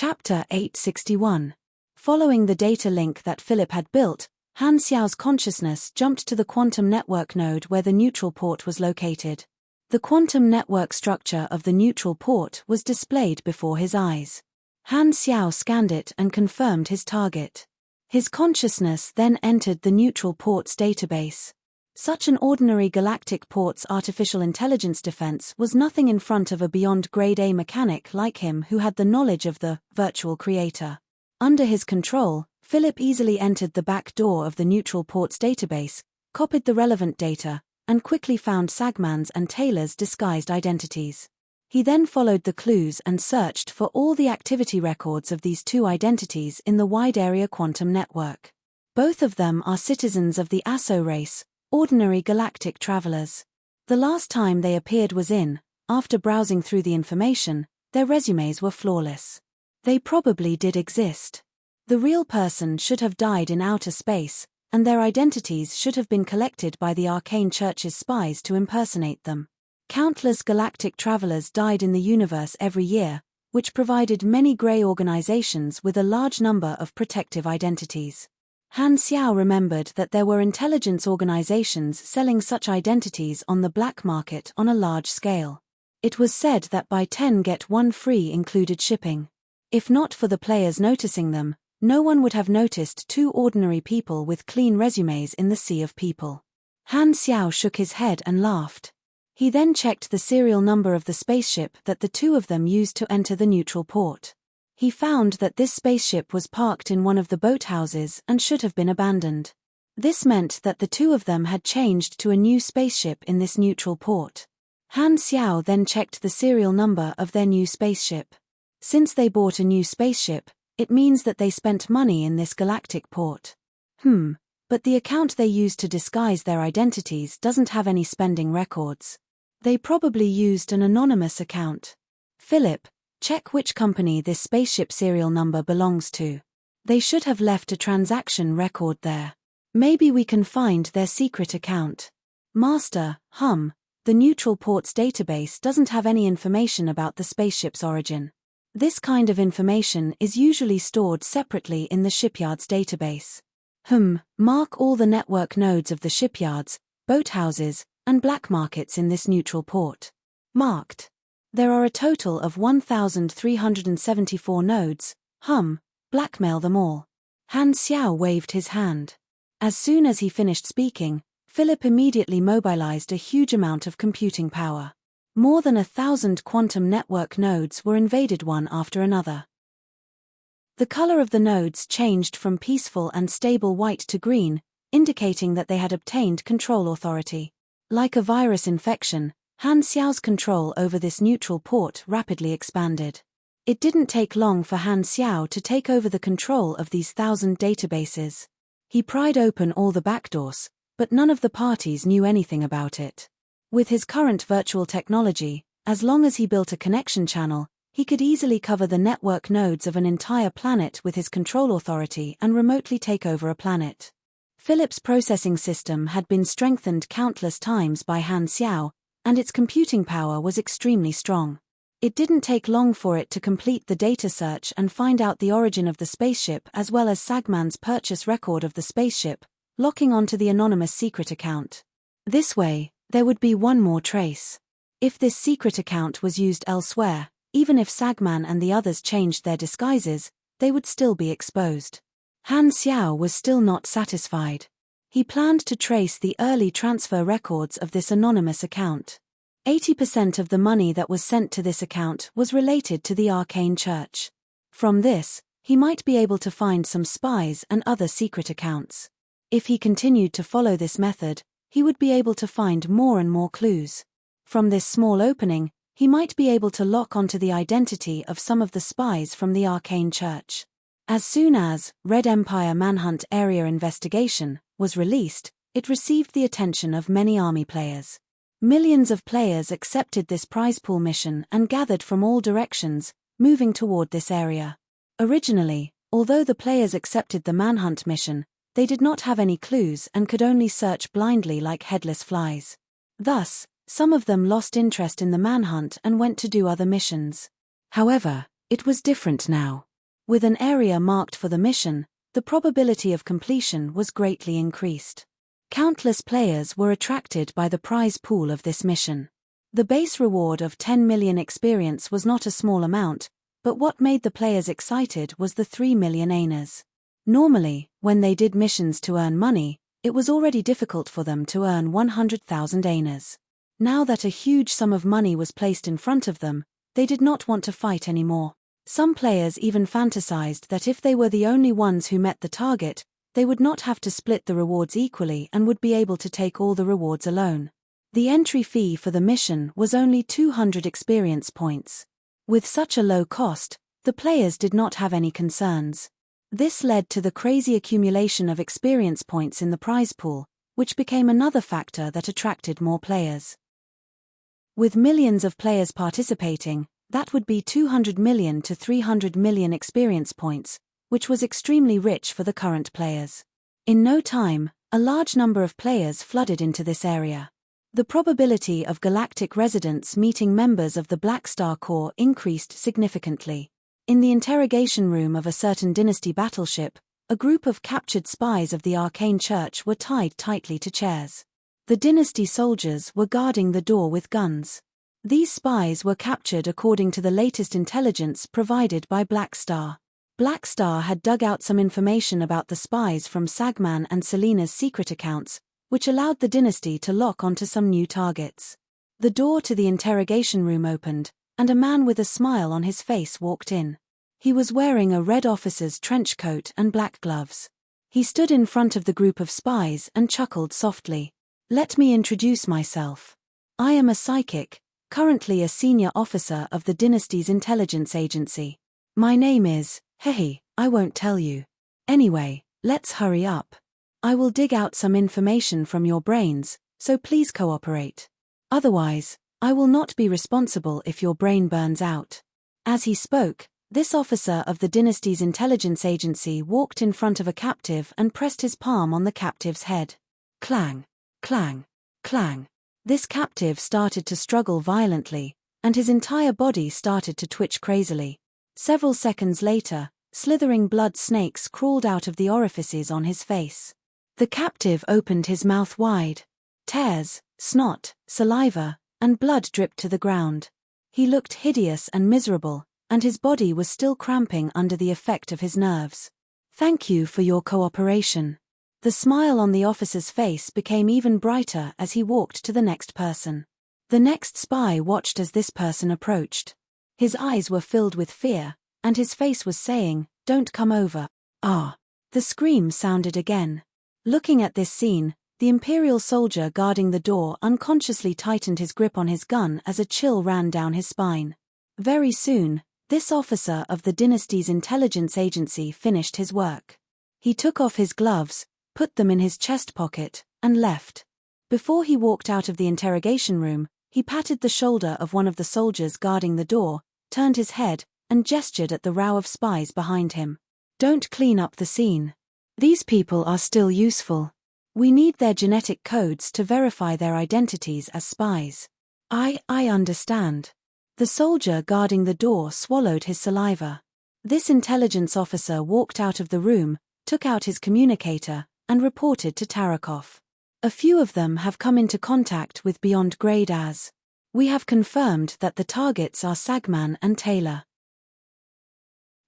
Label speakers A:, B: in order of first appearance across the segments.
A: Chapter 861. Following the data link that Philip had built, Han Xiao's consciousness jumped to the quantum network node where the neutral port was located. The quantum network structure of the neutral port was displayed before his eyes. Han Xiao scanned it and confirmed his target. His consciousness then entered the neutral port's database. Such an ordinary galactic port's artificial intelligence defense was nothing in front of a beyond grade A mechanic like him who had the knowledge of the virtual creator. Under his control, Philip easily entered the back door of the neutral port's database, copied the relevant data, and quickly found Sagman's and Taylor's disguised identities. He then followed the clues and searched for all the activity records of these two identities in the wide area quantum network. Both of them are citizens of the Asso race, ordinary galactic travelers. The last time they appeared was after browsing through the information, their resumes were flawless. They probably did exist. The real person should have died in outer space, and their identities should have been collected by the Arcane Church's spies to impersonate them. Countless galactic travelers died in the universe every year, which provided many grey organizations with a large number of protective identities. Han Xiao remembered that there were intelligence organizations selling such identities on the black market on a large scale. It was said that buy 10 get 1 free included shipping. If not for the players noticing them, no one would have noticed two ordinary people with clean resumes in the sea of people. Han Xiao shook his head and laughed. He then checked the serial number of the spaceship that the two of them used to enter the neutral port. He found that this spaceship was parked in one of the boathouses and should have been abandoned. This meant that the two of them had changed to a new spaceship in this neutral port. Han Xiao then checked the serial number of their new spaceship. Since they bought a new spaceship, it means that they spent money in this galactic port. But the account they used to disguise their identities doesn't have any spending records. They probably used an anonymous account. Philip, check which company this spaceship serial number belongs to. They should have left a transaction record there. Maybe we can find their secret account. Master, the neutral port's database doesn't have any information about the spaceship's origin. This kind of information is usually stored separately in the shipyard's database. Mark all the network nodes of the shipyards, boathouses, and black markets in this neutral port. Marked. There are a total of 1,374 nodes. Blackmail them all. Han Xiao waved his hand. As soon as he finished speaking, Philip immediately mobilized a huge amount of computing power. More than 1,000 quantum network nodes were invaded one after another. The color of the nodes changed from peaceful and stable white to green, indicating that they had obtained control authority. Like a virus infection, Han Xiao's control over this neutral port rapidly expanded. It didn't take long for Han Xiao to take over the control of these 1,000 databases. He pried open all the backdoors, but none of the parties knew anything about it. With his current virtual technology, as long as he built a connection channel, he could easily cover the network nodes of an entire planet with his control authority and remotely take over a planet. Philip's processing system had been strengthened countless times by Han Xiao, and its computing power was extremely strong. It didn't take long for it to complete the data search and find out the origin of the spaceship as well as Sagman's purchase record of the spaceship, locking onto the anonymous secret account. This way, there would be one more trace. If this secret account was used elsewhere, even if Sagman and the others changed their disguises, they would still be exposed. Han Xiao was still not satisfied. He planned to trace the early transfer records of this anonymous account. 80% of the money that was sent to this account was related to the Arcane Church. From this, he might be able to find some spies and other secret accounts. If he continued to follow this method, he would be able to find more and more clues. From this small opening, he might be able to lock onto the identity of some of the spies from the Arcane Church. As soon as Red Empire Manhunt Area Investigation was released, it received the attention of many army players. Millions of players accepted this prize pool mission and gathered from all directions, moving toward this area. Originally, although the players accepted the manhunt mission, they did not have any clues and could only search blindly like headless flies. Thus, some of them lost interest in the manhunt and went to do other missions. However, it was different now. With an area marked for the mission, the probability of completion was greatly increased. Countless players were attracted by the prize pool of this mission. The base reward of 10 million experience was not a small amount, but what made the players excited was the 3 million aners. Normally, when they did missions to earn money, it was already difficult for them to earn 100,000 aners. Now that a huge sum of money was placed in front of them, they did not want to fight anymore. Some players even fantasized that if they were the only ones who met the target, they would not have to split the rewards equally and would be able to take all the rewards alone. The entry fee for the mission was only 200 experience points. With such a low cost, the players did not have any concerns. This led to the crazy accumulation of experience points in the prize pool, which became another factor that attracted more players. With millions of players participating, that would be 200 million to 300 million experience points, which was extremely rich for the current players. In no time, a large number of players flooded into this area. The probability of galactic residents meeting members of the Black Star Corps increased significantly. In the interrogation room of a certain dynasty battleship, a group of captured spies of the Arcane Church were tied tightly to chairs. The dynasty soldiers were guarding the door with guns. These spies were captured according to the latest intelligence provided by Black Star. Black Star had dug out some information about the spies from Sagman and Selena's secret accounts, which allowed the dynasty to lock onto some new targets. The door to the interrogation room opened, and a man with a smile on his face walked in. He was wearing a red officer's trench coat and black gloves. He stood in front of the group of spies and chuckled softly. "Let me introduce myself. I am a psychic, currently a senior officer of the dynasty's intelligence agency. My name is, hey, I won't tell you. Anyway, let's hurry up. I will dig out some information from your brains, so please cooperate. Otherwise, I will not be responsible if your brain burns out." As he spoke, this officer of the dynasty's intelligence agency walked in front of a captive and pressed his palm on the captive's head. Clang, clang, clang. This captive started to struggle violently, and his entire body started to twitch crazily. Several seconds later, slithering blood snakes crawled out of the orifices on his face. The captive opened his mouth wide. Tears, snot, saliva, and blood dripped to the ground. He looked hideous and miserable, and his body was still cramping under the effect of his nerves. "Thank you for your cooperation." The smile on the officer's face became even brighter as he walked to the next person. The next spy watched as this person approached. His eyes were filled with fear, and his face was saying, "Don't come over." Ah! The scream sounded again. Looking at this scene, the Imperial soldier guarding the door unconsciously tightened his grip on his gun as a chill ran down his spine. Very soon, this officer of the dynasty's intelligence agency finished his work. He took off his gloves, put them in his chest pocket, and left. Before he walked out of the interrogation room, he patted the shoulder of one of the soldiers guarding the door, turned his head, and gestured at the row of spies behind him. "Don't clean up the scene. These people are still useful. We need their genetic codes to verify their identities as spies." I understand." The soldier guarding the door swallowed his saliva. This intelligence officer walked out of the room, took out his communicator, and reported to Tarakov. "A few of them have come into contact with Beyond Grade as. We have confirmed that the targets are Sagman and Taylor.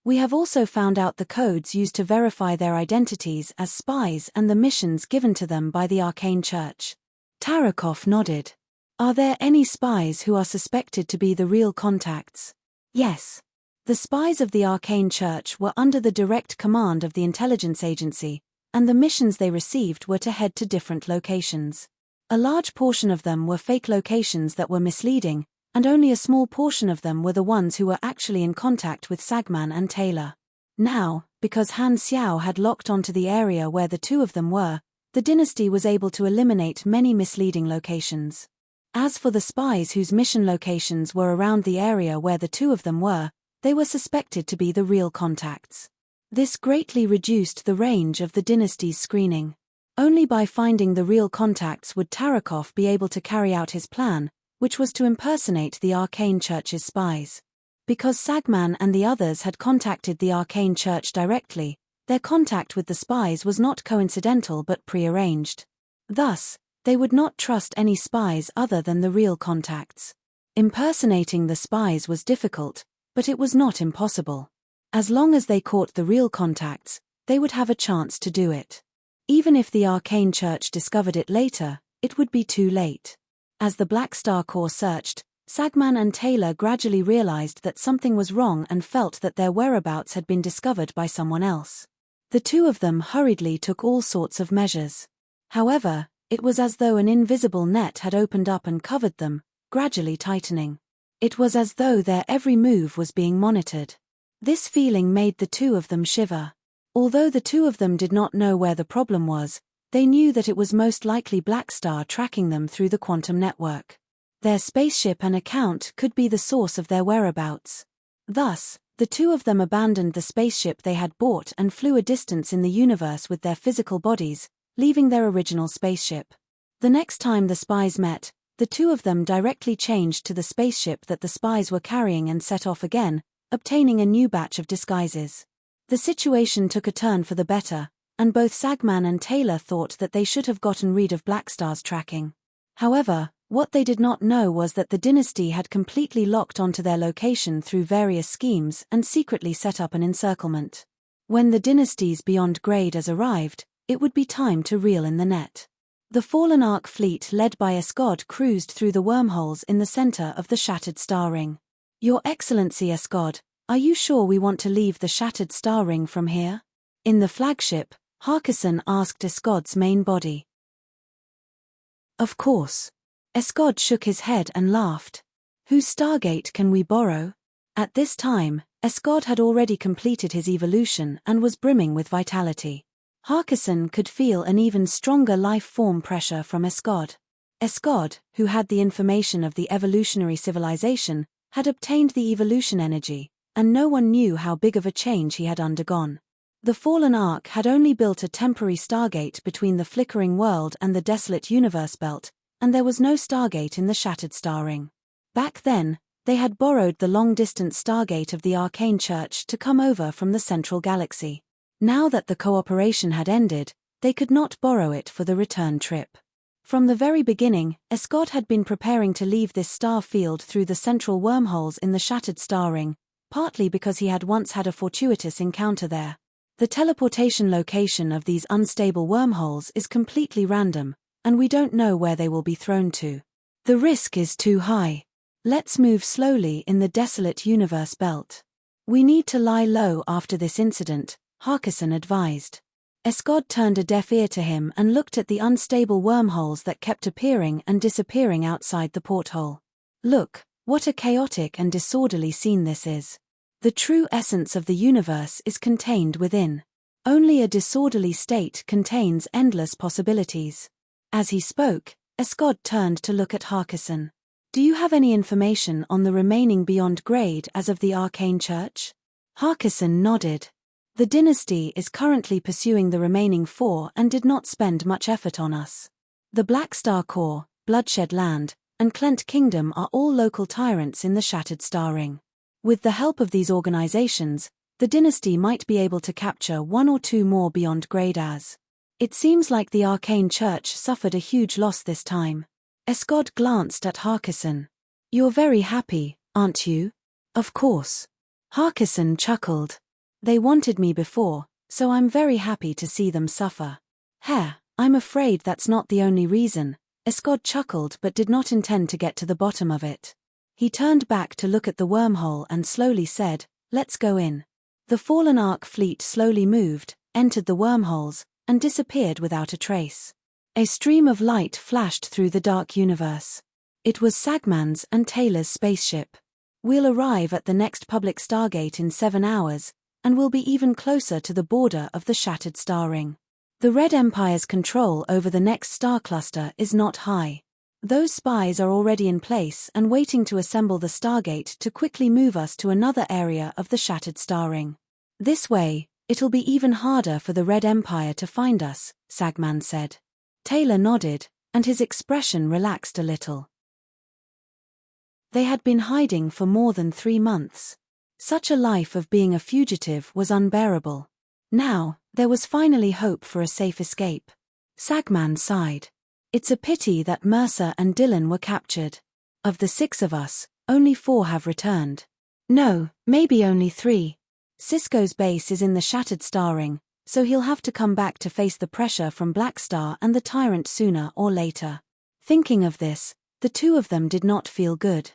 A: We have also found out the codes used to verify their identities as spies and the missions given to them by the Arcane Church." Tarakov nodded. "Are there any spies who are suspected to be the real contacts?" "Yes. The spies of the Arcane Church were under the direct command of the intelligence agency, and the missions they received were to head to different locations. A large portion of them were fake locations that were misleading, and only a small portion of them were the ones who were actually in contact with Sagman and Taylor. Now, because Han Xiao had locked onto the area where the two of them were, the dynasty was able to eliminate many misleading locations. As for the spies whose mission locations were around the area where the two of them were, they were suspected to be the real contacts. This greatly reduced the range of the dynasty's screening. Only by finding the real contacts would Tarakov be able to carry out his plan, which was to impersonate the Arcane Church's spies. Because Sagman and the others had contacted the Arcane Church directly, their contact with the spies was not coincidental but prearranged. Thus, they would not trust any spies other than the real contacts. Impersonating the spies was difficult, but it was not impossible. As long as they caught the real contacts, they would have a chance to do it. Even if the Arcane Church discovered it later, it would be too late. As the Black Star Corps searched, Sagman and Taylor gradually realized that something was wrong and felt that their whereabouts had been discovered by someone else. The two of them hurriedly took all sorts of measures. However, it was as though an invisible net had opened up and covered them, gradually tightening. It was as though their every move was being monitored. This feeling made the two of them shiver. Although the two of them did not know where the problem was, they knew that it was most likely Black Star tracking them through the quantum network. Their spaceship and account could be the source of their whereabouts. Thus, the two of them abandoned the spaceship they had bought and flew a distance in the universe with their physical bodies, leaving their original spaceship. The next time the spies met, the two of them directly changed to the spaceship that the spies were carrying and set off again, obtaining a new batch of disguises. The situation took a turn for the better, and both Sagman and Taylor thought that they should have gotten rid of Black Star's tracking. However, what they did not know was that the dynasty had completely locked onto their location through various schemes and secretly set up an encirclement. When the dynasty's beyond graders arrived, it would be time to reel in the net. The Fallen Ark fleet led by Escod cruised through the wormholes in the center of the Shattered Star Ring. Your Excellency Escod, are you sure we want to leave the Shattered Star Ring from here? In the flagship, Harkison asked Escod's main body. Of course. Escod shook his head and laughed. Whose Stargate can we borrow? At this time, Escod had already completed his evolution and was brimming with vitality. Harkison could feel an even stronger life form pressure from Escod. Escod, who had the information of the evolutionary civilization, had obtained the evolution energy, and no one knew how big of a change he had undergone. The Fallen Ark had only built a temporary Stargate between the flickering world and the desolate universe belt, and there was no Stargate in the Shattered Star Ring. Back then, they had borrowed the long-distance Stargate of the Arcane Church to come over from the central galaxy. Now that the cooperation had ended, they could not borrow it for the return trip. From the very beginning, Escod had been preparing to leave this star field through the central wormholes in the Shattered Star Ring, partly because he had once had a fortuitous encounter there. The teleportation location of these unstable wormholes is completely random, and we don't know where they will be thrown to. The risk is too high. Let's move slowly in the desolate universe belt. We need to lie low after this incident, Harkison advised. Escod turned a deaf ear to him and looked at the unstable wormholes that kept appearing and disappearing outside the porthole. Look, what a chaotic and disorderly scene this is. The true essence of the universe is contained within. Only a disorderly state contains endless possibilities. As he spoke, Escod turned to look at Harkison. Do you have any information on the remaining beyond grade as of the Arcane Church? Harkison nodded. The dynasty is currently pursuing the remaining 4 and did not spend much effort on us. The Black Star Corps, Bloodshed Land, and Clent Kingdom are all local tyrants in the Shattered Star Ring. With the help of these organizations, the dynasty might be able to capture 1 or 2 more beyond grade as. It seems like the Arcane Church suffered a huge loss this time. Escod glanced at Harkison. You're very happy, aren't you? Of course. Harkison chuckled. They wanted me before, so I'm very happy to see them suffer. I'm afraid that's not the only reason. Escod chuckled but did not intend to get to the bottom of it. He turned back to look at the wormhole and slowly said, "Let's go in." The Fallen Ark fleet slowly moved, entered the wormholes, and disappeared without a trace. A stream of light flashed through the dark universe. It was Sagman's and Taylor's spaceship. We'll arrive at the next public Stargate in 7 hours, and we'll be even closer to the border of the Shattered Star Ring. The Red Empire's control over the next star cluster is not high. Those spies are already in place and waiting to assemble the Stargate to quickly move us to another area of the Shattered Star Ring. This way, it'll be even harder for the Red Empire to find us, Sagman said. Taylor nodded, and his expression relaxed a little. They had been hiding for more than 3 months. Such a life of being a fugitive was unbearable. Now, there was finally hope for a safe escape. Sagman sighed. It's a pity that Mercer and Dylan were captured. Of the 6 of us, only 4 have returned. No, maybe only 3. Sisko's base is in the Shattered Star Ring, so he'll have to come back to face the pressure from Black Star and the Tyrant sooner or later. Thinking of this, the 2 of them did not feel good.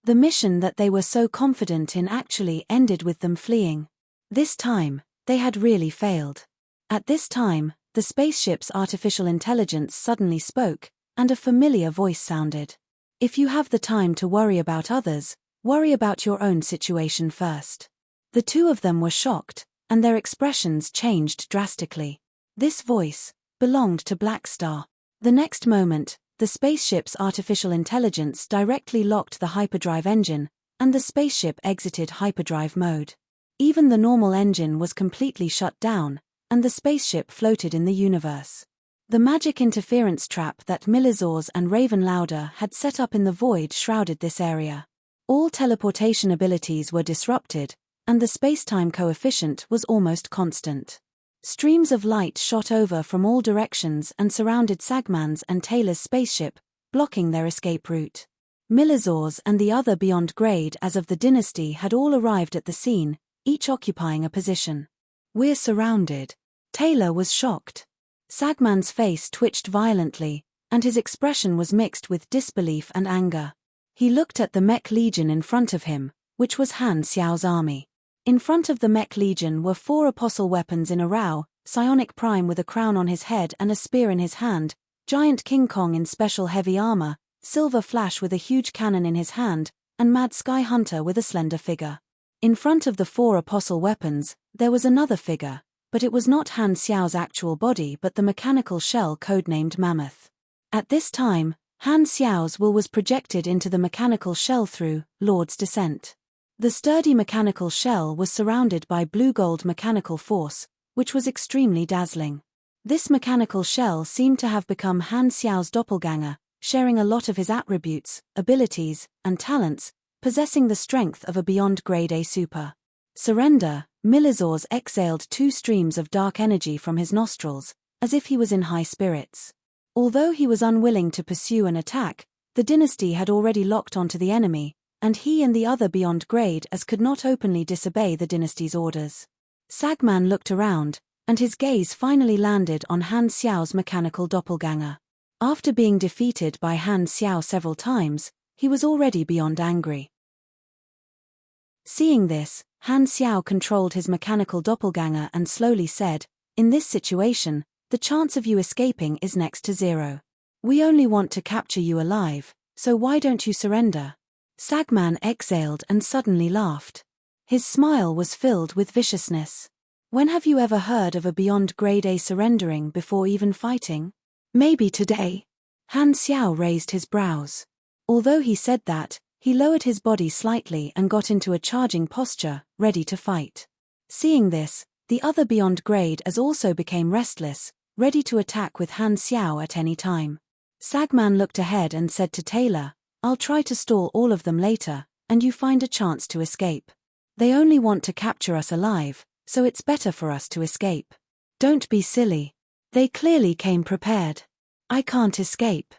A: The mission that they were so confident in actually ended with them fleeing. This time, they had really failed. At this time, the spaceship's artificial intelligence suddenly spoke, and a familiar voice sounded. If you have the time to worry about others, worry about your own situation first. The 2 of them were shocked, and their expressions changed drastically. This voice belonged to Black Star. The next moment, the spaceship's artificial intelligence directly locked the hyperdrive engine, and the spaceship exited hyperdrive mode. Even the normal engine was completely shut down, and the spaceship floated in the universe. The magic interference trap that Milizors and Raven Lauder had set up in the void shrouded this area. All teleportation abilities were disrupted, and the spacetime coefficient was almost constant. Streams of light shot over from all directions and surrounded Sagman's and Taylor's spaceship, blocking their escape route. Milizors and the other Beyond Grade as of the dynasty had all arrived at the scene, each occupying a position. We're surrounded. Taylor was shocked. Sagman's face twitched violently, and his expression was mixed with disbelief and anger. He looked at the Mech Legion in front of him, which was Han Xiao's army. In front of the Mech Legion were 4 apostle weapons in a row, Psionic Prime with a crown on his head and a spear in his hand, Giant King Kong in special heavy armor, Silver Flash with a huge cannon in his hand, and Mad Sky Hunter with a slender figure. In front of the 4 apostle weapons, there was another figure, but it was not Han Xiao's actual body but the mechanical shell codenamed Mammoth. At this time, Han Xiao's will was projected into the mechanical shell through Lord's Descent. The sturdy mechanical shell was surrounded by blue-gold mechanical force, which was extremely dazzling. This mechanical shell seemed to have become Han Xiao's doppelganger, sharing a lot of his attributes, abilities, and talents, possessing the strength of a Beyond Grade A super. Surrender. Milizors exhaled 2 streams of dark energy from his nostrils, as if he was in high spirits. Although he was unwilling to pursue an attack, the dynasty had already locked onto the enemy, and he and the other Beyond Grade as could not openly disobey the dynasty's orders. Sagman looked around, and his gaze finally landed on Han Xiao's mechanical doppelganger. After being defeated by Han Xiao several times, he was already beyond angry. Seeing this, Han Xiao controlled his mechanical doppelganger and slowly said, "In this situation, the chance of you escaping is next to 0. We only want to capture you alive, so why don't you surrender?" Sagman exhaled and suddenly laughed. His smile was filled with viciousness. "When have you ever heard of a Beyond Grade A surrendering before even fighting? Maybe today." Han Xiao raised his brows. Although he said that, he lowered his body slightly and got into a charging posture, ready to fight. Seeing this, the other Beyond Grade as also became restless, ready to attack with Han Xiao at any time. Sagman looked ahead and said to Taylor, "I'll try to stall all of them later, and you find a chance to escape. They only want to capture us alive, so it's better for us to escape. Don't be silly. They clearly came prepared. I can't escape."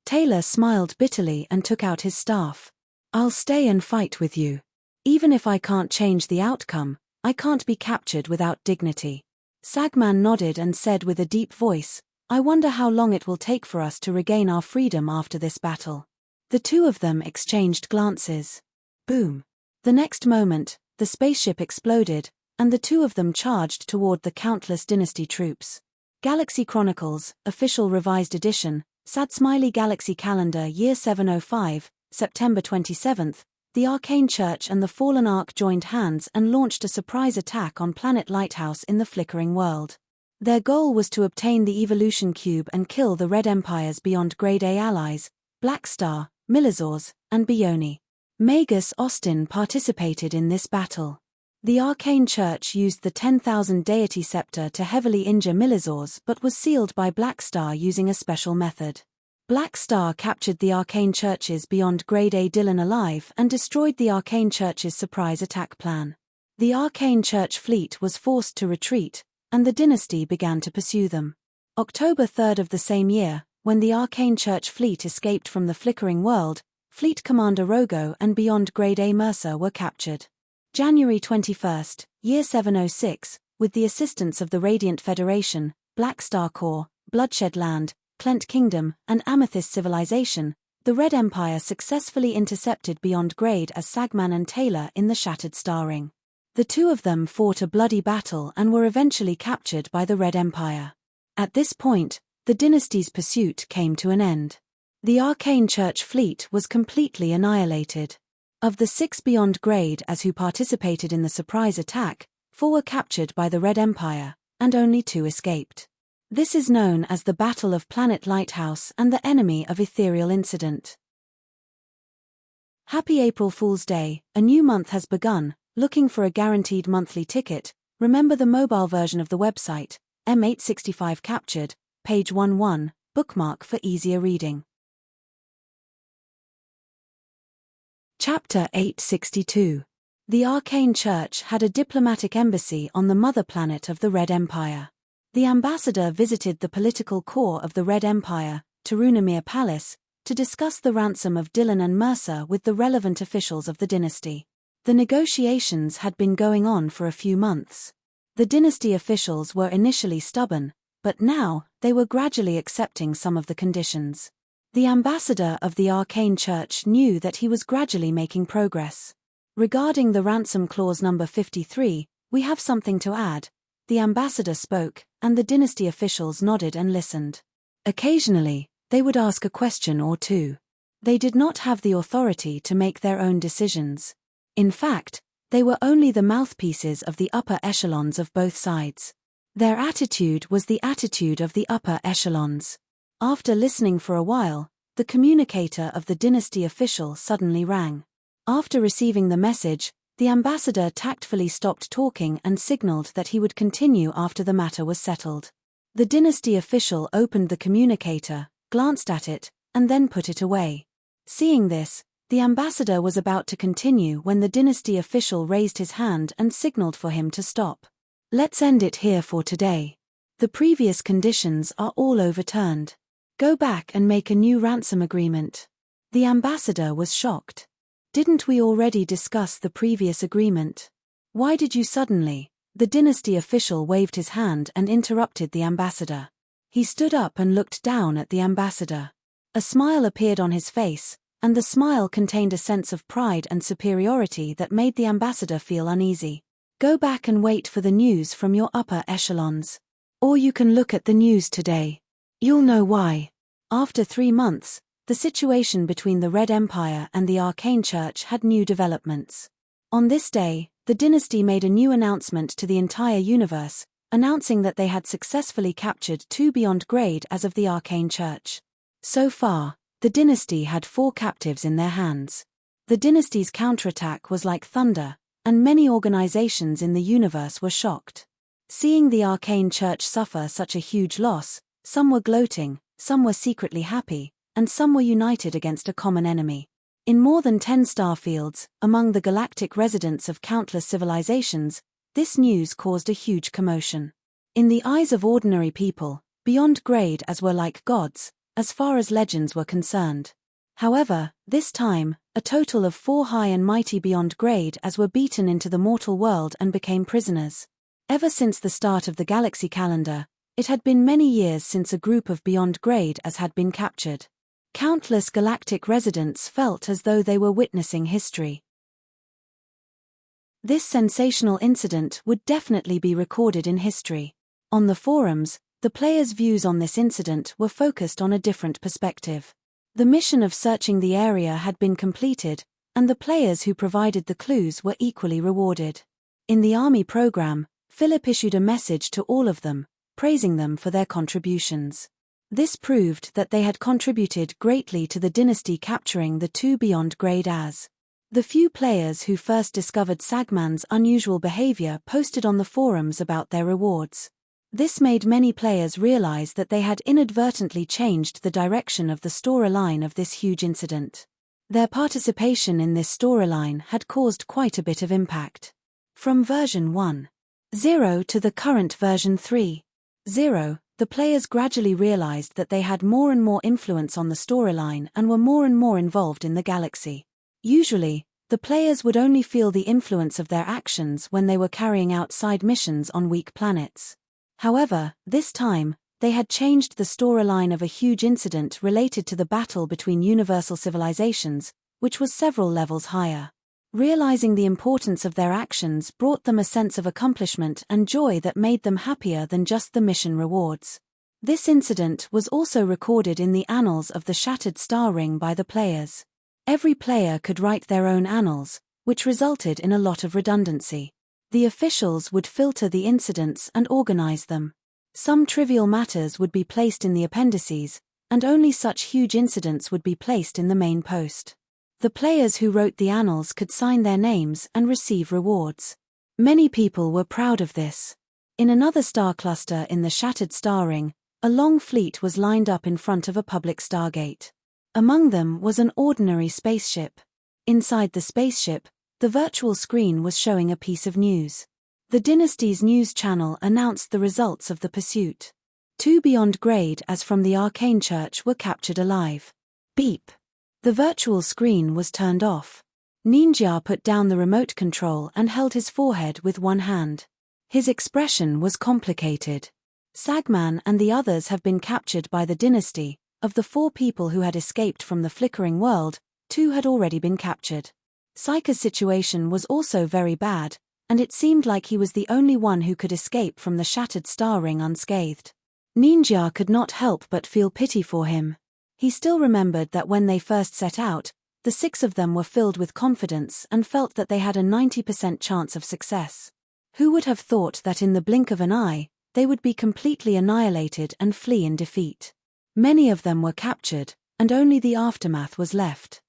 A: Taylor smiled bitterly and took out his staff. "I'll stay and fight with you. Even if I can't change the outcome, I can't be captured without dignity." Sagman nodded and said with a deep voice, "I wonder how long it will take for us to regain our freedom after this battle." The 2 of them exchanged glances. Boom. The next moment, the spaceship exploded, and the 2 of them charged toward the countless dynasty troops. Galaxy Chronicles, Official Revised Edition, Sad Smiley Galaxy Calendar Year 705, September 27th, the Arcane Church and the Fallen Ark joined hands and launched a surprise attack on Planet Lighthouse in the flickering world. Their goal was to obtain the Evolution Cube and kill the Red Empire's Beyond Grade A allies, Black Star, Milizors, and Bioni. Magus Austin participated in this battle. The Arcane Church used the 10,000 deity scepter to heavily injure Milizors but was sealed by Black Star using a special method. Black Star captured the Arcane Church's beyond Grade A Dylan alive and destroyed the Arcane Church's surprise attack plan. The Arcane Church fleet was forced to retreat, and the dynasty began to pursue them. October 3rd of the same year, when the Arcane Church fleet escaped from the Flickering World, Fleet Commander Rogo and beyond Grade A Mercer were captured. January 21st, Year 706, with the assistance of the Radiant Federation, Black Star Corps, Bloodshed Land, Clent Kingdom, and Amethyst Civilization, the Red Empire successfully intercepted beyond Grade as Sagman and Taylor in the Shattered Star Ring. The two of them fought a bloody battle and were eventually captured by the Red Empire. At this point, the dynasty's pursuit came to an end. The Arcane Church fleet was completely annihilated. Of the 6 beyond Grade as who participated in the surprise attack, 4 were captured by the Red Empire, and only 2 escaped. This is known as the Battle of Planet Lighthouse and the Enemy of Ethereal Incident. Happy April Fool's Day, a new month has begun. Looking for a guaranteed monthly ticket? Remember the mobile version of the website, M865 captured, page 11, bookmark for easier reading. Chapter 862. The Arcane Church had a diplomatic embassy on the mother planet of the Red Empire. The ambassador visited the political core of the Red Empire, Tarunamir Palace, to discuss the ransom of Dylan and Mercer with the relevant officials of the dynasty. The negotiations had been going on for a few months. The dynasty officials were initially stubborn, but now, they were gradually accepting some of the conditions. The ambassador of the Arcane Church knew that he was gradually making progress. Regarding the ransom clause number 53, we have something to add. The ambassador spoke, and the dynasty officials nodded and listened. Occasionally, they would ask a question or two. They did not have the authority to make their own decisions. In fact, they were only the mouthpieces of the upper echelons of both sides. Their attitude was the attitude of the upper echelons. After listening for a while, the communicator of the dynasty official suddenly rang. After receiving the message, the ambassador tactfully stopped talking and signaled that he would continue after the matter was settled. The dynasty official opened the communicator, glanced at it, and then put it away. Seeing this, the ambassador was about to continue when the dynasty official raised his hand and signaled for him to stop. Let's end it here for today. The previous conditions are all overturned. Go back and make a new ransom agreement. The ambassador was shocked. Didn't we already discuss the previous agreement? Why did you suddenly? The dynasty official waved his hand and interrupted the ambassador. He stood up and looked down at the ambassador. A smile appeared on his face, and the smile contained a sense of pride and superiority that made the ambassador feel uneasy. Go back and wait for the news from your upper echelons. Or you can look at the news today. You'll know why. After 3 months, the situation between the Red Empire and the Arcane Church had new developments. On this day, the dynasty made a new announcement to the entire universe, announcing that they had successfully captured 2 beyond Grade as of the Arcane Church. So far, the dynasty had 4 captives in their hands. The dynasty's counterattack was like thunder, and many organizations in the universe were shocked. Seeing the Arcane Church suffer such a huge loss, some were gloating, some were secretly happy, and some were united against a common enemy. In more than 10 starfields, among the galactic residents of countless civilizations, this news caused a huge commotion. In the eyes of ordinary people, beyond Grade as were like gods, as far as legends were concerned. However, this time, a total of 4 high and mighty beyond Grade as were beaten into the mortal world and became prisoners. Ever since the start of the galaxy calendar, it had been many years since a group of beyond Grade as had been captured. Countless galactic residents felt as though they were witnessing history. This sensational incident would definitely be recorded in history. On the forums, the players' views on this incident were focused on a different perspective. The mission of searching the area had been completed, and the players who provided the clues were equally rewarded. In the army program, Philip issued a message to all of them, praising them for their contributions. This proved that they had contributed greatly to the dynasty capturing the 2 beyond Grade as. The few players who first discovered Sagman's unusual behavior posted on the forums about their rewards. This made many players realize that they had inadvertently changed the direction of the storyline of this huge incident. Their participation in this storyline had caused quite a bit of impact. From version 1.0 to the current version 3.0, the players gradually realized that they had more and more influence on the storyline and were more and more involved in the galaxy. Usually, the players would only feel the influence of their actions when they were carrying out side missions on weak planets. However, this time, they had changed the storyline of a huge incident related to the battle between universal civilizations, which was several levels higher. Realizing the importance of their actions brought them a sense of accomplishment and joy that made them happier than just the mission rewards. This incident was also recorded in the annals of the Shattered Star Ring by the players. Every player could write their own annals, which resulted in a lot of redundancy. The officials would filter the incidents and organize them. Some trivial matters would be placed in the appendices, and only such huge incidents would be placed in the main post. The players who wrote the annals could sign their names and receive rewards. Many people were proud of this. In another star cluster in the Shattered Star Ring, a long fleet was lined up in front of a public stargate. Among them was an ordinary spaceship. Inside the spaceship, the virtual screen was showing a piece of news. The Dynasty's news channel announced the results of the pursuit. 2 beyond grade as from the Arcane Church were captured alive. Beep. The virtual screen was turned off. Ninja put down the remote control and held his forehead with one hand. His expression was complicated. Sagman and the others have been captured by the Dynasty. Of the 4 people who had escaped from the flickering world, 2 had already been captured. Saika's situation was also very bad, and it seemed like he was the only one who could escape from the Shattered Star Ring unscathed. Ninja could not help but feel pity for him. He still remembered that when they first set out, the 6 of them were filled with confidence and felt that they had a 90% chance of success. Who would have thought that in the blink of an eye, they would be completely annihilated and flee in defeat? Many of them were captured, and only the aftermath was left.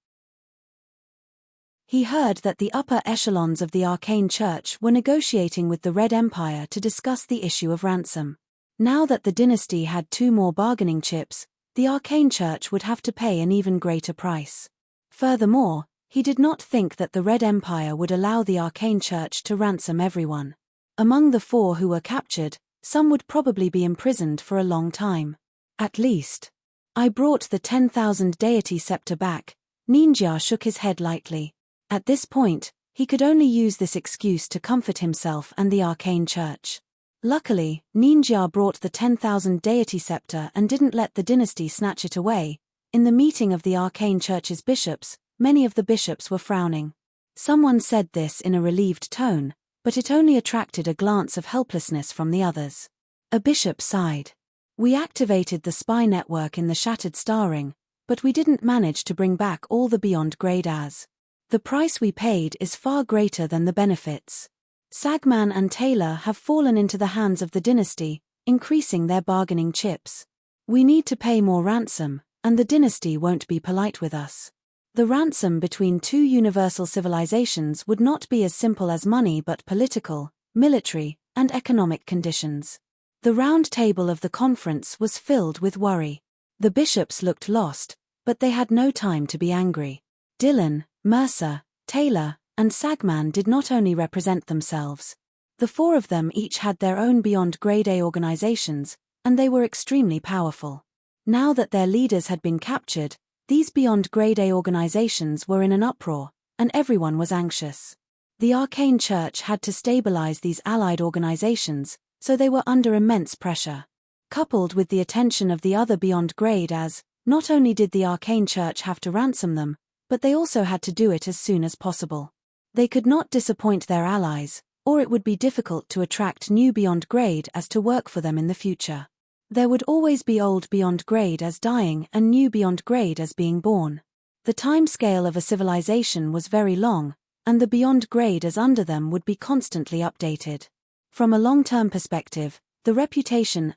A: He heard that the upper echelons of the Arcane Church were negotiating with the Red Empire to discuss the issue of ransom. Now that the Dynasty had 2 more bargaining chips, the Arcane Church would have to pay an even greater price. Furthermore, he did not think that the Red Empire would allow the Arcane Church to ransom everyone. Among the 4 who were captured, some would probably be imprisoned for a long time. At least. I brought the 10,000 deity scepter back. Ninja shook his head lightly. At this point, he could only use this excuse to comfort himself and the Arcane Church. Luckily, Ninja brought the 10,000 deity scepter and didn't let the Dynasty snatch it away. In the meeting of the Arcane Church's bishops, many of the bishops were frowning. Someone said this in a relieved tone, but it only attracted a glance of helplessness from the others. A bishop sighed. We activated the spy network in the Shattered Star Ring, but we didn't manage to bring back all the beyond grade as. The price we paid is far greater than the benefits. Sagman and Taylor have fallen into the hands of the Dynasty, increasing their bargaining chips. We need to pay more ransom, and the Dynasty won't be polite with us. The ransom between 2 universal civilizations would not be as simple as money but political, military, and economic conditions. The round table of the conference was filled with worry. The bishops looked lost, but they had no time to be angry. Dylan, Mercer, Taylor, and Sagman did not only represent themselves. The 4 of them each had their own beyond grade A organizations, and they were extremely powerful. Now that their leaders had been captured, these beyond grade A organizations were in an uproar, and everyone was anxious. The Arcane Church had to stabilize these allied organizations, so they were under immense pressure. Coupled with the attention of the other beyond grade as, not only did the Arcane Church have to ransom them, but they also had to do it as soon as possible. They could not disappoint their allies, or it would be difficult to attract new beyond grade as to work for them in the future. There would always be old beyond grade as dying and new beyond grade as being born. The time scale of a civilization was very long, and the beyond grade as under them would be constantly updated. From a long-term perspective, the reputation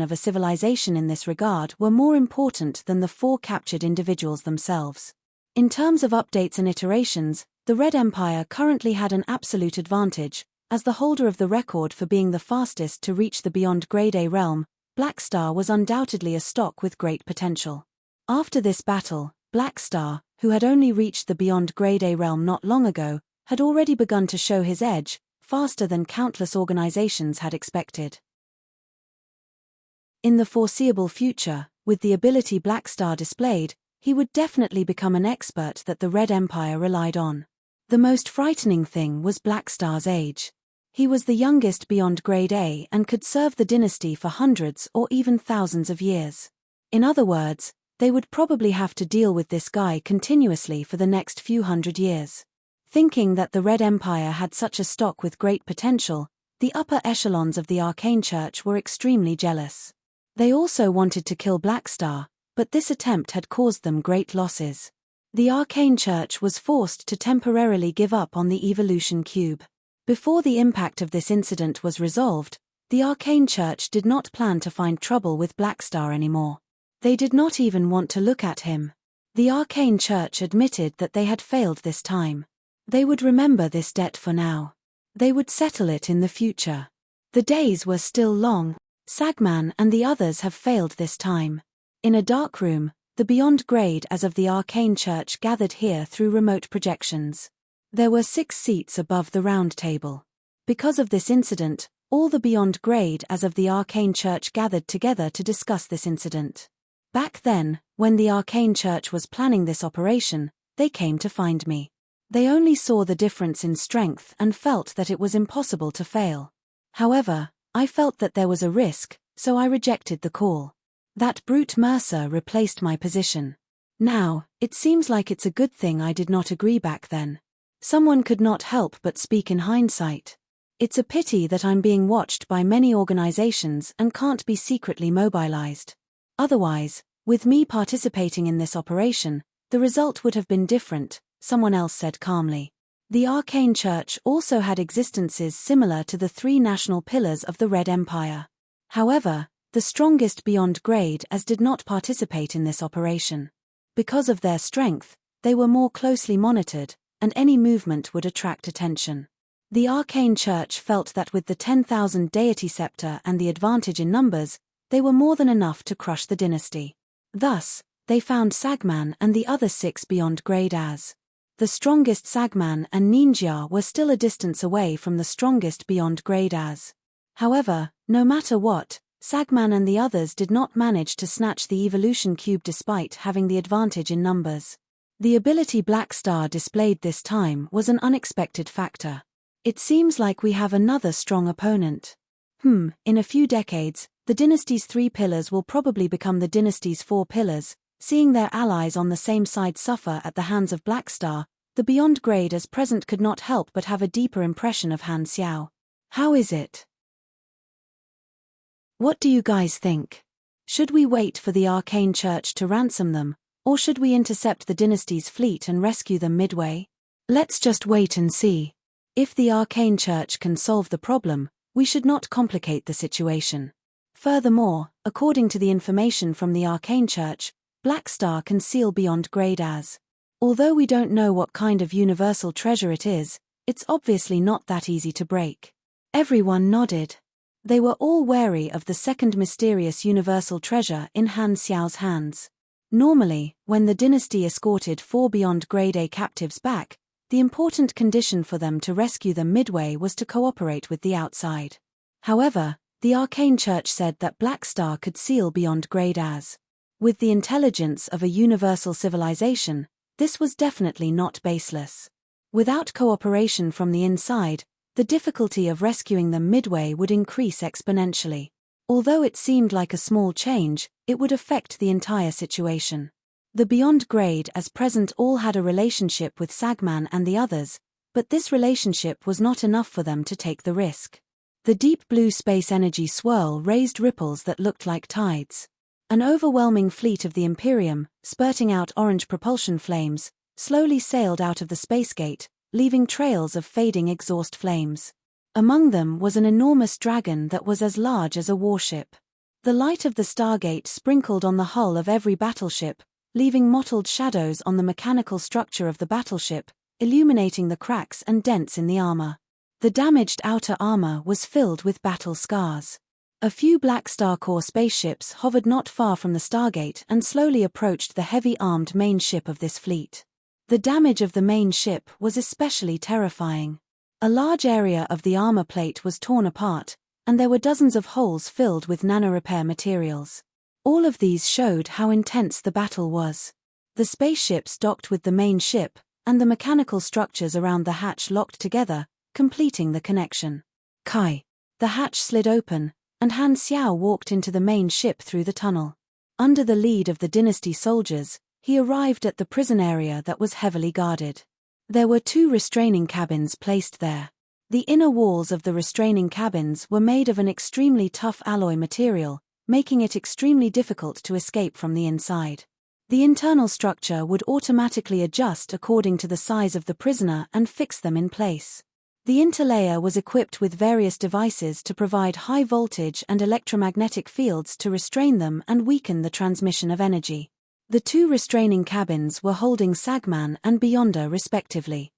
A: of a civilization in this regard were more important than the 4 captured individuals themselves. In terms of updates and iterations, the Red Empire currently had an absolute advantage, As the holder of the record for being the fastest to reach the beyond Grade A realm, Black Star was undoubtedly a stock with great potential. After this battle, Black Star, who had only reached the beyond Grade A realm not long ago, had already begun to show his edge, faster than countless organizations had expected. In the foreseeable future, with the ability Black Star displayed, he would definitely become an expert that the Red Empire relied on. The most frightening thing was Black Star's age. He was the youngest beyond Grade A and could serve the dynasty for hundreds or even thousands of years. In other words, they would probably have to deal with this guy continuously for the next few hundred years. Thinking that the Red Empire had such a stock with great potential, the upper echelons of the Arcane Church were extremely jealous. They also wanted to kill Black Star, but this attempt had caused them great losses. The Arcane Church was forced to temporarily give up on the Evolution Cube. Before the impact of this incident was resolved, the Arcane Church did not plan to find trouble with Black Star anymore. They did not even want to look at him. The Arcane Church admitted that they had failed this time. They would remember this debt for now. They would settle it in the future. The days were still long. Sagman and the others have failed this time. In a dark room, the Beyond Grade as of the Arcane Church gathered here through remote projections. There were 6 seats above the round table. Because of this incident, all the Beyond Grade as of the Arcane Church gathered together to discuss this incident. Back then, when the Arcane Church was planning this operation, they came to find me. They only saw the difference in strength and felt that it was impossible to fail. However, I felt that there was a risk, so I rejected the call. That brute Mercer replaced my position. Now, it seems like it's a good thing I did not agree back then. Someone could not help but speak in hindsight. It's a pity that I'm being watched by many organizations and can't be secretly mobilized. Otherwise, with me participating in this operation, the result would have been different, someone else said calmly. The Arcane Church also had existences similar to the 3 national pillars of the Red Empire. However, the strongest Beyond Grade as did not participate in this operation. Because of their strength, they were more closely monitored, and any movement would attract attention. The Arcane Church felt that with the 10,000 deity scepter and the advantage in numbers, they were more than enough to crush the dynasty. Thus, they found Sagman and the other 6 Beyond Grade as. The strongest Sagman and Ninja were still a distance away from the strongest Beyond Grade as. However, no matter what, Sagman and the others did not manage to snatch the Evolution Cube despite having the advantage in numbers. The ability Black Star displayed this time was an unexpected factor. It seems like we have another strong opponent. In a few decades, the dynasty's 3 pillars will probably become the dynasty's 4 pillars. Seeing their allies on the same side suffer at the hands of Black Star, the Beyond Grade as present could not help but have a deeper impression of Han Xiao. How is it? What do you guys think? Should we wait for the Arcane Church to ransom them, or should we intercept the dynasty's fleet and rescue them midway? Let's just wait and see. If the Arcane Church can solve the problem, we should not complicate the situation. Furthermore, according to the information from the Arcane Church, Black Star can seal Beyond Grade as. Although we don't know what kind of universal treasure it is, it's obviously not that easy to break. Everyone nodded. They were all wary of the second mysterious universal treasure in Han Xiao's hands. Normally, when the dynasty escorted 4 Beyond Grade A captives back, the important condition for them to rescue them midway was to cooperate with the outside. However, the Arcane Church said that Black Star could seal Beyond Grade as. With the intelligence of a universal civilization, this was definitely not baseless. Without cooperation from the inside, the difficulty of rescuing them midway would increase exponentially. Although it seemed like a small change, it would affect the entire situation. The Beyond Grade as present all had a relationship with Sagman and the others, but this relationship was not enough for them to take the risk. The deep blue space energy swirl raised ripples that looked like tides. An overwhelming fleet of the Imperium, spurting out orange propulsion flames, slowly sailed out of the space gate, leaving trails of fading exhaust flames. Among them was an enormous dragon that was as large as a warship. The light of the Stargate sprinkled on the hull of every battleship, leaving mottled shadows on the mechanical structure of the battleship, illuminating the cracks and dents in the armor. The damaged outer armor was filled with battle scars. A few Black Star Corps spaceships hovered not far from the Stargate and slowly approached the heavy-armed main ship of this fleet. The damage of the main ship was especially terrifying. A large area of the armor plate was torn apart, and there were dozens of holes filled with nanorepair materials. All of these showed how intense the battle was. The spaceships docked with the main ship, and the mechanical structures around the hatch locked together, completing the connection. Kai. The hatch slid open, and Han Xiao walked into the main ship through the tunnel. Under the lead of the Dynasty soldiers, he arrived at the prison area that was heavily guarded. There were 2 restraining cabins placed there. The inner walls of the restraining cabins were made of an extremely tough alloy material, making it extremely difficult to escape from the inside. The internal structure would automatically adjust according to the size of the prisoner and fix them in place. The interlayer was equipped with various devices to provide high voltage and electromagnetic fields to restrain them and weaken the transmission of energy. The 2 restraining cabins were holding Sagman and Beyonder respectively.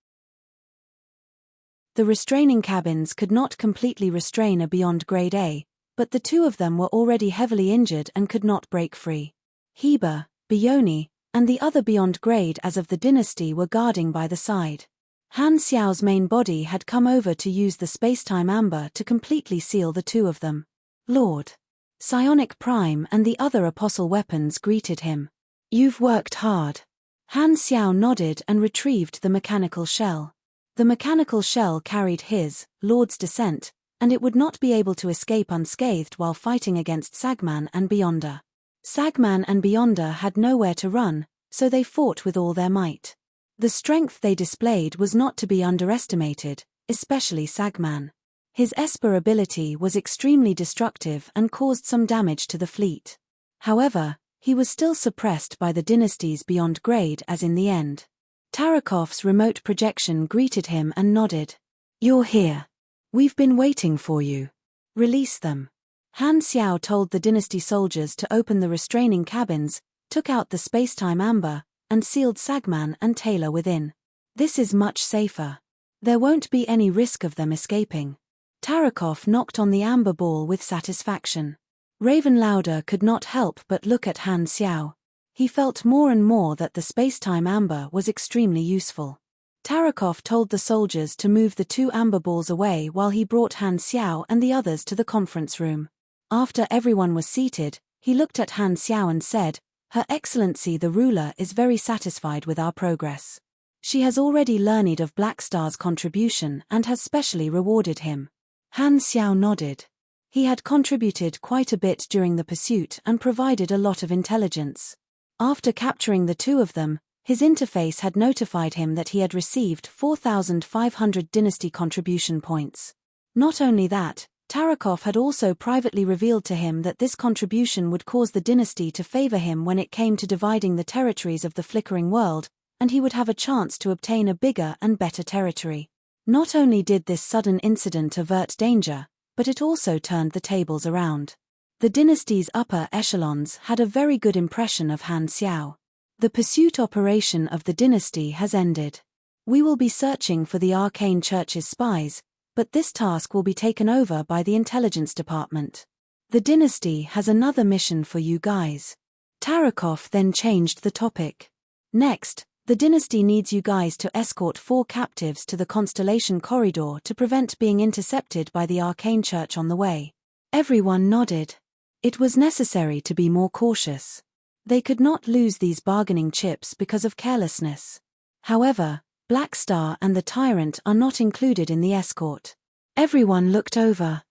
A: The restraining cabins could not completely restrain a Beyond Grade A, but the 2 of them were already heavily injured and could not break free. Heba, Bioni, and the other Beyond Grade as of the Dynasty were guarding by the side. Han Xiao's main body had come over to use the spacetime amber to completely seal the 2 of them. Lord Psionic Prime and the other apostle weapons greeted him. You've worked hard. Han Xiao nodded and retrieved the mechanical shell. The mechanical shell carried his, Lord's descent, and it would not be able to escape unscathed while fighting against Sagman and Beyonder. Sagman and Beyonder had nowhere to run, so they fought with all their might. The strength they displayed was not to be underestimated, especially Sagman. His Esper ability was extremely destructive and caused some damage to the fleet. However, he was still suppressed by the Dynasty's Beyond Grade as in the end. Tarakov's remote projection greeted him and nodded. You're here. We've been waiting for you. Release them. Han Xiao told the Dynasty soldiers to open the restraining cabins, took out the spacetime amber, and sealed Sagman and Taylor within. This is much safer. There won't be any risk of them escaping. Tarakov knocked on the amber ball with satisfaction. Raven Lauder could not help but look at Han Xiao. He felt more and more that the spacetime amber was extremely useful. Tarakov told the soldiers to move the 2 amber balls away while he brought Han Xiao and the others to the conference room. After everyone was seated, he looked at Han Xiao and said, Her Excellency the ruler is very satisfied with our progress. She has already learned of Black Star's contribution and has specially rewarded him. Han Xiao nodded. He had contributed quite a bit during the pursuit and provided a lot of intelligence. After capturing the 2 of them, his interface had notified him that he had received 4,500 Dynasty contribution points. Not only that, Tarakov had also privately revealed to him that this contribution would cause the Dynasty to favor him when it came to dividing the territories of the flickering world, and he would have a chance to obtain a bigger and better territory. Not only did this sudden incident avert danger, but it also turned the tables around. The Dynasty's upper echelons had a very good impression of Han Xiao. The pursuit operation of the Dynasty has ended. We will be searching for the Arcane Church's spies, but this task will be taken over by the Intelligence Department. The Dynasty has another mission for you guys. Tarakov then changed the topic. Next, the Dynasty needs you guys to escort 4 captives to the Constellation Corridor to prevent being intercepted by the Arcane Church on the way. Everyone nodded. It was necessary to be more cautious. They could not lose these bargaining chips because of carelessness. However, Black Star and the Tyrant are not included in the escort. Everyone looked over.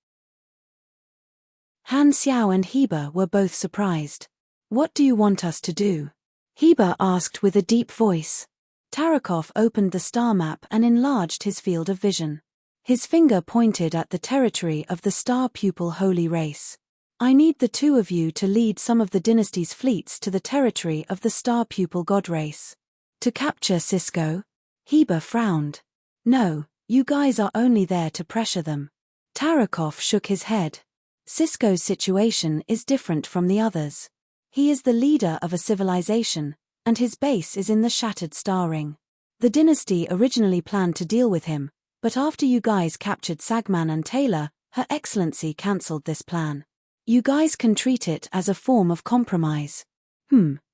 A: Han Xiao and Heba were both surprised. What do you want us to do? Heba asked with a deep voice. Tarakov opened the star map and enlarged his field of vision. His finger pointed at the territory of the Star Pupil Holy Race. I need the 2 of you to lead some of the Dynasty's fleets to the territory of the Star Pupil God Race. To capture Cisco? Heba frowned. No, you guys are only there to pressure them. Tarakov shook his head. Cisco's situation is different from the others. He is the leader of a civilization, and his base is in the Shattered Star Ring. The Dynasty originally planned to deal with him, But after you guys captured Sagman and Taylor, Her Excellency cancelled this plan. You guys can treat it as a form of compromise.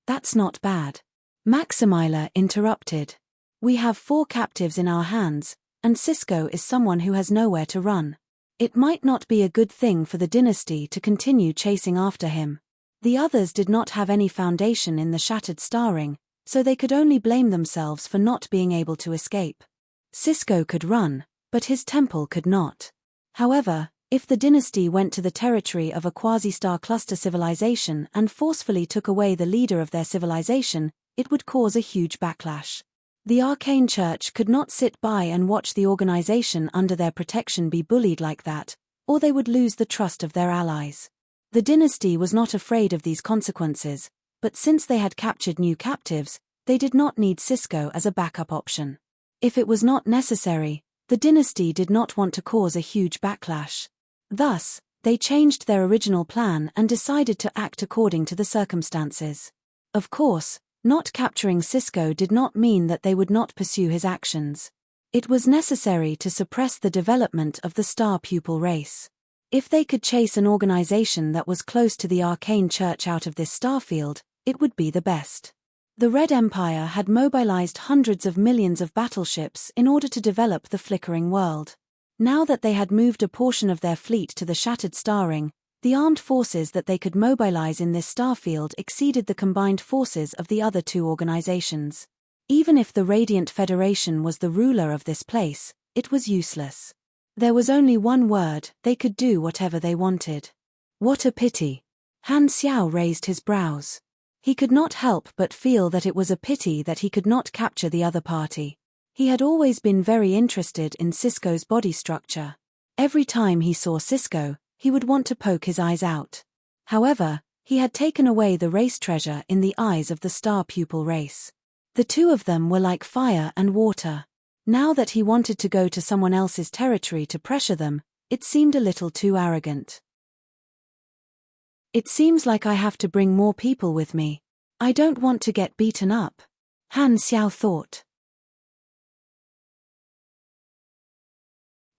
A: That's not bad. Maximila interrupted. We have 4 captives in our hands, and Cisco is someone who has nowhere to run. It might not be a good thing for the dynasty to continue chasing after him. The others did not have any foundation in the shattered star ring, so they could only blame themselves for not being able to escape. Cisco could run, but his temple could not. However, if the dynasty went to the territory of a quasi-star cluster civilization and forcefully took away the leader of their civilization, it would cause a huge backlash. The Arcane Church could not sit by and watch the organization under their protection be bullied like that, or they would lose the trust of their allies. The dynasty was not afraid of these consequences, but since they had captured new captives, they did not need Cisco as a backup option. If it was not necessary, the dynasty did not want to cause a huge backlash. Thus, they changed their original plan and decided to act according to the circumstances. Of course, not capturing Cisco did not mean that they would not pursue his actions. It was necessary to suppress the development of the star pupil race. If they could chase an organization that was close to the Arcane Church out of this star field, it would be the best. The Red Empire had mobilized hundreds of millions of battleships in order to develop the flickering world. Now that they had moved a portion of their fleet to the shattered star ring, the armed forces that they could mobilize in this starfield exceeded the combined forces of the other 2 organizations. Even if the Radiant Federation was the ruler of this place, it was useless. There was only one word: they could do whatever they wanted. What a pity. Han Xiao raised his brows. He could not help but feel that it was a pity that he could not capture the other party. He had always been very interested in Cisco's body structure. Every time he saw Cisco, he would want to poke his eyes out. However, he had taken away the race treasure in the eyes of the star pupil race. The 2 of them were like fire and water. Now that he wanted to go to someone else's territory to pressure them, it seemed a little too arrogant. It seems like I have to bring more people with me. I don't want to get beaten up, Han Xiao thought.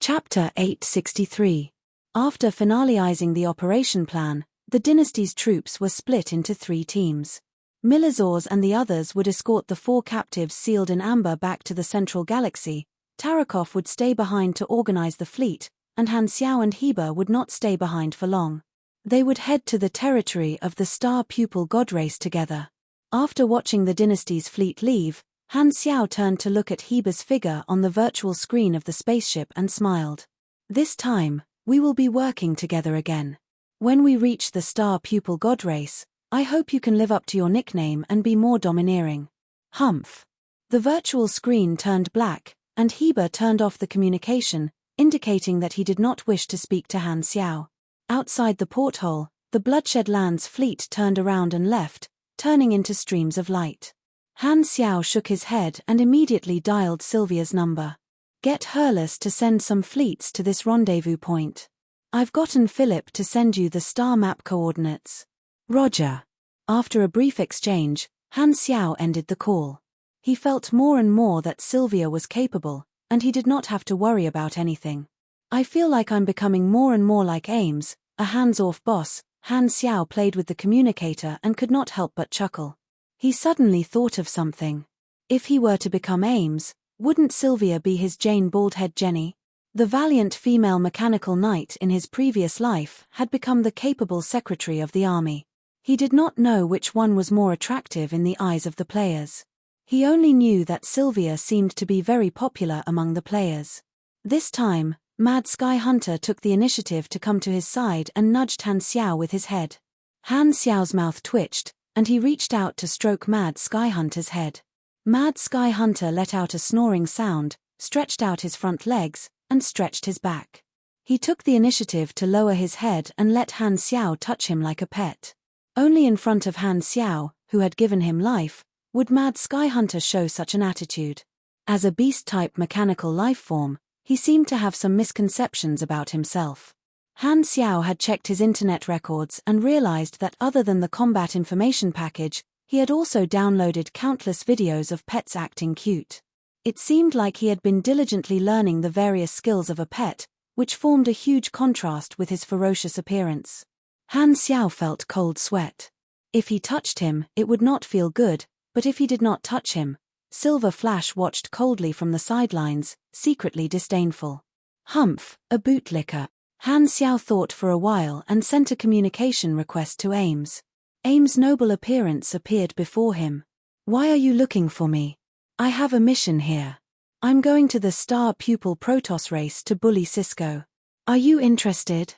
A: Chapter 863. After finalizing the operation plan, the dynasty's troops were split into 3 teams. Milazors and the others would escort the 4 captives sealed in amber back to the central galaxy. Tarakov would stay behind to organize the fleet, and Han Xiao and Heba would not stay behind for long. They would head to the territory of the star pupil god race together. After watching the dynasty's fleet leave, Han Xiao turned to look at Heba's figure on the virtual screen of the spaceship and smiled. This time, we will be working together again. When we reach the star pupil god race, I hope you can live up to your nickname and be more domineering. Humph. The virtual screen turned black, and Heba turned off the communication, indicating that he did not wish to speak to Han Xiao. Outside the porthole, the Bloodshed Lands fleet turned around and left, turning into streams of light. Han Xiao shook his head and immediately dialed Sylvia's number. Get Hurlus to send some fleets to this rendezvous point. I've gotten Philip to send you the star map coordinates. Roger. After a brief exchange, Han Xiao ended the call. He felt more and more that Sylvia was capable, and he did not have to worry about anything. I feel like I'm becoming more and more like Ames, a hands-off boss. Han Xiao played with the communicator and could not help but chuckle. He suddenly thought of something. If he were to become Ames, wouldn't Sylvia be his Jane Baldhead Jenny? The valiant female mechanical knight in his previous life had become the capable secretary of the army. He did not know which one was more attractive in the eyes of the players. He only knew that Sylvia seemed to be very popular among the players. This time, Mad Sky Hunter took the initiative to come to his side and nudged Han Xiao with his head. Han Xiao's mouth twitched, and he reached out to stroke Mad Sky Hunter's head. Mad Sky Hunter let out a snoring sound, stretched out his front legs, and stretched his back. He took the initiative to lower his head and let Han Xiao touch him like a pet. Only in front of Han Xiao, who had given him life, would Mad Sky Hunter show such an attitude. As a beast-type mechanical life form, he seemed to have some misconceptions about himself. Han Xiao had checked his internet records and realized that other than the combat information package, he had also downloaded countless videos of pets acting cute. It seemed like he had been diligently learning the various skills of a pet, which formed a huge contrast with his ferocious appearance. Han Xiao felt cold sweat. If he touched him, it would not feel good, but if he did not touch him, Silver Flash watched coldly from the sidelines, secretly disdainful. Humph, a bootlicker. Han Xiao thought for a while and sent a communication request to Ames. Ames' noble appearance appeared before him. Why are you looking for me? I have a mission here. I'm going to the Star Pupil Protoss race to bully Cisco. Are you interested?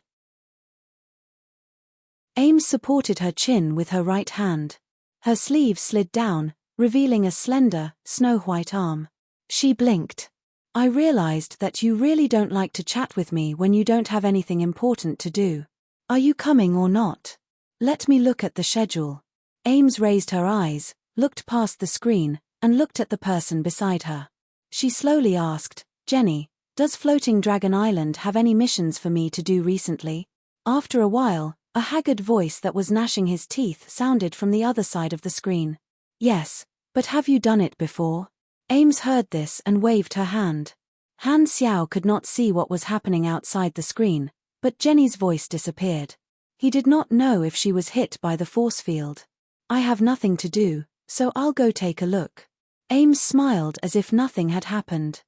A: Ames supported her chin with her right hand. Her sleeve slid down, revealing a slender, snow-white arm. She blinked. I realized that you really don't like to chat with me when you don't have anything important to do. Are you coming or not? Let me look at the schedule. Ames raised her eyes, looked past the screen, and looked at the person beside her. She slowly asked, Jenny, does Floating Dragon Island have any missions for me to do recently? After a while, a haggard voice that was gnashing his teeth sounded from the other side of the screen. Yes, but have you done it before? Ames heard this and waved her hand. Han Xiao could not see what was happening outside the screen, but Jenny's voice disappeared. He did not know if she was hit by the force field. I have nothing to do, so I'll go take a look. Ames smiled as if nothing had happened.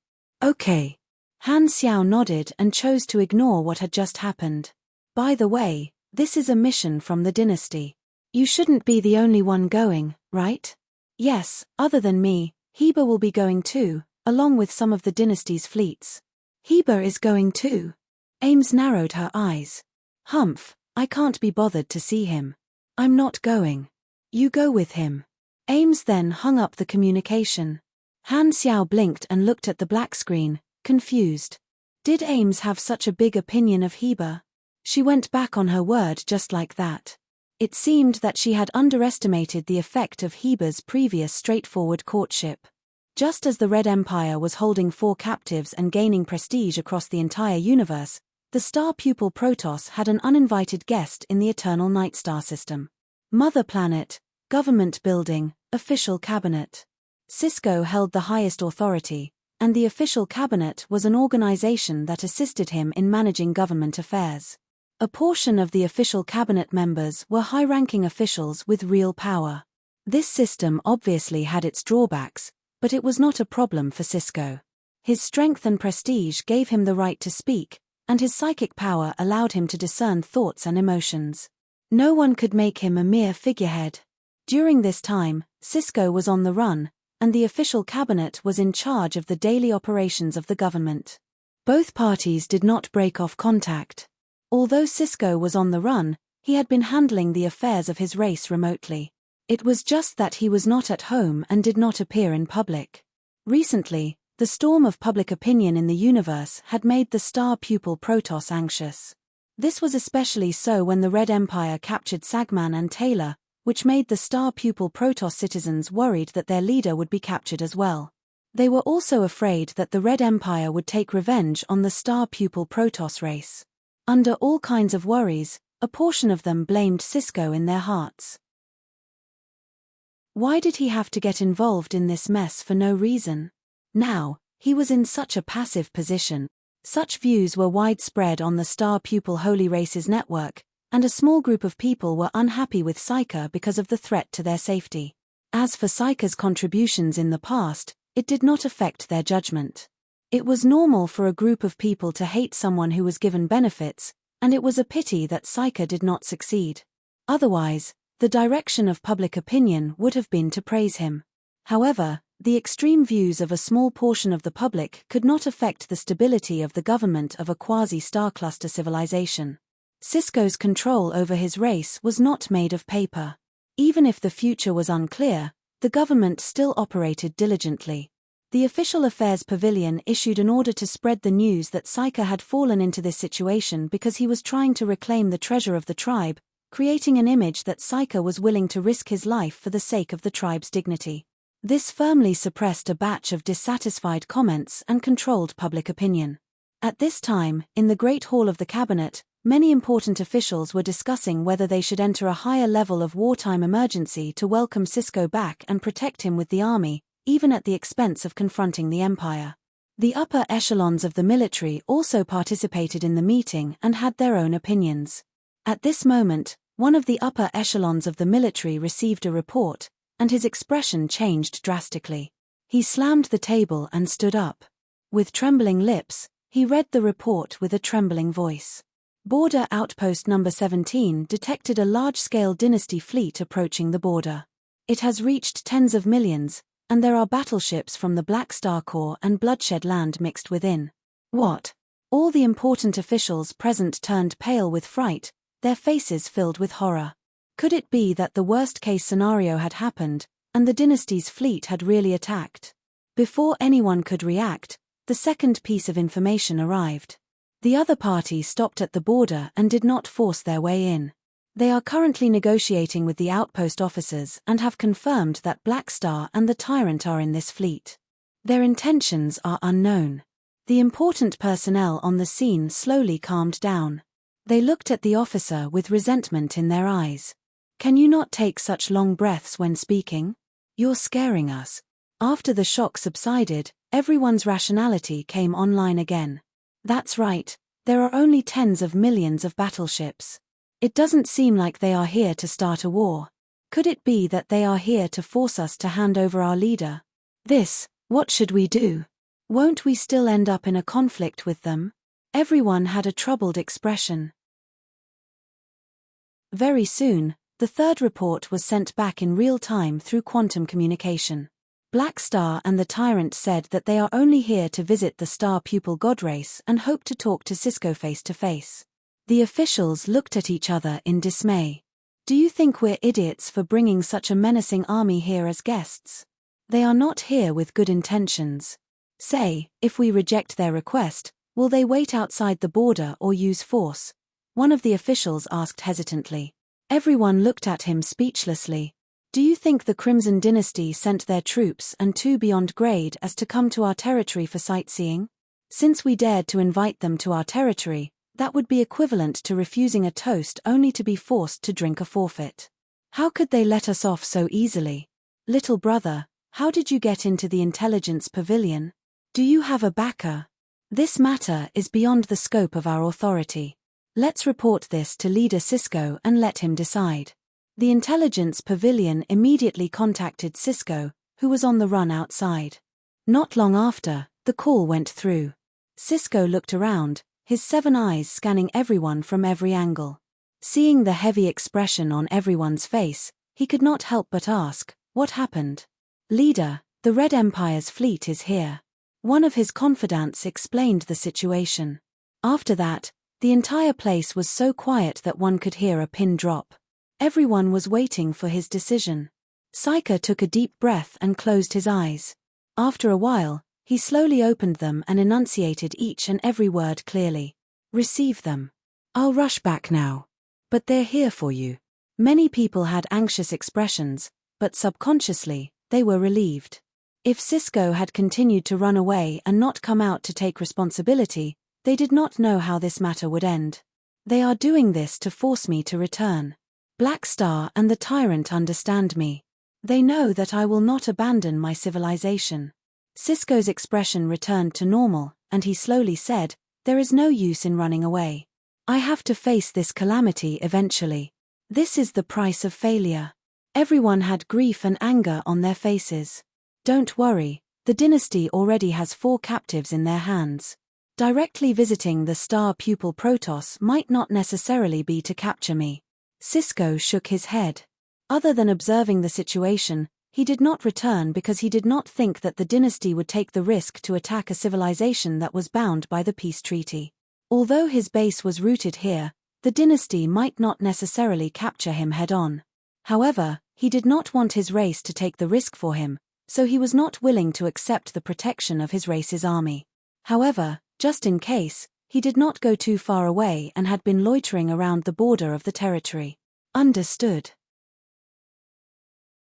A: Okay. Han Xiao nodded and chose to ignore what had just happened. By the way, this is a mission from the dynasty. You shouldn't be the only one going, right? Yes, other than me, Heba will be going too, along with some of the dynasty's fleets. Heba is going too. Ames narrowed her eyes. Humph, I can't be bothered to see him. I'm not going. You go with him. Ames then hung up the communication. Han Xiao blinked and looked at the black screen, confused. Did Ames have such a big opinion of Heba? She went back on her word just like that. It seemed that she had underestimated the effect of Heba's previous straightforward courtship. Just as the Red Empire was holding 4 captives and gaining prestige across the entire universe, the Star Pupil Protoss had an uninvited guest in the Eternal Night Star system. Mother Planet, Government Building, Official Cabinet. Cisco held the highest authority, and the Official Cabinet was an organization that assisted him in managing government affairs. A portion of the Official Cabinet members were high-ranking officials with real power. This system obviously had its drawbacks, but it was not a problem for Cisco. His strength and prestige gave him the right to speak, and his psychic power allowed him to discern thoughts and emotions. No one could make him a mere figurehead. During this time, Cisco was on the run, and the Official Cabinet was in charge of the daily operations of the government. Both parties did not break off contact. Although Cisco was on the run, he had been handling the affairs of his race remotely. It was just that he was not at home and did not appear in public. Recently, the storm of public opinion in the universe had made the Star Pupil Protoss anxious. This was especially so when the Red Empire captured Sagman and Taylor, which made the Star Pupil Protoss citizens worried that their leader would be captured as well. They were also afraid that the Red Empire would take revenge on the Star Pupil Protoss race. Under all kinds of worries, a portion of them blamed Cisco in their hearts. Why did he have to get involved in this mess for no reason? Now, he was in such a passive position. Such views were widespread on the Star Pupil Holy Races network, and a small group of people were unhappy with Psyker because of the threat to their safety. As for Psyker's contributions in the past, it did not affect their judgment. It was normal for a group of people to hate someone who was given benefits, and it was a pity that Psyker did not succeed. Otherwise, the direction of public opinion would have been to praise him. However, the extreme views of a small portion of the public could not affect the stability of the government of a quasi-star cluster civilization. Cisco's control over his race was not made of paper. Even if the future was unclear, the government still operated diligently. The Official Affairs Pavilion issued an order to spread the news that Psyker had fallen into this situation because he was trying to reclaim the treasure of the tribe, creating an image that Psyker was willing to risk his life for the sake of the tribe's dignity. This firmly suppressed a batch of dissatisfied comments and controlled public opinion. At this time, in the Great Hall of the Cabinet, many important officials were discussing whether they should enter a higher level of wartime emergency to welcome Cisco back and protect him with the army, even at the expense of confronting the Empire. The upper echelons of the military also participated in the meeting and had their own opinions. At this moment, one of the upper echelons of the military received a report, and his expression changed drastically. He slammed the table and stood up. With trembling lips, he read the report with a trembling voice. Border Outpost Number 17 detected a large-scale dynasty fleet approaching the border. It has reached tens of millions, and there are battleships from the Black Star Corps and Bloodshed Land mixed within. What? All the important officials present turned pale with fright, their faces filled with horror. Could it be that the worst-case scenario had happened, and the dynasty's fleet had really attacked? Before anyone could react, the second piece of information arrived. The other party stopped at the border and did not force their way in. They are currently negotiating with the outpost officers and have confirmed that Black Star and the Tyrant are in this fleet. Their intentions are unknown. The important personnel on the scene slowly calmed down. They looked at the officer with resentment in their eyes. Can you not take such long breaths when speaking? You're scaring us. After the shock subsided, everyone's rationality came online again. That's right, there are only tens of millions of battleships. It doesn't seem like they are here to start a war. Could it be that they are here to force us to hand over our leader? What should we do? Won't we still end up in a conflict with them? Everyone had a troubled expression. Very soon, the third report was sent back in real time through quantum communication. Black Star and the Tyrant said that they are only here to visit the Star Pupil God race and hope to talk to Cisco face to face. The officials looked at each other in dismay. Do you think we're idiots for bringing such a menacing army here as guests? They are not here with good intentions. Say, if we reject their request, will they wait outside the border or use force? One of the officials asked hesitantly. Everyone looked at him speechlessly. Do you think the Crimson Dynasty sent their troops and two beyond grade as to come to our territory for sightseeing? Since we dared to invite them to our territory, that would be equivalent to refusing a toast only to be forced to drink a forfeit. How could they let us off so easily? Little brother, how did you get into the intelligence pavilion? Do you have a backer? This matter is beyond the scope of our authority. Let's report this to Leader Cisco and let him decide. The intelligence pavilion immediately contacted Cisco, who was on the run outside. Not long after, the call went through. Cisco looked around, his 7 eyes scanning everyone from every angle. Seeing the heavy expression on everyone's face, he could not help but ask, what happened? Leader, the Red Empire's fleet is here. One of his confidants explained the situation. After that, the entire place was so quiet that one could hear a pin drop. Everyone was waiting for his decision. Psyker took a deep breath and closed his eyes. After a while, he slowly opened them and enunciated each and every word clearly. Receive them. I'll rush back now. But they're here for you. Many people had anxious expressions, but subconsciously, they were relieved. If Cisco had continued to run away and not come out to take responsibility, they did not know how this matter would end. They are doing this to force me to return. Black Star and the Tyrant understand me. They know that I will not abandon my civilization. Cisco's expression returned to normal, and he slowly said, there is no use in running away. I have to face this calamity eventually. This is the price of failure. Everyone had grief and anger on their faces. Don't worry, the dynasty already has 4 captives in their hands. Directly visiting the Star Pupil Protoss might not necessarily be to capture me. Cisco shook his head. Other than observing the situation, he did not return because he did not think that the dynasty would take the risk to attack a civilization that was bound by the peace treaty. Although his base was rooted here, the dynasty might not necessarily capture him head-on. However, he did not want his race to take the risk for him, so he was not willing to accept the protection of his race's army. However, just in case, he did not go too far away and had been loitering around the border of the territory. Understood.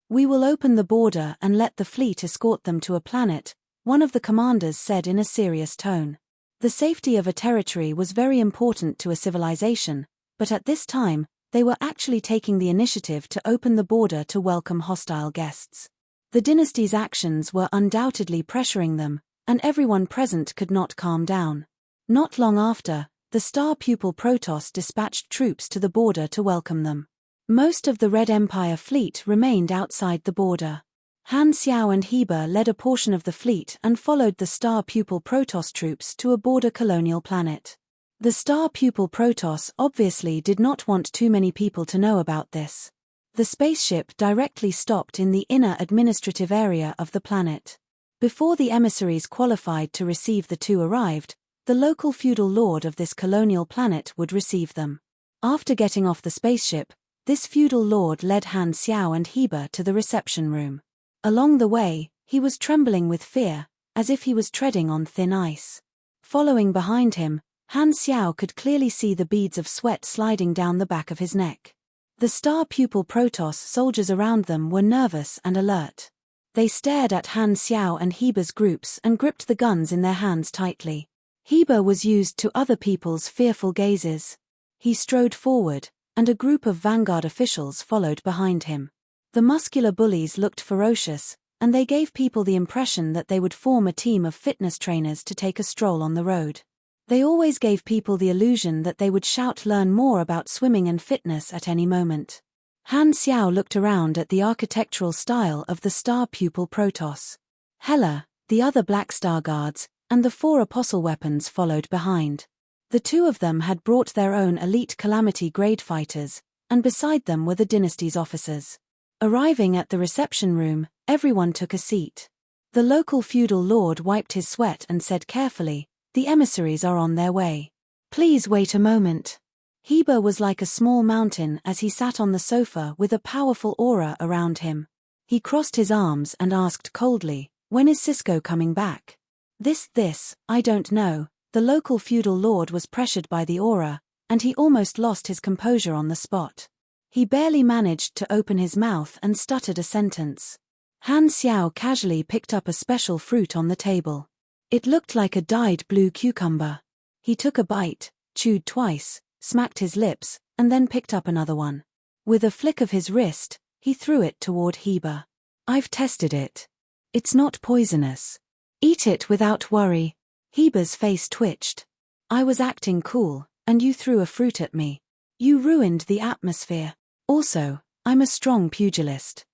A: We will open the border and let the fleet escort them to a planet, one of the commanders said in a serious tone. The safety of a territory was very important to a civilization, but at this time, they were actually taking the initiative to open the border to welcome hostile guests. The dynasty's actions were undoubtedly pressuring them, and everyone present could not calm down. Not long after, the star pupil Protoss dispatched troops to the border to welcome them. Most of the Red Empire fleet remained outside the border. Han Xiao and Heba led a portion of the fleet and followed the star pupil Protoss troops to a border colonial planet. The star pupil Protoss obviously did not want too many people to know about this. The spaceship directly stopped in the inner administrative area of the planet. Before the emissaries qualified to receive the two arrived, the local feudal lord of this colonial planet would receive them. After getting off the spaceship, this feudal lord led Han Xiao and Heba to the reception room. Along the way, he was trembling with fear, as if he was treading on thin ice. Following behind him, Han Xiao could clearly see the beads of sweat sliding down the back of his neck. The star pupil Protoss soldiers around them were nervous and alert. They stared at Han Xiao and Heba's groups and gripped the guns in their hands tightly. Heba was used to other people's fearful gazes. He strode forward, and a group of vanguard officials followed behind him. The muscular bullies looked ferocious, and they gave people the impression that they would form a team of fitness trainers to take a stroll on the road. They always gave people the illusion that they would shout learn more about swimming and fitness at any moment. Han Xiao looked around at the architectural style of the star pupil Protoss. Hela, the other Black Star guards, and the 4 apostle weapons followed behind. The 2 of them had brought their own elite Calamity grade fighters, and beside them were the dynasty's officers. Arriving at the reception room, everyone took a seat. The local feudal lord wiped his sweat and said carefully, "The emissaries are on their way. Please wait a moment." Heba was like a small mountain as he sat on the sofa with a powerful aura around him. He crossed his arms and asked coldly, "When is Cisco coming back?" I don't know." The local feudal lord was pressured by the aura, and he almost lost his composure on the spot. He barely managed to open his mouth and stuttered a sentence. Han Xiao casually picked up a special fruit on the table. It looked like a dyed blue cucumber. He took a bite, chewed twice, smacked his lips, and then picked up another one. With a flick of his wrist, he threw it toward Heba. "I've tested it. It's not poisonous. Eat it without worry." Heba's face twitched. "I was acting cool, and you threw a fruit at me. You ruined the atmosphere. Also, I'm a strong pugilist.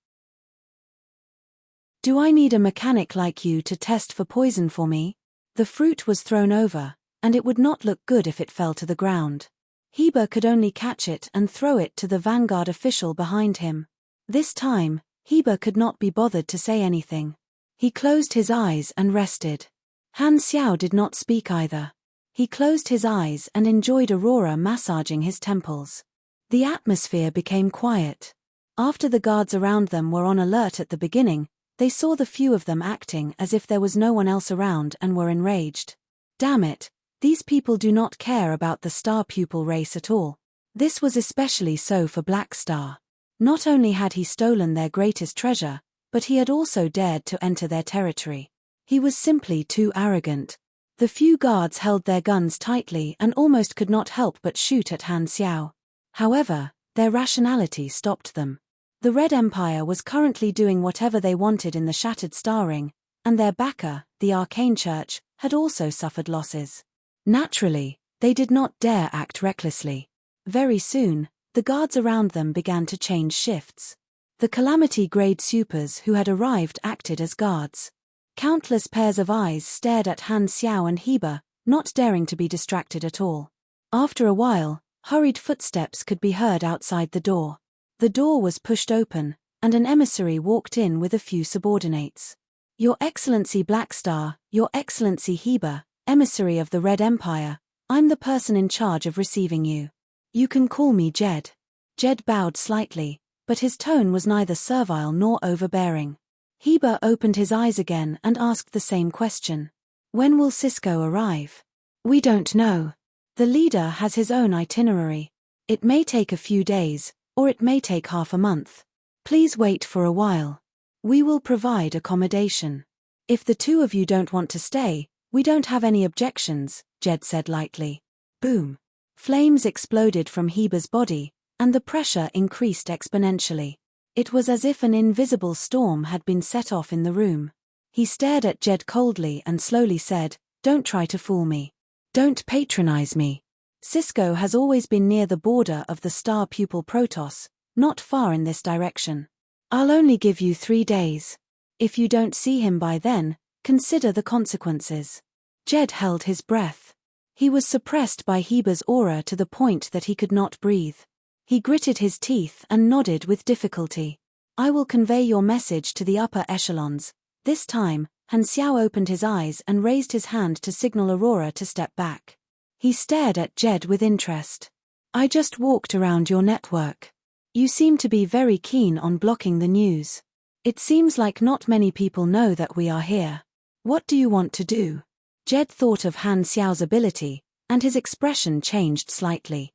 A: Do I need a mechanic like you to test for poison for me?" The fruit was thrown over, and it would not look good if it fell to the ground. Heba could only catch it and throw it to the vanguard official behind him. This time, Heba could not be bothered to say anything. He closed his eyes and rested. Han Xiao did not speak either. He closed his eyes and enjoyed Aurora massaging his temples. The atmosphere became quiet. After the guards around them were on alert at the beginning, they saw the few of them acting as if there was no one else around and were enraged. Damn it, these people do not care about the star pupil race at all. This was especially so for Black Star. Not only had he stolen their greatest treasure, but he had also dared to enter their territory. He was simply too arrogant. The few guards held their guns tightly and almost could not help but shoot at Han Xiao. However, their rationality stopped them. The Red Empire was currently doing whatever they wanted in the Shattered Star Ring, and their backer, the Arcane Church, had also suffered losses. Naturally, they did not dare act recklessly. Very soon, the guards around them began to change shifts. The Calamity grade supers who had arrived acted as guards. Countless pairs of eyes stared at Han Xiao and Heba, not daring to be distracted at all. After a while, hurried footsteps could be heard outside the door. The door was pushed open, and an emissary walked in with a few subordinates. "Your Excellency Black Star, Your Excellency Heba, emissary of the Red Empire, I'm the person in charge of receiving you. You can call me Jed." Jed bowed slightly, but his tone was neither servile nor overbearing. Heba opened his eyes again and asked the same question. "When will Cisco arrive?" "We don't know. The leader has his own itinerary. It may take a few days, or it may take half a month. Please wait for a while. We will provide accommodation. If the 2 of you don't want to stay, we don't have any objections," Jed said lightly. Boom. Flames exploded from Heba's body, and the pressure increased exponentially. It was as if an invisible storm had been set off in the room. He stared at Jed coldly and slowly said, "Don't try to fool me. Don't patronize me. Cisco has always been near the border of the star pupil Protoss, not far in this direction. I'll only give you 3 days. If you don't see him by then, consider the consequences." Jed held his breath. He was suppressed by Heber's aura to the point that he could not breathe. He gritted his teeth and nodded with difficulty. "I will convey your message to the upper echelons." This time, Han Xiao opened his eyes and raised his hand to signal Aurora to step back. He stared at Jed with interest. "I just walked around your network. You seem to be very keen on blocking the news. It seems like not many people know that we are here. What do you want to do?" Jed thought of Han Xiao's ability, and his expression changed slightly.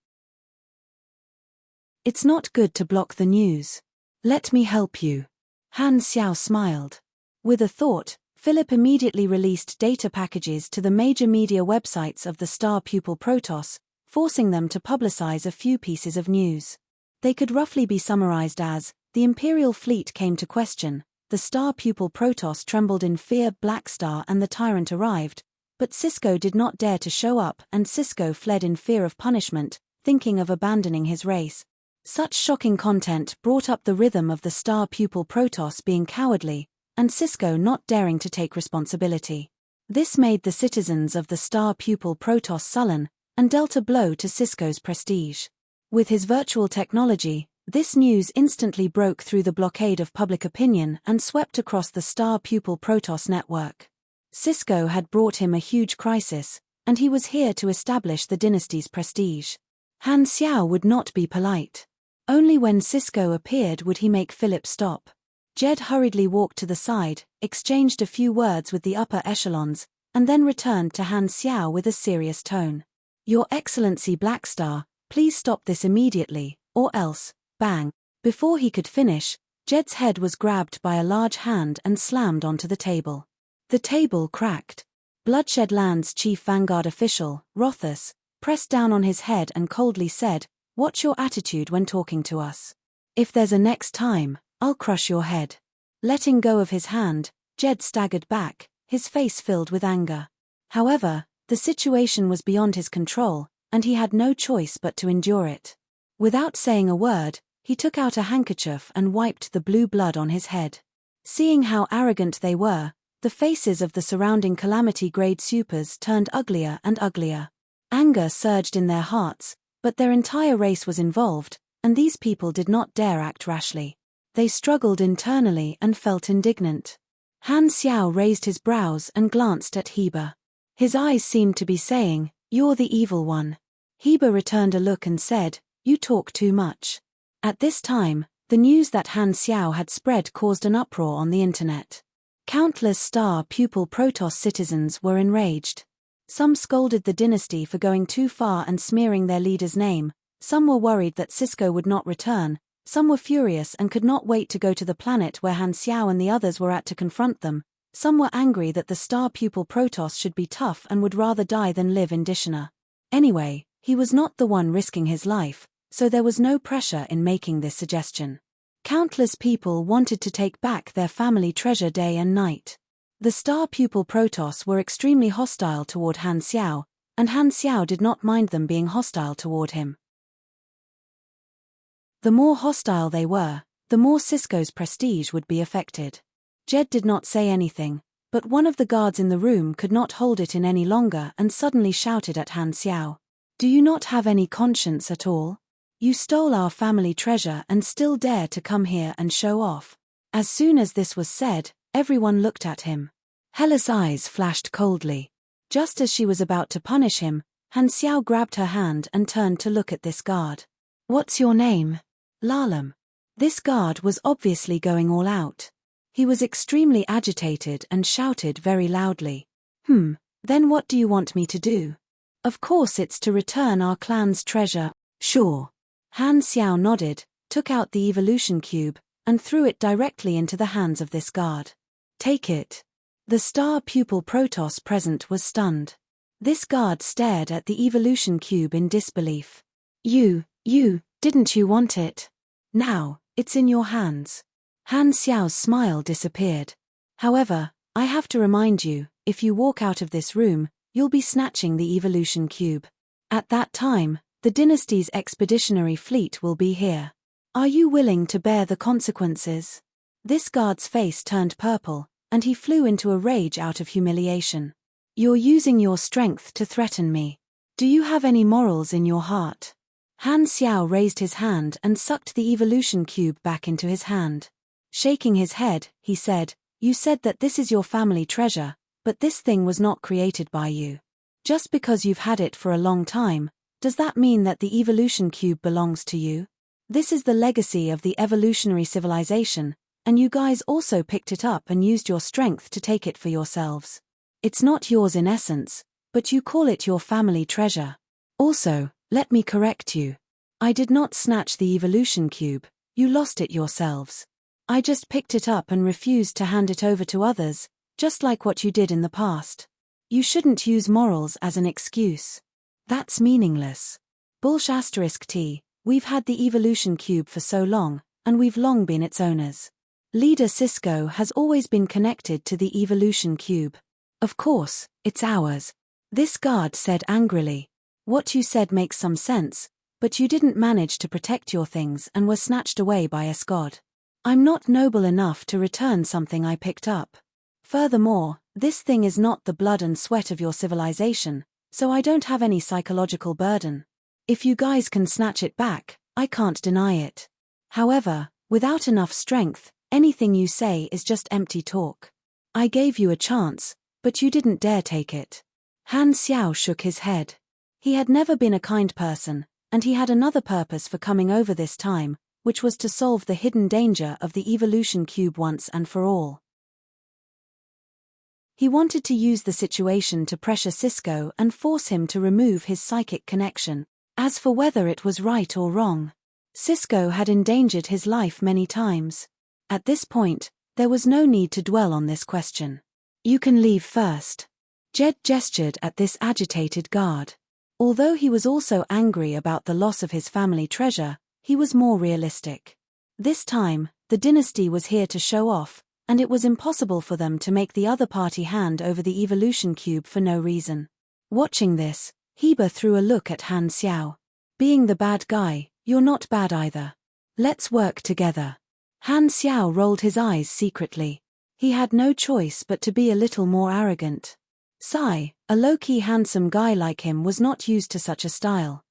A: "It's not good to block the news. Let me help you." Han Xiao smiled. With a thought, Philip immediately released data packages to the major media websites of the star pupil Protoss, forcing them to publicize a few pieces of news. They could roughly be summarized as, the Imperial fleet came to question, the star pupil Protoss trembled in fear, Black Star and the Tyrant arrived, but Cisco did not dare to show up and Cisco fled in fear of punishment, thinking of abandoning his race. Such shocking content brought up the rhythm of the star pupil Protoss being cowardly, and Cisco not daring to take responsibility. This made the citizens of the star pupil Protoss sullen, and dealt a blow to Cisco's prestige. With his virtual technology, this news instantly broke through the blockade of public opinion and swept across the star pupil Protoss network. Cisco had brought him a huge crisis, and he was here to establish the dynasty's prestige. Han Xiao would not be polite. Only when Cisco appeared would he make Philip stop. Jed hurriedly walked to the side, exchanged a few words with the upper echelons, and then returned to Han Xiao with a serious tone. "Your Excellency Blackstar, please stop this immediately, or else," bang. Before he could finish, Jed's head was grabbed by a large hand and slammed onto the table. The table cracked. Bloodshed Land's chief vanguard official, Rothus, pressed down on his head and coldly said, "What's your attitude when talking to us? If there's a next time, I'll crush your head." Letting go of his hand, Jed staggered back, his face filled with anger. However, the situation was beyond his control, and he had no choice but to endure it. Without saying a word, he took out a handkerchief and wiped the blue blood on his head. Seeing how arrogant they were, the faces of the surrounding Calamity-grade supers turned uglier and uglier. Anger surged in their hearts, but their entire race was involved, and these people did not dare act rashly. They struggled internally and felt indignant. Han Xiao raised his brows and glanced at Heber. His eyes seemed to be saying, "You're the evil one." Heber returned a look and said, "You talk too much." At this time, the news that Han Xiao had spread caused an uproar on the internet. Countless star pupil Protoss citizens were enraged. Some scolded the dynasty for going too far and smearing their leader's name, some were worried that Cisco would not return, some were furious and could not wait to go to the planet where Han Xiao and the others were at to confront them, some were angry that the star pupil Protoss should be tough and would rather die than live in Dishana. Anyway, he was not the one risking his life, so there was no pressure in making this suggestion. Countless people wanted to take back their family treasure day and night. The star pupil Protoss were extremely hostile toward Han Xiao, and Han Xiao did not mind them being hostile toward him. The more hostile they were, the more Cisco's prestige would be affected. Jed did not say anything, but one of the guards in the room could not hold it in any longer and suddenly shouted at Han Xiao, "Do you not have any conscience at all? You stole our family treasure and still dare to come here and show off." As soon as this was said, everyone looked at him. Hella's eyes flashed coldly. Just as she was about to punish him, Han Xiao grabbed her hand and turned to look at this guard. "What's your name?" "Lalam." This guard was obviously going all out. He was extremely agitated and shouted very loudly. Then what do you want me to do?" "Of course it's to return our clan's treasure." "Sure." Han Xiao nodded, took out the evolution cube, and threw it directly into the hands of this guard. "Take it." The star pupil Protoss present was stunned. This guard stared at the evolution cube in disbelief. You, didn't you want it? Now, It's in your hands. Han Xiao's smile disappeared. However, I have to remind you, if you walk out of this room, you'll be snatching the evolution cube. At that time, the dynasty's expeditionary fleet will be here. Are you willing to bear the consequences? This guard's face turned purple, and he flew into a rage out of humiliation. You're using your strength to threaten me. Do you have any morals in your heart? Han Xiao raised his hand and sucked the evolution cube back into his hand. Shaking his head, he said, "You said that this is your family treasure, but this thing was not created by you. Just because you've had it for a long time, does that mean that the evolution cube belongs to you? This is the legacy of the evolutionary civilization, and you guys also picked it up and used your strength to take it for yourselves. It's not yours in essence, but you call it your family treasure. Also, let me correct you. I did not snatch the evolution cube, you lost it yourselves. I just picked it up and refused to hand it over to others, just like what you did in the past. You shouldn't use morals as an excuse. That's meaningless. T, we've had the evolution cube for so long, and we've long been its owners. Leader Cisco has always been connected to the evolution cube. Of course, it's ours. This guard said angrily. What you said makes some sense, but you didn't manage to protect your things and were snatched away by a god. I'm not noble enough to return something I picked up. Furthermore, this thing is not the blood and sweat of your civilization, so I don't have any psychological burden. If you guys can snatch it back, I can't deny it. However, without enough strength, anything you say is just empty talk. I gave you a chance, but you didn't dare take it. Han Xiao shook his head. He had never been a kind person, and he had another purpose for coming over this time, which was to solve the hidden danger of the evolution cube once and for all. He wanted to use the situation to pressure Cisco and force him to remove his psychic connection. As for whether it was right or wrong, Cisco had endangered his life many times. At this point, there was no need to dwell on this question. You can leave first. Jed gestured at this agitated guard. Although he was also angry about the loss of his family treasure, he was more realistic. This time, the dynasty was here to show off, and it was impossible for them to make the other party hand over the evolution cube for no reason. Watching this, Heber threw a look at Han Xiao. Being the bad guy, you're not bad either. Let's work together. Han Xiao rolled his eyes secretly. He had no choice but to be a little more arrogant. Sigh, a low-key handsome guy like him was not used to such a style.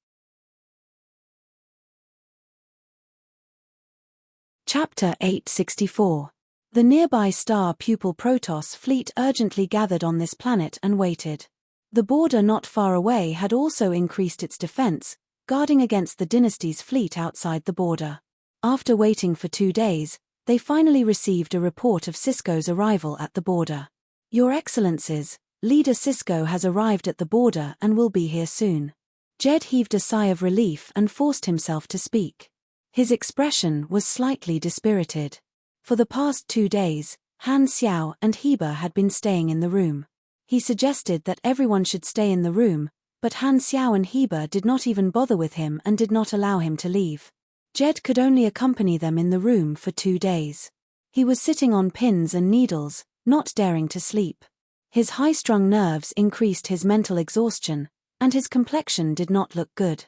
A: Chapter 864. The nearby star pupil Protoss fleet urgently gathered on this planet and waited. The border not far away had also increased its defense, guarding against the dynasty's fleet outside the border. After waiting for 2 days, they finally received a report of Cisco's arrival at the border. Your Excellencies, Leader Cisco has arrived at the border and will be here soon. Jed heaved a sigh of relief and forced himself to speak. His expression was slightly dispirited. For the past 2 days, Han Xiao and Heber had been staying in the room. He suggested that everyone should stay in the room, but Han Xiao and Heber did not even bother with him and did not allow him to leave. Jed could only accompany them in the room for 2 days. He was sitting on pins and needles, not daring to sleep. His high-strung nerves increased his mental exhaustion, and his complexion did not look good.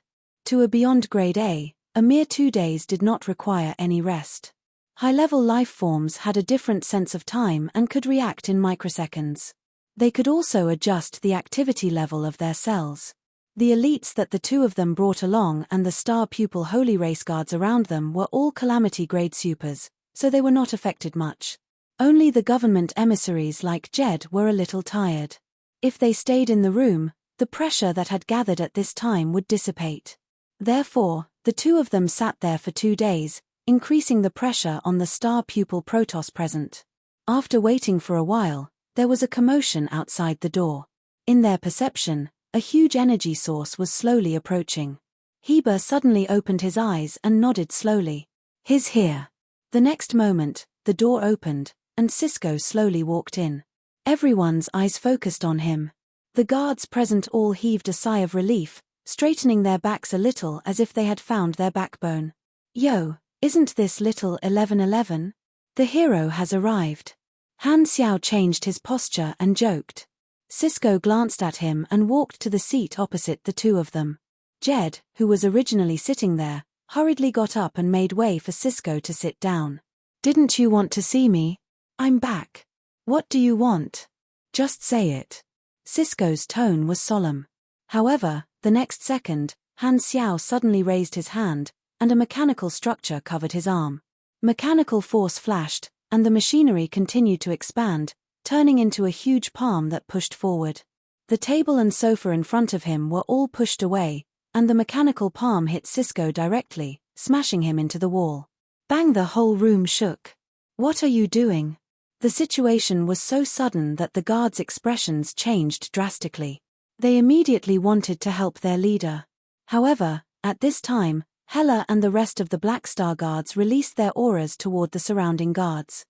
A: To a beyond grade A mere 2 days did not require any rest. High-level life forms had a different sense of time and could react in microseconds. They could also adjust the activity level of their cells. The elites that the two of them brought along and the star pupil holy race guards around them were all calamity-grade supers, so they were not affected much. Only the government emissaries like Jed were a little tired. If they stayed in the room, the pressure that had gathered at this time would dissipate. Therefore, the two of them sat there for 2 days, increasing the pressure on the star pupil Protoss present. After waiting for a while, there was a commotion outside the door. In their perception, a huge energy source was slowly approaching. Heber suddenly opened his eyes and nodded slowly. He's here. The next moment, the door opened, and Cisco slowly walked in. Everyone's eyes focused on him. The guards present all heaved a sigh of relief, straightening their backs a little as if they had found their backbone. Yo, Isn't this little 1111? The hero has arrived. Han Xiao changed his posture and joked. Cisco glanced at him and walked to the seat opposite the two of them. Jed, who was originally sitting there, hurriedly got up and made way for Cisco to sit down. Didn't you want to see me? I'm back. What do you want? Just say it. Cisco's tone was solemn. However, the next second, Han Xiao suddenly raised his hand, and a mechanical structure covered his arm. Mechanical force flashed, and the machinery continued to expand, turning into a huge palm that pushed forward. The table and sofa in front of him were all pushed away, and the mechanical palm hit Cisco directly, smashing him into the wall. Bang! The whole room shook. What are you doing? The situation was so sudden that the guards' expressions changed drastically. They immediately wanted to help their leader. However, at this time, Hela and the rest of the Black Star guards released their auras toward the surrounding guards.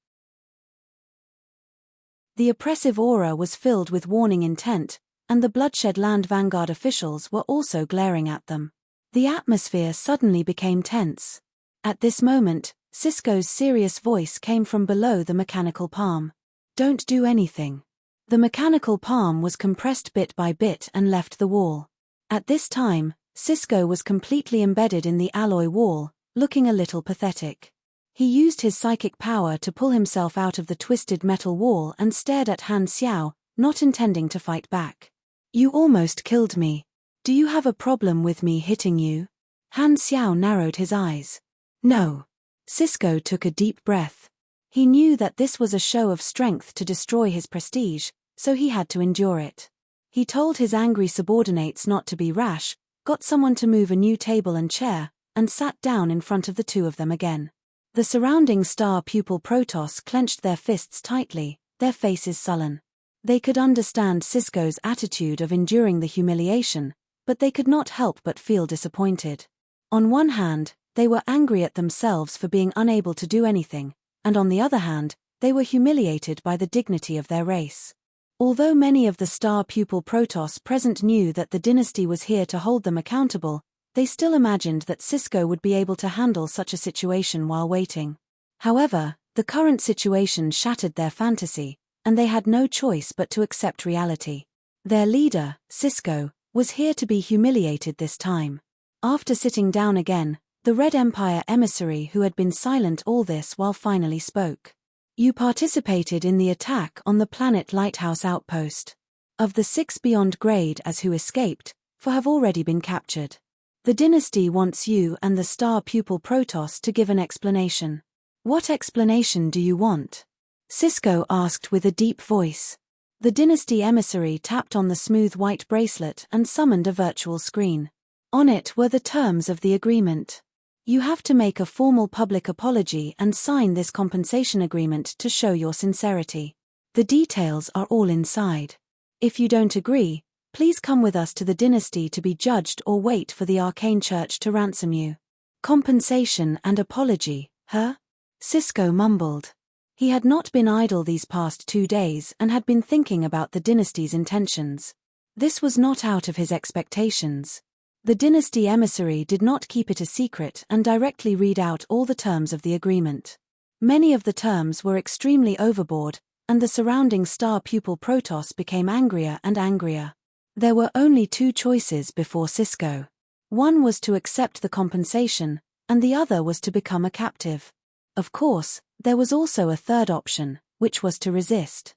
A: The oppressive aura was filled with warning intent, and the Bloodshed Land Vanguard officials were also glaring at them. The atmosphere suddenly became tense. At this moment, Cisco's serious voice came from below the mechanical palm. Don't do anything. The mechanical palm was compressed bit by bit and left the wall. At this time, Cisco was completely embedded in the alloy wall, looking a little pathetic. He used his psychic power to pull himself out of the twisted metal wall and stared at Han Xiao, not intending to fight back. You almost killed me. Do you have a problem with me hitting you? Han Xiao narrowed his eyes. No. Cisco took a deep breath. He knew that this was a show of strength to destroy his prestige, so he had to endure it. He told his angry subordinates not to be rash, got someone to move a new table and chair, and sat down in front of the two of them again. The surrounding star pupil Protoss clenched their fists tightly, their faces sullen. They could understand Cisco's attitude of enduring the humiliation, but they could not help but feel disappointed. On one hand, they were angry at themselves for being unable to do anything, and on the other hand, they were humiliated by the dignity of their race. Although many of the star pupil Protoss present knew that the dynasty was here to hold them accountable, they still imagined that Cisco would be able to handle such a situation while waiting. However, the current situation shattered their fantasy, and they had no choice but to accept reality. Their leader, Cisco, was here to be humiliated this time. After sitting down again, the Red Empire emissary who had been silent all this while finally spoke. You participated in the attack on the planet Lighthouse Outpost. Of the 6 beyond grade as who escaped, 4 have already been captured. The dynasty wants you and the star pupil Protoss to give an explanation. What explanation do you want? Cisco asked with a deep voice. The dynasty emissary tapped on the smooth white bracelet and summoned a virtual screen. On it were the terms of the agreement. You have to make a formal public apology and sign this compensation agreement to show your sincerity. The details are all inside. If you don't agree, please come with us to the dynasty to be judged or wait for the Arcane Church to ransom you. Compensation and apology, huh? Cisco mumbled. He had not been idle these past 2 days and had been thinking about the dynasty's intentions. This was not out of his expectations. The dynasty emissary did not keep it a secret and directly read out all the terms of the agreement. Many of the terms were extremely overboard, and the surrounding star pupil Protoss became angrier and angrier. There were only 2 choices before Cisco. One was to accept the compensation, and the other was to become a captive. Of course, there was also a third option, which was to resist.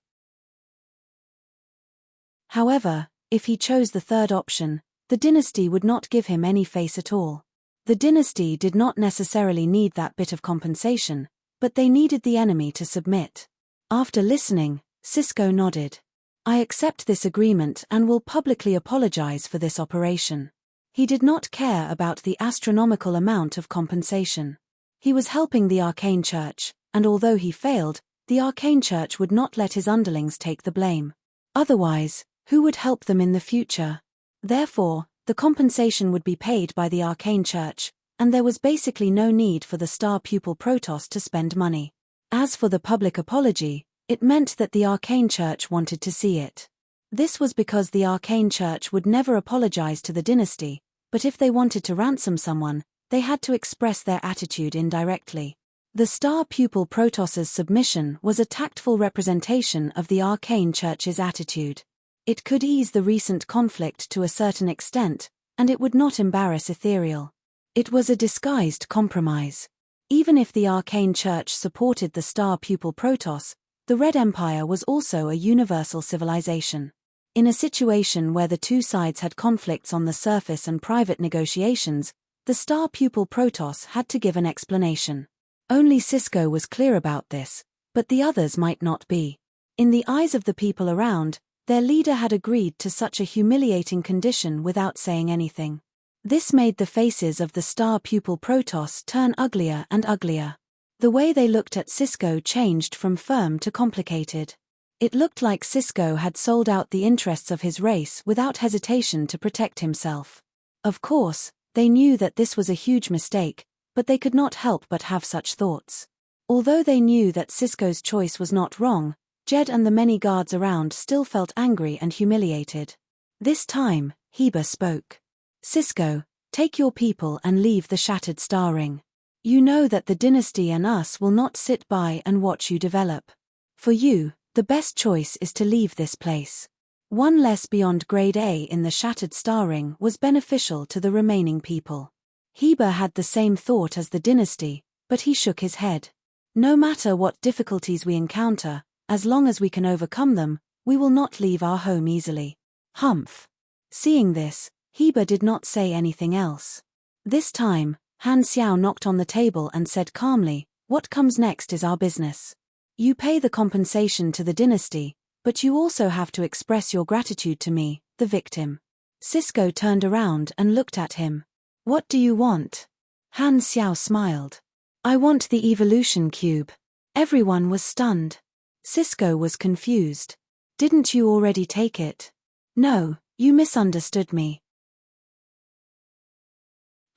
A: However, if he chose the third option, the dynasty would not give him any face at all. The dynasty did not necessarily need that bit of compensation, but they needed the enemy to submit. After listening, Cisco nodded. I accept this agreement and will publicly apologize for this operation. He did not care about the astronomical amount of compensation. He was helping the Arcane Church, and although he failed, the Arcane Church would not let his underlings take the blame. Otherwise, who would help them in the future? Therefore, the compensation would be paid by the Arcane Church, and there was basically no need for the star pupil Protoss to spend money. As for the public apology, it meant that the Arcane Church wanted to see it. This was because the Arcane Church would never apologize to the dynasty, but if they wanted to ransom someone, they had to express their attitude indirectly. The star pupil Protos's submission was a tactful representation of the arcane church's attitude. It could ease the recent conflict to a certain extent, and it would not embarrass Ethereal. It was a disguised compromise. Even if the arcane church supported the star pupil Protos, the Red Empire was also a universal civilization. In a situation where the two sides had conflicts on the surface and private negotiations, the star pupil Protos had to give an explanation. Only Cisco was clear about this, but the others might not be. In the eyes of the people around, their leader had agreed to such a humiliating condition without saying anything. This made the faces of the star pupil Protos turn uglier and uglier. The way they looked at Cisco changed from firm to complicated. It looked like Cisco had sold out the interests of his race without hesitation to protect himself. Of course, they knew that this was a huge mistake, but they could not help but have such thoughts. Although they knew that Cisco's choice was not wrong, Jed and the many guards around still felt angry and humiliated. This time, Heba spoke. Cisco, take your people and leave the Shattered Star Ring. You know that the dynasty and us will not sit by and watch you develop. For you, the best choice is to leave this place. One less beyond grade A in the Shattered Star Ring was beneficial to the remaining people. Heba had the same thought as the dynasty, but he shook his head. No matter what difficulties we encounter, as long as we can overcome them, we will not leave our home easily. Humph. Seeing this, Heba did not say anything else. This time, Han Xiao knocked on the table and said calmly, "What comes next is our business. You pay the compensation to the dynasty, but you also have to express your gratitude to me, the victim." Cisco turned around and looked at him. "What do you want?" Han Xiao smiled. "I want the evolution cube." Everyone was stunned. Cisco was confused. "Didn't you already take it?" "No, you misunderstood me."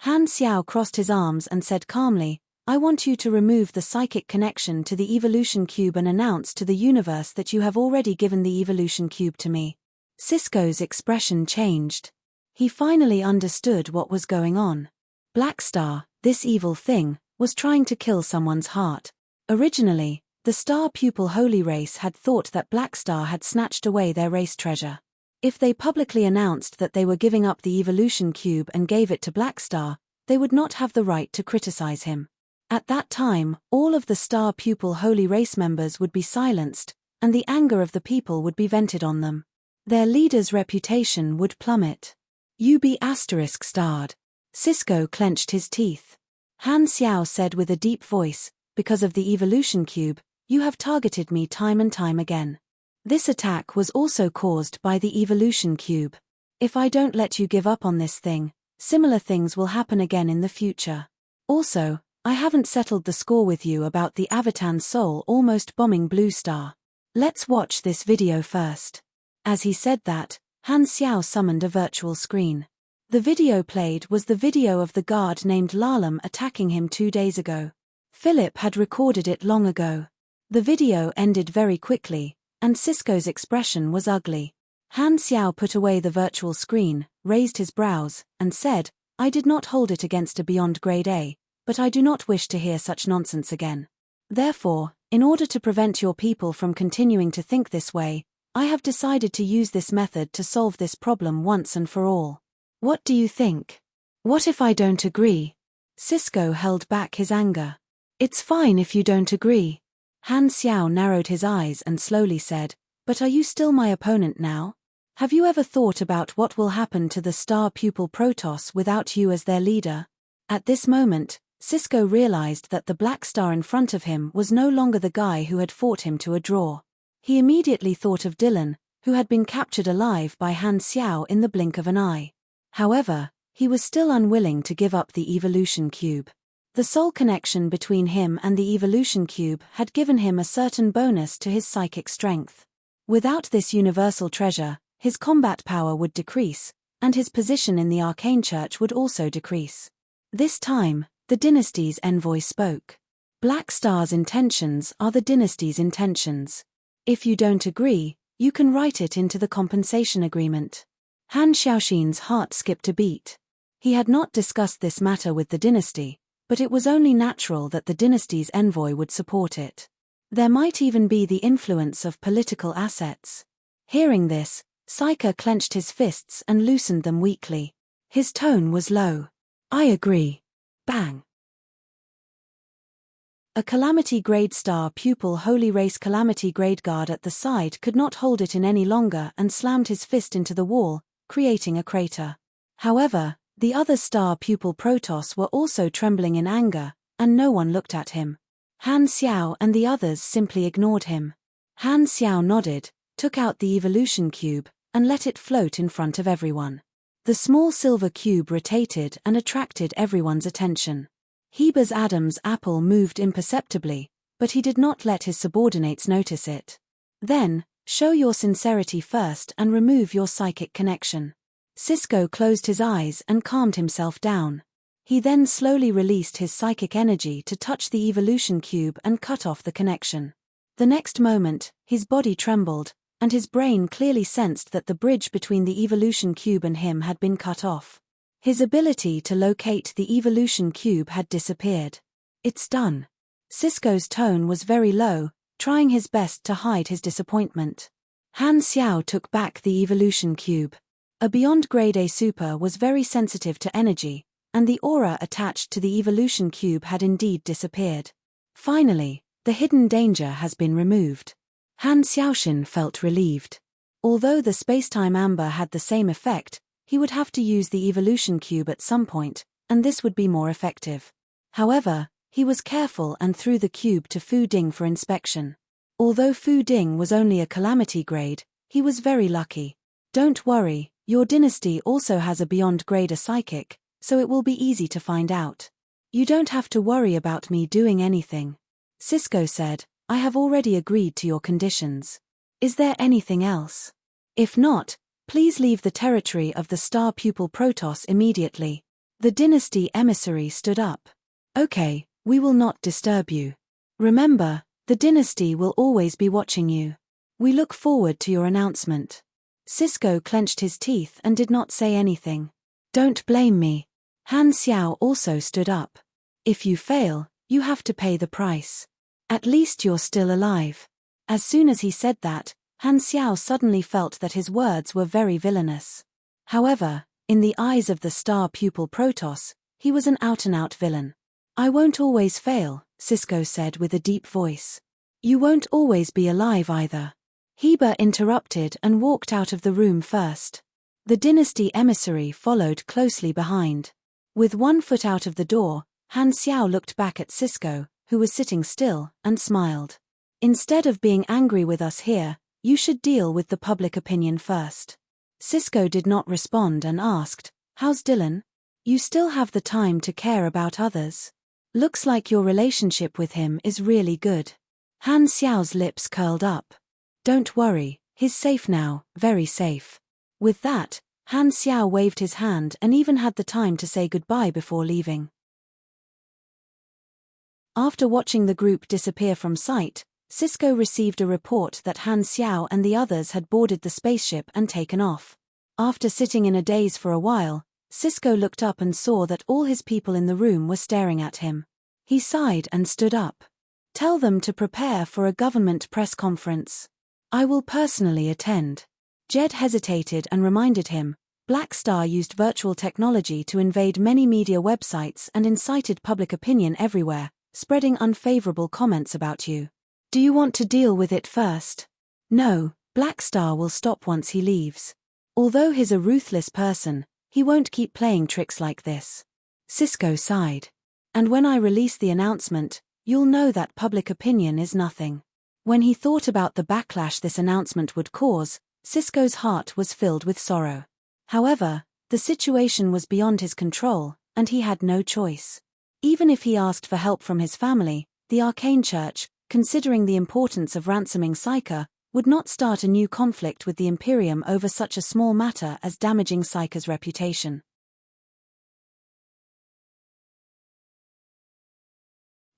A: Han Xiao crossed his arms and said calmly, "I want you to remove the psychic connection to the evolution cube and announce to the universe that you have already given the evolution cube to me." Cisco's expression changed. He finally understood what was going on. Blackstar, this evil thing, was trying to kill someone's heart. Originally, the star pupil holy race had thought that Blackstar had snatched away their race treasure. If they publicly announced that they were giving up the evolution cube and gave it to Blackstar, they would not have the right to criticize him. At that time, all of the star pupil holy race members would be silenced, and the anger of the people would be vented on them. Their leader's reputation would plummet. "You be **starred. Cisco clenched his teeth. Han Xiao said with a deep voice, "Because of the evolution cube, you have targeted me time and time again. This attack was also caused by the evolution cube. If I don't let you give up on this thing, similar things will happen again in the future. Also, I haven't settled the score with you about the Avitan soul almost bombing Blue Star. Let's watch this video first." As he said that, Han Xiao summoned a virtual screen. The video played was the video of the guard named Lalam attacking him 2 days ago. Philip had recorded it long ago. The video ended very quickly, and Cisco's expression was ugly. Han Xiao put away the virtual screen, raised his brows, and said, "I did not hold it against a beyond grade A, but I do not wish to hear such nonsense again. Therefore, in order to prevent your people from continuing to think this way, I have decided to use this method to solve this problem once and for all. What do you think? What if I don't agree?" Cisco held back his anger. "It's fine if you don't agree." Han Xiao narrowed his eyes and slowly said, "But are you still my opponent now? Have you ever thought about what will happen to the star pupil Protos without you as their leader?" At this moment, Cisco realized that the black star in front of him was no longer the guy who had fought him to a draw. He immediately thought of Dylan, who had been captured alive by Han Xiao in the blink of an eye. However, he was still unwilling to give up the evolution cube. The soul connection between him and the evolution cube had given him a certain bonus to his psychic strength. Without this universal treasure, his combat power would decrease, and his position in the arcane church would also decrease. This time, the dynasty's envoy spoke. "Black Star's intentions are the dynasty's intentions. If you don't agree, you can write it into the compensation agreement." Han Xiaoxin's heart skipped a beat. He had not discussed this matter with the dynasty, but it was only natural that the dynasty's envoy would support it. There might even be the influence of political assets. Hearing this, Saika clenched his fists and loosened them weakly. His tone was low. I agree. Bang. A Calamity Grade Star pupil Holy Race Calamity Grade guard at the side could not hold it in any longer and slammed his fist into the wall, creating a crater. However, the other star pupil Protoss were also trembling in anger, and no one looked at him. Han Xiao and the others simply ignored him. Han Xiao nodded, took out the evolution cube, and let it float in front of everyone. The small silver cube rotated and attracted everyone's attention. Heber's Adam's apple moved imperceptibly, but he did not let his subordinates notice it. Then, show your sincerity first and remove your psychic connection. Sisko closed his eyes and calmed himself down. He then slowly released his psychic energy to touch the evolution cube and cut off the connection. The next moment, his body trembled, and his brain clearly sensed that the bridge between the evolution cube and him had been cut off. His ability to locate the evolution cube had disappeared. It's done. Sisko's tone was very low, trying his best to hide his disappointment. Han Xiao took back the evolution cube. A Beyond Grade A Super was very sensitive to energy, and the aura attached to the evolution cube had indeed disappeared. Finally, the hidden danger has been removed. Han Xiaoshin felt relieved. Although the spacetime amber had the same effect, he would have to use the evolution cube at some point, and this would be more effective. However, he was careful and threw the cube to Fu Ding for inspection. Although Fu Ding was only a calamity grade, he was very lucky. Don't worry, your dynasty also has a Beyond Grade A psychic, so it will be easy to find out. You don't have to worry about me doing anything. Sisko said, I have already agreed to your conditions. Is there anything else? If not, please leave the territory of the star pupil Protoss immediately. The dynasty emissary stood up. Okay, we will not disturb you. Remember, the dynasty will always be watching you. We look forward to your announcement. Sisko clenched his teeth and did not say anything. Don't blame me. Han Xiao also stood up. If you fail, you have to pay the price. At least you're still alive. As soon as he said that, Han Xiao suddenly felt that his words were very villainous. However, in the eyes of the star pupil Protoss, he was an out-and-out villain. I won't always fail, Sisko said with a deep voice. You won't always be alive either. Heber interrupted and walked out of the room first. The dynasty emissary followed closely behind. With one foot out of the door, Han Xiao looked back at Sisko, who was sitting still, and smiled. Instead of being angry with us here, you should deal with the public opinion first. Sisko did not respond and asked, how's Dylan? You still have the time to care about others. Looks like your relationship with him is really good. Han Xiao's lips curled up. Don't worry, he's safe now, very safe. With that, Han Xiao waved his hand and even had the time to say goodbye before leaving. After watching the group disappear from sight, Sisko received a report that Han Xiao and the others had boarded the spaceship and taken off. After sitting in a daze for a while, Sisko looked up and saw that all his people in the room were staring at him. He sighed and stood up. Tell them to prepare for a government press conference. I will personally attend. Jed hesitated and reminded him, Black Star used virtual technology to invade many media websites and incited public opinion everywhere, spreading unfavorable comments about you. Do you want to deal with it first? No, Black Star will stop once he leaves. Although he's a ruthless person, he won't keep playing tricks like this. Sisko sighed. And when I release the announcement, you'll know that public opinion is nothing. When he thought about the backlash this announcement would cause, Sisko's heart was filled with sorrow. However, the situation was beyond his control, and he had no choice. Even if he asked for help from his family, the Arcane Church, considering the importance of ransoming Saika, would not start a new conflict with the Imperium over such a small matter as damaging Saika's reputation.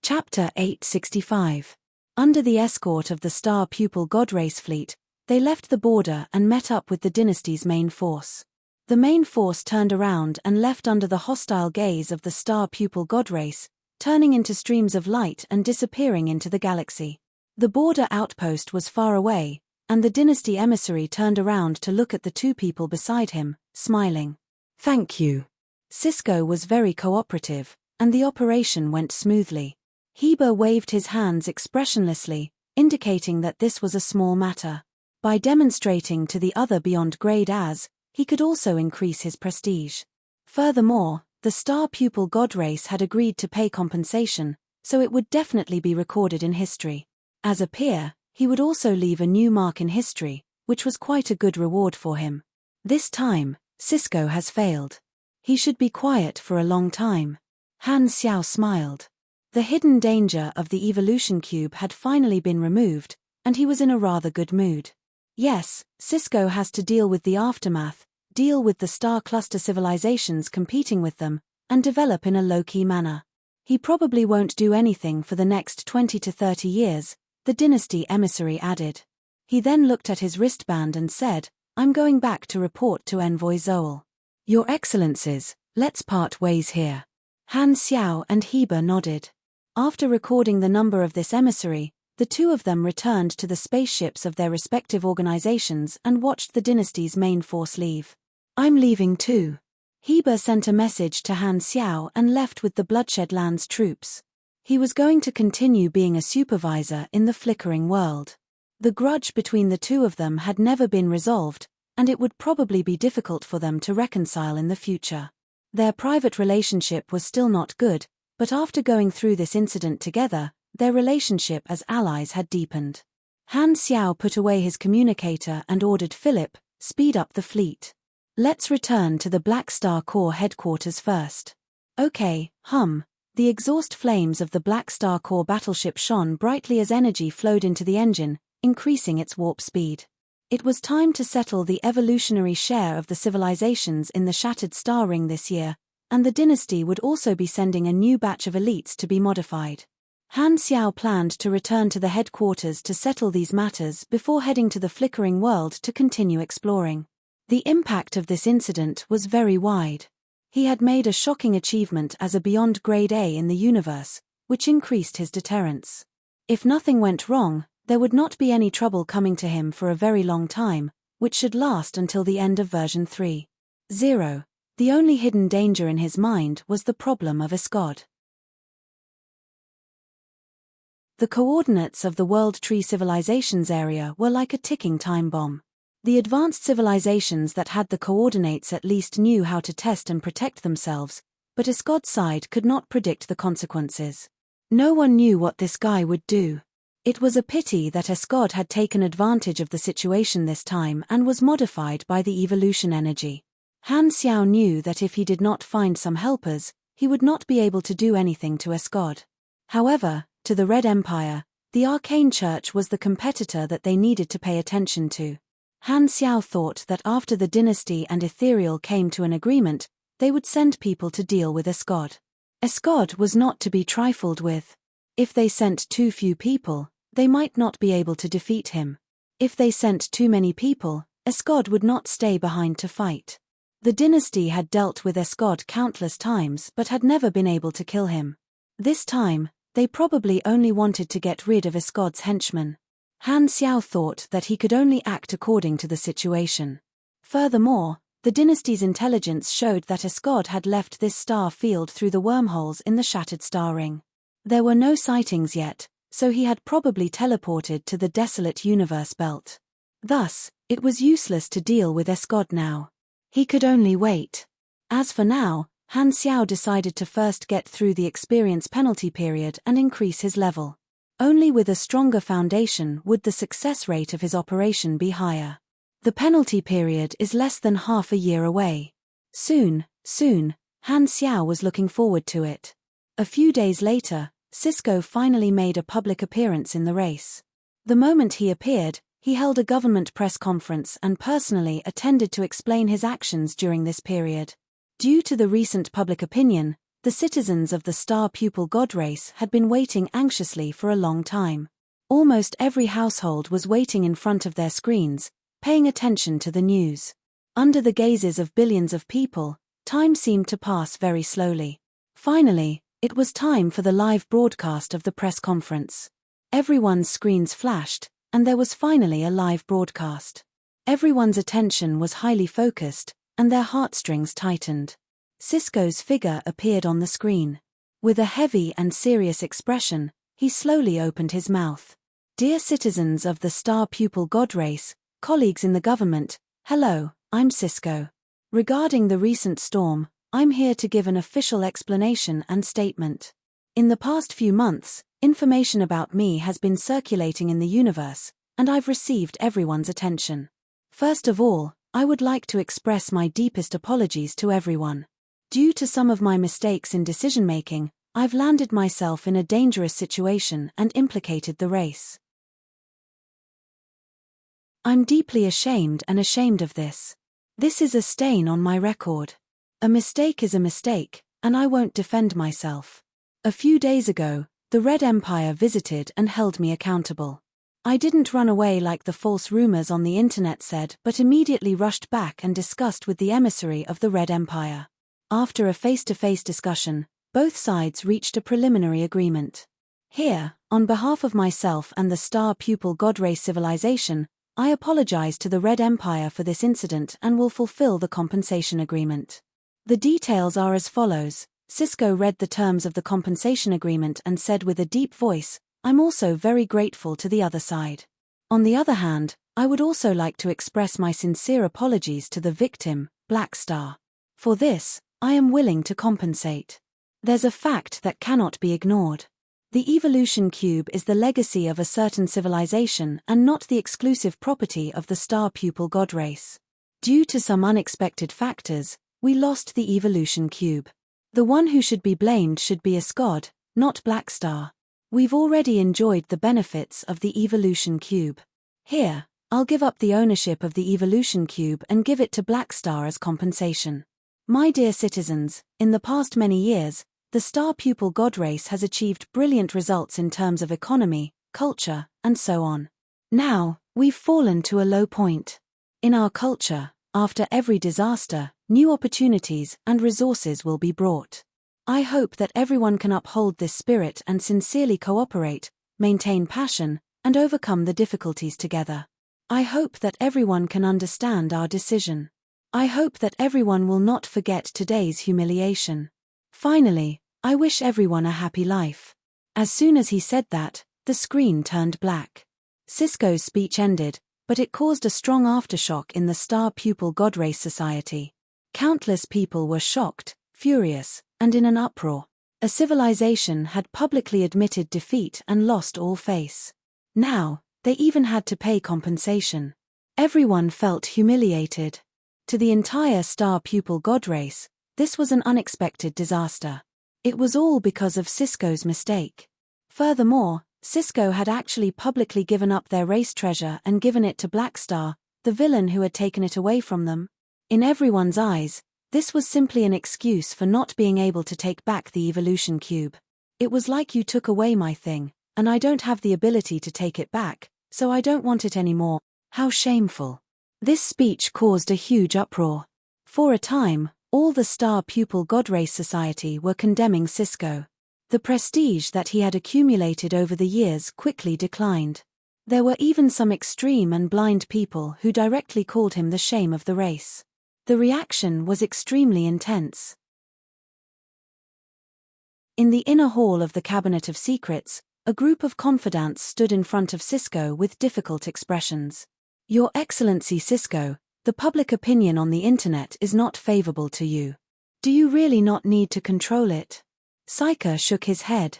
A: Chapter 865. Under the escort of the Star Pupil God Race fleet, they left the border and met up with the dynasty's main force. The main force turned around and left under the hostile gaze of the star pupil god race, turning into streams of light and disappearing into the galaxy. The border outpost was far away, and the dynasty emissary turned around to look at the two people beside him, smiling. "Thank you." Cisco was very cooperative, and the operation went smoothly. Heber waved his hands expressionlessly, indicating that this was a small matter. By demonstrating to the other beyond grade as, he could also increase his prestige. Furthermore, the star pupil god race had agreed to pay compensation, so it would definitely be recorded in history. As a peer, he would also leave a new mark in history, which was quite a good reward for him. This time, Cisco has failed. He should be quiet for a long time. Han Xiao smiled. The hidden danger of the evolution cube had finally been removed, and he was in a rather good mood. Yes, Cisco has to deal with the aftermath, deal with the star cluster civilizations competing with them, and develop in a low-key manner. He probably won't do anything for the next 20 to 30 years, the dynasty emissary added. He then looked at his wristband and said, "I'm going back to report to Envoy Zoel." "Your Excellencies, let's part ways here." Han Xiao and Heber nodded. After recording the number of this emissary, the two of them returned to the spaceships of their respective organizations and watched the dynasty's main force leave. "I'm leaving too." Heber sent a message to Han Xiao and left with the Bloodshed Land's troops. He was going to continue being a supervisor in the flickering world. The grudge between the two of them had never been resolved, and it would probably be difficult for them to reconcile in the future. Their private relationship was still not good, but after going through this incident together, their relationship as allies had deepened. Han Xiao put away his communicator and ordered Philip, "Speed up the fleet. Let's return to the Black Star Corps headquarters first." "Okay, hum." The exhaust flames of the Black Star Corps battleship shone brightly as energy flowed into the engine, increasing its warp speed. It was time to settle the evolutionary share of the civilizations in the Shattered Star Ring this year, and the dynasty would also be sending a new batch of elites to be modified. Han Xiao planned to return to the headquarters to settle these matters before heading to the flickering world to continue exploring. The impact of this incident was very wide. He had made a shocking achievement as a beyond grade A in the universe, which increased his deterrence. If nothing went wrong, there would not be any trouble coming to him for a very long time, which should last until the end of version 3.0. The only hidden danger in his mind was the problem of Escod. The coordinates of the World Tree Civilizations area were like a ticking time bomb. The advanced civilizations that had the coordinates at least knew how to test and protect themselves, but Escod's side could not predict the consequences. No one knew what this guy would do. It was a pity that Escod had taken advantage of the situation this time and was modified by the evolution energy. Han Xiao knew that if he did not find some helpers, he would not be able to do anything to Escod. However, to the Red Empire, the Arcane Church was the competitor that they needed to pay attention to. Han Xiao thought that after the dynasty and Ethereal came to an agreement, they would send people to deal with Escod. Escod was not to be trifled with. If they sent too few people, they might not be able to defeat him. If they sent too many people, Escod would not stay behind to fight. The dynasty had dealt with Escod countless times but had never been able to kill him. This time, they probably only wanted to get rid of Escod's henchmen. Han Xiao thought that he could only act according to the situation. Furthermore, the dynasty's intelligence showed that Escod had left this star field through the wormholes in the Shattered Star Ring. There were no sightings yet, so he had probably teleported to the desolate universe belt. Thus, it was useless to deal with Escod now. He could only wait. As for now, Han Xiao decided to first get through the experience penalty period and increase his level. Only with a stronger foundation would the success rate of his operation be higher. The penalty period is less than half a year away. Soon, Han Xiao was looking forward to it. A few days later, Cisco finally made a public appearance in the race. The moment he appeared, he held a government press conference and personally attended to explain his actions during this period. Due to the recent public opinion, the citizens of the star pupil god race had been waiting anxiously for a long time. Almost every household was waiting in front of their screens, paying attention to the news. Under the gazes of billions of people, time seemed to pass very slowly. Finally, it was time for the live broadcast of the press conference. Everyone's screens flashed, and there was finally a live broadcast. Everyone's attention was highly focused, and their heartstrings tightened. Cisco's figure appeared on the screen. With a heavy and serious expression, he slowly opened his mouth. Dear citizens of the star pupil god race, colleagues in the government, hello, I'm Cisco. Regarding the recent storm, I'm here to give an official explanation and statement. In the past few months, information about me has been circulating in the universe, and I've received everyone's attention. First of all, I would like to express my deepest apologies to everyone. Due to some of my mistakes in decision-making, I've landed myself in a dangerous situation and implicated the race. I'm deeply ashamed of this. This is a stain on my record. A mistake is a mistake, and I won't defend myself. A few days ago, the Red Empire visited and held me accountable. I didn't run away like the false rumors on the internet said, but immediately rushed back and discussed with the emissary of the Red Empire. After a face-to-face discussion, both sides reached a preliminary agreement. Here, on behalf of myself and the star pupil god race civilization, I apologize to the Red Empire for this incident and will fulfill the compensation agreement. The details are as follows. Cisco read the terms of the compensation agreement and said with a deep voice, I'm also very grateful to the other side. On the other hand, I would also like to express my sincere apologies to the victim, Black Star. For this, I am willing to compensate. There's a fact that cannot be ignored. The evolution cube is the legacy of a certain civilization and not the exclusive property of the star pupil god race. Due to some unexpected factors, we lost the evolution cube. The one who should be blamed should be us god, not Black Star. We've already enjoyed the benefits of the evolution cube. Here, I'll give up the ownership of the evolution cube and give it to Black Star as compensation. My dear citizens, in the past many years, the star pupil god race has achieved brilliant results in terms of economy, culture, and so on. Now, we've fallen to a low point. In our culture, after every disaster, new opportunities and resources will be brought. I hope that everyone can uphold this spirit and sincerely cooperate, maintain passion, and overcome the difficulties together. I hope that everyone can understand our decision. I hope that everyone will not forget today's humiliation. Finally, I wish everyone a happy life. As soon as he said that, the screen turned black. Cisco's speech ended, but it caused a strong aftershock in the star pupil god race society. Countless people were shocked, furious, and in an uproar. A civilization had publicly admitted defeat and lost all face. Now, they even had to pay compensation. Everyone felt humiliated. To the entire star pupil god race, this was an unexpected disaster. It was all because of Cisco's mistake. Furthermore, Cisco had actually publicly given up their race treasure and given it to Black Star, the villain who had taken it away from them. In everyone's eyes, this was simply an excuse for not being able to take back the evolution cube. It was like you took away my thing, and I don't have the ability to take it back, so I don't want it anymore. How shameful. This speech caused a huge uproar. For a time, all the star pupil god race society were condemning Cisco. The prestige that he had accumulated over the years quickly declined. There were even some extreme and blind people who directly called him the shame of the race. The reaction was extremely intense. In the inner hall of the Cabinet of Secrets, a group of confidants stood in front of Cisco with difficult expressions. Your Excellency Cisco, the public opinion on the internet is not favorable to you. Do you really not need to control it? Psyker shook his head.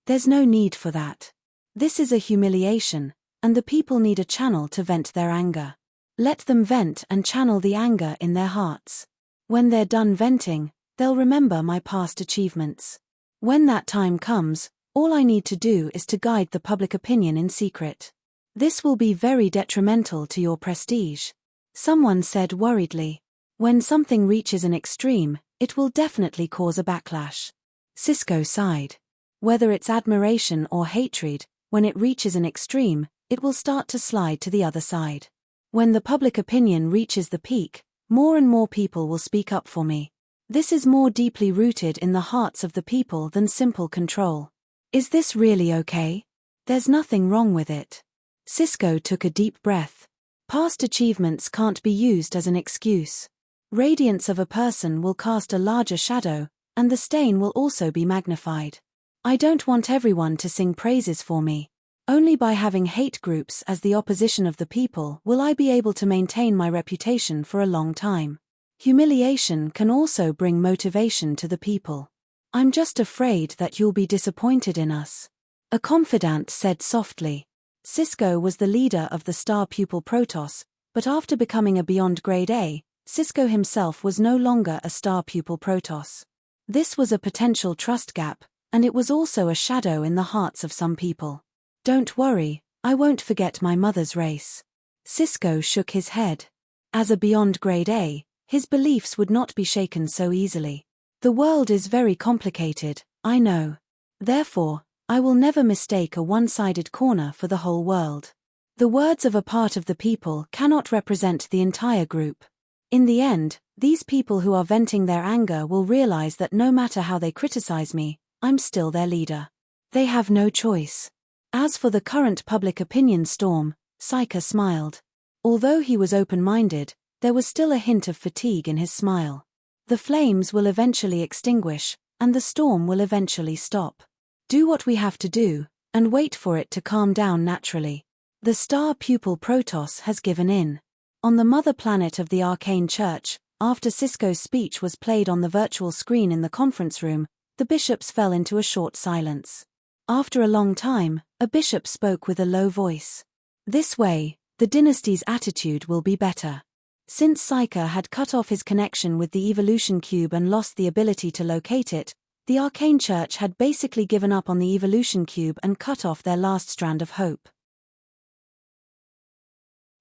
A: There's no need for that. This is a humiliation, and the people need a channel to vent their anger. Let them vent and channel the anger in their hearts. When they're done venting, they'll remember my past achievements. When that time comes, all I need to do is to guide the public opinion in secret. This will be very detrimental to your prestige. Someone said worriedly. When something reaches an extreme, it will definitely cause a backlash. Cisco sighed. Whether it's admiration or hatred, when it reaches an extreme, it will start to slide to the other side. When the public opinion reaches the peak, More and more people will speak up for me. This is more deeply rooted in the hearts of the people than simple control. Is this really okay? There's nothing wrong with it. Cisco took a deep breath. Past achievements can't be used as an excuse. Radiance of a person will cast a larger shadow, and the stain will also be magnified. I don't want everyone to sing praises for me. Only by having hate groups as the opposition of the people will I be able to maintain my reputation for a long time. Humiliation can also bring motivation to the people. I'm just afraid that you'll be disappointed in us. A confidant said softly. Cisco was the leader of the star pupil Protoss, but after becoming a Beyond Grade A, Cisco himself was no longer a star pupil Protoss. This was a potential trust gap, and it was also a shadow in the hearts of some people. Don't worry, I won't forget my mother's race. Cisco shook his head. As a Beyond Grade A, his beliefs would not be shaken so easily. The world is very complicated, I know. Therefore, I will never mistake a one-sided corner for the whole world. The words of a part of the people cannot represent the entire group. In the end, these people who are venting their anger will realize that no matter how they criticize me, I'm still their leader. They have no choice. As for the current public opinion storm, Psyker smiled. Although he was open-minded, there was still a hint of fatigue in his smile. The flames will eventually extinguish, and the storm will eventually stop. Do what we have to do, and wait for it to calm down naturally. The star pupil Protoss has given in. On the mother planet of the Arcane Church, after Cisco's speech was played on the virtual screen in the conference room, the bishops fell into a short silence. After a long time, a bishop spoke with a low voice. This way, the dynasty's attitude will be better. Since Psyker had cut off his connection with the evolution cube and lost the ability to locate it, the Arcane Church had basically given up on the evolution cube and cut off their last strand of hope.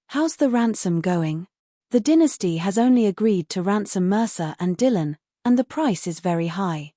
A: How's the ransom going? The dynasty has only agreed to ransom Mercer and Dylan, and the price is very high.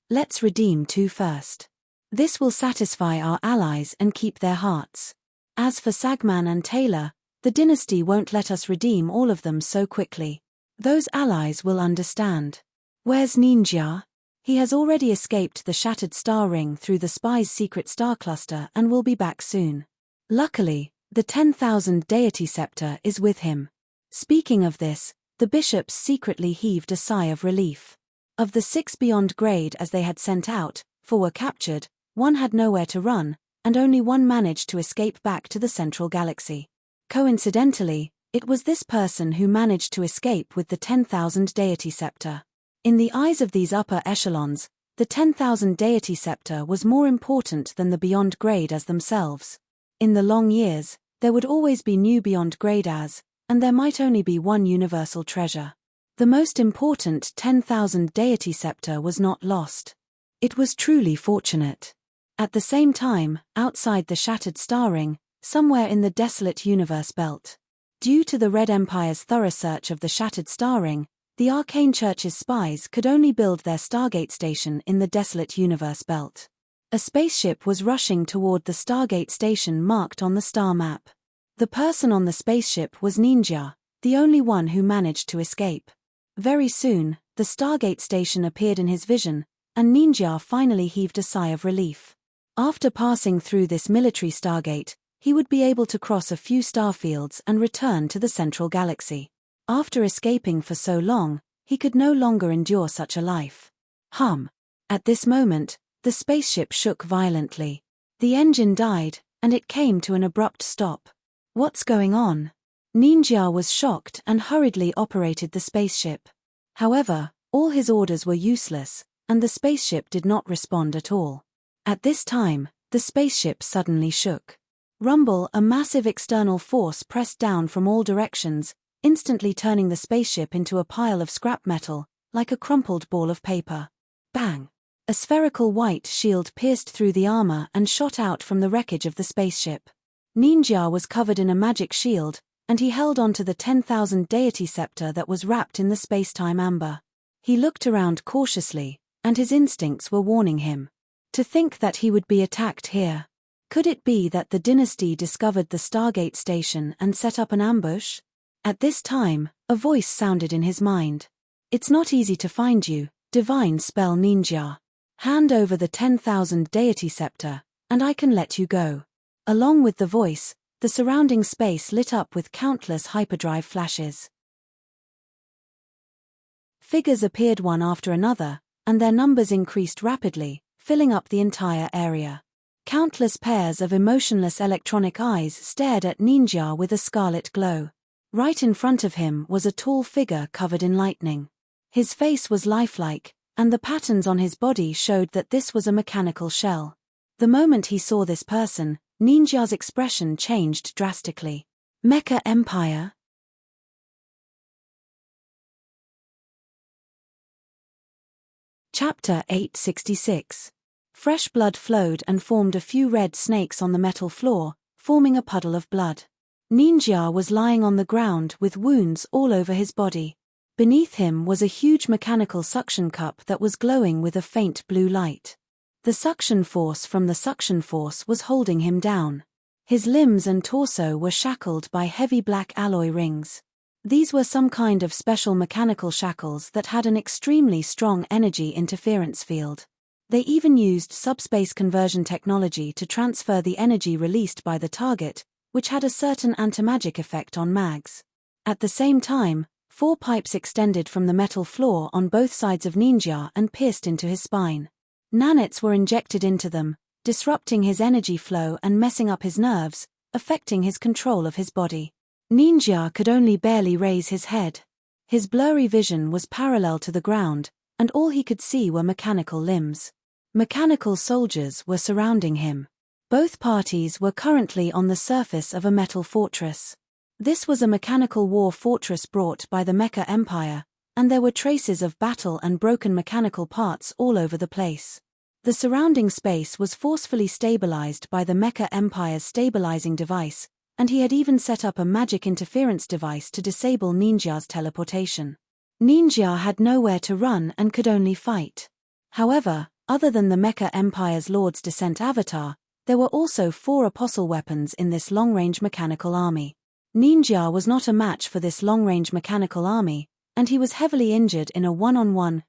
A: Let's redeem 2 first. This will satisfy our allies and keep their hearts. As for Sagman and Taylor, the dynasty won't let us redeem all of them so quickly. Those allies will understand. Where's Ninja? He has already escaped the shattered star ring through the spy's secret star cluster and will be back soon. Luckily, the 10,000 deity scepter is with him. Speaking of this, the bishops secretly heaved a sigh of relief. Of the 6 beyond grade as they had sent out, 4 were captured, 1 had nowhere to run, and only 1 managed to escape back to the central galaxy. Coincidentally, it was this person who managed to escape with the 10,000 deity scepter. In the eyes of these upper echelons, the 10,000 deity scepter was more important than the beyond grade as themselves. In the long years, there would always be new beyond grade as, and there might only be 1 universal treasure. The most important 10,000 deity scepter was not lost. It was truly fortunate. At the same time, outside the shattered star ring, somewhere in the desolate universe belt. Due to the Red Empire's thorough search of the shattered star ring, the Arcane Church's spies could only build their Stargate station in the desolate universe belt. A spaceship was rushing toward the Stargate station marked on the star map. The person on the spaceship was Ninja, the only one who managed to escape. Very soon, the Stargate station appeared in his vision, and Ninja finally heaved a sigh of relief. After passing through this military Stargate, he would be able to cross a few starfields and return to the central galaxy. After escaping for so long, he could no longer endure such a life. At this moment, the spaceship shook violently. The engine died, and it came to an abrupt stop. What's going on? Ninja was shocked and hurriedly operated the spaceship. However, all his orders were useless, and the spaceship did not respond at all. At this time, the spaceship suddenly shook. Rumble, a massive external force pressed down from all directions, instantly turning the spaceship into a pile of scrap metal, like a crumpled ball of paper. Bang! A spherical white shield pierced through the armor and shot out from the wreckage of the spaceship. Ninja was covered in a magic shield, and he held onto the 10,000 deity scepter that was wrapped in the space-time amber. He looked around cautiously, and his instincts were warning him. To think that he would be attacked here. Could it be that the dynasty discovered the Stargate station and set up an ambush? At this time, a voice sounded in his mind. It's not easy to find you, divine spell ninja. Hand over the 10,000 deity scepter, and I can let you go. Along with the voice, the surrounding space lit up with countless hyperdrive flashes. Figures appeared one after another, and their numbers increased rapidly, filling up the entire area. Countless pairs of emotionless electronic eyes stared at Ninja with a scarlet glow. Right in front of him was a tall figure covered in lightning. His face was lifelike, and the patterns on his body showed that this was a mechanical shell. The moment he saw this person, Ninja's expression changed drastically. Mecha Empire? Chapter 866. Fresh blood flowed and formed a few red snakes on the metal floor, forming a puddle of blood. Ninja was lying on the ground with wounds all over his body. Beneath him was a huge mechanical suction cup that was glowing with a faint blue light. The suction force from the suction force was holding him down. His limbs and torso were shackled by heavy black alloy rings. These were some kind of special mechanical shackles that had an extremely strong energy interference field. They even used subspace conversion technology to transfer the energy released by the target, which had a certain anti-magic effect on mags. At the same time, 4 pipes extended from the metal floor on both sides of Ninja and pierced into his spine. Nanits were injected into them, disrupting his energy flow and messing up his nerves, affecting his control of his body. Ninja could only barely raise his head. His blurry vision was parallel to the ground, and all he could see were mechanical limbs. Mechanical soldiers were surrounding him. Both parties were currently on the surface of a metal fortress. This was a mechanical war fortress brought by the Mecha Empire, and there were traces of battle and broken mechanical parts all over the place. The surrounding space was forcefully stabilized by the Mecha Empire's stabilizing device, and he had even set up a magic interference device to disable Ninja's teleportation. Ninja had nowhere to run and could only fight. However, other than the Mecha Empire's Lord's Descent avatar, there were also 4 apostle weapons in this long-range mechanical army. Ninja was not a match for this long-range mechanical army, and he was heavily injured in a one-on-one,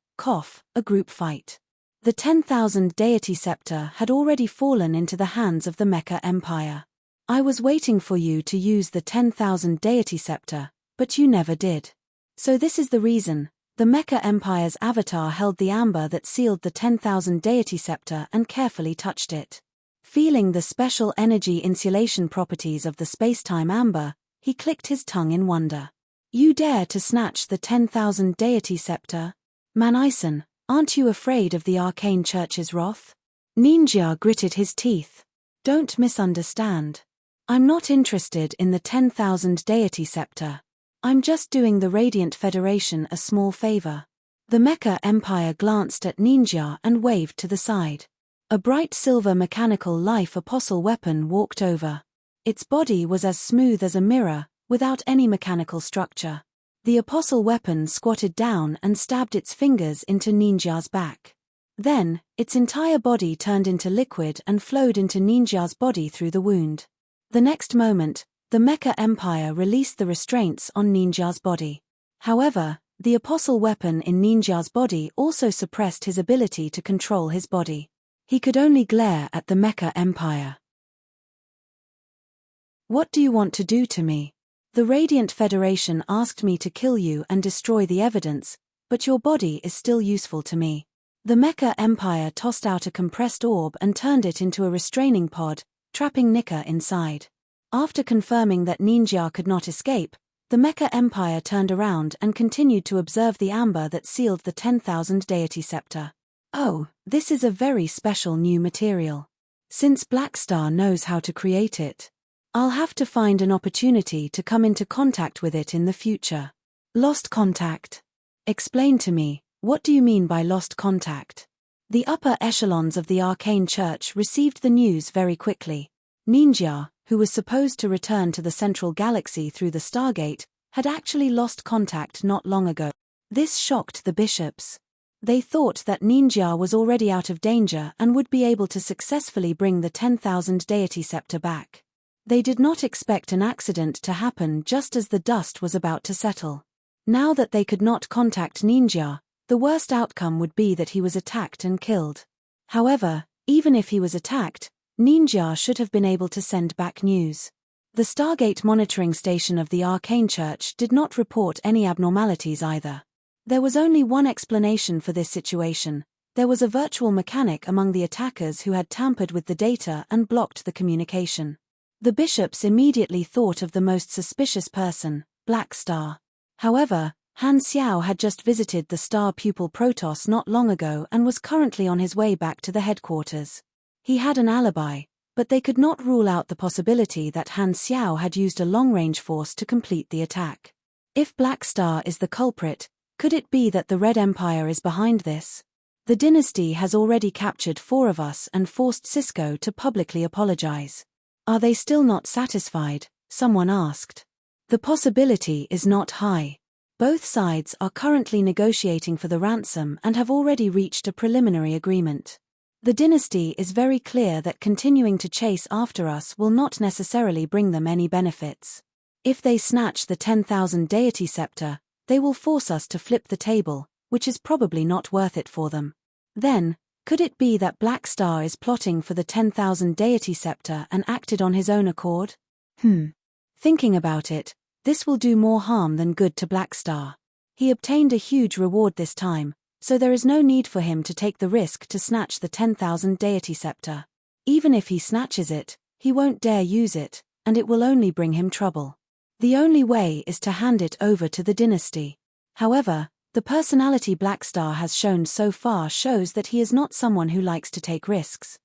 A: a group fight. The 10,000 deity scepter had already fallen into the hands of the Mecha Empire. I was waiting for you to use the 10,000 deity scepter, but you never did. So this is the reason. The Mecha Empire's avatar held the amber that sealed the 10,000 deity scepter and carefully touched it. Feeling the special energy insulation properties of the space-time amber, he clicked his tongue in wonder. You dare to snatch the 10,000 deity scepter? Manison, aren't you afraid of the arcane church's wrath? Ninja gritted his teeth. Don't misunderstand. I'm not interested in the 10,000 deity scepter. I'm just doing the Radiant Federation a small favor. The Mecha Empire glanced at Ninja and waved to the side. A bright silver mechanical life apostle weapon walked over. Its body was as smooth as a mirror, without any mechanical structure. The apostle weapon squatted down and stabbed its fingers into Ninja's back. Then, its entire body turned into liquid and flowed into Ninja's body through the wound. The next moment, the Mecha Empire released the restraints on Ninja's body. However, the apostle weapon in Ninja's body also suppressed his ability to control his body. He could only glare at the Mecha Empire. What do you want to do to me? The Radiant Federation asked me to kill you and destroy the evidence, but your body is still useful to me. The Mecha Empire tossed out a compressed orb and turned it into a restraining pod, trapping Nika inside. After confirming that Ninja could not escape, the Mecha Empire turned around and continued to observe the amber that sealed the 10,000 deity scepter. Oh, this is a very special new material. Since Blackstar knows how to create it, I'll have to find an opportunity to come into contact with it in the future. Lost contact. Explain to me, what do you mean by lost contact? The upper echelons of the Arcane Church received the news very quickly. Ninja, who was supposed to return to the Central Galaxy through the Stargate, had actually lost contact not long ago. This shocked the bishops. They thought that Ninja was already out of danger and would be able to successfully bring the 10,000 deity scepter back. They did not expect an accident to happen just as the dust was about to settle. Now that they could not contact Ninja, the worst outcome would be that he was attacked and killed. However, even if he was attacked, Ninja should have been able to send back news. The Stargate monitoring station of the Arcane Church did not report any abnormalities either. There was only one explanation for this situation. There was a virtual mechanic among the attackers who had tampered with the data and blocked the communication. The bishops immediately thought of the most suspicious person, Black Star. However, Han Xiao had just visited the star pupil Protoss not long ago and was currently on his way back to the headquarters. He had an alibi, but they could not rule out the possibility that Han Xiao had used a long-range force to complete the attack. If Black Star is the culprit, could it be that the Red Empire is behind this? The dynasty has already captured 4 of us and forced Cisco to publicly apologize. Are they still not satisfied? Someone asked. The possibility is not high. Both sides are currently negotiating for the ransom and have already reached a preliminary agreement. The dynasty is very clear that continuing to chase after us will not necessarily bring them any benefits. If they snatch the 10,000 deity scepter, they will force us to flip the table, which is probably not worth it for them. Then, could it be that Black Star is plotting for the 10,000 deity scepter and acted on his own accord? Thinking about it, this will do more harm than good to Black Star. He obtained a huge reward this time, so there is no need for him to take the risk to snatch the 10,000 deity scepter. Even if he snatches it, he won't dare use it, and it will only bring him trouble. The only way is to hand it over to the dynasty. However, the personality Black Star has shown so far shows that he is not someone who likes to take risks.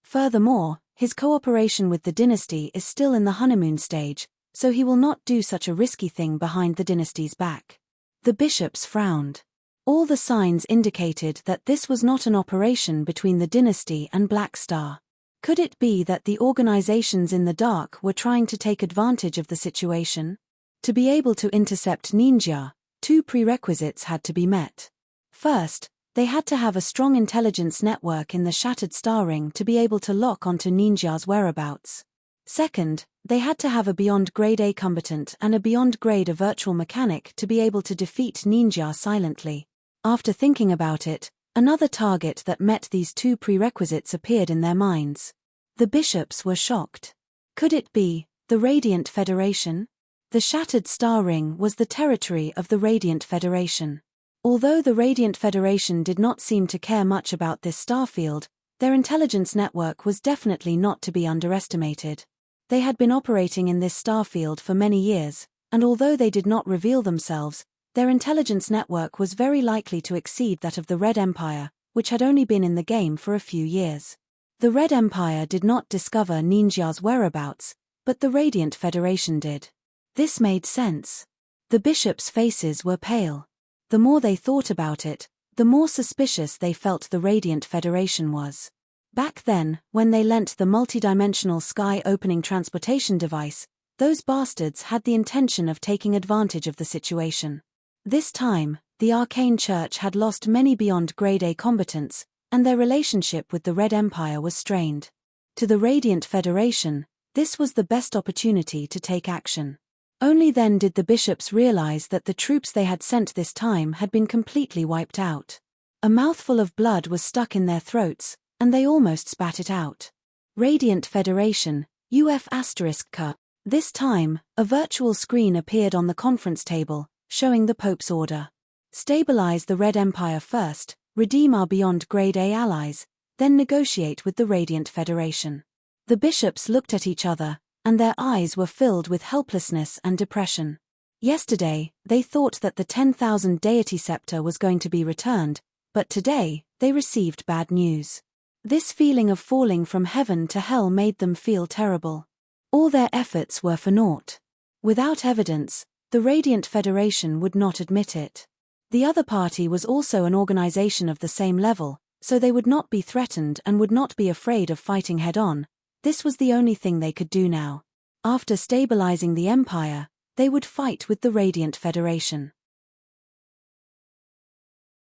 A: Furthermore, his cooperation with the dynasty is still in the honeymoon stage, so he will not do such a risky thing behind the dynasty's back. The bishops frowned. All the signs indicated that this was not an operation between the dynasty and Black Star. Could it be that the organizations in the dark were trying to take advantage of the situation? To be able to intercept Ninja, 2 prerequisites had to be met. First, they had to have a strong intelligence network in the Shattered Star Ring to be able to lock onto Ninja's whereabouts. Second, they had to have a beyond grade A combatant and a beyond grade A virtual mechanic to be able to defeat Ninja silently. After thinking about it, another target that met these 2 prerequisites appeared in their minds. The bishops were shocked. Could it be the Radiant Federation? The Shattered Star Ring was the territory of the Radiant Federation. Although the Radiant Federation did not seem to care much about this starfield, their intelligence network was definitely not to be underestimated. They had been operating in this starfield for many years, and although they did not reveal themselves, their intelligence network was very likely to exceed that of the Red Empire, which had only been in the game for a few years. The Red Empire did not discover Ninja's whereabouts, but the Radiant Federation did. This made sense. The bishops' faces were pale. The more they thought about it, the more suspicious they felt the Radiant Federation was. Back then, when they lent the multidimensional sky-opening transportation device, those bastards had the intention of taking advantage of the situation. This time, the Arcane Church had lost many beyond grade A combatants, and their relationship with the Red Empire was strained. To the Radiant Federation, this was the best opportunity to take action. Only then did the bishops realize that the troops they had sent this time had been completely wiped out. A mouthful of blood was stuck in their throats, and they almost spat it out. Radiant Federation, UF*K. This time, a virtual screen appeared on the conference table, showing the Pope's order. Stabilize the Red Empire first, redeem our beyond grade A allies, then negotiate with the Radiant Federation. The bishops looked at each other, and their eyes were filled with helplessness and depression. Yesterday, they thought that the 10,000 deity scepter was going to be returned, but today, they received bad news. This feeling of falling from heaven to hell made them feel terrible. All their efforts were for naught. Without evidence, the Radiant Federation would not admit it. The other party was also an organization of the same level, so they would not be threatened and would not be afraid of fighting head-on. This was the only thing they could do now. After stabilizing the Empire, they would fight with the Radiant Federation.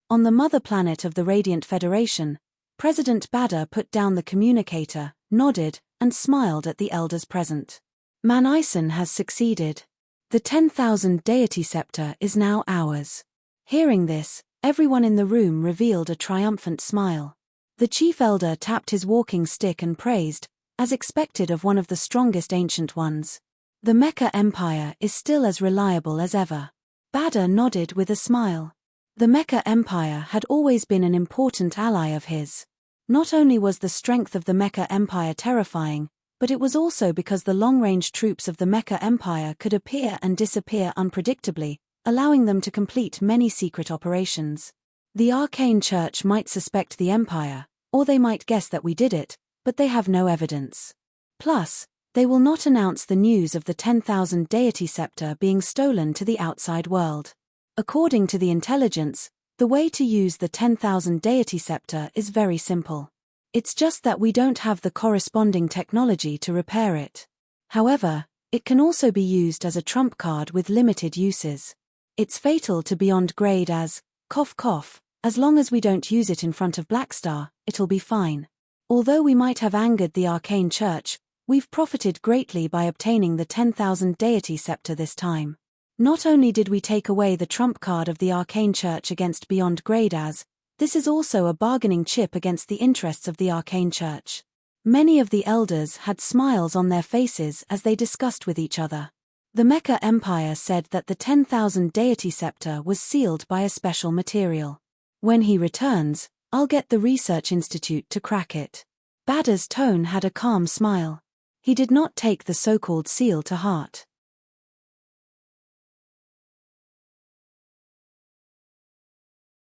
A: On the mother planet of the Radiant Federation, President Badr put down the communicator, nodded, and smiled at the elders present. Manison has succeeded. The 10,000 deity scepter is now ours. Hearing this, everyone in the room revealed a triumphant smile. The chief elder tapped his walking stick and praised, as expected of one of the strongest ancient ones. The Mecha Empire is still as reliable as ever. Bada nodded with a smile. The Mecha Empire had always been an important ally of his. Not only was the strength of the Mecha Empire terrifying, but it was also because the long-range troops of the Mecha Empire could appear and disappear unpredictably, allowing them to complete many secret operations. The Arcane Church might suspect the Empire, or they might guess that we did it, but they have no evidence. Plus, they will not announce the news of the 10,000 deity scepter being stolen to the outside world. According to the intelligence, the way to use the 10,000 deity scepter is very simple. It's just that we don't have the corresponding technology to repair it. However, it can also be used as a trump card with limited uses. It's fatal to beyond grade as, cough cough, as long as we don't use it in front of Blackstar, it'll be fine. Although we might have angered the Arcane Church, we've profited greatly by obtaining the 10,000 deity scepter this time. Not only did we take away the trump card of the Arcane Church against beyond grade as, this is also a bargaining chip against the interests of the Arcane Church. Many of the elders had smiles on their faces as they discussed with each other. The Mecha Empire said that the 10,000 deity scepter was sealed by a special material. When he returns, I'll get the Research Institute to crack it. Bada's tone had a calm smile. He did not take the so-called seal to heart.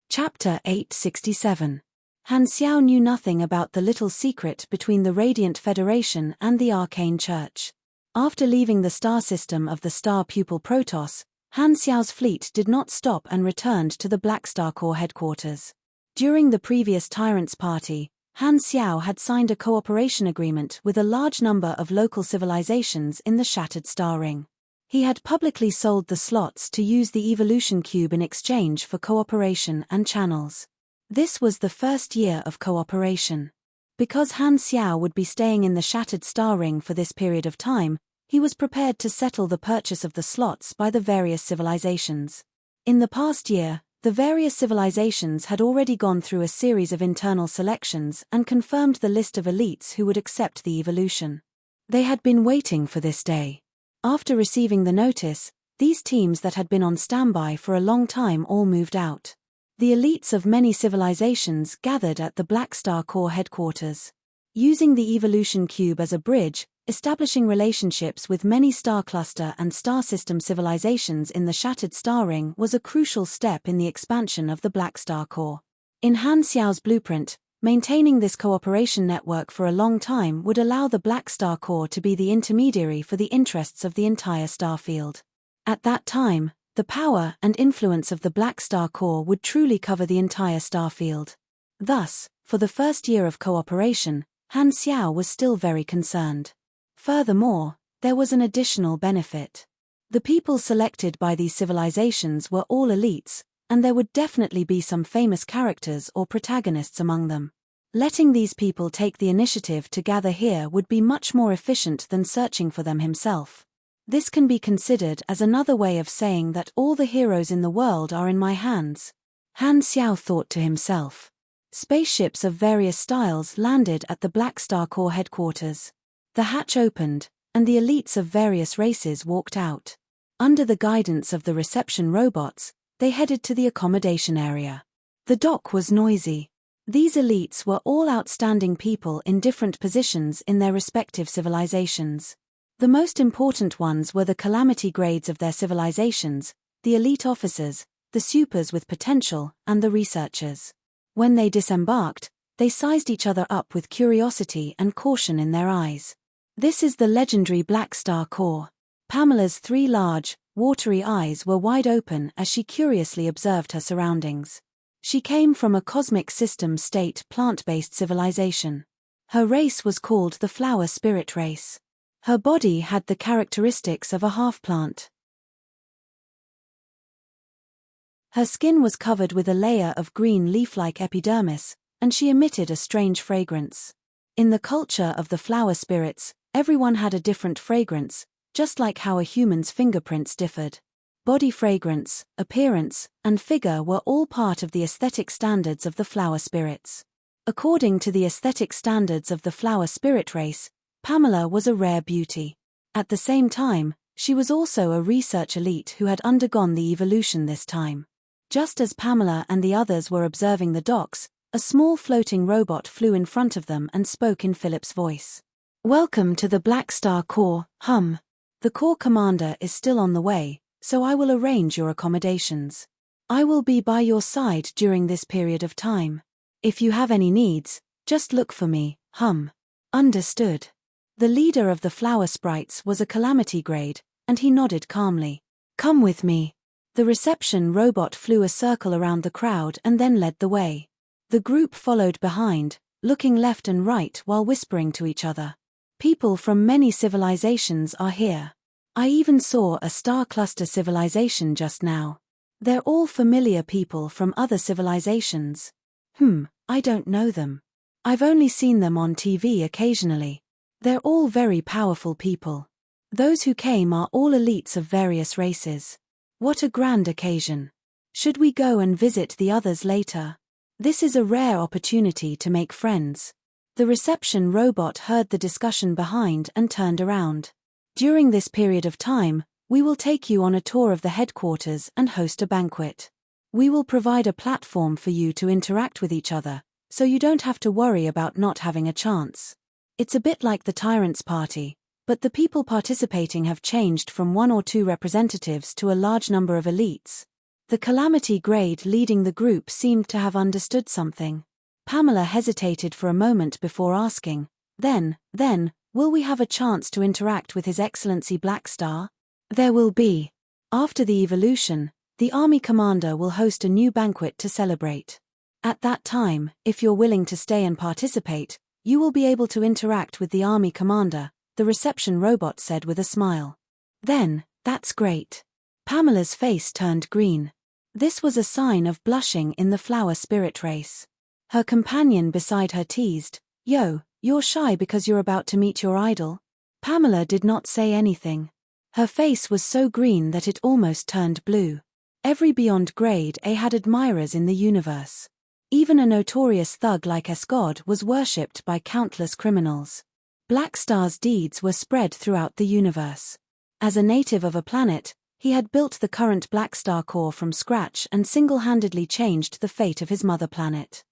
A: Chapter 867. Han Xiao knew nothing about the little secret between the Radiant Federation and the Arcane Church. After leaving the star system of the star pupil Protoss, Han Xiao's fleet did not stop and returned to the Black Star Corps headquarters. During the previous Tyrants Party, Han Xiao had signed a cooperation agreement with a large number of local civilizations in the Shattered Star Ring. He had publicly sold the slots to use the Evolution Cube in exchange for cooperation and channels. This was the first year of cooperation. Because Han Xiao would be staying in the Shattered Star Ring for this period of time, he was prepared to settle the purchase of the slots by the various civilizations. In the past year, the various civilizations had already gone through a series of internal selections and confirmed the list of elites who would accept the evolution. They had been waiting for this day. After receiving the notice, these teams that had been on standby for a long time all moved out. The elites of many civilizations gathered at the Black Star Corps headquarters. Using the Evolution Cube as a bridge, establishing relationships with many star cluster and star system civilizations in the Shattered Star Ring was a crucial step in the expansion of the Black Star Corps. In Han Xiao's blueprint, maintaining this cooperation network for a long time would allow the Black Star Corps to be the intermediary for the interests of the entire starfield. At that time, the power and influence of the Black Star Corps would truly cover the entire starfield. Thus, for the first year of cooperation, Han Xiao was still very concerned. Furthermore, there was an additional benefit. The people selected by these civilizations were all elites, and there would definitely be some famous characters or protagonists among them. Letting these people take the initiative to gather here would be much more efficient than searching for them himself. This can be considered as another way of saying that all the heroes in the world are in my hands. Han Xiao thought to himself. Spaceships of various styles landed at the Black Star Corps headquarters. The hatch opened, and the elites of various races walked out. Under the guidance of the reception robots, they headed to the accommodation area. The dock was noisy. These elites were all outstanding people in different positions in their respective civilizations. The most important ones were the calamity grades of their civilizations, the elite officers, the supers with potential, and the researchers. When they disembarked, they sized each other up with curiosity and caution in their eyes. This is the legendary Black Star Corps. Pamela's 3 large, watery eyes were wide open as she curiously observed her surroundings. She came from a cosmic system state plant-based civilization. Her race was called the Flower Spirit Race. Her body had the characteristics of a half-plant. Her skin was covered with a layer of green leaf-like epidermis, and she emitted a strange fragrance. In the culture of the flower spirits, everyone had a different fragrance, just like how a human's fingerprints differed. Body fragrance, appearance, and figure were all part of the aesthetic standards of the flower spirits. According to the aesthetic standards of the flower spirit race, Pamela was a rare beauty. At the same time, she was also a research elite who had undergone the evolution this time. Just as Pamela and the others were observing the docks, a small floating robot flew in front of them and spoke in Philip's voice. "Welcome to the Black Star Corps, hum. The Corps commander is still on the way, so I will arrange your accommodations. I will be by your side during this period of time. If you have any needs, just look for me, hum." Understood. The leader of the flower sprites was a calamity grade, and he nodded calmly. "Come with me." The reception robot flew a circle around the crowd and then led the way. The group followed behind, looking left and right while whispering to each other. "People from many civilizations are here. I even saw a star cluster civilization just now. They're all familiar people from other civilizations. I don't know them. I've only seen them on TV occasionally. They're all very powerful people. Those who came are all elites of various races. What a grand occasion. Should we go and visit the others later? This is a rare opportunity to make friends." The reception robot heard the discussion behind and turned around. "During this period of time, we will take you on a tour of the headquarters and host a banquet. We will provide a platform for you to interact with each other, so you don't have to worry about not having a chance. It's a bit like the Tyrant's Party, but the people participating have changed from 1 or 2 representatives to a large number of elites." The calamity grade leading the group seemed to have understood something. Pamela hesitated for a moment before asking, Then, will we have a chance to interact with His Excellency Blackstar?" "There will be. After the evolution, the army commander will host a new banquet to celebrate. At that time, if you're willing to stay and participate, you will be able to interact with the army commander," the reception robot said with a smile. "Then, that's great." Pamela's face turned green. This was a sign of blushing in the flower spirit race. Her companion beside her teased, "Yo, you're shy because you're about to meet your idol?" Pamela did not say anything. Her face was so green that it almost turned blue. Every Beyond Grade A had admirers in the universe. Even a notorious thug like Escod was worshipped by countless criminals. Blackstar's deeds were spread throughout the universe. As a native of a planet, he had built the current Blackstar Corps from scratch and single-handedly changed the fate of his mother planet.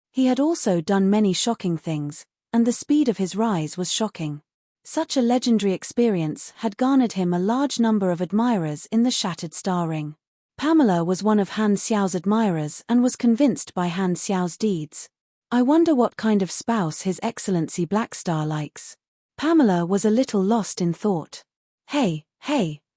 A: He had also done many shocking things, and the speed of his rise was shocking. Such a legendary experience had garnered him a large number of admirers in the Shattered Star Ring. Pamela was one of Han Xiao's admirers and was convinced by Han Xiao's deeds. "I wonder what kind of spouse His Excellency Blackstar likes." Pamela was a little lost in thought. Hey,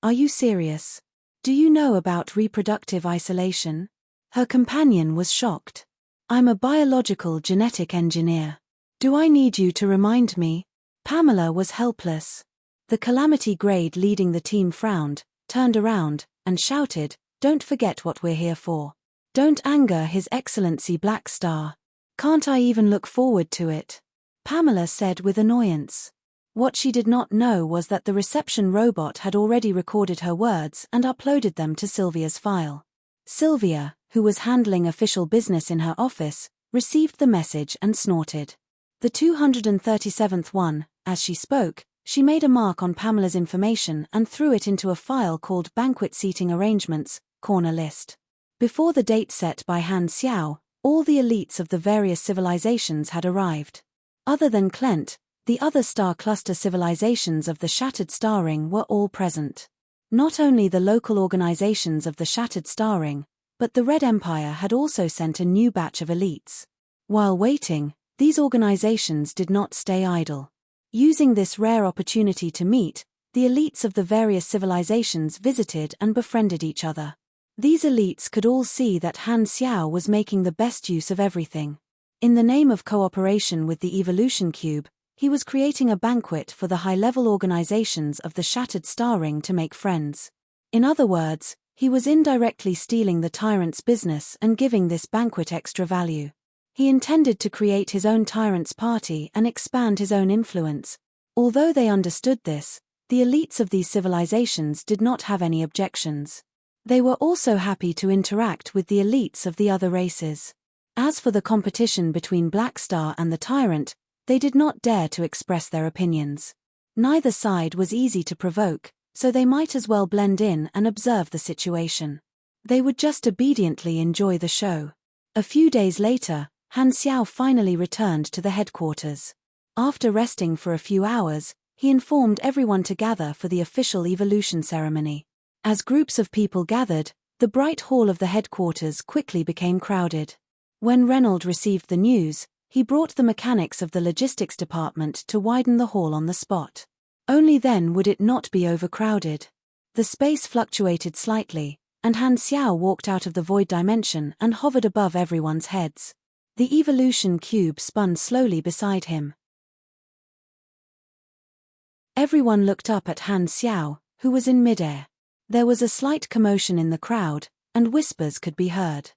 A: are you serious? Do you know about reproductive isolation?" Her companion was shocked. "I'm a biological genetic engineer. Do I need you to remind me?" Pamela was helpless. The calamity grade leading the team frowned, turned around, and shouted, "Don't forget what we're here for. Don't anger His Excellency Blackstar." "Can't I even look forward to it?" Pamela said with annoyance. What she did not know was that the reception robot had already recorded her words and uploaded them to Sylvia's file. Sylvia, who was handling official business in her office, received the message and snorted. The 237th one, as she spoke, she made a mark on Pamela's information and threw it into a file called Banquet Seating Arrangements, Corner List. Before the date set by Han Xiao, all the elites of the various civilizations had arrived. Other than Klent, the other star cluster civilizations of the Shattered Star Ring were all present. Not only the local organizations of the Shattered Star Ring, but the Red Empire had also sent a new batch of elites. While waiting, these organizations did not stay idle. Using this rare opportunity to meet, the elites of the various civilizations visited and befriended each other. These elites could all see that Han Xiao was making the best use of everything. In the name of cooperation with the Evolution Cube, he was creating a banquet for the high-level organizations of the Shattered Star Ring to make friends. In other words, he was indirectly stealing the tyrant's business and giving this banquet extra value. He intended to create his own tyrant's party and expand his own influence. Although they understood this, the elites of these civilizations did not have any objections. They were also happy to interact with the elites of the other races. As for the competition between Blackstar and the tyrant, they did not dare to express their opinions. Neither side was easy to provoke, so they might as well blend in and observe the situation. They would just obediently enjoy the show. A few days later, Han Xiao finally returned to the headquarters. After resting for a few hours, he informed everyone to gather for the official evolution ceremony. As groups of people gathered, the bright hall of the headquarters quickly became crowded. When Reynolds received the news, he brought the mechanics of the logistics department to widen the hall on the spot. Only then would it not be overcrowded. The space fluctuated slightly, and Han Xiao walked out of the void dimension and hovered above everyone's heads. The evolution cube spun slowly beside him. Everyone looked up at Han Xiao, who was in midair. There was a slight commotion in the crowd, and whispers could be heard.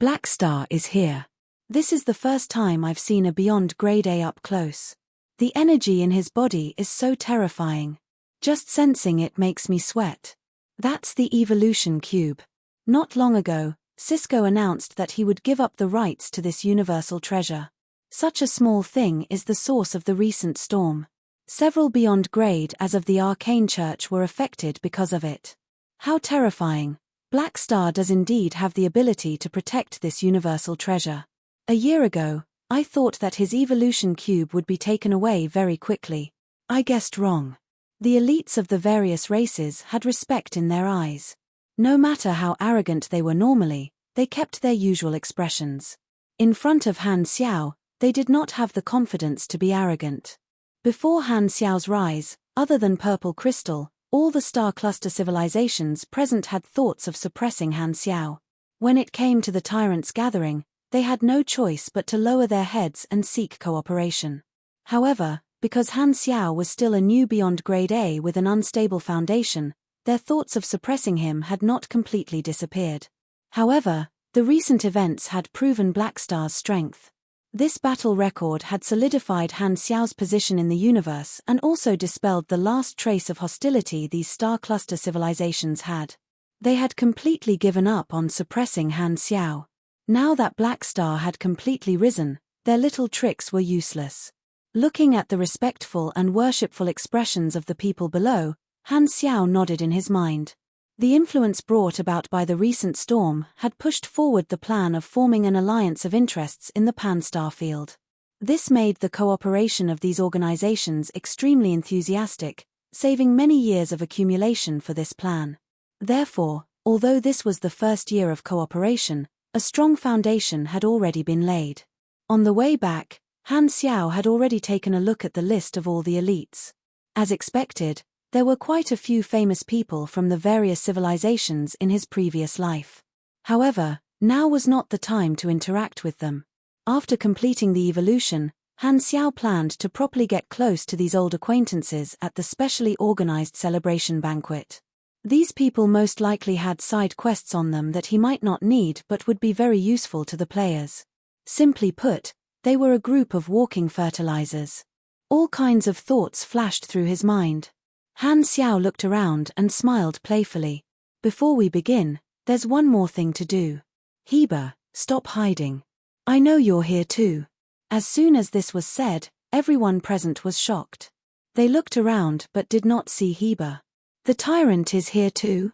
A: Blackstar is here. This is the first time I've seen a Beyond Grade A up close. The energy in his body is so terrifying. Just sensing it makes me sweat. That's the evolution cube. Not long ago, Cisco announced that he would give up the rights to this universal treasure. Such a small thing is the source of the recent storm. Several Beyond Grade as of the Arcane Church were affected because of it. How terrifying. Blackstar does indeed have the ability to protect this universal treasure. A year ago, I thought that his evolution cube would be taken away very quickly. I guessed wrong. The elites of the various races had respect in their eyes. No matter how arrogant they were normally, they kept their usual expressions. In front of Han Xiao, they did not have the confidence to be arrogant. Before Han Xiao's rise, other than Purple Crystal, all the star cluster civilizations present had thoughts of suppressing Han Xiao. When it came to the tyrants gathering, they had no choice but to lower their heads and seek cooperation. However, because Han Xiao was still a new Beyond Grade A with an unstable foundation, their thoughts of suppressing him had not completely disappeared. However, the recent events had proven Blackstar's strength. This battle record had solidified Han Xiao's position in the universe and also dispelled the last trace of hostility these star cluster civilizations had. They had completely given up on suppressing Han Xiao. Now that Blackstar had completely risen, their little tricks were useless. Looking at the respectful and worshipful expressions of the people below, Han Xiao nodded in his mind. The influence brought about by the recent storm had pushed forward the plan of forming an alliance of interests in the Pan-Star field. This made the cooperation of these organizations extremely enthusiastic, saving many years of accumulation for this plan. Therefore, although this was the first year of cooperation, a strong foundation had already been laid. On the way back, Han Xiao had already taken a look at the list of all the elites. As expected, there were quite a few famous people from the various civilizations in his previous life. However, now was not the time to interact with them. After completing the evolution, Han Xiao planned to properly get close to these old acquaintances at the specially organized celebration banquet. These people most likely had side quests on them that he might not need but would be very useful to the players. Simply put, they were a group of walking fertilizers. All kinds of thoughts flashed through his mind. Han Xiao looked around and smiled playfully. Before we begin, there's one more thing to do. Heba, stop hiding. I know you're here too. As soon as this was said, everyone present was shocked. They looked around but did not see Heba. The tyrant is here too?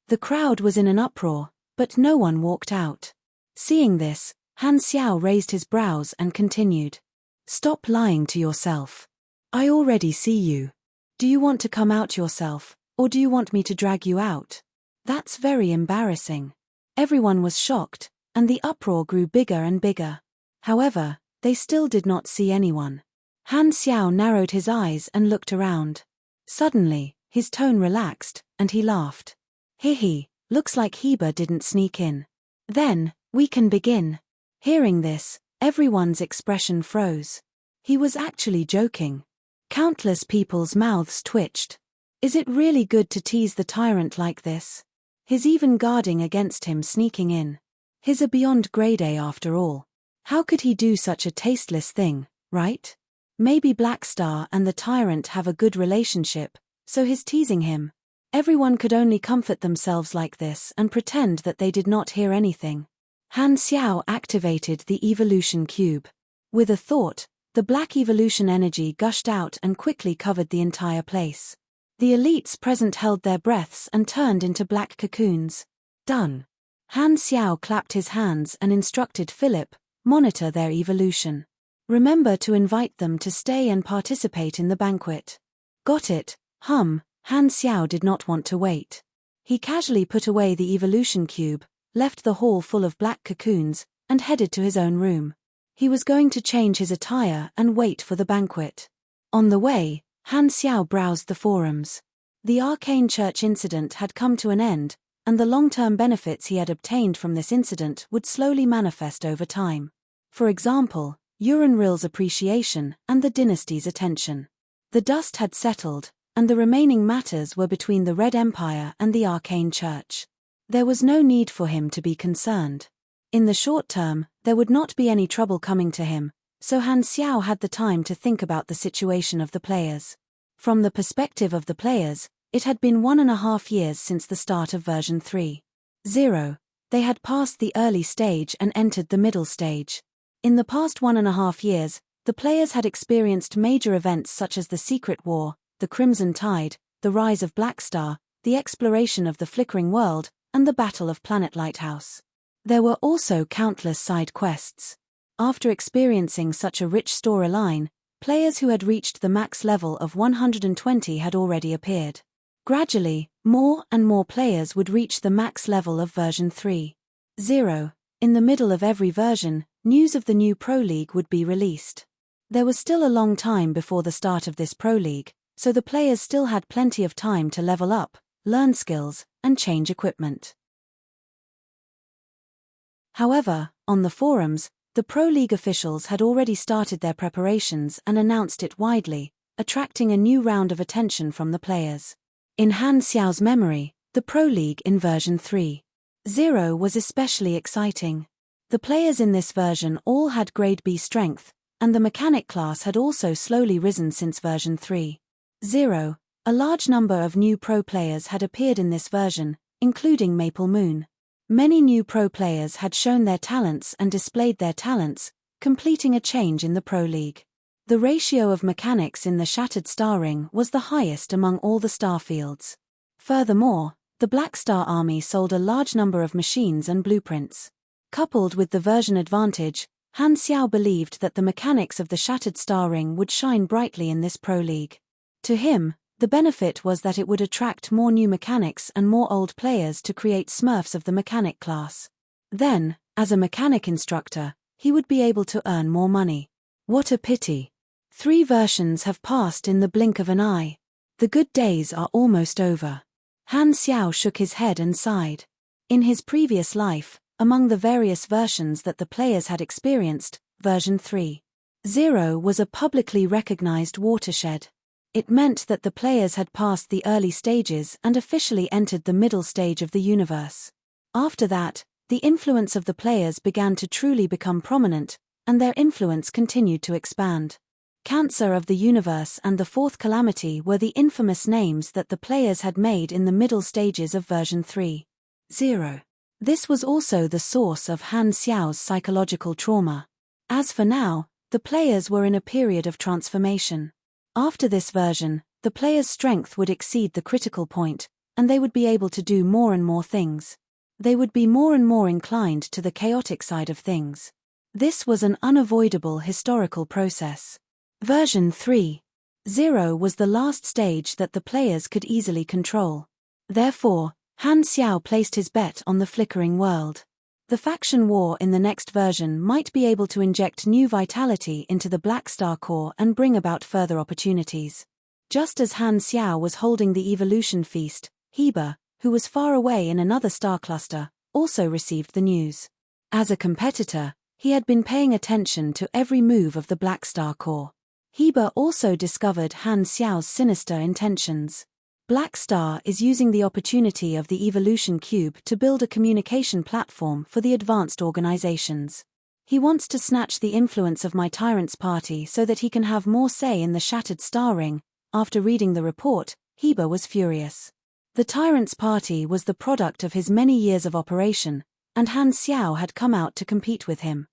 A: The crowd was in an uproar, but no one walked out. Seeing this, Han Xiao raised his brows and continued. Stop lying to yourself. I already see you. Do you want to come out yourself, or do you want me to drag you out? That's very embarrassing. Everyone was shocked, and the uproar grew bigger and bigger. However, they still did not see anyone. Han Xiao narrowed his eyes and looked around. Suddenly, his tone relaxed, and he laughed. Hehe, looks like Heba didn't sneak in. Then, we can begin. Hearing this, everyone's expression froze. He was actually joking. Countless people's mouths twitched. Is it really good to tease the tyrant like this? He's even guarding against him sneaking in. His a beyond grade A after all. How could he do such a tasteless thing, right? Maybe Black Star and the tyrant have a good relationship, so he's teasing him. Everyone could only comfort themselves like this and pretend that they did not hear anything. Han Xiao activated the evolution cube. With a thought, the black evolution energy gushed out and quickly covered the entire place. The elites present held their breaths and turned into black cocoons. Done. Han Xiao clapped his hands and instructed Philip, monitor their evolution. Remember to invite them to stay and participate in the banquet. Got it, Han Xiao did not want to wait. He casually put away the evolution cube, left the hall full of black cocoons, and headed to his own room. He was going to change his attire and wait for the banquet. On the way, Han Xiao browsed the forums. The arcane church incident had come to an end, and the long-term benefits he had obtained from this incident would slowly manifest over time. For example, Uranril's appreciation and the dynasty's attention. The dust had settled, and the remaining matters were between the Red Empire and the arcane church. There was no need for him to be concerned. In the short term, there would not be any trouble coming to him, so Han Xiao had the time to think about the situation of the players. From the perspective of the players, it had been 1.5 years since the start of version 3.0. They had passed the early stage and entered the middle stage. In the past 1.5 years, the players had experienced major events such as the Secret War, the Crimson Tide, the rise of Black Star, the exploration of the Flickering World, and the Battle of Planet Lighthouse. There were also countless side quests. After experiencing such a rich storyline, players who had reached the max level of 120 had already appeared. Gradually, more and more players would reach the max level of version 3.0. In the middle of every version, news of the new Pro League would be released. There was still a long time before the start of this Pro League, so the players still had plenty of time to level up, learn skills, and change equipment. However, on the forums, the Pro League officials had already started their preparations and announced it widely, attracting a new round of attention from the players. In Han Xiao's memory, the Pro League in version 3.0 was especially exciting. The players in this version all had grade B strength, and the mechanic class had also slowly risen since version 3.0. A large number of new pro players had appeared in this version, including Maple Moon. Many new pro players had shown their talents and displayed their talents, completing a change in the Pro League. The ratio of mechanics in the Shattered Star Ring was the highest among all the star fields. Furthermore, the Black Star Army sold a large number of machines and blueprints. Coupled with the version advantage, Han Xiao believed that the mechanics of the Shattered Star Ring would shine brightly in this Pro League. To him, the benefit was that it would attract more new mechanics and more old players to create Smurfs of the mechanic class. Then, as a mechanic instructor, he would be able to earn more money. What a pity. 3 versions have passed in the blink of an eye. The good days are almost over. Han Xiao shook his head and sighed. In his previous life, among the various versions that the players had experienced, version 3.0 was a publicly recognized watershed. It meant that the players had passed the early stages and officially entered the middle stage of the universe. After that, the influence of the players began to truly become prominent, and their influence continued to expand. Cancer of the Universe and the Fourth Calamity were the infamous names that the players had made in the middle stages of version 3.0. This was also the source of Han Xiao's psychological trauma. As for now, the players were in a period of transformation. After this version, the players' strength would exceed the critical point, and they would be able to do more and more things. They would be more and more inclined to the chaotic side of things. This was an unavoidable historical process. Version 3.0 was the last stage that the players could easily control. Therefore, Han Xiao placed his bet on the Flickering World. The faction war in the next version might be able to inject new vitality into the Black Star core and bring about further opportunities. Just as Han Xiao was holding the evolution feast, Heba, who was far away in another star cluster, also received the news. As a competitor, he had been paying attention to every move of the Black Star core. Heba also discovered Han Xiao's sinister intentions. Black Star is using the opportunity of the Evolution Cube to build a communication platform for the advanced organizations. He wants to snatch the influence of my tyrant's party so that he can have more say in the shattered star ring. After reading the report, Heba was furious. The tyrant's party was the product of his many years of operation, and Han Xiao had come out to compete with him.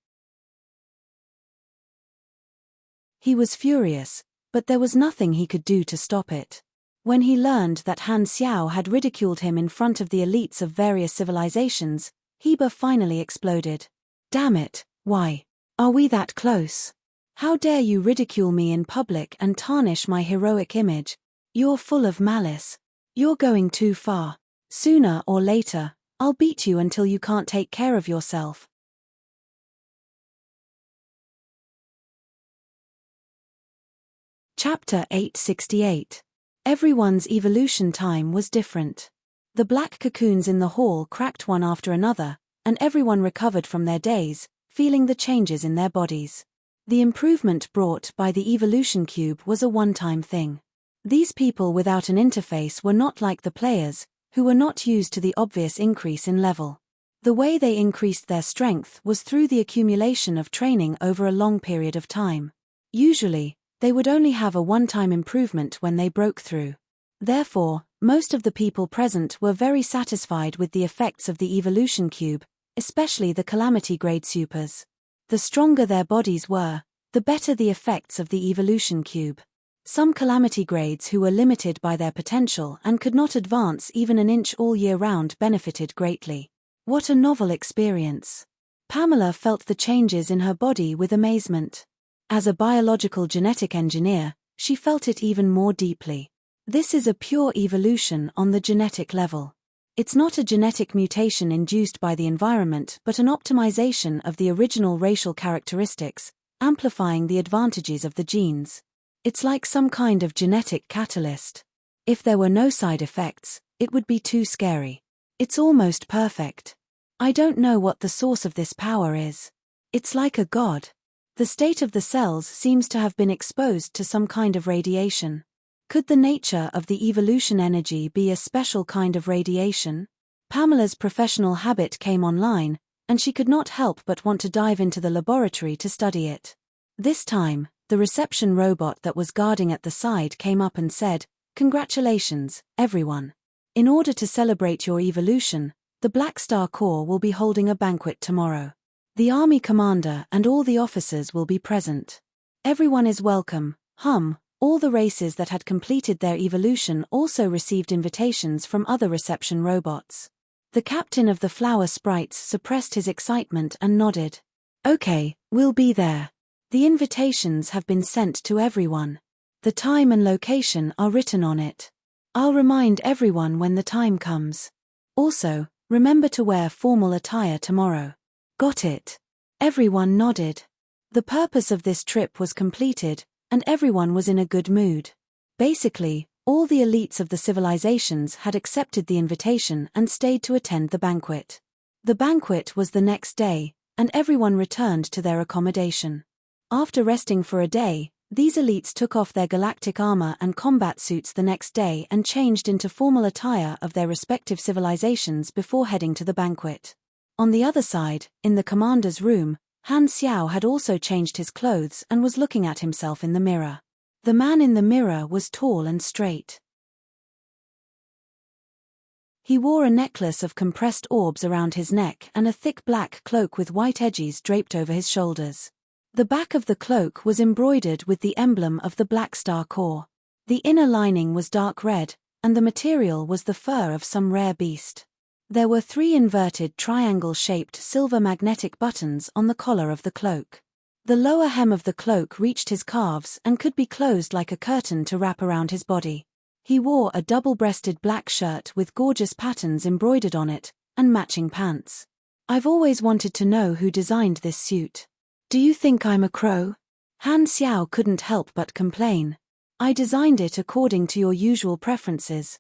A: He was furious, but there was nothing he could do to stop it. When he learned that Han Xiao had ridiculed him in front of the elites of various civilizations, Heba finally exploded. Damn it, why? Are we that close? How dare you ridicule me in public and tarnish my heroic image? You're full of malice. You're going too far. Sooner or later, I'll beat you until you can't take care of yourself. Chapter 868. Everyone's evolution time was different. The black cocoons in the hall cracked one after another, and everyone recovered from their daze, feeling the changes in their bodies. The improvement brought by the evolution cube was a one-time thing. These people without an interface were not like the players, who were not used to the obvious increase in level. The way they increased their strength was through the accumulation of training over a long period of time. Usually, they would only have a one-time improvement when they broke through. Therefore, most of the people present were very satisfied with the effects of the evolution cube, especially the calamity grade supers. The stronger their bodies were, the better the effects of the evolution cube. Some calamity grades who were limited by their potential and could not advance even an inch all year round benefited greatly. What a novel experience. Pamela felt the changes in her body with amazement. As a biological genetic engineer, she felt it even more deeply. This is a pure evolution on the genetic level. It's not a genetic mutation induced by the environment but an optimization of the original racial characteristics, amplifying the advantages of the genes. It's like some kind of genetic catalyst. If there were no side effects, it would be too scary. It's almost perfect. I don't know what the source of this power is. It's like a god. The state of the cells seems to have been exposed to some kind of radiation. Could the nature of the evolution energy be a special kind of radiation? Pamela's professional habit came online, and she could not help but want to dive into the laboratory to study it. This time, the reception robot that was guarding at the side came up and said, "Congratulations, everyone. In order to celebrate your evolution, the Black Star Corps will be holding a banquet tomorrow. The army commander and all the officers will be present. Everyone is welcome." All the races that had completed their evolution also received invitations from other reception robots. The captain of the flower sprites suppressed his excitement and nodded. "Okay, we'll be there. The invitations have been sent to everyone. The time and location are written on it. I'll remind everyone when the time comes. Also, remember to wear formal attire tomorrow." "Got it." Everyone nodded. The purpose of this trip was completed, and everyone was in a good mood. Basically, all the elites of the civilizations had accepted the invitation and stayed to attend the banquet. The banquet was the next day, and everyone returned to their accommodation. After resting for a day, these elites took off their galactic armor and combat suits the next day and changed into formal attire of their respective civilizations before heading to the banquet. On the other side, in the commander's room, Han Xiao had also changed his clothes and was looking at himself in the mirror. The man in the mirror was tall and straight. He wore a necklace of compressed orbs around his neck and a thick black cloak with white edges draped over his shoulders. The back of the cloak was embroidered with the emblem of the Black Star Corps. The inner lining was dark red, and the material was the fur of some rare beast. There were 3 inverted triangle-shaped silver magnetic buttons on the collar of the cloak. The lower hem of the cloak reached his calves and could be closed like a curtain to wrap around his body. He wore a double-breasted black shirt with gorgeous patterns embroidered on it, and matching pants. "I've always wanted to know who designed this suit. Do you think I'm a crow?" Han Xiao couldn't help but complain. "I designed it according to your usual preferences,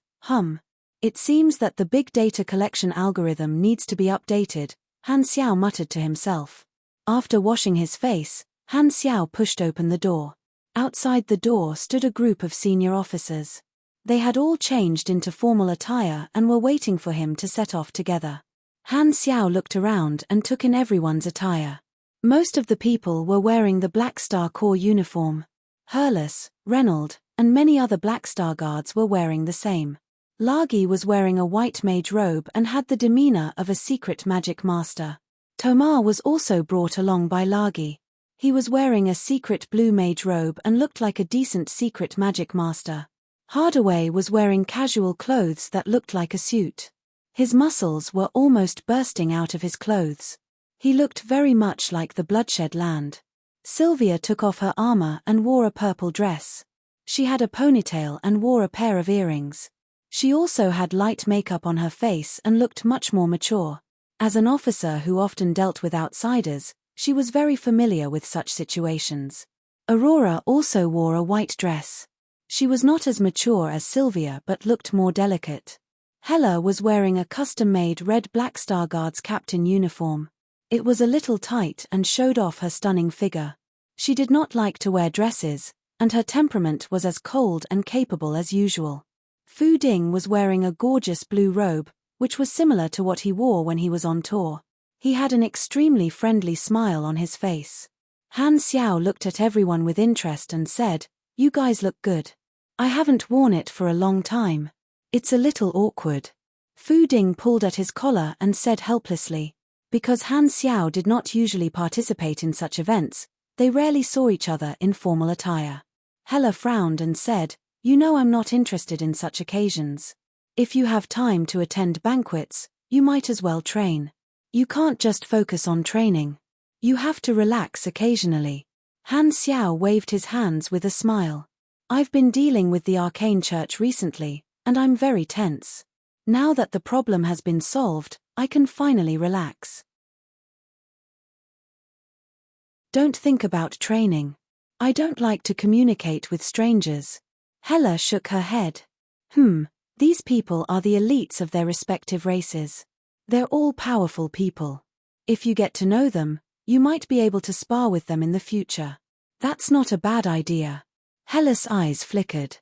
A: It seems that the big data collection algorithm needs to be updated," Han Xiao muttered to himself. After washing his face, Han Xiao pushed open the door. Outside the door stood a group of senior officers. They had all changed into formal attire and were waiting for him to set off together. Han Xiao looked around and took in everyone's attire. Most of the people were wearing the Black Star Corps uniform. Hurles, Reynold, and many other Black Star guards were wearing the same. Lagi was wearing a white mage robe and had the demeanor of a secret magic master. Tomar was also brought along by Lagi. He was wearing a secret blue mage robe and looked like a decent secret magic master. Hardaway was wearing casual clothes that looked like a suit. His muscles were almost bursting out of his clothes. He looked very much like the Bloodshed Land. Sylvia took off her armor and wore a purple dress. She had a ponytail and wore a pair of earrings. She also had light makeup on her face and looked much more mature. As an officer who often dealt with outsiders, she was very familiar with such situations. Aurora also wore a white dress. She was not as mature as Sylvia but looked more delicate. Hella was wearing a custom-made red Black Star Guards captain uniform. It was a little tight and showed off her stunning figure. She did not like to wear dresses, and her temperament was as cold and capable as usual. Fu Ding was wearing a gorgeous blue robe, which was similar to what he wore when he was on tour. He had an extremely friendly smile on his face. Han Xiao looked at everyone with interest and said, "You guys look good. I haven't worn it for a long time. It's a little awkward." Fu Ding pulled at his collar and said helplessly. Because Han Xiao did not usually participate in such events, they rarely saw each other in formal attire. Hella frowned and said, "You know I'm not interested in such occasions. If you have time to attend banquets, you might as well train. You can't just focus on training. You have to relax occasionally." Han Xiao waved his hands with a smile. "I've been dealing with the Arcane Church recently, and I'm very tense. Now that the problem has been solved, I can finally relax. Don't think about training. I don't like to communicate with strangers." Hella shook her head. These people are the elites of their respective races. They're all powerful people. If you get to know them, you might be able to spar with them in the future. That's not a bad idea. Hella's eyes flickered.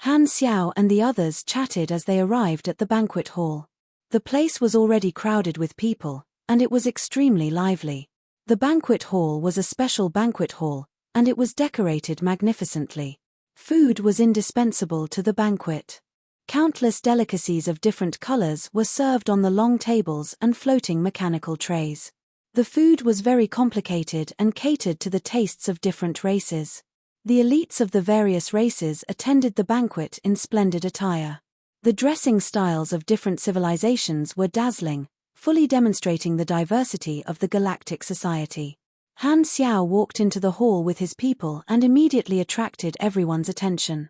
A: Han Xiao and the others chatted as they arrived at the banquet hall. The place was already crowded with people, and it was extremely lively. The banquet hall was a special banquet hall, and it was decorated magnificently. Food was indispensable to the banquet. Countless delicacies of different colors were served on the long tables and floating mechanical trays. The food was very complicated and catered to the tastes of different races. The elites of the various races attended the banquet in splendid attire. The dressing styles of different civilizations were dazzling, fully demonstrating the diversity of the galactic society. Han Xiao walked into the hall with his people and immediately attracted everyone's attention.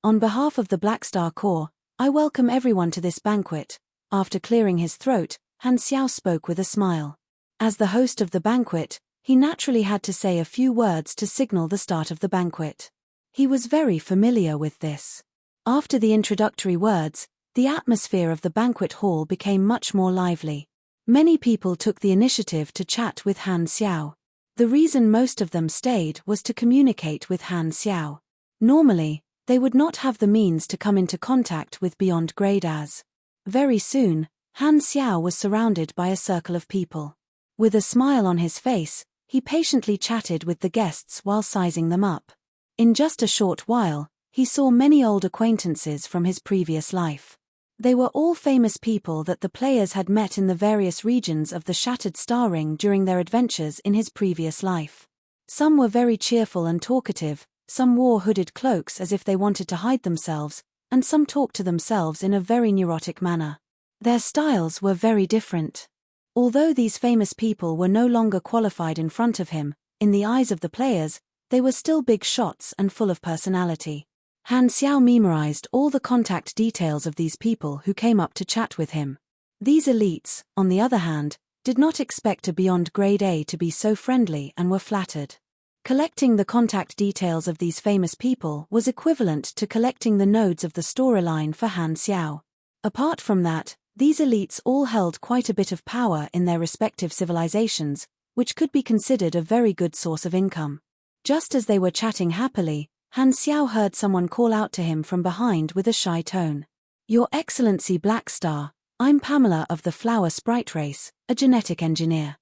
A: On behalf of the Black Star Corps, I welcome everyone to this banquet." After clearing his throat, Han Xiao spoke with a smile. As the host of the banquet, he naturally had to say a few words to signal the start of the banquet. He was very familiar with this. After the introductory words, the atmosphere of the banquet hall became much more lively. Many people took the initiative to chat with Han Xiao. The reason most of them stayed was to communicate with Han Xiao. Normally, they would not have the means to come into contact with beyond grade as. Very soon, Han Xiao was surrounded by a circle of people. With a smile on his face, he patiently chatted with the guests while sizing them up. In just a short while, he saw many old acquaintances from his previous life. They were all famous people that the players had met in the various regions of the Shattered Star Ring during their adventures in his previous life. Some were very cheerful and talkative, some wore hooded cloaks as if they wanted to hide themselves, and some talked to themselves in a very neurotic manner. Their styles were very different. Although these famous people were no longer qualified in front of him, in the eyes of the players, they were still big shots and full of personality. Han Xiao memorized all the contact details of these people who came up to chat with him. These elites, on the other hand, did not expect a beyond grade A to be so friendly and were flattered. Collecting the contact details of these famous people was equivalent to collecting the nodes of the storyline for Han Xiao. Apart from that, these elites all held quite a bit of power in their respective civilizations, which could be considered a very good source of income. Just as they were chatting happily, Han Xiao heard someone call out to him from behind with a shy tone. Your Excellency Black Star, I'm Pamela of the Flower Sprite Race, a genetic engineer.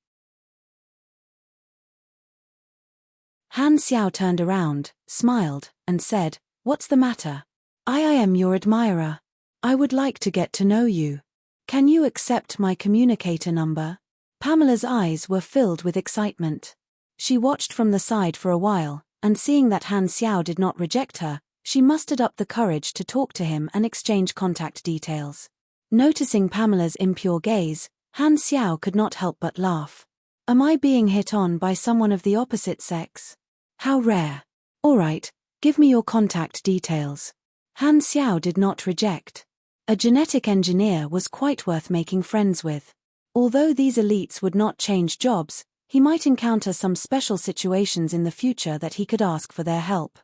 A: Han Xiao turned around, smiled, and said, What's the matter? I am your admirer. I would like to get to know you. Can you accept my communicator number? Pamela's eyes were filled with excitement. She watched from the side for a while, and seeing that Han Xiao did not reject her, she mustered up the courage to talk to him and exchange contact details. Noticing Pamela's impure gaze, Han Xiao could not help but laugh. Am I being hit on by someone of the opposite sex? How rare. All right, give me your contact details. Han Xiao did not reject. A genetic engineer was quite worth making friends with. Although these elites would not change jobs, he might encounter some special situations in the future that he could ask for their help.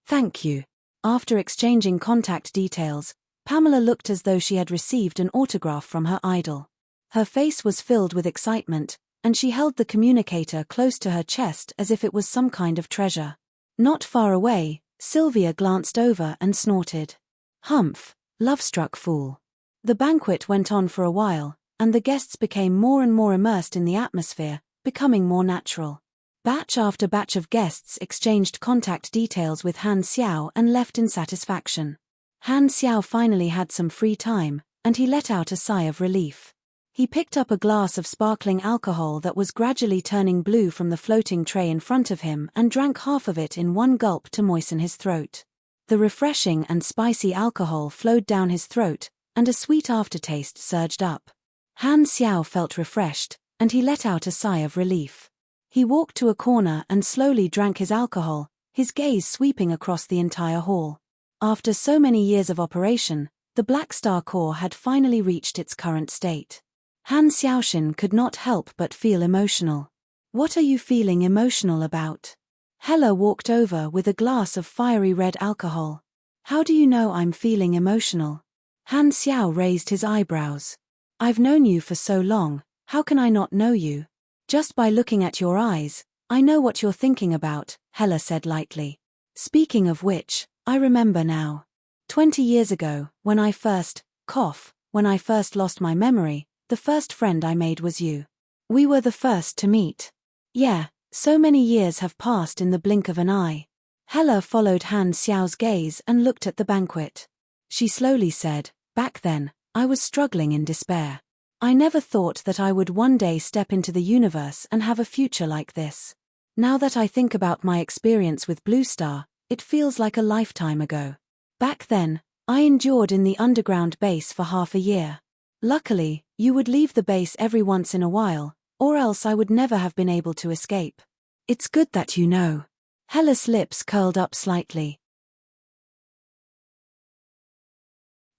A: Thank you. After exchanging contact details, Pamela looked as though she had received an autograph from her idol. Her face was filled with excitement, and she held the communicator close to her chest as if it was some kind of treasure. Not far away, Sylvia glanced over and snorted. Humph, love-struck fool. The banquet went on for a while, and the guests became more and more immersed in the atmosphere, becoming more natural. Batch after batch of guests exchanged contact details with Han Xiao and left in satisfaction. Han Xiao finally had some free time, and he let out a sigh of relief. He picked up a glass of sparkling alcohol that was gradually turning blue from the floating tray in front of him and drank half of it in one gulp to moisten his throat. The refreshing and spicy alcohol flowed down his throat, and a sweet aftertaste surged up. Han Xiao felt refreshed, and he let out a sigh of relief. He walked to a corner and slowly drank his alcohol, his gaze sweeping across the entire hall. After so many years of operation, the Black Star Core had finally reached its current state. Han Xiaoxin could not help but feel emotional. What are you feeling emotional about? Hella walked over with a glass of fiery red alcohol. How do you know I'm feeling emotional? Han Xiao raised his eyebrows. I've known you for so long, how can I not know you? Just by looking at your eyes, I know what you're thinking about, Hella said lightly. Speaking of which, I remember now. 20 years ago, when I first lost my memory, the first friend I made was you. We were the first to meet. Yeah, so many years have passed in the blink of an eye. Hella followed Han Xiao's gaze and looked at the banquet. She slowly said, Back then, I was struggling in despair. I never thought that I would one day step into the universe and have a future like this. Now that I think about my experience with Blue Star, it feels like a lifetime ago. Back then, I endured in the underground base for half a year. Luckily, you would leave the base every once in a while, or else I would never have been able to escape. It's good that you know. Hella's lips curled up slightly.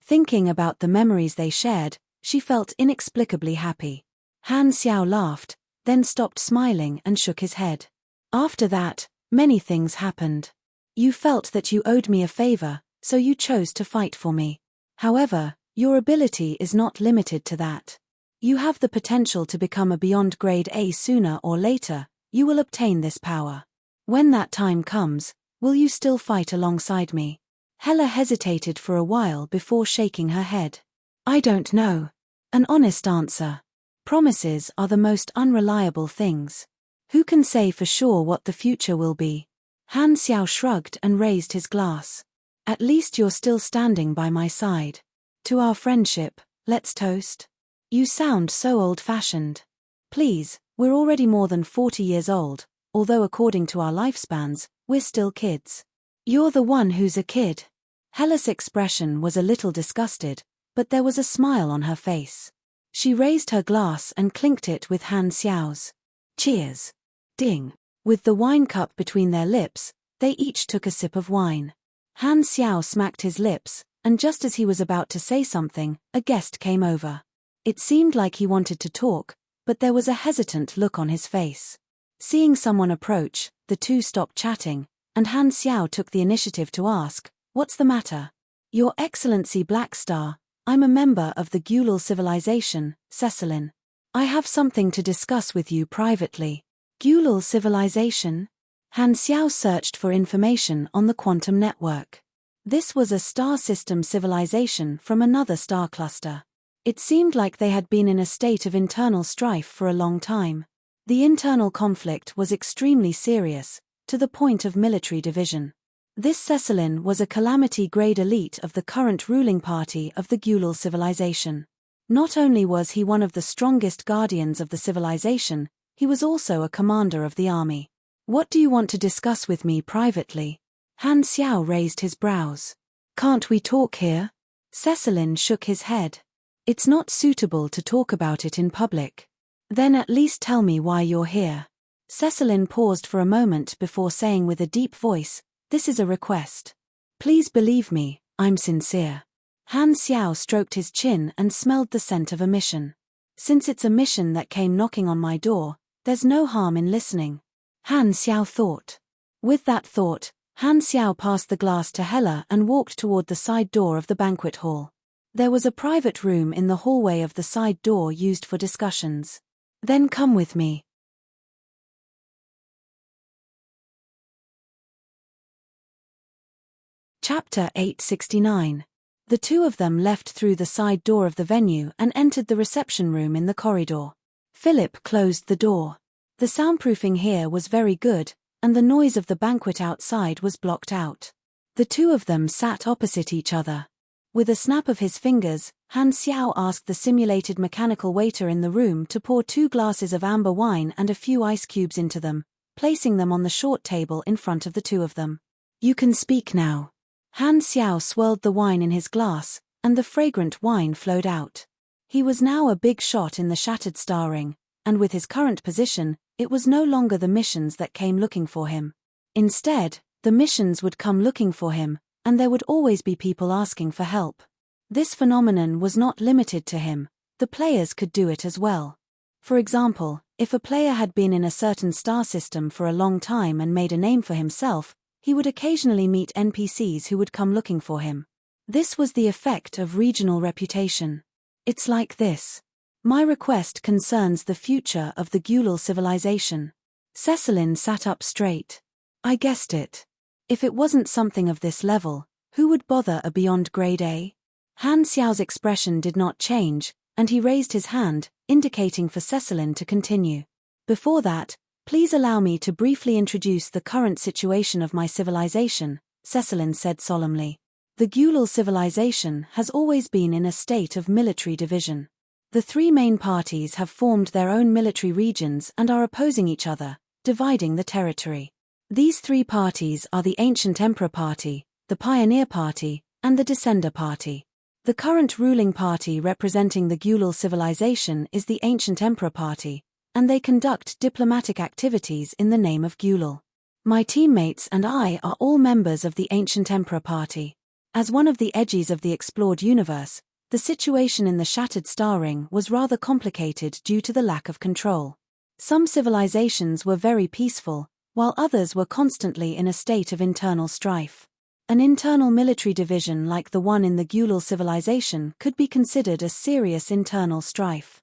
A: Thinking about the memories they shared, she felt inexplicably happy. Han Xiao laughed, then stopped smiling and shook his head. After that, many things happened. You felt that you owed me a favor, so you chose to fight for me. However, your ability is not limited to that. You have the potential to become a beyond grade A sooner or later. You will obtain this power. When that time comes, will you still fight alongside me? Hella hesitated for a while before shaking her head. I don't know. An honest answer. Promises are the most unreliable things. Who can say for sure what the future will be? Han Xiao shrugged and raised his glass. At least you're still standing by my side. To our friendship, let's toast. You sound so old-fashioned. Please, we're already more than 40 years old, although according to our lifespans, we're still kids. You're the one who's a kid. Hella's expression was a little disgusted, but there was a smile on her face. She raised her glass and clinked it with Han Xiao's. Cheers. Ding. With the wine cup between their lips, they each took a sip of wine. Han Xiao smacked his lips, and just as he was about to say something, a guest came over. It seemed like he wanted to talk, but there was a hesitant look on his face. Seeing someone approach, the two stopped chatting, and Han Xiao took the initiative to ask, What's the matter? Your Excellency Black Star, I'm a member of the Gulal civilization, Cecilin. I have something to discuss with you privately. Gulal civilization? Han Xiao searched for information on the quantum network. This was a star system civilization from another star cluster. It seemed like they had been in a state of internal strife for a long time. The internal conflict was extremely serious, to the point of military division. This Cecilin was a calamity-grade elite of the current ruling party of the Gulal civilization. Not only was he one of the strongest guardians of the civilization, he was also a commander of the army. "What do you want to discuss with me privately?" Han Xiao raised his brows. "Can't we talk here?" Cecilin shook his head. "It's not suitable to talk about it in public." "Then at least tell me why you're here." Cecilin paused for a moment before saying with a deep voice, "This is a request. Please believe me, I'm sincere." Han Xiao stroked his chin and smelled the scent of a mission. "Since it's a mission that came knocking on my door, there's no harm in listening," Han Xiao thought. With that thought, Han Xiao passed the glass to Hela and walked toward the side door of the banquet hall. There was a private room in the hallway of the side door used for discussions. "Then come with me." Chapter 869. The two of them left through the side door of the venue and entered the reception room in the corridor. Philip closed the door. The soundproofing here was very good, and the noise of the banquet outside was blocked out. The two of them sat opposite each other. With a snap of his fingers, Han Xiao asked the simulated mechanical waiter in the room to pour 2 glasses of amber wine and a few ice cubes into them, placing them on the short table in front of the two of them. "You can speak now." Han Xiao swirled the wine in his glass, and the fragrant wine flowed out. He was now a big shot in the Shattered Star Ring, and with his current position, it was no longer the missions that came looking for him. Instead, the missions would come looking for him, and there would always be people asking for help. This phenomenon was not limited to him, the players could do it as well. For example, if a player had been in a certain star system for a long time and made a name for himself, he would occasionally meet NPCs who would come looking for him. This was the effect of regional reputation. "It's like this. My request concerns the future of the Gulal civilization." Cecilin sat up straight. "I guessed it. If it wasn't something of this level, who would bother a beyond grade A?" Han Xiao's expression did not change, and he raised his hand, indicating for Cecilin to continue. "Before that, please allow me to briefly introduce the current situation of my civilization," Cecilin said solemnly. "The Gulal civilization has always been in a state of military division. The 3 main parties have formed their own military regions and are opposing each other, dividing the territory. These 3 parties are the Ancient Emperor Party, the Pioneer Party, and the Descender Party. The current ruling party representing the Gulal civilization is the Ancient Emperor Party, and they conduct diplomatic activities in the name of Gulal. My teammates and I are all members of the Ancient Emperor Party. As one of the edges of the explored universe, the situation in the Shattered Star Ring was rather complicated due to the lack of control. Some civilizations were very peaceful, while others were constantly in a state of internal strife. An internal military division like the one in the Gulal civilization could be considered a serious internal strife.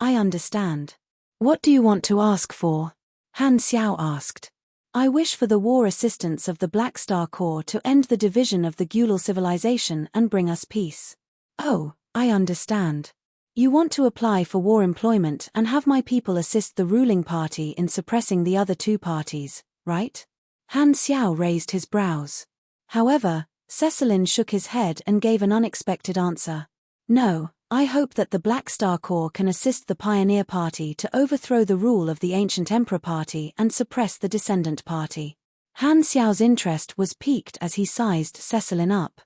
A: I understand. What do you want to ask for?" Han Xiao asked. "I wish for the war assistance of the Black Star Corps to end the division of the Gulal civilization and bring us peace." "Oh, I understand. You want to apply for war employment and have my people assist the ruling party in suppressing the other 2 parties, right?" Han Xiao raised his brows. However, Cecilin shook his head and gave an unexpected answer. "No, I hope that the Black Star Corps can assist the Pioneer Party to overthrow the rule of the Ancient Emperor Party and suppress the Descendant Party." Han Xiao's interest was piqued as he sized Cecilin up.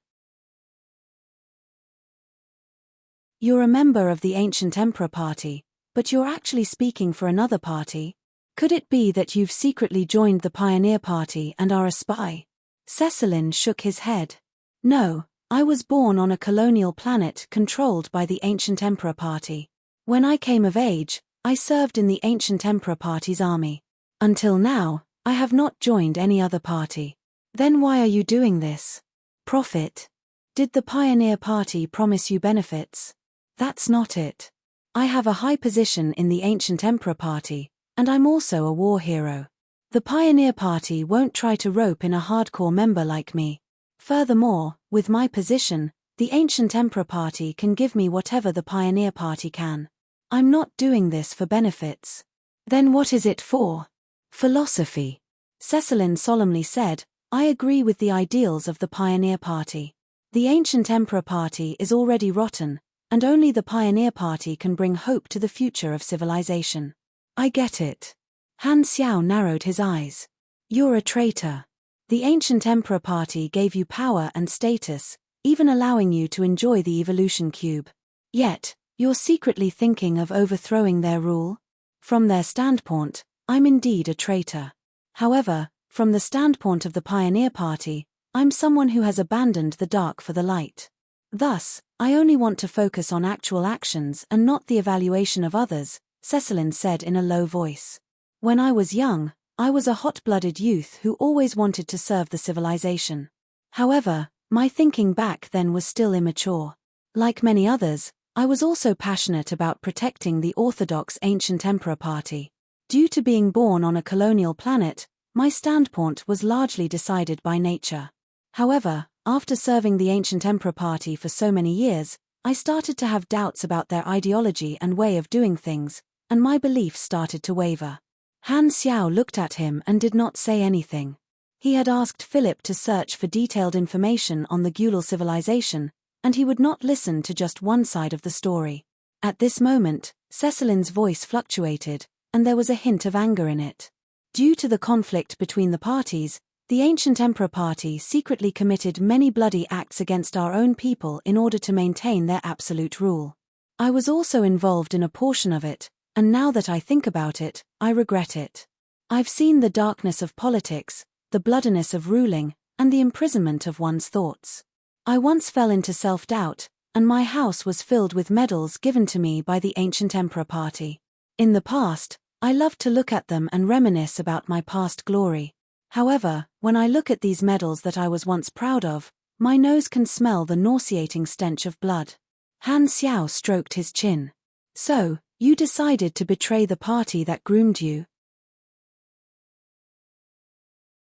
A: "You're a member of the Ancient Emperor Party, but you're actually speaking for another party? Could it be that you've secretly joined the Pioneer Party and are a spy?" Cecilin shook his head. "No, I was born on a colonial planet controlled by the Ancient Emperor Party. When I came of age, I served in the Ancient Emperor Party's army. Until now, I have not joined any other party." "Then why are you doing this?" "Profit. Did the Pioneer Party promise you benefits?" "That's not it. I have a high position in the Ancient Emperor Party, and I'm also a war hero." The Pioneer Party won't try to rope in a hardcore member like me. Furthermore, with my position, the Ancient Emperor Party can give me whatever the Pioneer Party can. I'm not doing this for benefits. Then what is it for? Philosophy. Cecilin solemnly said, I agree with the ideals of the Pioneer Party. The Ancient Emperor Party is already rotten, and only the Pioneer Party can bring hope to the future of civilization. I get it. Han Xiao narrowed his eyes. You're a traitor. The Ancient Emperor Party gave you power and status, even allowing you to enjoy the evolution cube. Yet, you're secretly thinking of overthrowing their rule? From their standpoint, I'm indeed a traitor. However, from the standpoint of the Pioneer Party, I'm someone who has abandoned the dark for the light. Thus, I only want to focus on actual actions and not the evaluation of others, Cecilin said in a low voice. When I was young, I was a hot-blooded youth who always wanted to serve the civilization. However, my thinking back then was still immature. Like many others, I was also passionate about protecting the orthodox Ancient Emperor Party. Due to being born on a colonial planet, my standpoint was largely decided by nature. However, after serving the Ancient Emperor Party for so many years, I started to have doubts about their ideology and way of doing things, and my beliefs started to waver. Han Xiao looked at him and did not say anything. He had asked Philip to search for detailed information on the Gulal civilization, and he would not listen to just one side of the story. At this moment, Cecilin's voice fluctuated, and there was a hint of anger in it. Due to the conflict between the parties, the Ancient Emperor Party secretly committed many bloody acts against our own people in order to maintain their absolute rule. I was also involved in a portion of it, and now that I think about it, I regret it. I've seen the darkness of politics, the bloodiness of ruling, and the imprisonment of one's thoughts. I once fell into self-doubt, and my house was filled with medals given to me by the Ancient Emperor Party. In the past, I loved to look at them and reminisce about my past glory. However, when I look at these medals that I was once proud of, my nose can smell the nauseating stench of blood. Han Xiao stroked his chin. So, you decided to betray the party that groomed you?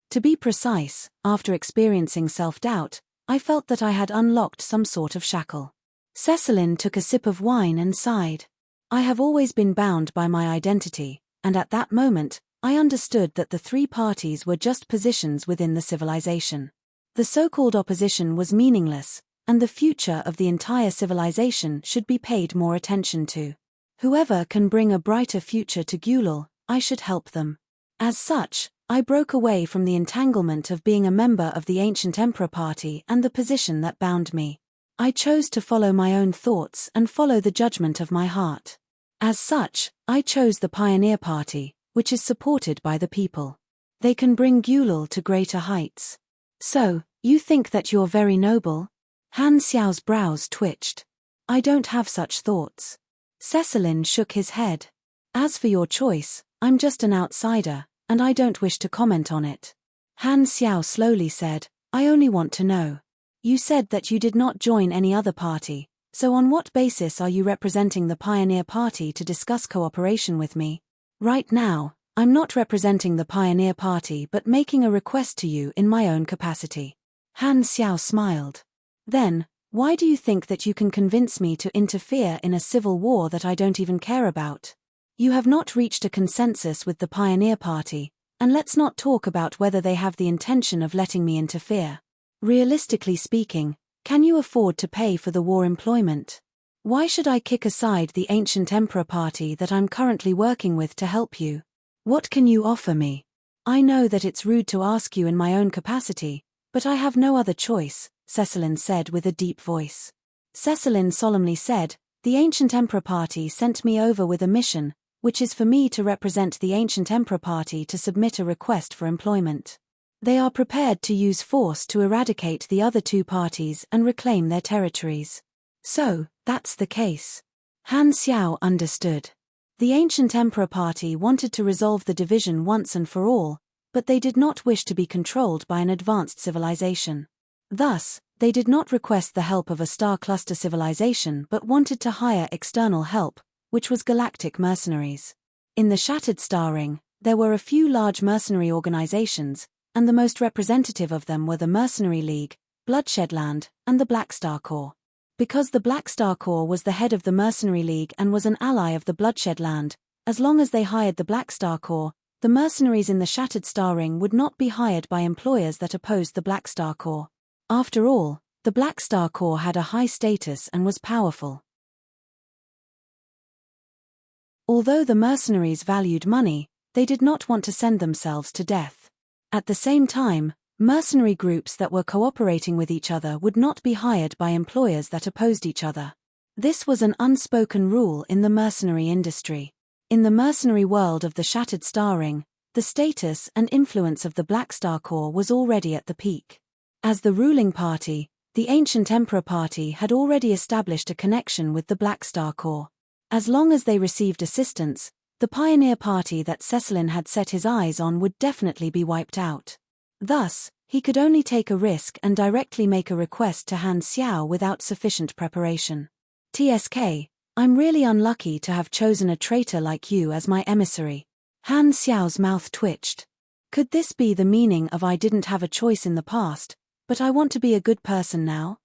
A: To be precise, after experiencing self-doubt, I felt that I had unlocked some sort of shackle. Cecilin took a sip of wine and sighed. I have always been bound by my identity, and at that moment, I understood that the three parties were just positions within the civilization. The so-called opposition was meaningless, and the future of the entire civilization should be paid more attention to. Whoever can bring a brighter future to Gulal, I should help them. As such, I broke away from the entanglement of being a member of the Ancient Emperor Party and the position that bound me. I chose to follow my own thoughts and follow the judgment of my heart. As such, I chose the Pioneer Party, which is supported by the people. They can bring Gulal to greater heights. So, you think that you're very noble? Han Xiao's brows twitched. I don't have such thoughts. Cecilin shook his head. As for your choice, I'm just an outsider, and I don't wish to comment on it. Han Xiao slowly said, I only want to know. You said that you did not join any other party, so on what basis are you representing the Pioneer Party to discuss cooperation with me? Right now, I'm not representing the Pioneer Party but making a request to you in my own capacity. Han Xiao smiled. Then, why do you think that you can convince me to interfere in a civil war that I don't even care about? You have not reached a consensus with the Pioneer Party, and let's not talk about whether they have the intention of letting me interfere. Realistically speaking, can you afford to pay for the war employment? Why should I kick aside the Ancient Emperor Party that I'm currently working with to help you? What can you offer me? I know that it's rude to ask you in my own capacity, but I have no other choice, Cecilin said with a deep voice. Cecilin solemnly said, the Ancient Emperor Party sent me over with a mission, which is for me to represent the Ancient Emperor Party to submit a request for employment. They are prepared to use force to eradicate the other two parties and reclaim their territories. So, that's the case. Han Xiao understood. The Ancient Emperor Party wanted to resolve the division once and for all, but they did not wish to be controlled by an advanced civilization. Thus, they did not request the help of a star cluster civilization but wanted to hire external help, which was galactic mercenaries. In the Shattered Star Ring, There were a few large mercenary organizations, and the most representative of them were the Mercenary League, Bloodshedland, and the Black Star Corps. Because the Black Star Corps was the head of the Mercenary League and was an ally of the Bloodshedland, as long as they hired the Black Star Corps, the mercenaries in the Shattered Star Ring would not be hired by employers that opposed the Black Star Corps. After all, the Black Star Corps had a high status and was powerful. Although the mercenaries valued money, they did not want to send themselves to death. At the same time, mercenary groups that were cooperating with each other would not be hired by employers that opposed each other. This was an unspoken rule in the mercenary industry. In the mercenary world of the Shattered Star Ring, the status and influence of the Black Star Corps was already at the peak. As the ruling party, the Ancient Emperor Party had already established a connection with the Black Star Corps. As long as they received assistance, the Pioneer Party that Cecilin had set his eyes on would definitely be wiped out. Thus, he could only take a risk and directly make a request to Han Xiao without sufficient preparation. "TSK, I'm really unlucky to have chosen a traitor like you as my emissary." Han Xiao's mouth twitched. Could this be the meaning of "I didn't have a choice in the past, but I want to be a good person now"?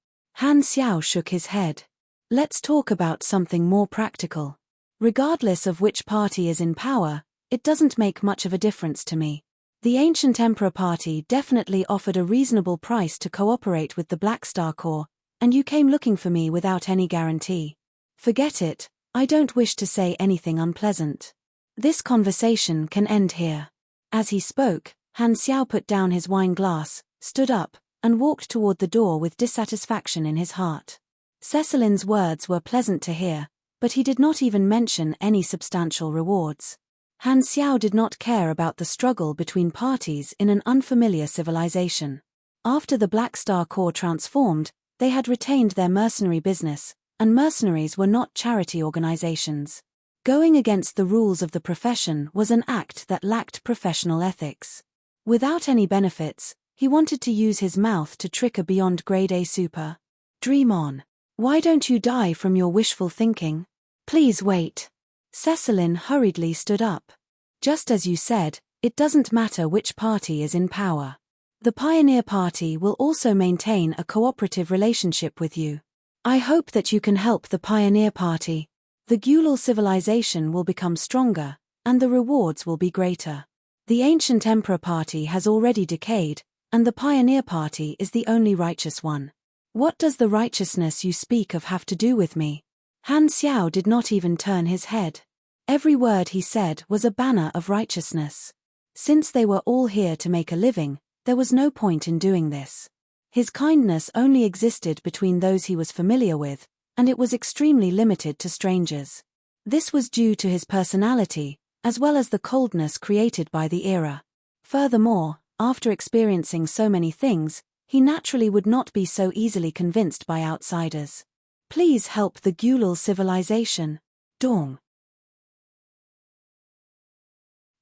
A: Han Xiao shook his head. "Let's talk about something more practical. Regardless of which party is in power, it doesn't make much of a difference to me. The Ancient Emperor Party definitely offered a reasonable price to cooperate with the Black Star Corps, and you came looking for me without any guarantee. Forget it, I don't wish to say anything unpleasant. This conversation can end here." As he spoke, Han Xiao put down his wine glass, stood up, and walked toward the door with dissatisfaction in his heart. Cecilin's words were pleasant to hear, but he did not even mention any substantial rewards. Han Xiao did not care about the struggle between parties in an unfamiliar civilization. After the Black Star Corps transformed, they had retained their mercenary business, and mercenaries were not charity organizations. Going against the rules of the profession was an act that lacked professional ethics. Without any benefits, he wanted to use his mouth to trick a beyond grade A super. "Dream on. Why don't you die from your wishful thinking? Please wait." Cecilin hurriedly stood up. "Just as you said, it doesn't matter which party is in power. The Pioneer Party will also maintain a cooperative relationship with you. I hope that you can help the Pioneer Party. The Gulal civilization will become stronger, and the rewards will be greater. The Ancient Emperor Party has already decayed, and the Pioneer Party is the only righteous one. What does the righteousness you speak of have to do with me?" Han Xiao did not even turn his head. Every word he said was a banner of righteousness. Since they were all here to make a living, there was no point in doing this. His kindness only existed between those he was familiar with, and it was extremely limited to strangers. This was due to his personality, as well as the coldness created by the era. Furthermore, after experiencing so many things, he naturally would not be so easily convinced by outsiders. "Please help the Gulal civilization. Dong."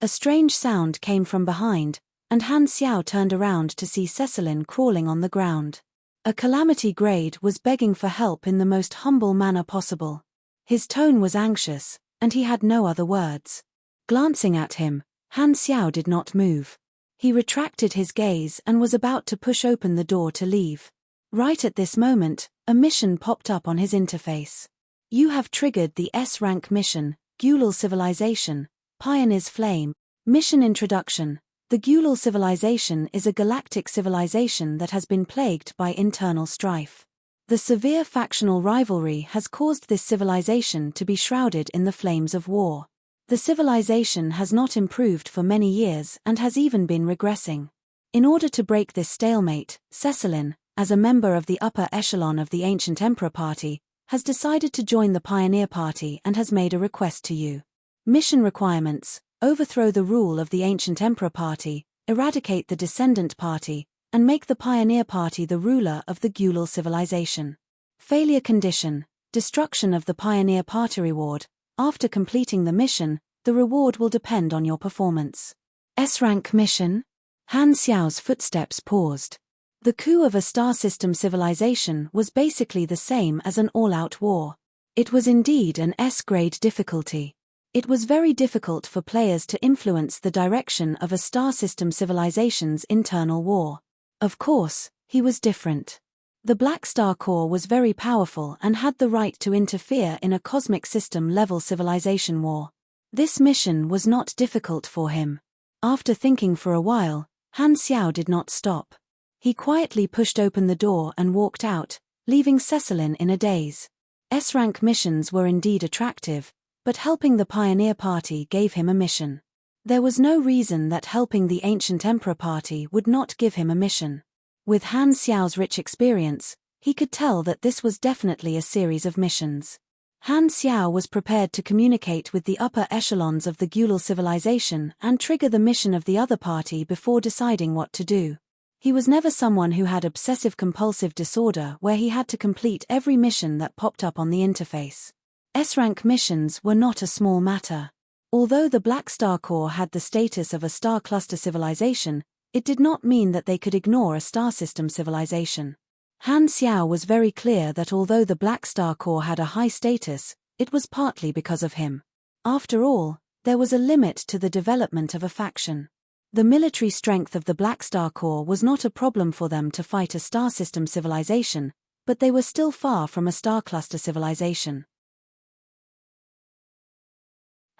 A: A strange sound came from behind, and Han Xiao turned around to see Cecilin crawling on the ground. A calamity grade was begging for help in the most humble manner possible. His tone was anxious, and he had no other words. Glancing at him, Han Xiao did not move. He retracted his gaze and was about to push open the door to leave. Right at this moment, a mission popped up on his interface. "You have triggered the S-rank mission, Gulal Civilization, Pioneer's Flame. Mission Introduction. The Gulal civilization is a galactic civilization that has been plagued by internal strife. The severe factional rivalry has caused this civilization to be shrouded in the flames of war. The civilization has not improved for many years and has even been regressing. In order to break this stalemate, Cecilin, as a member of the upper echelon of the Ancient Emperor Party, has decided to join the Pioneer Party and has made a request to you. Mission requirements: overthrow the rule of the Ancient Emperor Party, eradicate the Descendant Party, and make the Pioneer Party the ruler of the Gulal civilization. Failure condition: destruction of the Pioneer Party. Reward: after completing the mission, the reward will depend on your performance. S-rank mission? Han Xiao's footsteps paused. The coup of a star system civilization was basically the same as an all-out war. It was indeed an S-grade difficulty. It was very difficult for players to influence the direction of a star system civilization's internal war. Of course, he was different. The Black Star Corps was very powerful and had the right to interfere in a cosmic system-level civilization war. This mission was not difficult for him. After thinking for a while, Han Xiao did not stop. He quietly pushed open the door and walked out, leaving Cecilin in a daze. S-rank missions were indeed attractive, but helping the Pioneer Party gave him a mission. There was no reason that helping the Ancient Emperor Party would not give him a mission. With Han Xiao's rich experience, he could tell that this was definitely a series of missions. Han Xiao was prepared to communicate with the upper echelons of the Gulal civilization and trigger the mission of the other party before deciding what to do. He was never someone who had obsessive-compulsive disorder where he had to complete every mission that popped up on the interface. S-rank missions were not a small matter. Although the Black Star Corps had the status of a star cluster civilization, it did not mean that they could ignore a star system civilization. Han Xiao was very clear that although the Black Star Corps had a high status, it was partly because of him. After all, there was a limit to the development of a faction. The military strength of the Black Star Corps was not a problem for them to fight a star system civilization, but they were still far from a star cluster civilization.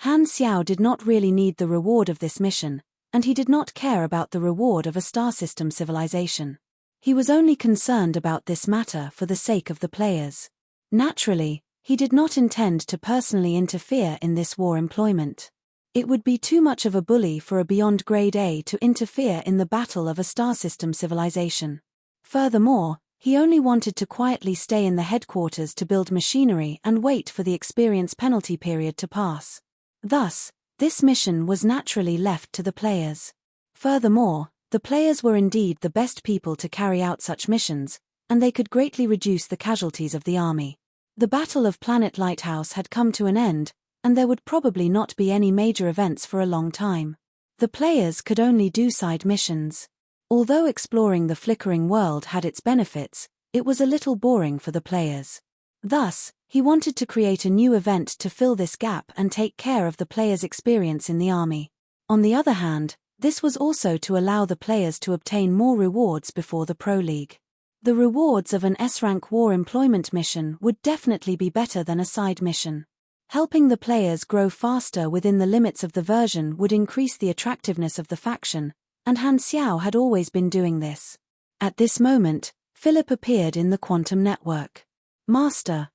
A: Han Xiao did not really need the reward of this mission, and he did not care about the reward of a star system civilization. He was only concerned about this matter for the sake of the players. Naturally, he did not intend to personally interfere in this war employment. It would be too much of a bully for a beyond grade A to interfere in the battle of a star system civilization. Furthermore, he only wanted to quietly stay in the headquarters to build machinery and wait for the experience penalty period to pass. Thus, this mission was naturally left to the players. Furthermore, the players were indeed the best people to carry out such missions, and they could greatly reduce the casualties of the army. The Battle of Planet Lighthouse had come to an end, and there would probably not be any major events for a long time. The players could only do side missions. Although exploring the flickering world had its benefits, it was a little boring for the players. Thus, he wanted to create a new event to fill this gap and take care of the players' experience in the army. On the other hand, this was also to allow the players to obtain more rewards before the Pro League. The rewards of an S-rank war employment mission would definitely be better than a side mission. Helping the players grow faster within the limits of the version would increase the attractiveness of the faction, and Han Xiao had always been doing this. At this moment, Philip appeared in the quantum network. Master,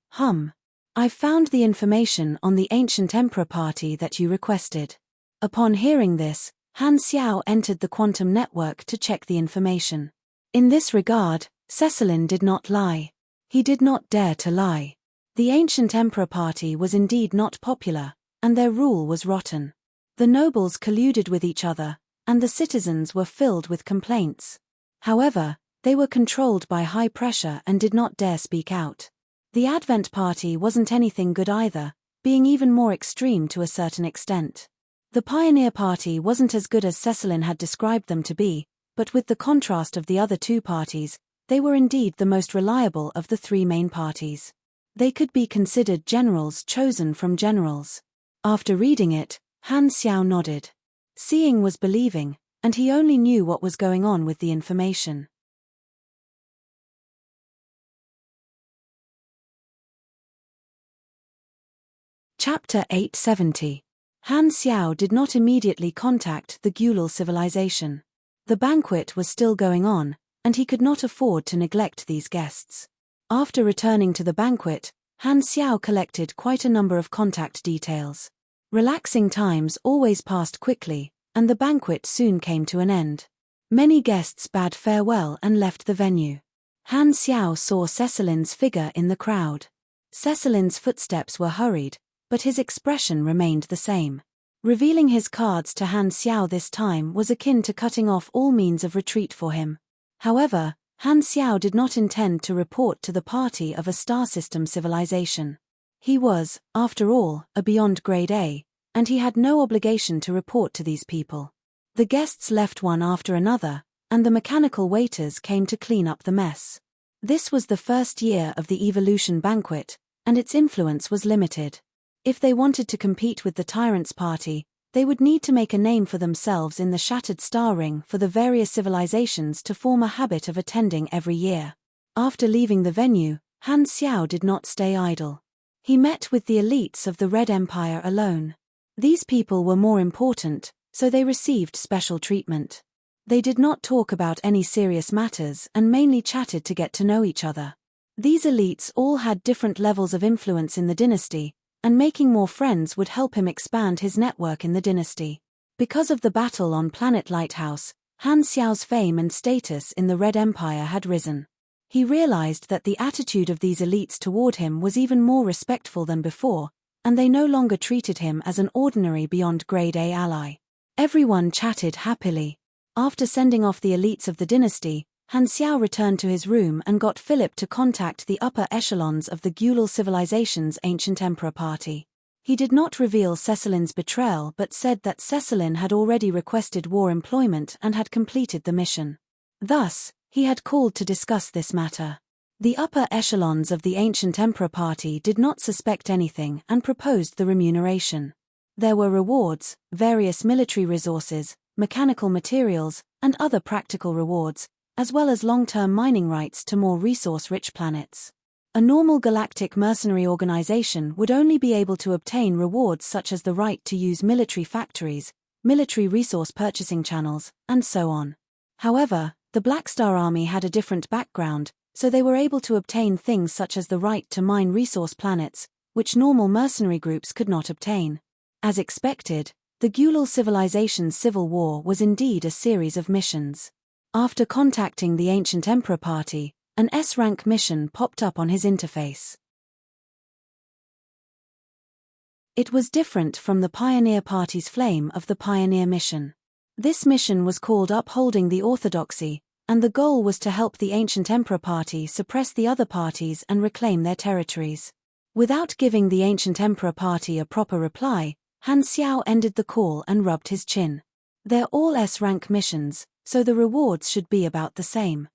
A: I've found the information on the Ancient Emperor Party that you requested. Upon hearing this, Han Xiao entered the quantum network to check the information. In this regard, Cecilin did not lie. He did not dare to lie. The Ancient Emperor Party was indeed not popular, and their rule was rotten. The nobles colluded with each other, and the citizens were filled with complaints. However, they were controlled by high pressure and did not dare speak out. The Advent Party wasn't anything good either, being even more extreme to a certain extent. The Pioneer Party wasn't as good as Cecilin had described them to be, but with the contrast of the other two parties, they were indeed the most reliable of the three main parties. They could be considered generals chosen from generals. After reading it, Han Xiao nodded. Seeing was believing, and he only knew what was going on with the information. Chapter 870. Han Xiao did not immediately contact the Gulal civilization. The banquet was still going on, and he could not afford to neglect these guests. After returning to the banquet, Han Xiao collected quite a number of contact details. Relaxing times always passed quickly, and the banquet soon came to an end. Many guests bade farewell and left the venue. Han Xiao saw Cecilin's figure in the crowd. Cecilin's footsteps were hurried, but his expression remained the same. Revealing his cards to Han Xiao this time was akin to cutting off all means of retreat for him. However, Han Xiao did not intend to report to the party of a star system civilization. He was, after all, a beyond grade A, and he had no obligation to report to these people. The guests left one after another, and the mechanical waiters came to clean up the mess. This was the first year of the Evolution Banquet, and its influence was limited. If they wanted to compete with the Tyrant's party, they would need to make a name for themselves in the Shattered Star Ring for the various civilizations to form a habit of attending every year. After leaving the venue, Han Xiao did not stay idle. He met with the elites of the Red Empire alone. These people were more important, so they received special treatment. They did not talk about any serious matters and mainly chatted to get to know each other. These elites all had different levels of influence in the dynasty, and making more friends would help him expand his network in the dynasty. Because of the battle on Planet Lighthouse, Han Xiao's fame and status in the Red Empire had risen. He realized that the attitude of these elites toward him was even more respectful than before, and they no longer treated him as an ordinary beyond grade A ally. Everyone chatted happily. After sending off the elites of the dynasty, Han Xiao returned to his room and got Philip to contact the upper echelons of the Gulal civilization's ancient emperor party. He did not reveal Cecilin's betrayal but said that Cecilin had already requested war employment and had completed the mission. Thus, he had called to discuss this matter. The upper echelons of the ancient emperor party did not suspect anything and proposed the remuneration. There were rewards, various military resources, mechanical materials, and other practical rewards, as well as long-term mining rights to more resource-rich planets. A normal galactic mercenary organization would only be able to obtain rewards such as the right to use military factories, military resource purchasing channels, and so on. However, the Black Star Army had a different background, so they were able to obtain things such as the right to mine resource planets, which normal mercenary groups could not obtain. As expected, the Gulal civilization's civil war was indeed a series of missions. After contacting the Ancient Emperor Party, an S-rank mission popped up on his interface. It was different from the Pioneer Party's Flame of the Pioneer mission. This mission was called Upholding the Orthodoxy, and the goal was to help the Ancient Emperor Party suppress the other parties and reclaim their territories. Without giving the Ancient Emperor Party a proper reply, Han Xiao ended the call and rubbed his chin. They're all S-rank missions, so the rewards should be about the same.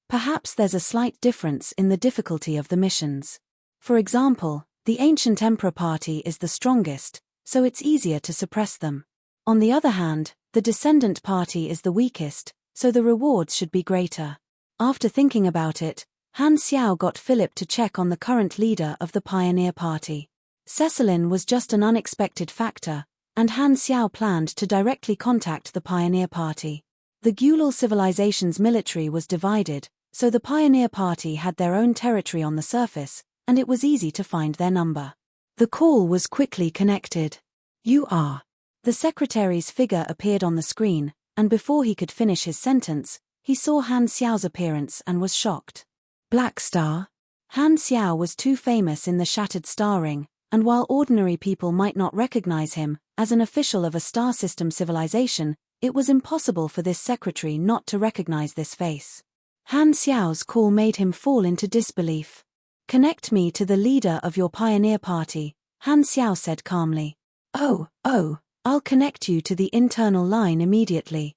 A: Perhaps there's a slight difference in the difficulty of the missions. For example, the Ancient Emperor Party is the strongest, so it's easier to suppress them. On the other hand, the Descendant Party is the weakest, so the rewards should be greater. After thinking about it, Han Xiao got Philip to check on the current leader of the Pioneer Party. Cecilin was just an unexpected factor, and Han Xiao planned to directly contact the Pioneer Party. The Gulal civilization's military was divided, so the Pioneer Party had their own territory on the surface, and it was easy to find their number. The call was quickly connected. "You are." The secretary's figure appeared on the screen, and before he could finish his sentence, he saw Han Xiao's appearance and was shocked. Black Star? Han Xiao was too famous in the Shattered Star Ring, and while ordinary people might not recognize him, as an official of a star system civilization, it was impossible for this secretary not to recognize this face. Han Xiao's call made him fall into disbelief. "Connect me to the leader of your Pioneer Party," Han Xiao said calmly. Oh, I'll connect you to the internal line immediately."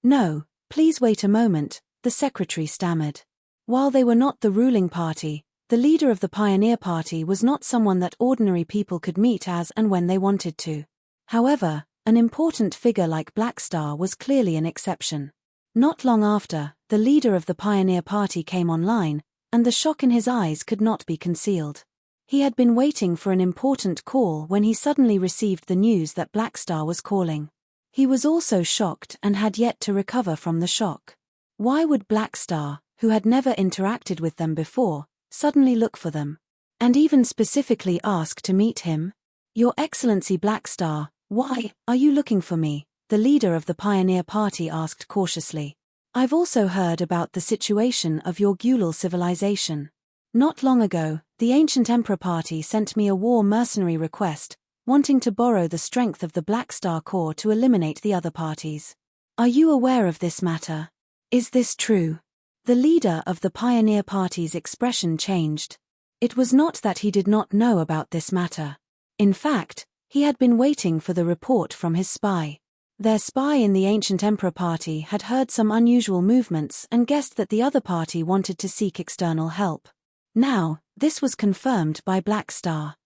A: No, please wait a moment," the secretary stammered. While they were not the ruling party, the leader of the Pioneer Party was not someone that ordinary people could meet as and when they wanted to. However, an important figure like Black Star was clearly an exception. Not long after, the leader of the Pioneer Party came online, and the shock in his eyes could not be concealed. He had been waiting for an important call when he suddenly received the news that Black Star was calling. He was also shocked and had yet to recover from the shock. Why would Black Star, who had never interacted with them before, suddenly look for them? And even specifically ask to meet him? "Your Excellency Black Star, why are you looking for me?" the leader of the Pioneer Party asked cautiously. "I've also heard about the situation of your Gulal civilization. Not long ago, the Ancient Emperor Party sent me a war mercenary request, wanting to borrow the strength of the Black Star Corps to eliminate the other parties. Are you aware of this matter? Is this true?" The leader of the Pioneer Party's expression changed. It was not that he did not know about this matter. In fact, he had been waiting for the report from his spy. Their spy in the Ancient Emperor Party had heard some unusual movements and guessed that the other party wanted to seek external help. Now, this was confirmed by Black Star.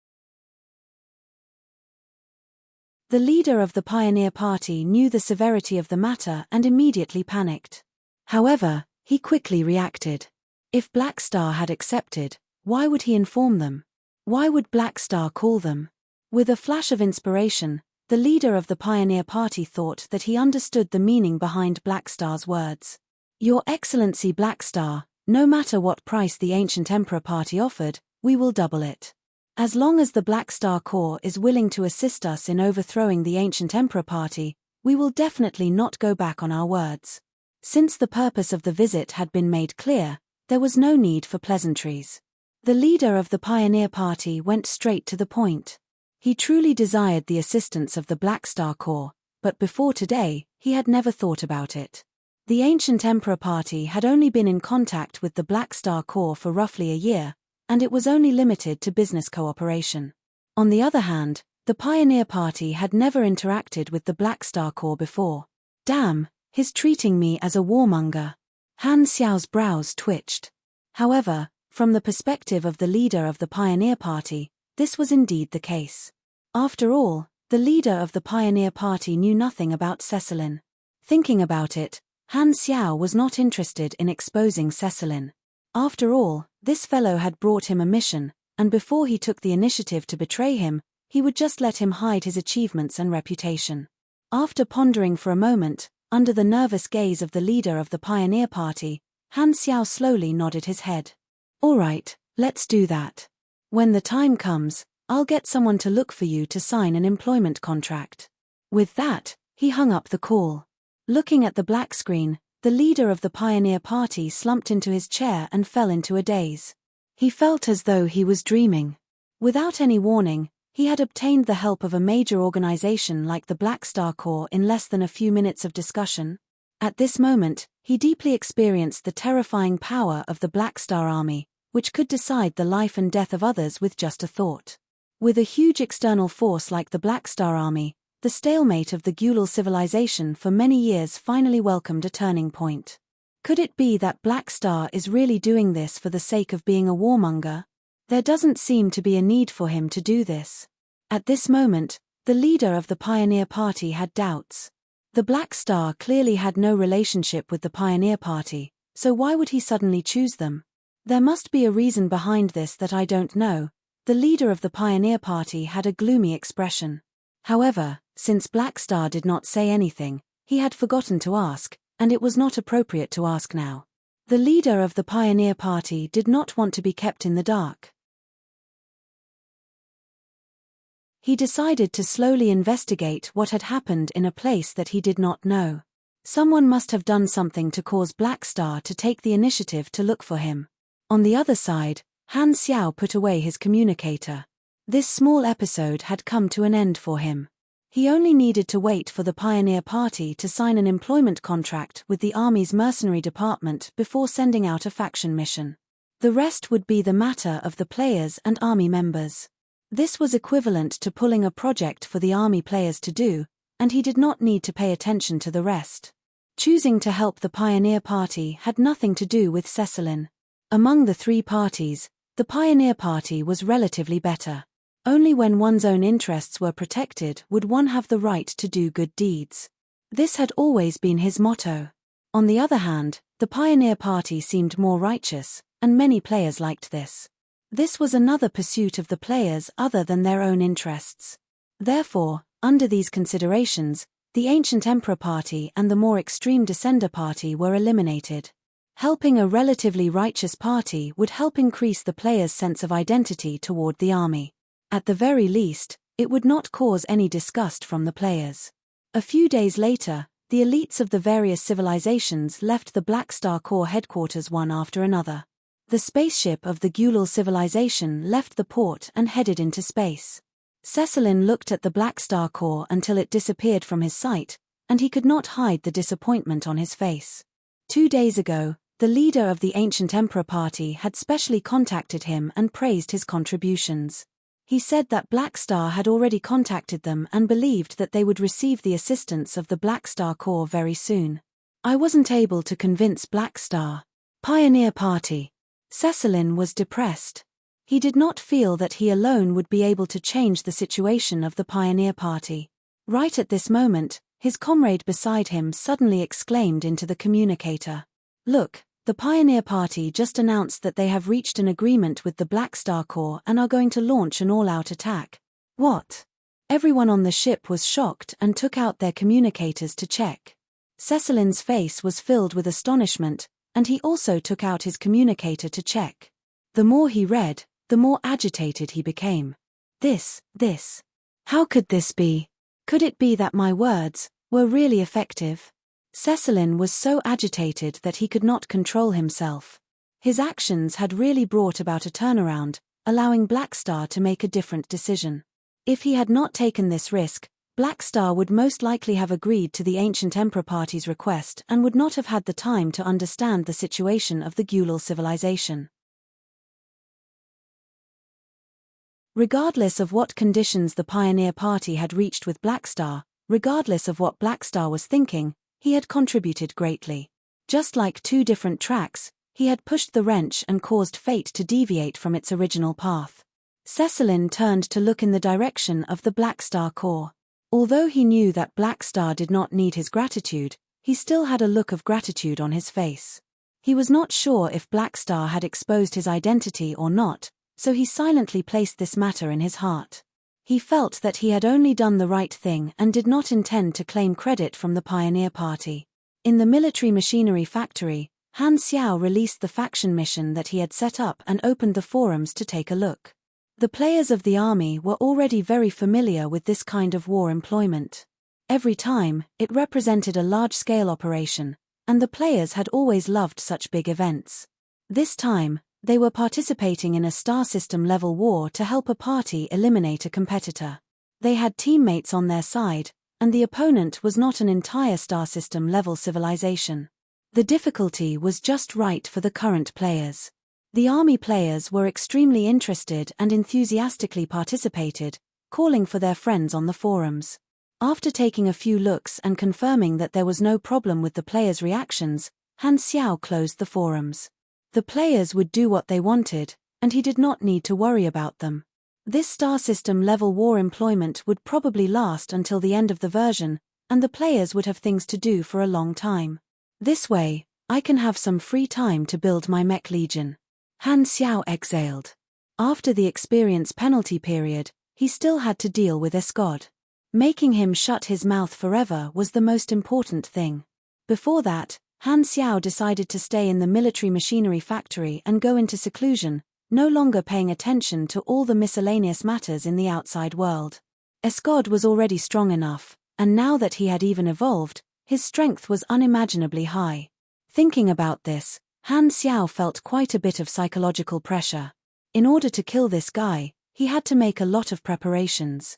A: The leader of the Pioneer Party knew the severity of the matter and immediately panicked. However, he quickly reacted. If Black Star had accepted, why would he inform them? Why would Black Star call them? With a flash of inspiration, the leader of the Pioneer Party thought that he understood the meaning behind Black Star's words. Your Excellency Black Star, no matter what price the Ancient Emperor Party offered, we will double it. As long as the Black Star Corps is willing to assist us in overthrowing the Ancient Emperor Party, we will definitely not go back on our words. Since the purpose of the visit had been made clear, there was no need for pleasantries. The leader of the Pioneer Party went straight to the point. He truly desired the assistance of the Black Star Corps, but before today, he had never thought about it. The Ancient Emperor Party had only been in contact with the Black Star Corps for roughly a year, and it was only limited to business cooperation. On the other hand, the Pioneer Party had never interacted with the Black Star Corps before. Damn, he's treating me as a warmonger. Han Xiao's brows twitched. However, from the perspective of the leader of the Pioneer Party, this was indeed the case. After all, the leader of the Pioneer Party knew nothing about Cecilin. Thinking about it, Han Xiao was not interested in exposing Cecilin. After all, this fellow had brought him a mission, and before he took the initiative to betray him, he would just let him hide his achievements and reputation. After pondering for a moment, under the nervous gaze of the leader of the Pioneer Party, Han Xiao slowly nodded his head. All right, let's do that. When the time comes, I'll get someone to look for you to sign an employment contract. With that, he hung up the call. Looking at the black screen, the leader of the Pioneer Party slumped into his chair and fell into a daze. He felt as though he was dreaming. Without any warning, he had obtained the help of a major organization like the Black Star Corps in less than a few minutes of discussion. At this moment, he deeply experienced the terrifying power of the Black Star Army, which could decide the life and death of others with just a thought. With a huge external force like the Black Star Army, the stalemate of the Gulal civilization for many years finally welcomed a turning point. Could it be that Black Star is really doing this for the sake of being a warmonger? There doesn't seem to be a need for him to do this. At this moment, the leader of the Pioneer Party had doubts. The Black Star clearly had no relationship with the Pioneer Party, so why would he suddenly choose them? There must be a reason behind this that I don't know. The leader of the Pioneer Party had a gloomy expression. However, since Black Star did not say anything, he had forgotten to ask, and it was not appropriate to ask now. The leader of the Pioneer Party did not want to be kept in the dark. He decided to slowly investigate what had happened in a place that he did not know. Someone must have done something to cause Black Star to take the initiative to look for him. On the other side, Han Xiao put away his communicator. This small episode had come to an end for him. He only needed to wait for the Pioneer Party to sign an employment contract with the Army's mercenary department before sending out a faction mission. The rest would be the matter of the players and Army members. This was equivalent to pulling a project for the Army players to do, and he did not need to pay attention to the rest. Choosing to help the Pioneer Party had nothing to do with Cecilin. Among the three parties, the Pioneer Party was relatively better. Only when one's own interests were protected would one have the right to do good deeds. This had always been his motto. On the other hand, the Pioneer Party seemed more righteous, and many players liked this. This was another pursuit of the players other than their own interests. Therefore, under these considerations, the Ancient Emperor Party and the more extreme Descender Party were eliminated. Helping a relatively righteous party would help increase the players' sense of identity toward the army. At the very least, it would not cause any disgust from the players. A few days later, the elites of the various civilizations left the Black Star Corps headquarters one after another. The spaceship of the Gulal civilization left the port and headed into space. Cecilin looked at the Black Star Corps until it disappeared from his sight, and he could not hide the disappointment on his face. 2 days ago, the leader of the Ancient Emperor Party had specially contacted him and praised his contributions. He said that Black Star had already contacted them and believed that they would receive the assistance of the Black Star Corps very soon. I wasn't able to convince Black Star. Pioneer Party. Cecilin was depressed. He did not feel that he alone would be able to change the situation of the Pioneer Party. Right at this moment, his comrade beside him suddenly exclaimed into the communicator. "Look, the Pioneer Party just announced that they have reached an agreement with the Black Star Corps and are going to launch an all-out attack." "What?" Everyone on the ship was shocked and took out their communicators to check. Cecilin's face was filled with astonishment, and he also took out his communicator to check. The more he read, the more agitated he became. This. How could this be? Could it be that my words were really effective? Cecilin was so agitated that he could not control himself. His actions had really brought about a turnaround, allowing Black Star to make a different decision. If he had not taken this risk, Black Star would most likely have agreed to the Ancient Emperor Party's request and would not have had the time to understand the situation of the Gulal civilization. Regardless of what conditions the Pioneer Party had reached with Black Star, regardless of what Black Star was thinking, he had contributed greatly. Just like two different tracks, he had pushed the wrench and caused fate to deviate from its original path. Cecilin turned to look in the direction of the Black Star Corps. Although he knew that Black Star did not need his gratitude, he still had a look of gratitude on his face. He was not sure if Black Star had exposed his identity or not, so he silently placed this matter in his heart. He felt that he had only done the right thing and did not intend to claim credit from the Pioneer Party. In the military machinery factory, Han Xiao released the faction mission that he had set up and opened the forums to take a look. The players of the army were already very familiar with this kind of war employment. Every time, it represented a large-scale operation, and the players had always loved such big events. This time, they were participating in a star system-level war to help a party eliminate a competitor. They had teammates on their side, and the opponent was not an entire star system-level civilization. The difficulty was just right for the current players. The army players were extremely interested and enthusiastically participated, calling for their friends on the forums. After taking a few looks and confirming that there was no problem with the players' reactions, Han Xiao closed the forums. The players would do what they wanted, and he did not need to worry about them. This star system-level war employment would probably last until the end of the version, and the players would have things to do for a long time. This way, I can have some free time to build my mech legion. Han Xiao exhaled. After the experience penalty period, he still had to deal with Escod. Making him shut his mouth forever was the most important thing. Before that, Han Xiao decided to stay in the military machinery factory and go into seclusion, no longer paying attention to all the miscellaneous matters in the outside world. Escod was already strong enough, and now that he had even evolved, his strength was unimaginably high. Thinking about this, Han Xiao felt quite a bit of psychological pressure. In order to kill this guy, he had to make a lot of preparations.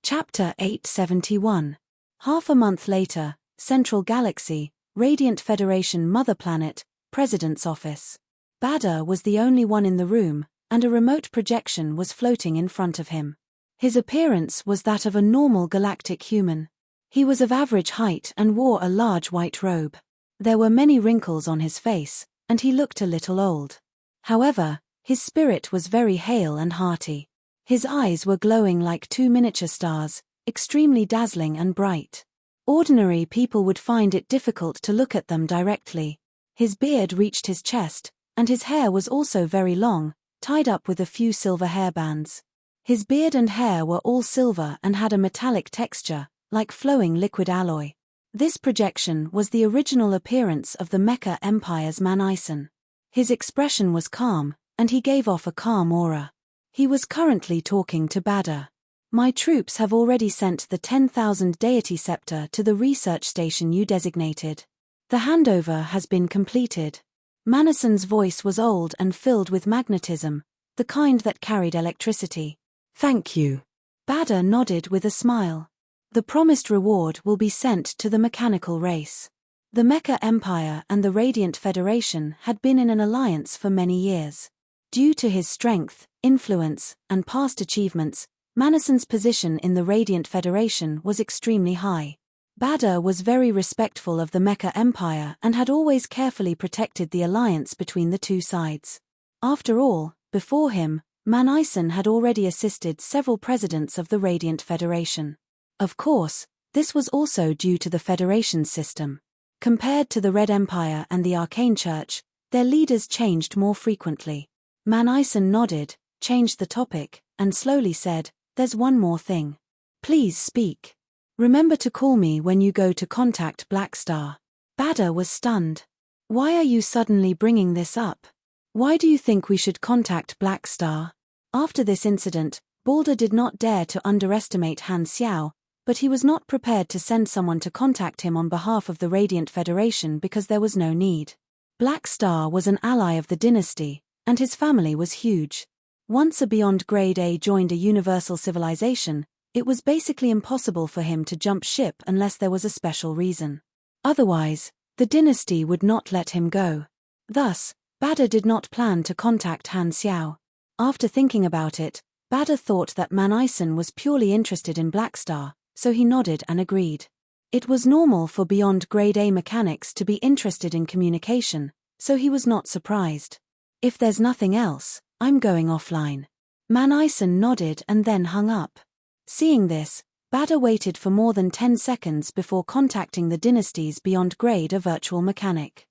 A: Chapter 871. Half a month later, Central Galaxy, Radiant Federation Mother Planet, President's Office. Badr was the only one in the room, and a remote projection was floating in front of him. His appearance was that of a normal galactic human. He was of average height and wore a large white robe. There were many wrinkles on his face, and he looked a little old. However, his spirit was very hale and hearty. His eyes were glowing like two miniature stars, extremely dazzling and bright. Ordinary people would find it difficult to look at them directly. His beard reached his chest, and his hair was also very long, tied up with a few silver hairbands. His beard and hair were all silver and had a metallic texture, like flowing liquid alloy. This projection was the original appearance of the Mecha Empire's Manison. His expression was calm, and he gave off a calm aura. He was currently talking to Badr. My troops have already sent the 10,000 deity scepter to the research station you designated. The handover has been completed. Manison's voice was old and filled with magnetism, the kind that carried electricity. Thank you. Badr nodded with a smile. The promised reward will be sent to the mechanical race. The Mecha Empire and the Radiant Federation had been in an alliance for many years. Due to his strength, influence, and past achievements, Manison's position in the Radiant Federation was extremely high. Badr was very respectful of the Mecha Empire and had always carefully protected the alliance between the two sides. After all, Before him, Manison had already assisted several presidents of the Radiant Federation. Of course, this was also due to the Federation's system. Compared to the Red Empire and the Arcane Church, their leaders changed more frequently. Manison nodded, changed the topic, and slowly said, "There's one more thing. Please speak. Remember to call me when you go to contact Black Star." Bada was stunned. "Why are you suddenly bringing this up? Why do you think we should contact Black Star?" After this incident, Balder did not dare to underestimate Han Xiao, but he was not prepared to send someone to contact him on behalf of the Radiant Federation because there was no need. Black Star was an ally of the dynasty, and his family was huge. Once a Beyond Grade A joined a universal civilization, it was basically impossible for him to jump ship unless there was a special reason. Otherwise, the dynasty would not let him go. Thus, Bada did not plan to contact Han Xiao. After thinking about it, Bada thought that Manison was purely interested in Black Star, so he nodded and agreed. It was normal for Beyond Grade A mechanics to be interested in communication, so he was not surprised. "If there's nothing else, I'm going offline." Manison nodded and then hung up. Seeing this, Bada waited for more than 10 seconds before contacting the dynasty's Beyond Grade A virtual mechanic.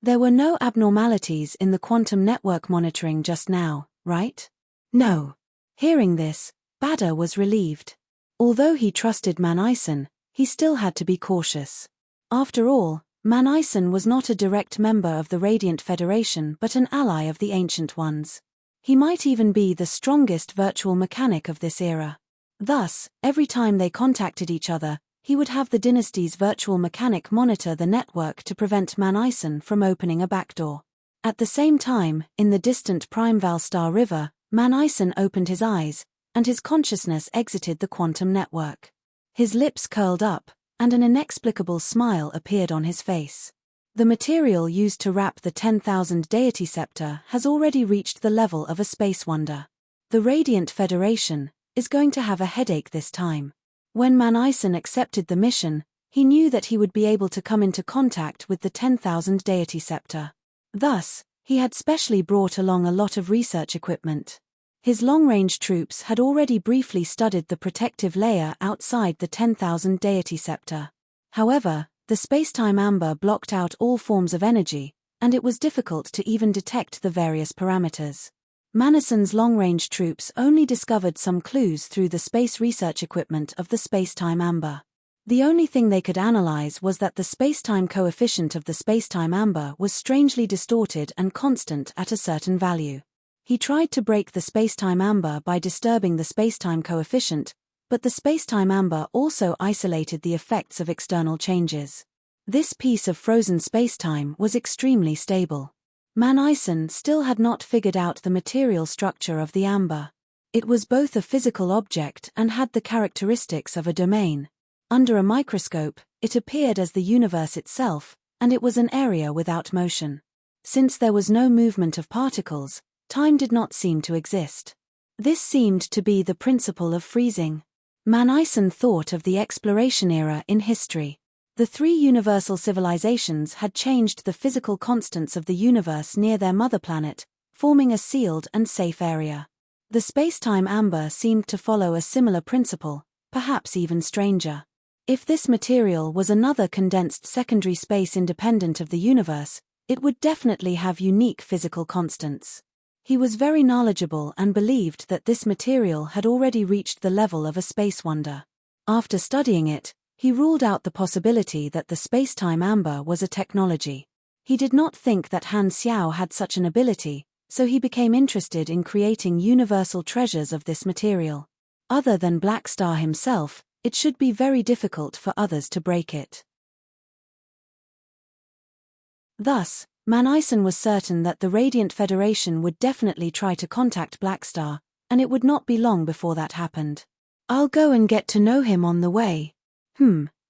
A: There were no abnormalities in the quantum network monitoring just now, right? No. Hearing this, Bada was relieved. Although he trusted Manison, he still had to be cautious. After all, Manison was not a direct member of the Radiant Federation but an ally of the Ancient Ones. He might even be the strongest virtual mechanic of this era. Thus, every time they contacted each other, he would have the dynasty's virtual mechanic monitor the network to prevent Manison from opening a backdoor. At the same time, in the distant Primeval Star River, Manison opened his eyes, and his consciousness exited the quantum network. His lips curled up, and an inexplicable smile appeared on his face. The material used to wrap the 10,000 deity scepter has already reached the level of a space wonder. The Radiant Federation is going to have a headache this time. When Manison accepted the mission, he knew that he would be able to come into contact with the 10,000 deity scepter. Thus, he had specially brought along a lot of research equipment. His long-range troops had already briefly studied the protective layer outside the 10,000 deity scepter. However, the spacetime amber blocked out all forms of energy, and it was difficult to even detect the various parameters. Manison's long-range troops only discovered some clues through the space research equipment of the spacetime amber. The only thing they could analyze was that the spacetime coefficient of the spacetime amber was strangely distorted and constant at a certain value. He tried to break the spacetime amber by disturbing the spacetime coefficient, but the spacetime amber also isolated the effects of external changes. This piece of frozen spacetime was extremely stable. Manison still had not figured out the material structure of the amber. It was both a physical object and had the characteristics of a domain. Under a microscope, it appeared as the universe itself, and it was an area without motion. Since there was no movement of particles, time did not seem to exist. This seemed to be the principle of freezing. Manison thought of the exploration era in history. The three universal civilizations had changed the physical constants of the universe near their mother planet, forming a sealed and safe area. The spacetime amber seemed to follow a similar principle, perhaps even stranger. If this material was another condensed secondary space independent of the universe, it would definitely have unique physical constants. He was very knowledgeable and believed that this material had already reached the level of a space wonder. After studying it, he ruled out the possibility that the spacetime amber was a technology. He did not think that Han Xiao had such an ability, so he became interested in creating universal treasures of this material. Other than Black Star himself, it should be very difficult for others to break it. Thus, Manison was certain that the Radiant Federation would definitely try to contact Black Star, and it would not be long before that happened. "I'll go and get to know him on the way.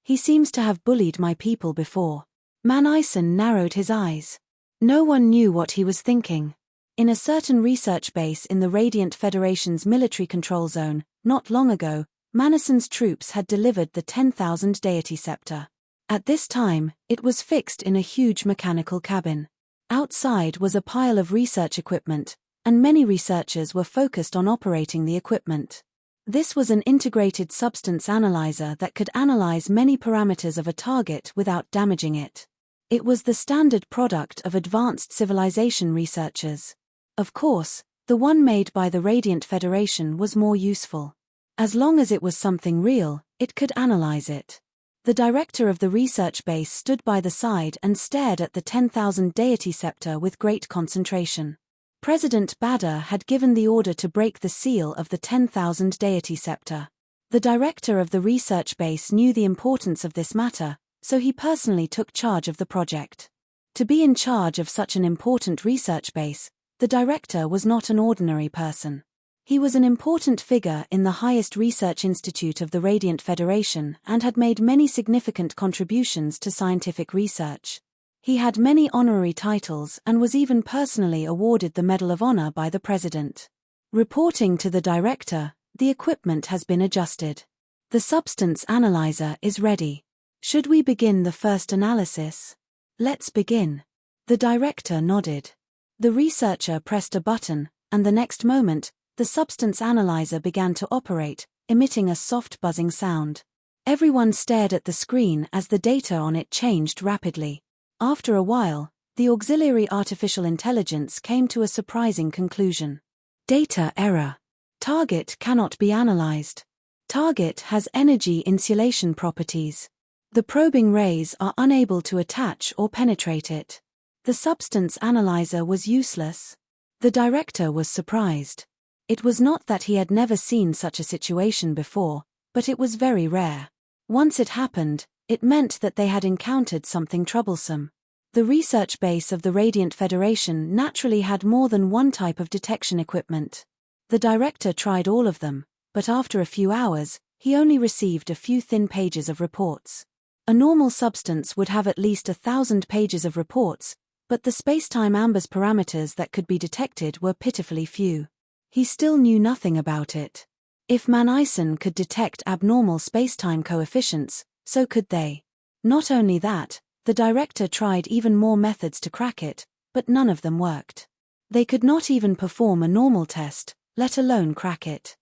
A: He seems to have bullied my people before." Manison narrowed his eyes. No one knew what he was thinking. In a certain research base in the Radiant Federation's military control zone, not long ago, Manison's troops had delivered the 10,000 deity scepter. At this time, it was fixed in a huge mechanical cabin. Outside was a pile of research equipment, and many researchers were focused on operating the equipment. This was an integrated substance analyzer that could analyze many parameters of a target without damaging it. It was the standard product of advanced civilization researchers. Of course, the one made by the Radiant Federation was more useful. As long as it was something real, it could analyze it. The director of the research base stood by the side and stared at the 10,000 deity scepter with great concentration. President Badr had given the order to break the seal of the 10,000 deity scepter. The director of the research base knew the importance of this matter, so he personally took charge of the project. To be in charge of such an important research base, the director was not an ordinary person. He was an important figure in the highest research institute of the Radiant Federation and had made many significant contributions to scientific research. He had many honorary titles and was even personally awarded the Medal of Honor by the President. Reporting to the director, the equipment has been adjusted. The substance analyzer is ready. Should we begin the first analysis? Let's begin. The director nodded. The researcher pressed a button, and the next moment, the substance analyzer began to operate, emitting a soft buzzing sound. Everyone stared at the screen as the data on it changed rapidly. After a while, the auxiliary artificial intelligence came to a surprising conclusion. Data error. Target cannot be analyzed. Target has energy insulation properties. The probing rays are unable to attach or penetrate it. The substance analyzer was useless. The director was surprised. It was not that he had never seen such a situation before, but it was very rare. Once it happened, it meant that they had encountered something troublesome. The research base of the Radiant Federation naturally had more than one type of detection equipment. The director tried all of them, but after a few hours, he only received a few thin pages of reports. A normal substance would have at least 1,000 pages of reports, but the spacetime ambers parameters that could be detected were pitifully few. He still knew nothing about it. If Manison could detect abnormal spacetime coefficients, so could they. Not only that, the director tried even more methods to crack it, but none of them worked. They could not even perform a normal test, let alone crack it.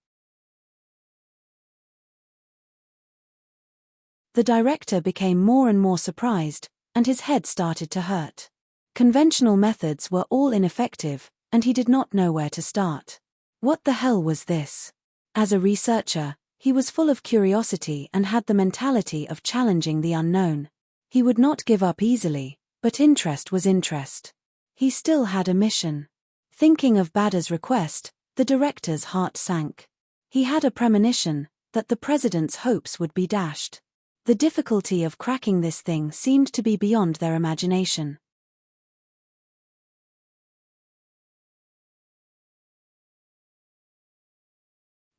A: The director became more and more surprised, and his head started to hurt. Conventional methods were all ineffective, and he did not know where to start. What the hell was this? As a researcher, he was full of curiosity and had the mentality of challenging the unknown. He would not give up easily, but interest was interest. He still had a mission. Thinking of Badr's request, the director's heart sank. He had a premonition that the president's hopes would be dashed. The difficulty of cracking this thing seemed to be beyond their imagination.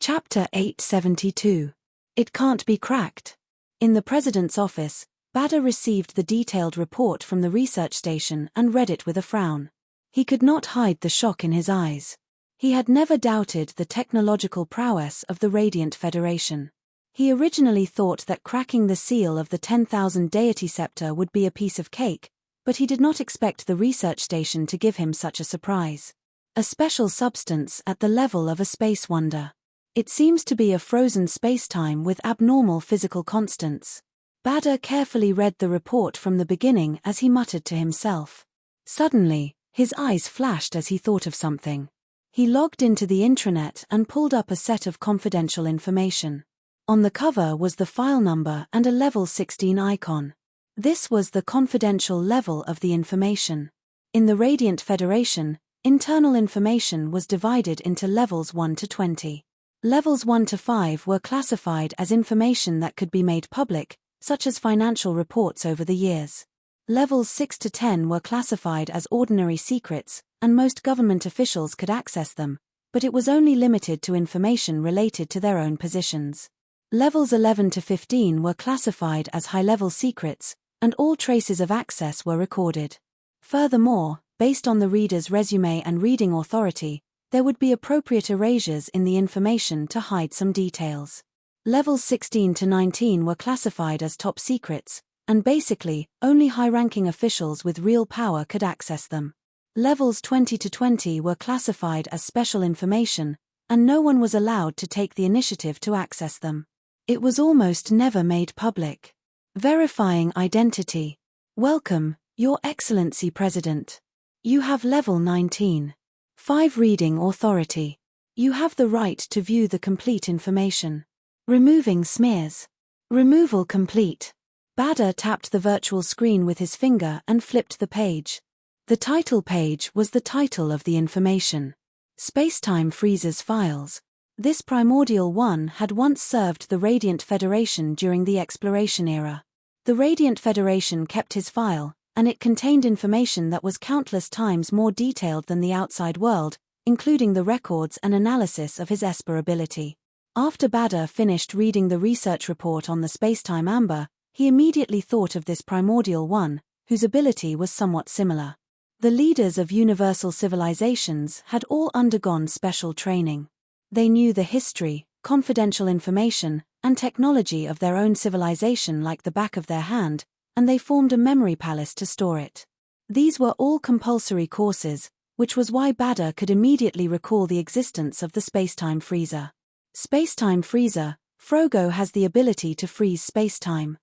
A: Chapter 872. It can't be cracked. In the president's office, Badr received the detailed report from the research station and read it with a frown. He could not hide the shock in his eyes. He had never doubted the technological prowess of the Radiant Federation. He originally thought that cracking the seal of the 10,000 deity scepter would be a piece of cake, but he did not expect the research station to give him such a surprise. A special substance at the level of a space wonder. It seems to be a frozen spacetime with abnormal physical constants. Badr carefully read the report from the beginning as he muttered to himself. Suddenly, his eyes flashed as he thought of something. He logged into the intranet and pulled up a set of confidential information. On the cover was the file number and a level 16 icon. This was the confidential level of the information. In the Radiant Federation, internal information was divided into levels 1 to 20. Levels 1 to 5 were classified as information that could be made public, such as financial reports over the years. Levels 6 to 10 were classified as ordinary secrets, and most government officials could access them, but it was only limited to information related to their own positions. Levels 11 to 15 were classified as high-level secrets, and all traces of access were recorded. Furthermore, based on the reader's resume and reading authority, there would be appropriate erasures in the information to hide some details. Levels 16 to 19 were classified as top secrets, and basically, only high-ranking officials with real power could access them. Levels 20 to 20 were classified as special information, and no one was allowed to take the initiative to access them. It was almost never made public. Verifying identity. Welcome, Your Excellency President. You have level 19. 5 reading authority. You have the right to view the complete information. Removing smears. Removal complete. Badr tapped the virtual screen with his finger and flipped the page. The title page was the title of the information. Spacetime freezes files. This primordial one had once served the Radiant Federation during the exploration era. The Radiant Federation kept his file, and it contained information that was countless times more detailed than the outside world, including the records and analysis of his Esper ability. After Badr finished reading the research report on the spacetime amber, he immediately thought of this primordial one, whose ability was somewhat similar. The leaders of universal civilizations had all undergone special training. They knew the history, confidential information, and technology of their own civilization like the back of their hand, and they formed a memory palace to store it. These were all compulsory courses, which was why Badr could immediately recall the existence of the spacetime freezer. Spacetime freezer, Frogo has the ability to freeze spacetime.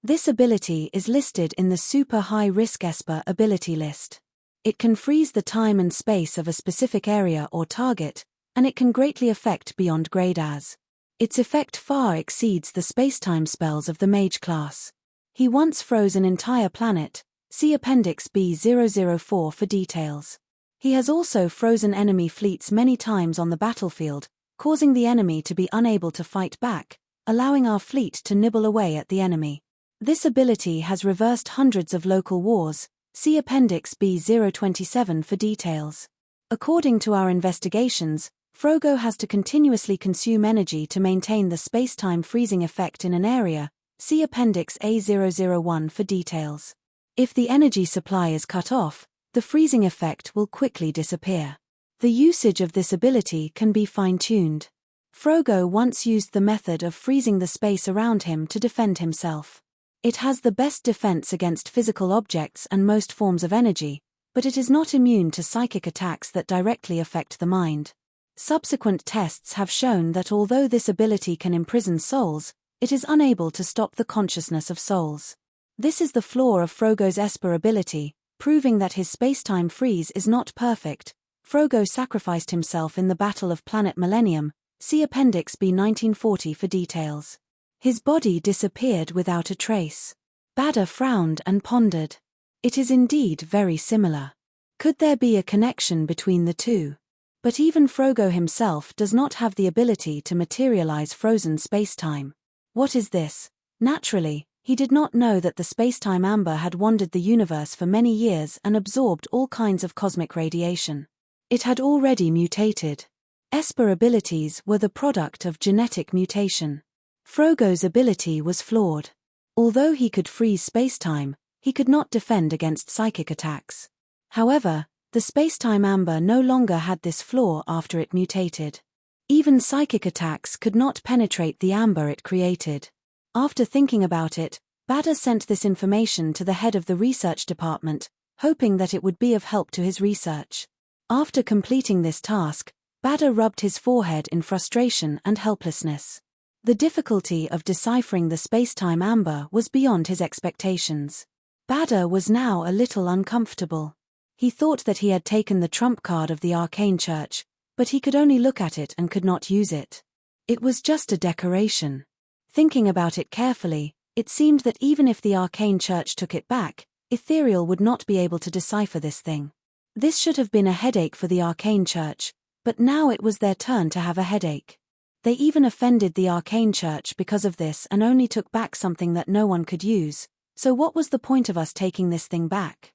A: This ability is listed in the Super High Risk Esper ability list. It can freeze the time and space of a specific area or target, and it can greatly affect beyond grade as. Its effect far exceeds the spacetime spells of the mage class. He once froze an entire planet, see Appendix B004 for details. He has also frozen enemy fleets many times on the battlefield, causing the enemy to be unable to fight back, allowing our fleet to nibble away at the enemy. This ability has reversed hundreds of local wars, see Appendix B027 for details. According to our investigations, Frogo has to continuously consume energy to maintain the spacetime freezing effect in an area, see Appendix A001 for details. If the energy supply is cut off, the freezing effect will quickly disappear. The usage of this ability can be fine-tuned. Frogo once used the method of freezing the space around him to defend himself. It has the best defense against physical objects and most forms of energy, but it is not immune to psychic attacks that directly affect the mind. Subsequent tests have shown that although this ability can imprison souls, it is unable to stop the consciousness of souls. This is the flaw of Frogo's Esper ability, proving that his spacetime freeze is not perfect. Frogo sacrificed himself in the Battle of Planet Millennium, see Appendix B 1940 for details. His body disappeared without a trace. Badr frowned and pondered. It is indeed very similar. Could there be a connection between the two? But even Frogo himself does not have the ability to materialize frozen spacetime. What is this? Naturally, he did not know that the spacetime amber had wandered the universe for many years and absorbed all kinds of cosmic radiation. It had already mutated. Esper abilities were the product of genetic mutation. Frogo's ability was flawed. Although he could freeze spacetime, he could not defend against psychic attacks. However, the spacetime amber no longer had this flaw after it mutated. Even psychic attacks could not penetrate the amber it created. After thinking about it, Badr sent this information to the head of the research department, hoping that it would be of help to his research. After completing this task, Badr rubbed his forehead in frustration and helplessness. The difficulty of deciphering the spacetime amber was beyond his expectations. Badr was now a little uncomfortable. He thought that he had taken the trump card of the Arcane Church, but he could only look at it and could not use it. It was just a decoration. Thinking about it carefully, it seemed that even if the Arcane Church took it back, Ethereal would not be able to decipher this thing. This should have been a headache for the Arcane Church, but now it was their turn to have a headache. They even offended the Arcane Church because of this and only took back something that no one could use, so what was the point of us taking this thing back?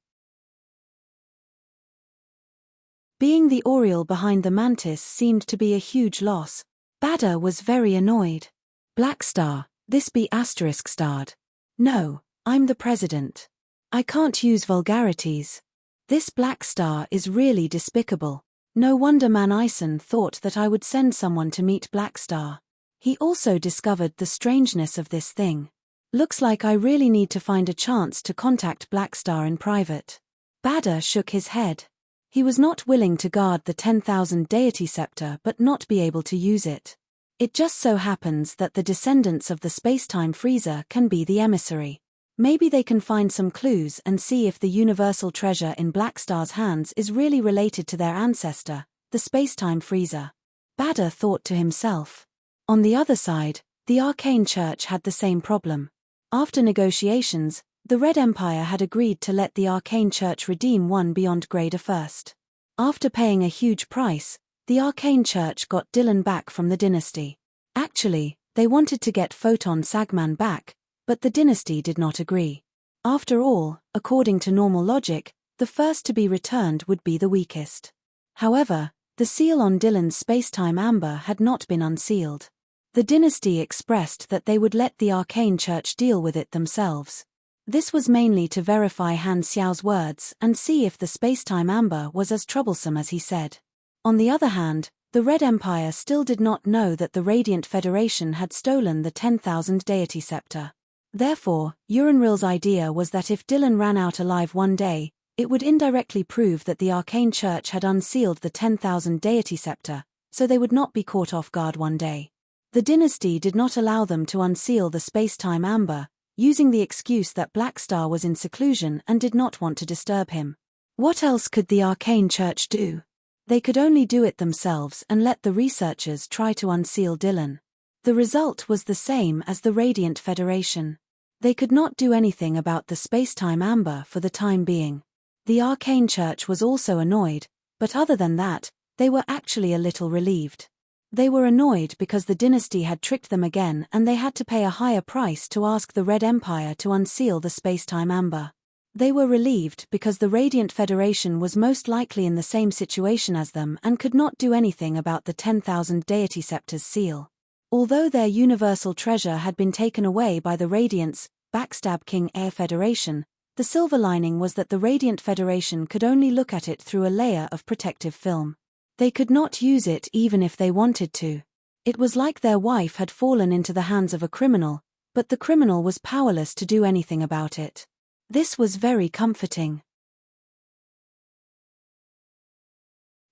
A: Being the Oriole behind the Mantis seemed to be a huge loss. Badr was very annoyed. Black Star, this be asterisk starred. No, I'm the president. I can't use vulgarities. This Black Star is really despicable. No wonder Man Ison thought that I would send someone to meet Black Star. He also discovered the strangeness of this thing. Looks like I really need to find a chance to contact Blackstar in private. Badr shook his head. He was not willing to guard the 10,000 deity scepter but not be able to use it. It just so happens that the descendants of the spacetime freezer can be the emissary. Maybe they can find some clues and see if the universal treasure in Blackstar's hands is really related to their ancestor, the spacetime freezer. Badr thought to himself. On the other side, the Arcane Church had the same problem. After negotiations, the Red Empire had agreed to let the Arcane Church redeem one beyond Grader first. After paying a huge price, the Arcane Church got Dylan back from the dynasty. Actually, they wanted to get Photon Sagman back, but the dynasty did not agree. After all, according to normal logic, the first to be returned would be the weakest. However, the seal on Dylan's spacetime amber had not been unsealed. The dynasty expressed that they would let the Arcane Church deal with it themselves. This was mainly to verify Han Xiao's words and see if the spacetime amber was as troublesome as he said. On the other hand, the Red Empire still did not know that the Radiant Federation had stolen the 10,000 deity scepter. Therefore, Uranril's idea was that if Dylan ran out alive one day, it would indirectly prove that the Arcane Church had unsealed the 10,000 deity scepter, so they would not be caught off guard one day. The dynasty did not allow them to unseal the spacetime amber, using the excuse that Blackstar was in seclusion and did not want to disturb him. What else could the Arcane Church do? They could only do it themselves and let the researchers try to unseal Dylan. The result was the same as the Radiant Federation. They could not do anything about the spacetime amber for the time being. The Arcane Church was also annoyed, but other than that, they were actually a little relieved. They were annoyed because the dynasty had tricked them again and they had to pay a higher price to ask the Red Empire to unseal the spacetime amber. They were relieved because the Radiant Federation was most likely in the same situation as them and could not do anything about the 10,000 deity scepter's seal. Although their universal treasure had been taken away by the Radiant's Backstab King Air Federation, the silver lining was that the Radiant Federation could only look at it through a layer of protective film. They could not use it even if they wanted to. It was like their wife had fallen into the hands of a criminal, but the criminal was powerless to do anything about it. This was very comforting.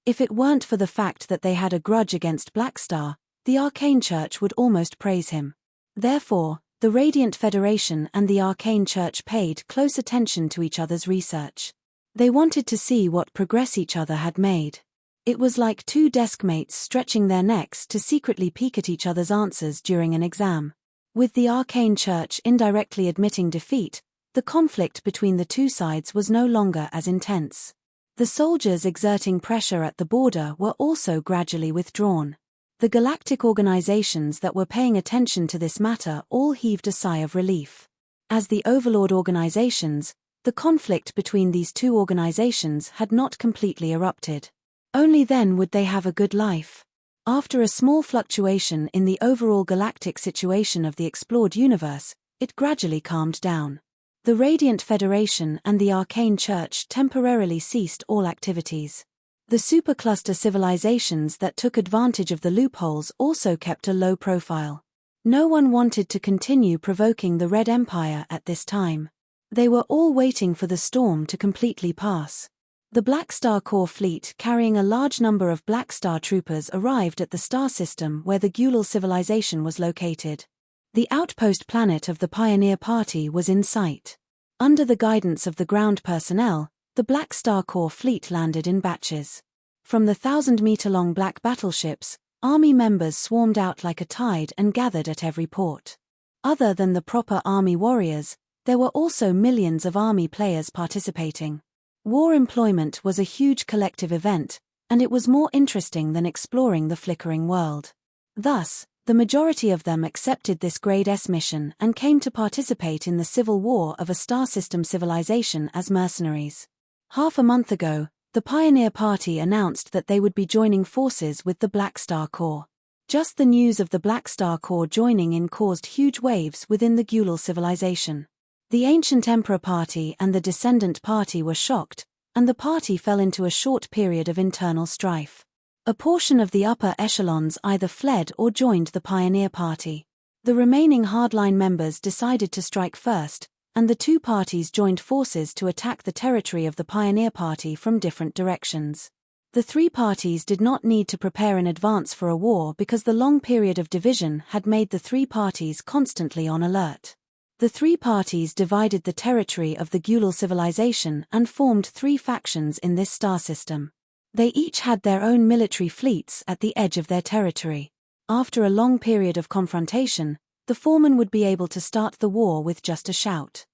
A: If it weren't for the fact that they had a grudge against Blackstar, the Arcane Church would almost praise him. Therefore, the Radiant Federation and the Arcane Church paid close attention to each other's research. They wanted to see what progress each other had made. It was like two deskmates stretching their necks to secretly peek at each other's answers during an exam. With the Arcane Church indirectly admitting defeat, the conflict between the two sides was no longer as intense. The soldiers exerting pressure at the border were also gradually withdrawn. The galactic organizations that were paying attention to this matter all heaved a sigh of relief. As the Overlord organizations, the conflict between these two organizations had not completely erupted. Only then would they have a good life. After a small fluctuation in the overall galactic situation of the explored universe, it gradually calmed down. The Radiant Federation and the Arcane Church temporarily ceased all activities. The supercluster civilizations that took advantage of the loopholes also kept a low profile. No one wanted to continue provoking the Red Empire at this time. They were all waiting for the storm to completely pass. The Blackstar Corps fleet carrying a large number of Blackstar troopers arrived at the star system where the Gulal civilization was located. The outpost planet of the Pioneer Party was in sight. Under the guidance of the ground personnel, the Blackstar Corps fleet landed in batches. From the 1,000-meter-long black battleships, army members swarmed out like a tide and gathered at every port. Other than the proper army warriors, there were also millions of army players participating. War employment was a huge collective event, and it was more interesting than exploring the flickering world. Thus, the majority of them accepted this Grade S mission and came to participate in the civil war of a star system civilization as mercenaries. Half a month ago, the Pioneer Party announced that they would be joining forces with the Blackstar Corps. Just the news of the Blackstar Corps joining in caused huge waves within the Gulal civilization. The Ancient Emperor Party and the Descendant Party were shocked, and the party fell into a short period of internal strife. A portion of the upper echelons either fled or joined the Pioneer Party. The remaining hardline members decided to strike first, and the two parties joined forces to attack the territory of the Pioneer Party from different directions. The three parties did not need to prepare in advance for a war because the long period of division had made the three parties constantly on alert. The three parties divided the territory of the Gulal civilization and formed three factions in this star system. They each had their own military fleets at the edge of their territory. After a long period of confrontation, the foreman would be able to start the war with just a shout.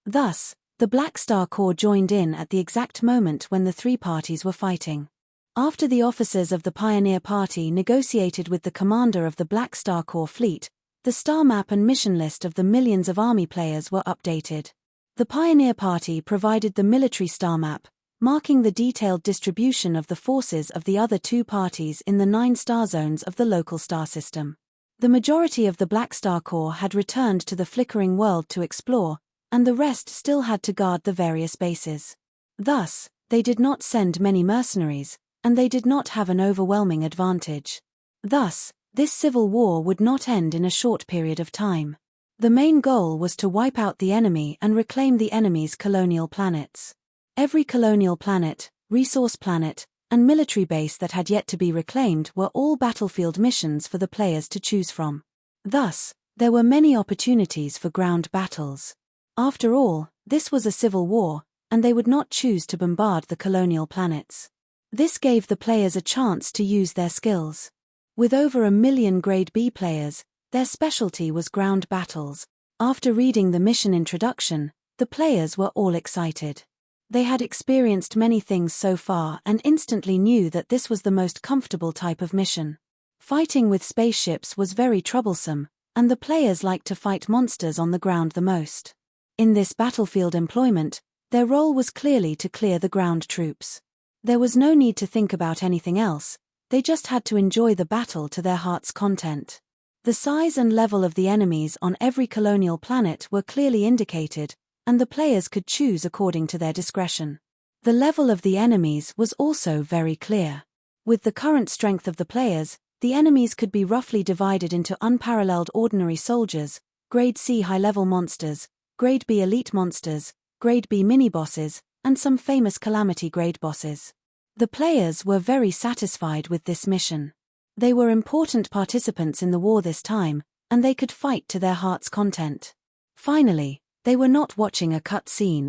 A: Thus, the Black Star Corps joined in at the exact moment when the three parties were fighting. After the officers of the Pioneer Party negotiated with the commander of the Black Star Corps fleet, the star map and mission list of the millions of army players were updated. The Pioneer Party provided the military star map, marking the detailed distribution of the forces of the other two parties in the 9 star zones of the local star system. The majority of the Black Star Corps had returned to the flickering world to explore, and the rest still had to guard the various bases. Thus, they did not send many mercenaries, and they did not have an overwhelming advantage. Thus, this civil war would not end in a short period of time. The main goal was to wipe out the enemy and reclaim the enemy's colonial planets. Every colonial planet, resource planet, and military base that had yet to be reclaimed were all battlefield missions for the players to choose from. Thus, there were many opportunities for ground battles. After all, this was a civil war, and they would not choose to bombard the colonial planets. This gave the players a chance to use their skills. With over 1 million Grade B players, their specialty was ground battles. After reading the mission introduction, the players were all excited. They had experienced many things so far and instantly knew that this was the most comfortable type of mission. Fighting with spaceships was very troublesome, and the players liked to fight monsters on the ground the most. In this battlefield employment, their role was clearly to clear the ground troops. There was no need to think about anything else, they just had to enjoy the battle to their heart's content. The size and level of the enemies on every colonial planet were clearly indicated, and the players could choose according to their discretion. The level of the enemies was also very clear. With the current strength of the players, the enemies could be roughly divided into unparalleled ordinary soldiers, Grade C high-level monsters, Grade B elite monsters, Grade B mini-bosses, and some famous Calamity grade bosses. The players were very satisfied with this mission. They were important participants in the war this time, and they could fight to their heart's content. Finally, they were not watching a cut scene.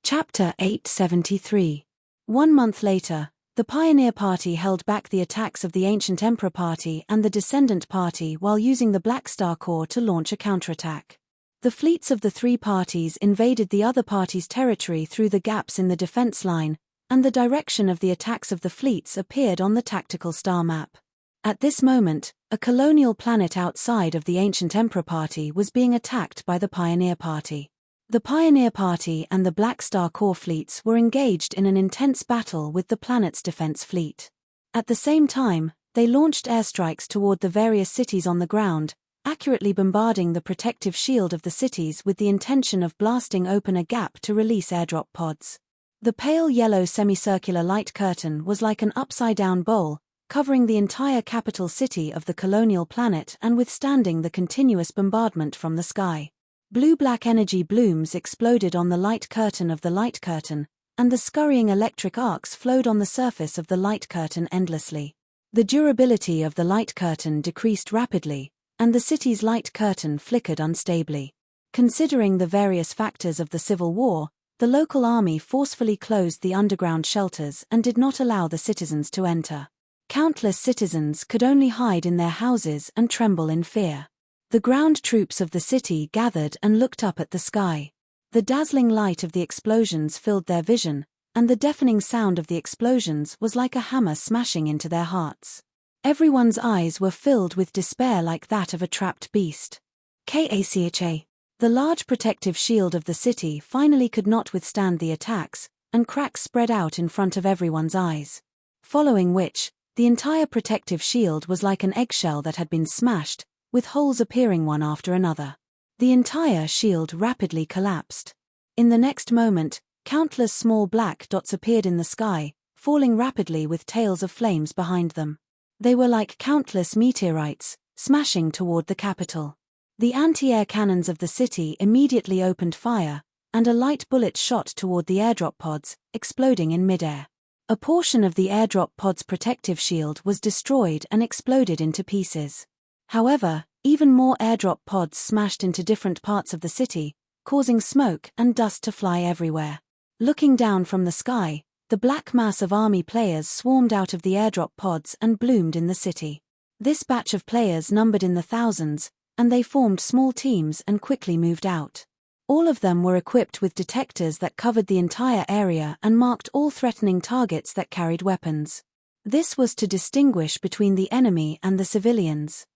A: Chapter 873. 1 month later, the Pioneer Party held back the attacks of the Ancient Emperor Party and the Descendant Party while using the Black Star Corps to launch a counterattack. The fleets of the three parties invaded the other party's territory through the gaps in the defense line, and the direction of the attacks of the fleets appeared on the tactical star map. At this moment, a colonial planet outside of the Ancient Emperor Party was being attacked by the Pioneer Party. The Pioneer Party and the Black Star Corps fleets were engaged in an intense battle with the planet's defense fleet. At the same time, they launched airstrikes toward the various cities on the ground, accurately bombarding the protective shield of the cities with the intention of blasting open a gap to release airdrop pods. The pale yellow semicircular light curtain was like an upside-down bowl, covering the entire capital city of the colonial planet and withstanding the continuous bombardment from the sky. Blue-black energy blooms exploded on the light curtain of the light curtain, and the scurrying electric arcs flowed on the surface of the light curtain endlessly. The durability of the light curtain decreased rapidly, and the city's light curtain flickered unstably. Considering the various factors of the Civil War, the local army forcefully closed the underground shelters and did not allow the citizens to enter. Countless citizens could only hide in their houses and tremble in fear. The ground troops of the city gathered and looked up at the sky. The dazzling light of the explosions filled their vision, and the deafening sound of the explosions was like a hammer smashing into their hearts. Everyone's eyes were filled with despair like that of a trapped beast. KACHA. The large protective shield of the city finally could not withstand the attacks, and cracks spread out in front of everyone's eyes. Following which, the entire protective shield was like an eggshell that had been smashed, with holes appearing one after another. The entire shield rapidly collapsed. In the next moment, countless small black dots appeared in the sky, falling rapidly with tails of flames behind them. They were like countless meteorites, smashing toward the capital. The anti-air cannons of the city immediately opened fire, and a light bullet shot toward the airdrop pods, exploding in midair. A portion of the airdrop pod's protective shield was destroyed and exploded into pieces. However, even more airdrop pods smashed into different parts of the city, causing smoke and dust to fly everywhere. Looking down from the sky, the black mass of army players swarmed out of the airdrop pods and bloomed in the city. This batch of players numbered in the thousands, and they formed small teams and quickly moved out. All of them were equipped with detectors that covered the entire area and marked all threatening targets that carried weapons. This was to distinguish between the enemy and the civilians.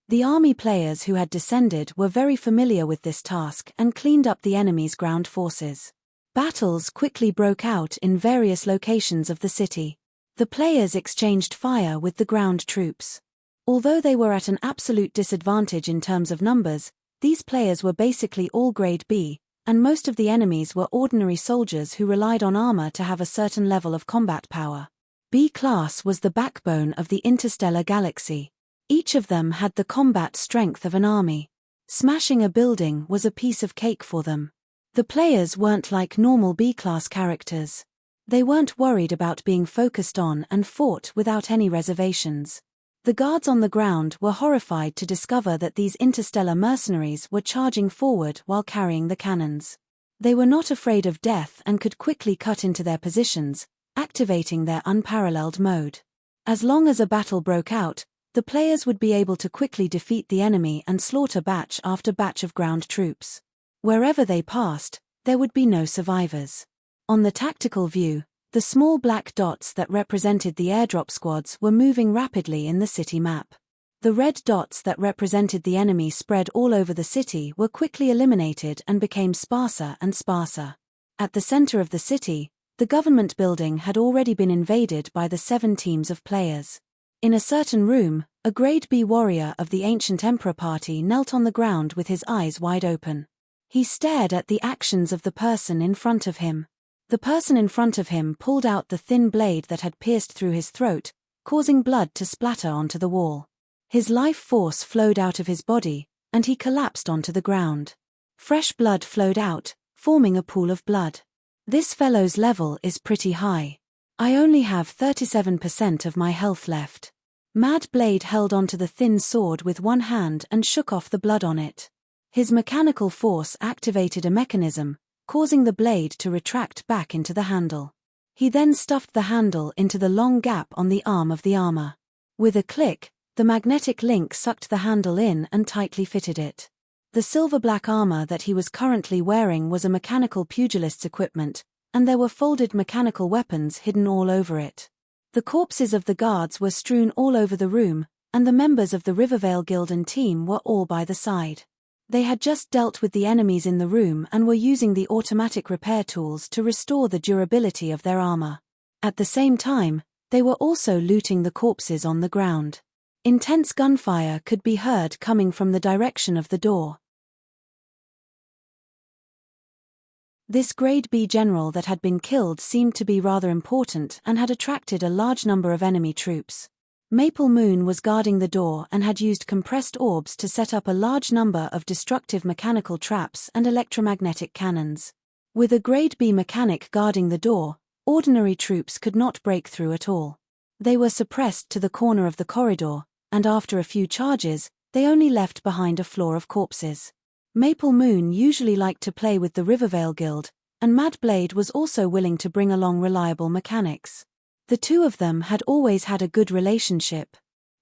A: The army players who had descended were very familiar with this task and cleaned up the enemy's ground forces. Battles quickly broke out in various locations of the city. The players exchanged fire with the ground troops. Although they were at an absolute disadvantage in terms of numbers, these players were basically all grade B, and most of the enemies were ordinary soldiers who relied on armor to have a certain level of combat power. B-class was the backbone of the interstellar galaxy. Each of them had the combat strength of an army. Smashing a building was a piece of cake for them. The players weren't like normal B-class characters. They weren't worried about being focused on and fought without any reservations. The guards on the ground were horrified to discover that these interstellar mercenaries were charging forward while carrying the cannons. They were not afraid of death and could quickly cut into their positions, activating their unparalleled mode. As long as a battle broke out, the players would be able to quickly defeat the enemy and slaughter batch after batch of ground troops. Wherever they passed, there would be no survivors. On the tactical view, the small black dots that represented the airdrop squads were moving rapidly in the city map. The red dots that represented the enemy spread all over the city were quickly eliminated and became sparser and sparser. At the center of the city, the government building had already been invaded by the 7 teams of players. In a certain room, a grade B warrior of the ancient emperor party knelt on the ground with his eyes wide open. He stared at the actions of the person in front of him. The person in front of him pulled out the thin blade that had pierced through his throat, causing blood to splatter onto the wall. His life force flowed out of his body, and he collapsed onto the ground. Fresh blood flowed out, forming a pool of blood. This fellow's level is pretty high. I only have 37% of my health left. Mad Blade held onto the thin sword with one hand and shook off the blood on it. His mechanical force activated a mechanism, causing the blade to retract back into the handle. He then stuffed the handle into the long gap on the arm of the armor. With a click, the magnetic link sucked the handle in and tightly fitted it. The silver-black armor that he was currently wearing was a mechanical pugilist's equipment, and there were folded mechanical weapons hidden all over it. The corpses of the guards were strewn all over the room, and the members of the Rivervale Guild and team were all by the side. They had just dealt with the enemies in the room and were using the automatic repair tools to restore the durability of their armor. At the same time, they were also looting the corpses on the ground. Intense gunfire could be heard coming from the direction of the door. This grade B general that had been killed seemed to be rather important and had attracted a large number of enemy troops. Maple Moon was guarding the door and had used compressed orbs to set up a large number of destructive mechanical traps and electromagnetic cannons. With a grade B mechanic guarding the door, ordinary troops could not break through at all. They were suppressed to the corner of the corridor, and after a few charges, they only left behind a floor of corpses. Maple Moon usually liked to play with the Rivervale Guild, and Mad Blade was also willing to bring along reliable mechanics. The two of them had always had a good relationship.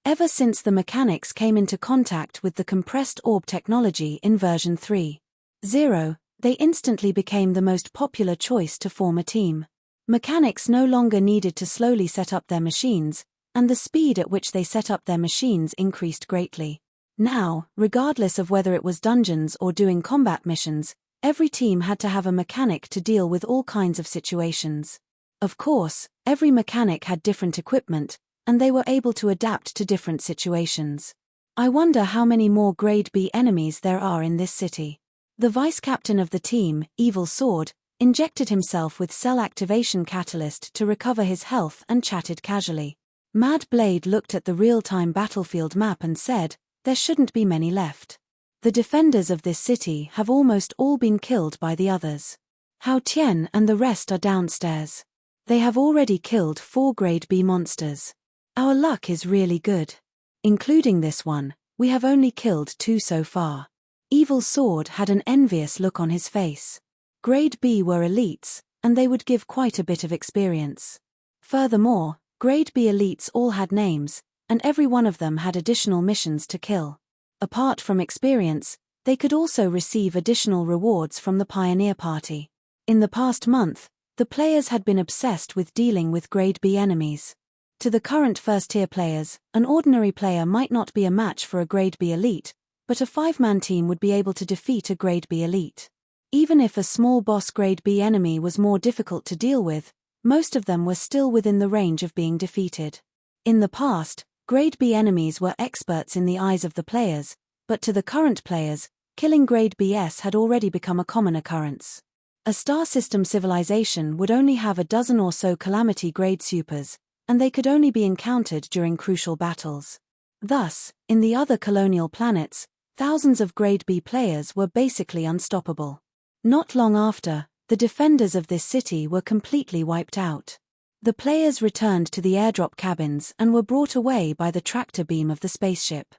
A: Ever since the mechanics came into contact with the compressed orb technology in version 3.0, they instantly became the most popular choice to form a team. Mechanics no longer needed to slowly set up their machines, and the speed at which they set up their machines increased greatly. Now, regardless of whether it was dungeons or doing combat missions, every team had to have a mechanic to deal with all kinds of situations. Of course, every mechanic had different equipment, and they were able to adapt to different situations. I wonder how many more Grade B enemies there are in this city. The vice-captain of the team, Evil Sword, injected himself with cell activation catalyst to recover his health and chatted casually. Mad Blade looked at the real-time battlefield map and said, "There shouldn't be many left. The defenders of this city have almost all been killed by the others. Hao Tian and the rest are downstairs. They have already killed 4 Grade B monsters. Our luck is really good. Including this one, we have only killed 2 so far." Evil Sword had an envious look on his face. Grade B were elites, and they would give quite a bit of experience. Furthermore, Grade B elites all had names, and every one of them had additional missions to kill. Apart from experience, they could also receive additional rewards from the Pioneer Party. In the past month, the players had been obsessed with dealing with Grade B enemies. To the current first-tier players, an ordinary player might not be a match for a Grade B elite, but a 5-man team would be able to defeat a Grade B elite. Even if a small boss Grade B enemy was more difficult to deal with, most of them were still within the range of being defeated. In the past, Grade B enemies were experts in the eyes of the players, but to the current players, killing Grade BS had already become a common occurrence. A star system civilization would only have a dozen or so Calamity Grade supers, and they could only be encountered during crucial battles. Thus, in the other colonial planets, thousands of Grade B players were basically unstoppable. Not long after, the defenders of this city were completely wiped out. The players returned to the airdrop cabins and were brought away by the tractor beam of the spaceship.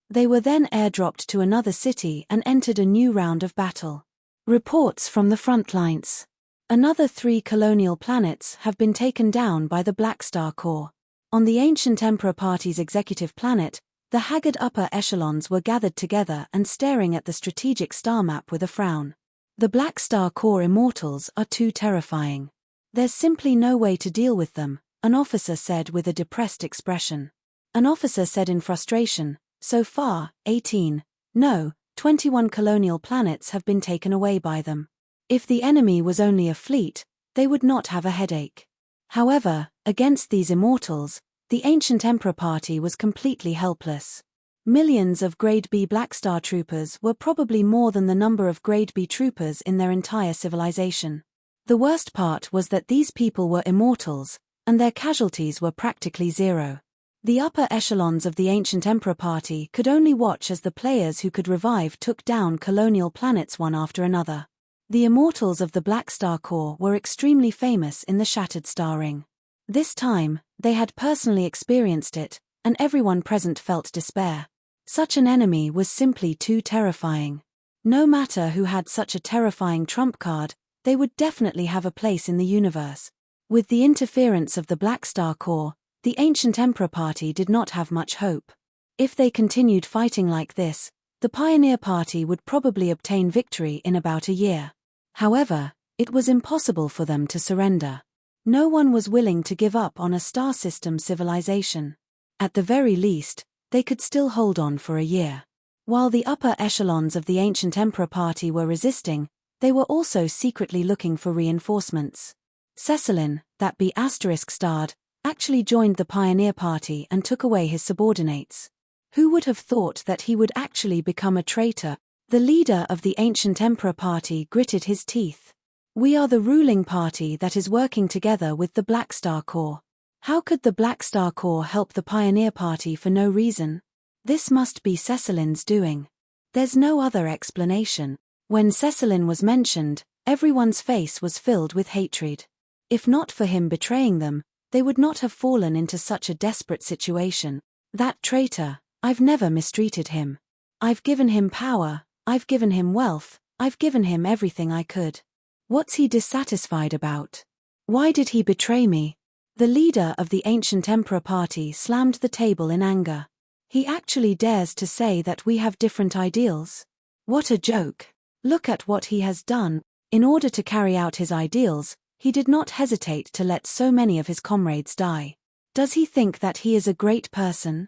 A: They were then airdropped to another city and entered a new round of battle. Reports from the front lines. Another 3 colonial planets have been taken down by the Black Star Corps. On the Ancient Emperor Party's executive planet, the haggard upper echelons were gathered together and staring at the strategic star map with a frown. The Black Star Corps immortals are too terrifying. There's simply no way to deal with them, an officer said with a depressed expression. An officer said in frustration, "So far, 21 colonial planets have been taken away by them. If the enemy was only a fleet, they would not have a headache." However, against these immortals, the Ancient Emperor Party was completely helpless. Millions of Grade B Black Star troopers were probably more than the number of Grade B troopers in their entire civilization. The worst part was that these people were immortals, and their casualties were practically zero. The upper echelons of the Ancient Emperor Party could only watch as the players who could revive took down colonial planets one after another. The immortals of the Black Star Corps were extremely famous in the Shattered Star Ring. This time, they had personally experienced it, and everyone present felt despair. Such an enemy was simply too terrifying. No matter who had such a terrifying trump card, they would definitely have a place in the universe. With the interference of the Black Star Corps, the Ancient Emperor Party did not have much hope. If they continued fighting like this, the Pioneer Party would probably obtain victory in about a year. However, it was impossible for them to surrender. No one was willing to give up on a star system civilization. At the very least, they could still hold on for a year. While the upper echelons of the Ancient Emperor Party were resisting, they were also secretly looking for reinforcements. Cecilin, that be *starred, actually joined the Pioneer Party and took away his subordinates. Who would have thought that he would actually become a traitor? The leader of the Ancient Emperor Party gritted his teeth. "We are the ruling party that is working together with the Black Star Corps. How could the Black Star Corps help the Pioneer Party for no reason? This must be Cecilin's doing. There's no other explanation." When Cecilin was mentioned, everyone's face was filled with hatred. If not for him betraying them, they would not have fallen into such a desperate situation. "That traitor, I've never mistreated him. I've given him power, I've given him wealth, I've given him everything I could. What's he dissatisfied about? Why did he betray me?" The leader of the Ancient Emperor Party slammed the table in anger. "He actually dares to say that we have different ideals? What a joke. Look at what he has done. In order to carry out his ideals, he did not hesitate to let so many of his comrades die. Does he think that he is a great person?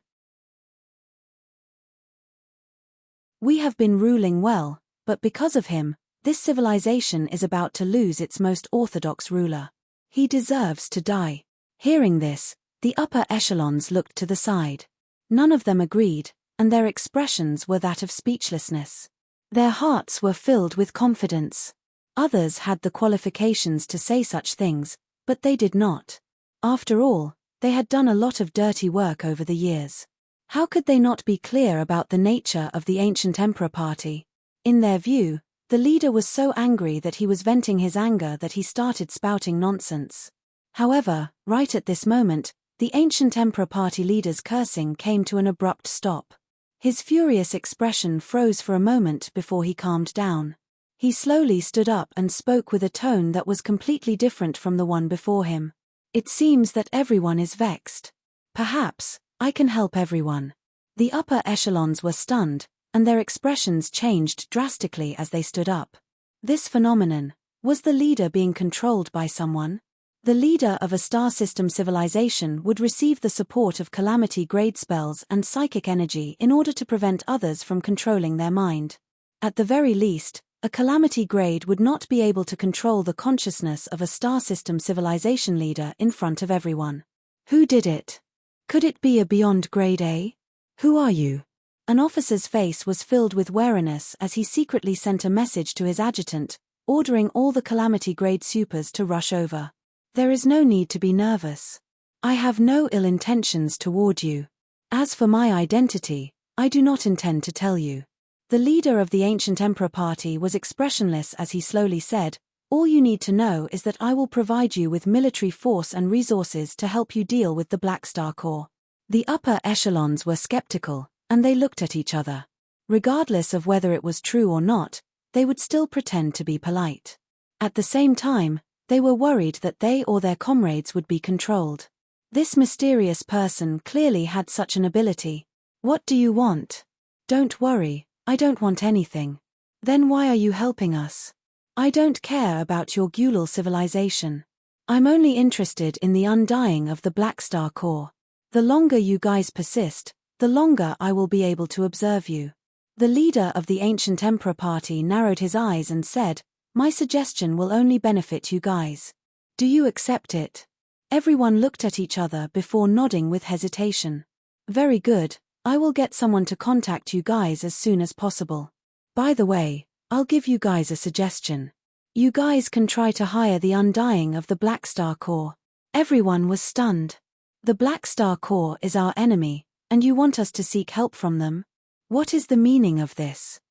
A: We have been ruling well, but because of him, this civilization is about to lose its most orthodox ruler. He deserves to die." Hearing this, The upper echelons looked to the side. None of them agreed, and their expressions were that of speechlessness. Their hearts were filled with confidence. Others had the qualifications to say such things, but they did not. After all, they had done a lot of dirty work over the years. How could they not be clear about the nature of the ancient Emperor Party? In their view, the leader was so angry that he was venting his anger that he started spouting nonsense. However, right at this moment, the ancient Emperor Party leader's cursing came to an abrupt stop. His furious expression froze for a moment before he calmed down. He slowly stood up and spoke with a tone that was completely different from the one before him. It seems that everyone is vexed. Perhaps I can help everyone. The upper echelons were stunned, and their expressions changed drastically as they stood up. This phenomenon, was the leader being controlled by someone? The leader of a star system civilization would receive the support of calamity-grade spells and psychic energy in order to prevent others from controlling their mind. At the very least, a calamity grade would not be able to control the consciousness of a star system civilization leader in front of everyone. Who did it? Could it be a beyond grade A? Who are you? An officer's face was filled with wariness as he secretly sent a message to his adjutant, ordering all the calamity grade supers to rush over. There is no need to be nervous. I have no ill intentions toward you. As for my identity, I do not intend to tell you. The leader of the ancient Emperor Party was expressionless as he slowly said, all you need to know is that I will provide you with military force and resources to help you deal with the Black Star Corps. The upper echelons were skeptical, and they looked at each other. Regardless of whether it was true or not, they would still pretend to be polite. At the same time, they were worried that they or their comrades would be controlled. This mysterious person clearly had such an ability. What do you want? Don't worry, I don't want anything. Then why are you helping us? I don't care about your Gulal civilization. I'm only interested in the undying of the Black Star Corps. The longer you guys persist, the longer I will be able to observe you. The leader of the ancient Emperor Party narrowed his eyes and said, my suggestion will only benefit you guys. Do you accept it? Everyone looked at each other before nodding with hesitation. Very good, I will get someone to contact you guys as soon as possible. By the way, I'll give you guys a suggestion. You guys can try to hire the undying of the Black Star Corps. Everyone was stunned. The Black Star Corps is our enemy, and you want us to seek help from them? What is the meaning of this?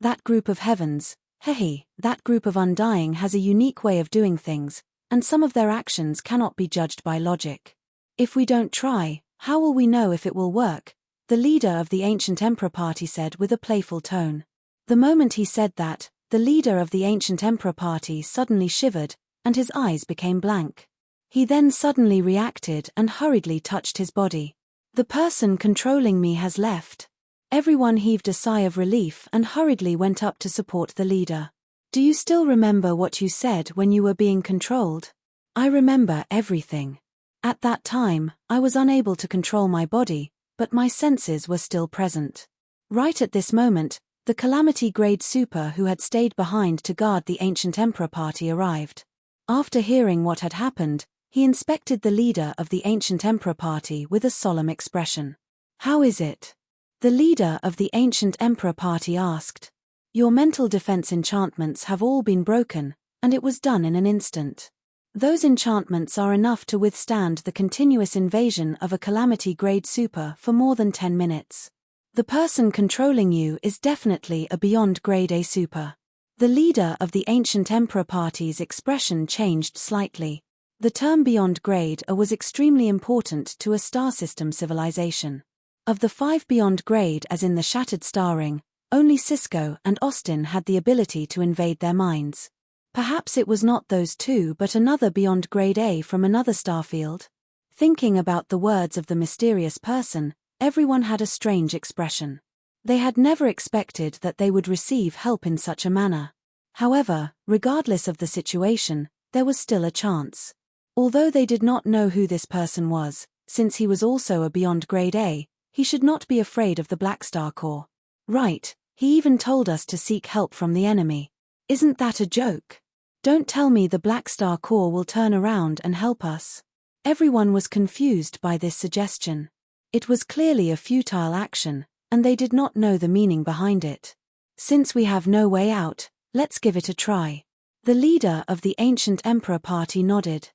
A: That group of heavens, that group of undying has a unique way of doing things, and some of their actions cannot be judged by logic. If we don't try, how will we know if it will work? The leader of the ancient Emperor Party said with a playful tone. The moment he said that, the leader of the ancient Emperor Party suddenly shivered, and his eyes became blank. He then suddenly reacted and hurriedly touched his body. The person controlling me has left. Everyone heaved a sigh of relief and hurriedly went up to support the leader. Do you still remember what you said when you were being controlled? I remember everything. At that time, I was unable to control my body, but my senses were still present. Right at this moment, the calamity grade super who had stayed behind to guard the ancient Emperor Party arrived. After hearing what had happened, he inspected the leader of the ancient Emperor Party with a solemn expression. How is it? The leader of the ancient Emperor Party asked. Your mental defense enchantments have all been broken, and it was done in an instant. Those enchantments are enough to withstand the continuous invasion of a calamity-grade super for more than 10 minutes. The person controlling you is definitely a beyond grade A super. The leader of the ancient Emperor Party's expression changed slightly. The term beyond grade A was extremely important to a star system civilization. Of the 5 beyond grade as in the Shattered Star Ring, only Cisco and Austin had the ability to invade their minds. Perhaps it was not those two but another beyond grade A from another starfield. Thinking about the words of the mysterious person, everyone had a strange expression. They had never expected that they would receive help in such a manner. However, regardless of the situation, there was still a chance. Although they did not know who this person was, since he was also a beyond grade A, he should not be afraid of the Black Star Corps. Right, he even told us to seek help from the enemy. Isn't that a joke? Don't tell me the Black Star Corps will turn around and help us. Everyone was confused by this suggestion. It was clearly a futile action, and they did not know the meaning behind it. Since we have no way out, let's give it a try. The leader of the Ancient Emperor Party nodded.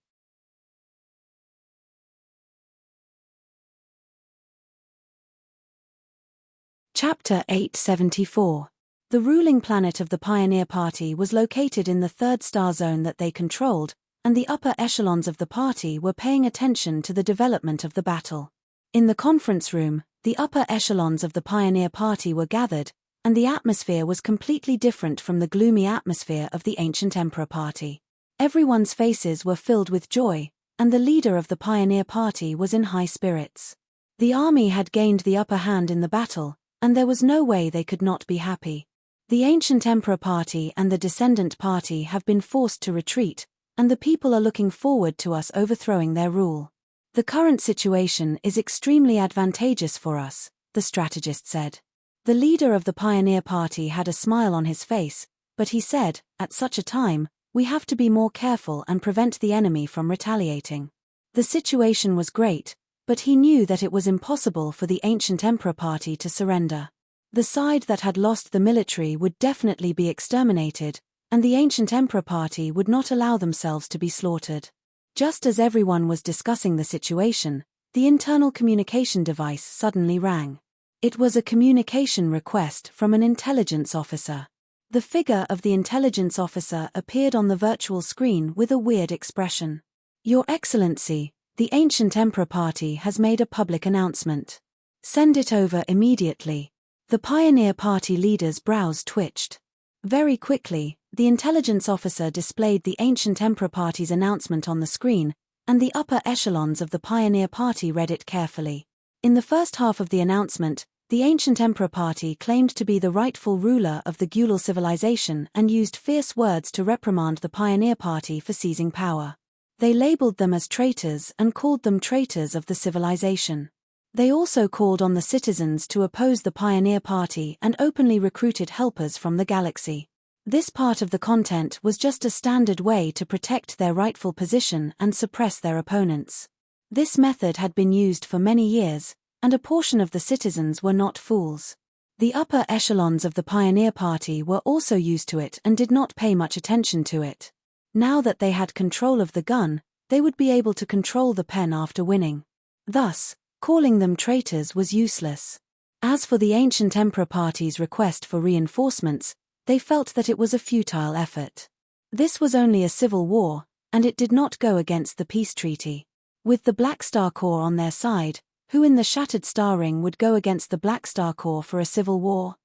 A: Chapter 874. The ruling planet of the Pioneer Party was located in the third star zone that they controlled, and the upper echelons of the party were paying attention to the development of the battle. In the conference room, the upper echelons of the Pioneer Party were gathered, and the atmosphere was completely different from the gloomy atmosphere of the Ancient Emperor Party. Everyone's faces were filled with joy, and the leader of the Pioneer Party was in high spirits. The army had gained the upper hand in the battle, and there was no way they could not be happy. The Ancient Emperor Party and the Descendant Party have been forced to retreat, and the people are looking forward to us overthrowing their rule. The current situation is extremely advantageous for us, the strategist said. The leader of the Pioneer Party had a smile on his face, but he said, at such a time, we have to be more careful and prevent the enemy from retaliating. The situation was great, but he knew that it was impossible for the Ancient Emperor Party to surrender. The side that had lost the military would definitely be exterminated, and the Ancient Emperor Party would not allow themselves to be slaughtered. Just as everyone was discussing the situation, the internal communication device suddenly rang. It was a communication request from an intelligence officer. The figure of the intelligence officer appeared on the virtual screen with a weird expression. Your Excellency, the Ancient Emperor Party has made a public announcement. Send it over immediately. The Pioneer Party leader's brows twitched. Very quickly, the intelligence officer displayed the Ancient Emperor Party's announcement on the screen, and the upper echelons of the Pioneer Party read it carefully. In the first half of the announcement, the Ancient Emperor Party claimed to be the rightful ruler of the Gulal civilization and used fierce words to reprimand the Pioneer Party for seizing power. They labeled them as traitors and called them traitors of the civilization. They also called on the citizens to oppose the Pioneer Party and openly recruited helpers from the galaxy. This part of the content was just a standard way to protect their rightful position and suppress their opponents. This method had been used for many years, and a portion of the citizens were not fools. The upper echelons of the Pioneer Party were also used to it and did not pay much attention to it. Now that they had control of the gun, they would be able to control the pen after winning. Thus, calling them traitors was useless. As for the Ancient Emperor Party's request for reinforcements, they felt that it was a futile effort. This was only a civil war, and it did not go against the peace treaty. With the Black Star Corps on their side, who in the Shattered Star Ring would go against the Black Star Corps for a civil war?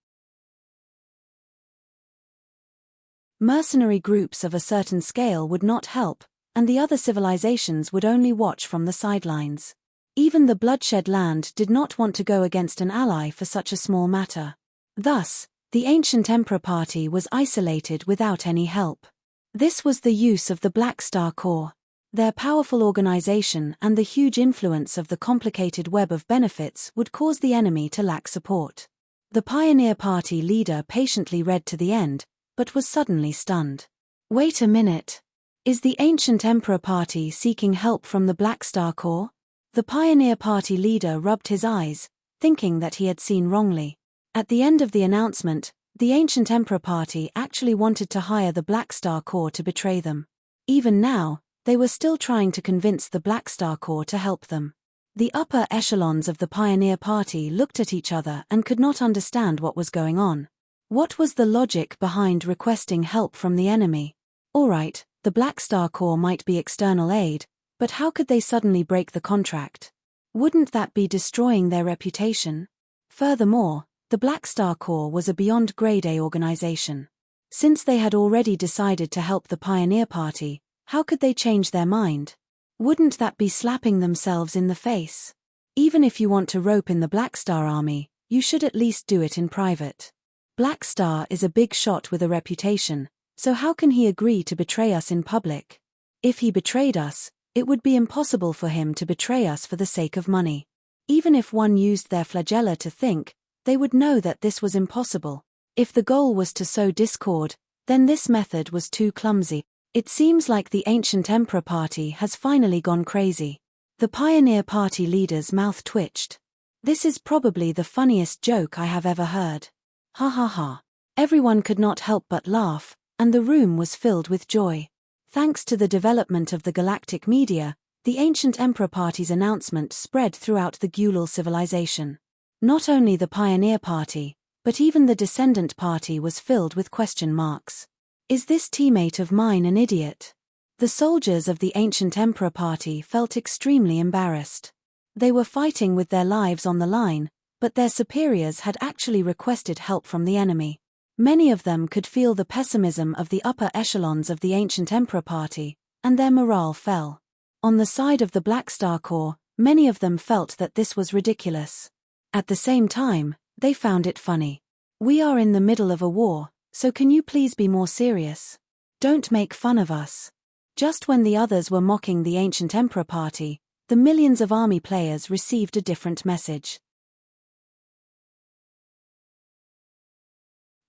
A: Mercenary groups of a certain scale would not help, and the other civilizations would only watch from the sidelines. Even the Bloodshed Land did not want to go against an ally for such a small matter. Thus, the Ancient Emperor Party was isolated without any help. This was the use of the Black Star Corps. Their powerful organization and the huge influence of the complicated web of benefits would cause the enemy to lack support. The Pioneer Party leader patiently read to the end, but was suddenly stunned. Wait a minute. Is the Ancient Emperor Party seeking help from the Black Star Corps? The Pioneer Party leader rubbed his eyes, thinking that he had seen wrongly. At the end of the announcement, the Ancient Emperor Party actually wanted to hire the Black Star Corps to betray them. Even now, they were still trying to convince the Black Star Corps to help them. The upper echelons of the Pioneer Party looked at each other and could not understand what was going on. What was the logic behind requesting help from the enemy? Alright, the Black Star Corps might be external aid, but how could they suddenly break the contract? Wouldn't that be destroying their reputation? Furthermore, the Black Star Corps was a beyond grade A organization. Since they had already decided to help the Pioneer Party, how could they change their mind? Wouldn't that be slapping themselves in the face? Even if you want to rope in the Black Star Army, you should at least do it in private. Black Star is a big shot with a reputation, so how can he agree to betray us in public? If he betrayed us, it would be impossible for him to betray us for the sake of money. Even if one used their flagella to think, they would know that this was impossible. If the goal was to sow discord, then this method was too clumsy. It seems like the Ancient Emperor Party has finally gone crazy. The Pioneer Party leader's mouth twitched. This is probably the funniest joke I have ever heard. Ha ha ha. Everyone could not help but laugh, and the room was filled with joy. Thanks to the development of the galactic media, the Ancient Emperor Party's announcement spread throughout the Gulal civilization. Not only the Pioneer Party, but even the Descendant Party was filled with question marks. Is this teammate of mine an idiot? The soldiers of the Ancient Emperor Party felt extremely embarrassed. They were fighting with their lives on the line, but their superiors had actually requested help from the enemy. Many of them could feel the pessimism of the upper echelons of the Ancient Emperor Party, and their morale fell. On the side of the Black Star Corps, many of them felt that this was ridiculous. At the same time, they found it funny. We are in the middle of a war, so can you please be more serious? Don't make fun of us. Just when the others were mocking the Ancient Emperor Party, the millions of army players received a different message.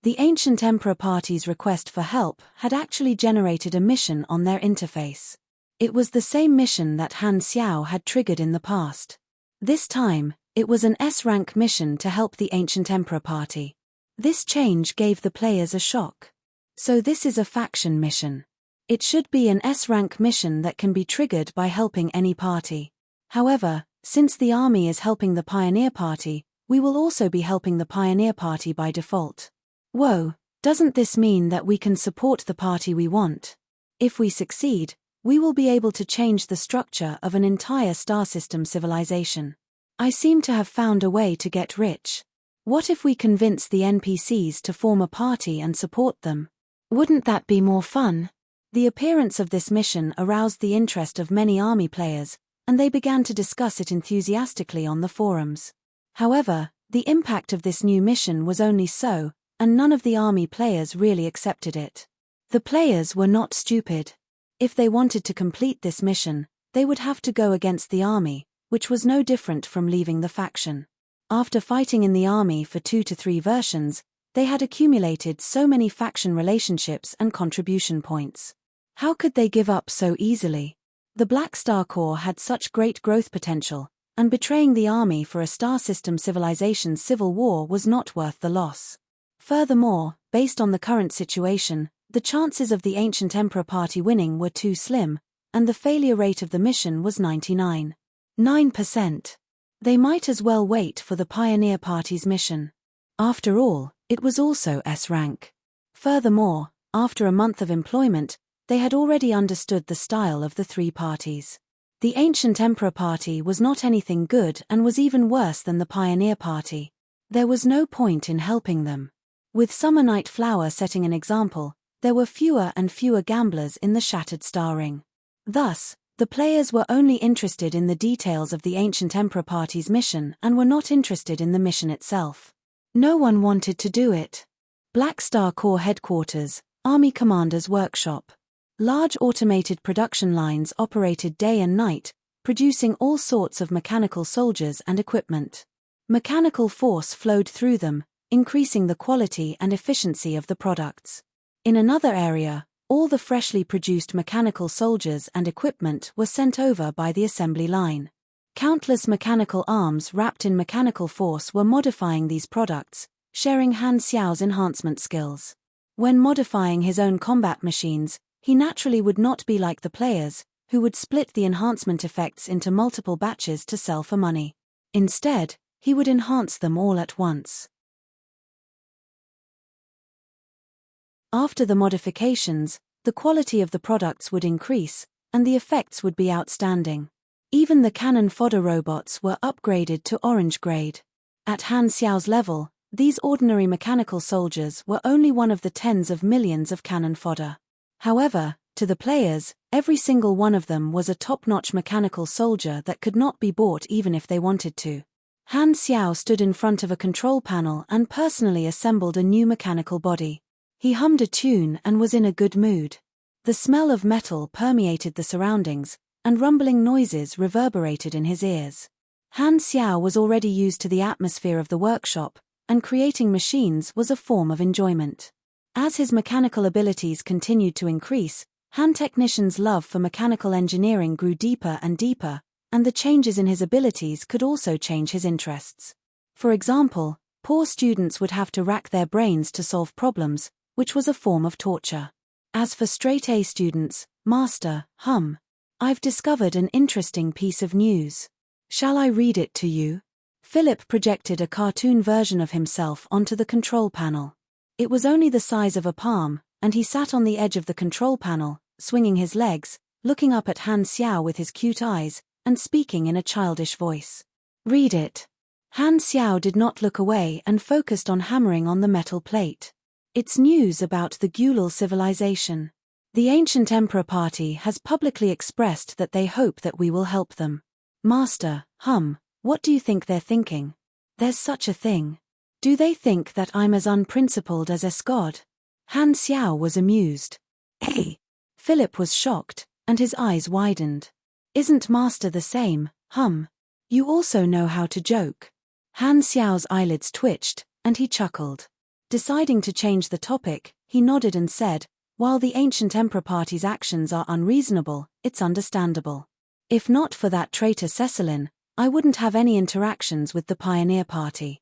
A: The Ancient Emperor Party's request for help had actually generated a mission on their interface. It was the same mission that Han Xiao had triggered in the past. This time, it was an S-rank mission to help the Ancient Emperor Party. This change gave the players a shock. So this is a faction mission. It should be an S-rank mission that can be triggered by helping any party. However, since the army is helping the Pioneer Party, we will also be helping the Pioneer Party by default. Whoa, doesn't this mean that we can support the party we want? If we succeed, we will be able to change the structure of an entire star system civilization. I seem to have found a way to get rich. What if we convince the NPCs to form a party and support them? Wouldn't that be more fun? The appearance of this mission aroused the interest of many army players, and they began to discuss it enthusiastically on the forums. However, the impact of this new mission was only so, and none of the army players really accepted it. The players were not stupid. If they wanted to complete this mission, they would have to go against the army, which was no different from leaving the faction. After fighting in the army for 2 to 3 versions, they had accumulated so many faction relationships and contribution points. How could they give up so easily? The Black Star Corps had such great growth potential, and betraying the army for a star system civilization's civil war was not worth the loss. Furthermore, based on the current situation, the chances of the Ancient Emperor Party winning were too slim, and the failure rate of the mission was 99.9%. They might as well wait for the Pioneer Party's mission. After all, it was also S-rank. Furthermore, after a month of employment, they had already understood the style of the 3 parties. The Ancient Emperor Party was not anything good and was even worse than the Pioneer Party. There was no point in helping them. With Summer Night Flower setting an example, there were fewer and fewer gamblers in the Shattered Star Ring. Thus, the players were only interested in the details of the Ancient Emperor Party's mission and were not interested in the mission itself. No one wanted to do it. Black Star Corps Headquarters, Army Commander's Workshop. Large automated production lines operated day and night, producing all sorts of mechanical soldiers and equipment. Mechanical force flowed through them, increasing the quality and efficiency of the products. In another area, all the freshly produced mechanical soldiers and equipment were sent over by the assembly line. Countless mechanical arms wrapped in mechanical force were modifying these products, sharing Han Xiao's enhancement skills. When modifying his own combat machines, he naturally would not be like the players, who would split the enhancement effects into multiple batches to sell for money. Instead, he would enhance them all at once. After the modifications, the quality of the products would increase, and the effects would be outstanding. Even the cannon fodder robots were upgraded to orange grade. At Han Xiao's level, these ordinary mechanical soldiers were only one of the tens of millions of cannon fodder. However, to the players, every single one of them was a top-notch mechanical soldier that could not be bought even if they wanted to. Han Xiao stood in front of a control panel and personally assembled a new mechanical body. He hummed a tune and was in a good mood. The smell of metal permeated the surroundings, and rumbling noises reverberated in his ears. Han Xiao was already used to the atmosphere of the workshop, and creating machines was a form of enjoyment. As his mechanical abilities continued to increase, Han Technician's love for mechanical engineering grew deeper and deeper, and the changes in his abilities could also change his interests. For example, poor students would have to rack their brains to solve problems, which was a form of torture. As for straight-A students, Master, I've discovered an interesting piece of news. Shall I read it to you? Philip projected a cartoon version of himself onto the control panel. It was only the size of a palm, and he sat on the edge of the control panel, swinging his legs, looking up at Han Xiao with his cute eyes, and speaking in a childish voice. Read it. Han Xiao did not look away and focused on hammering on the metal plate. It's news about the Gulal civilization. The ancient Emperor Party has publicly expressed that they hope that we will help them. Master, what do you think they're thinking? There's such a thing. Do they think that I'm as unprincipled as Escod? Han Xiao was amused. Hey! Philip was shocked, and his eyes widened. Isn't Master the same, You also know how to joke. Han Xiao's eyelids twitched, and he chuckled. Deciding to change the topic, he nodded and said, while the ancient Emperor Party's actions are unreasonable, it's understandable. If not for that traitor Cecilin, I wouldn't have any interactions with the Pioneer Party.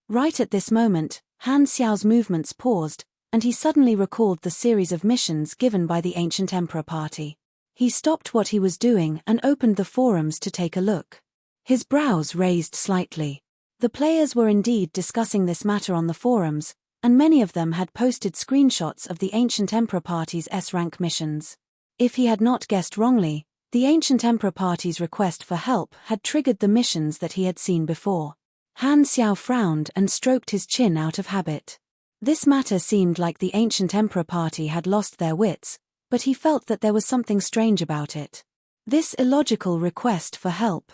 A: Right at this moment, Han Xiao's movements paused, and he suddenly recalled the series of missions given by the ancient Emperor Party. He stopped what he was doing and opened the forums to take a look. His brows raised slightly. The players were indeed discussing this matter on the forums, and many of them had posted screenshots of the ancient Emperor Party's S-rank missions. If he had not guessed wrongly, the ancient Emperor Party's request for help had triggered the missions that he had seen before. Han Xiao frowned and stroked his chin out of habit. This matter seemed like the ancient Emperor Party had lost their wits, but he felt that there was something strange about it. This illogical request for help.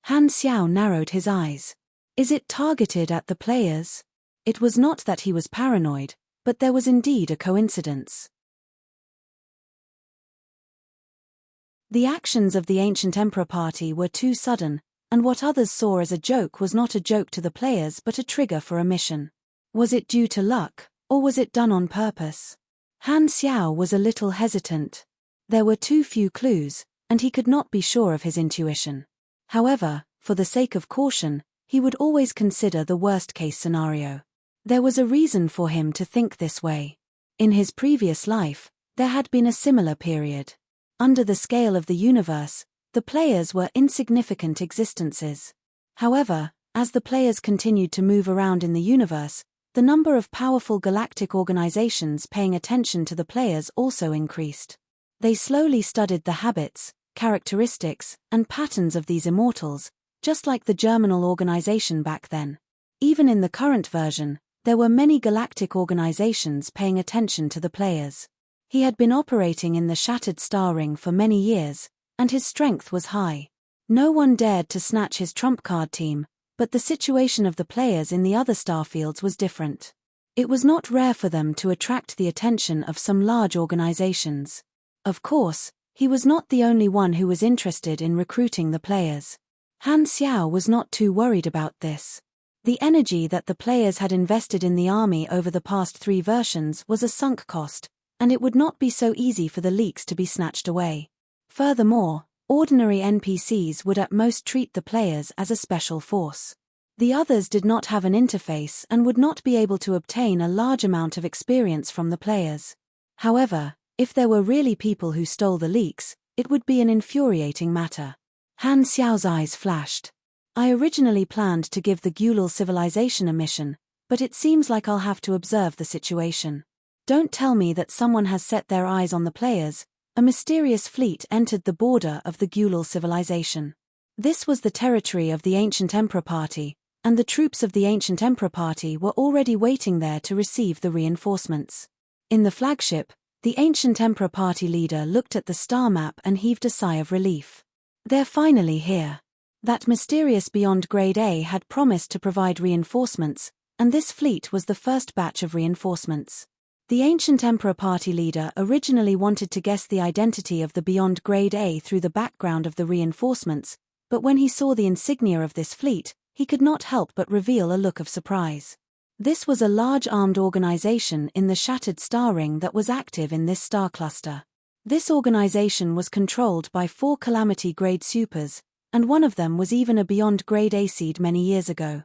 A: Han Xiao narrowed his eyes. Is it targeted at the players? It was not that he was paranoid, but there was indeed a coincidence. The actions of the ancient Emperor Party were too sudden, and what others saw as a joke was not a joke to the players but a trigger for a mission. Was it due to luck, or was it done on purpose? Han Xiao was a little hesitant. There were too few clues, and he could not be sure of his intuition. However, for the sake of caution, he would always consider the worst-case scenario. There was a reason for him to think this way. In his previous life, there had been a similar period. Under the scale of the universe, the players were insignificant existences. However, as the players continued to move around in the universe, the number of powerful galactic organizations paying attention to the players also increased. They slowly studied the habits, characteristics, and patterns of these immortals, just like the Germinal organization back then. Even in the current version, there were many galactic organizations paying attention to the players. He had been operating in the Shattered Star Ring for many years, and his strength was high. No one dared to snatch his trump card team, but the situation of the players in the other starfields was different. It was not rare for them to attract the attention of some large organizations. Of course, he was not the only one who was interested in recruiting the players. Han Xiao was not too worried about this. The energy that the players had invested in the army over the past 3 versions was a sunk cost, and it would not be so easy for the leaks to be snatched away. Furthermore, ordinary NPCs would at most treat the players as a special force. The others did not have an interface and would not be able to obtain a large amount of experience from the players. However, if there were really people who stole the leaks, it would be an infuriating matter. Han Xiao's eyes flashed. I originally planned to give the Gulal civilization a mission, but it seems like I'll have to observe the situation. Don't tell me that someone has set their eyes on the players. A mysterious fleet entered the border of the Gulal civilization. This was the territory of the ancient Emperor Party, and the troops of the ancient Emperor Party were already waiting there to receive the reinforcements. In the flagship, the ancient Emperor Party leader looked at the star map and heaved a sigh of relief. They're finally here. That mysterious Beyond Grade A had promised to provide reinforcements, and this fleet was the first batch of reinforcements. The ancient Emperor Party leader originally wanted to guess the identity of the Beyond Grade A through the background of the reinforcements, but when he saw the insignia of this fleet, he could not help but reveal a look of surprise. This was a large armed organization in the shattered star ring that was active in this star cluster. This organization was controlled by 4 Calamity-grade supers, and one of them was even a Beyond Grade A seed many years ago.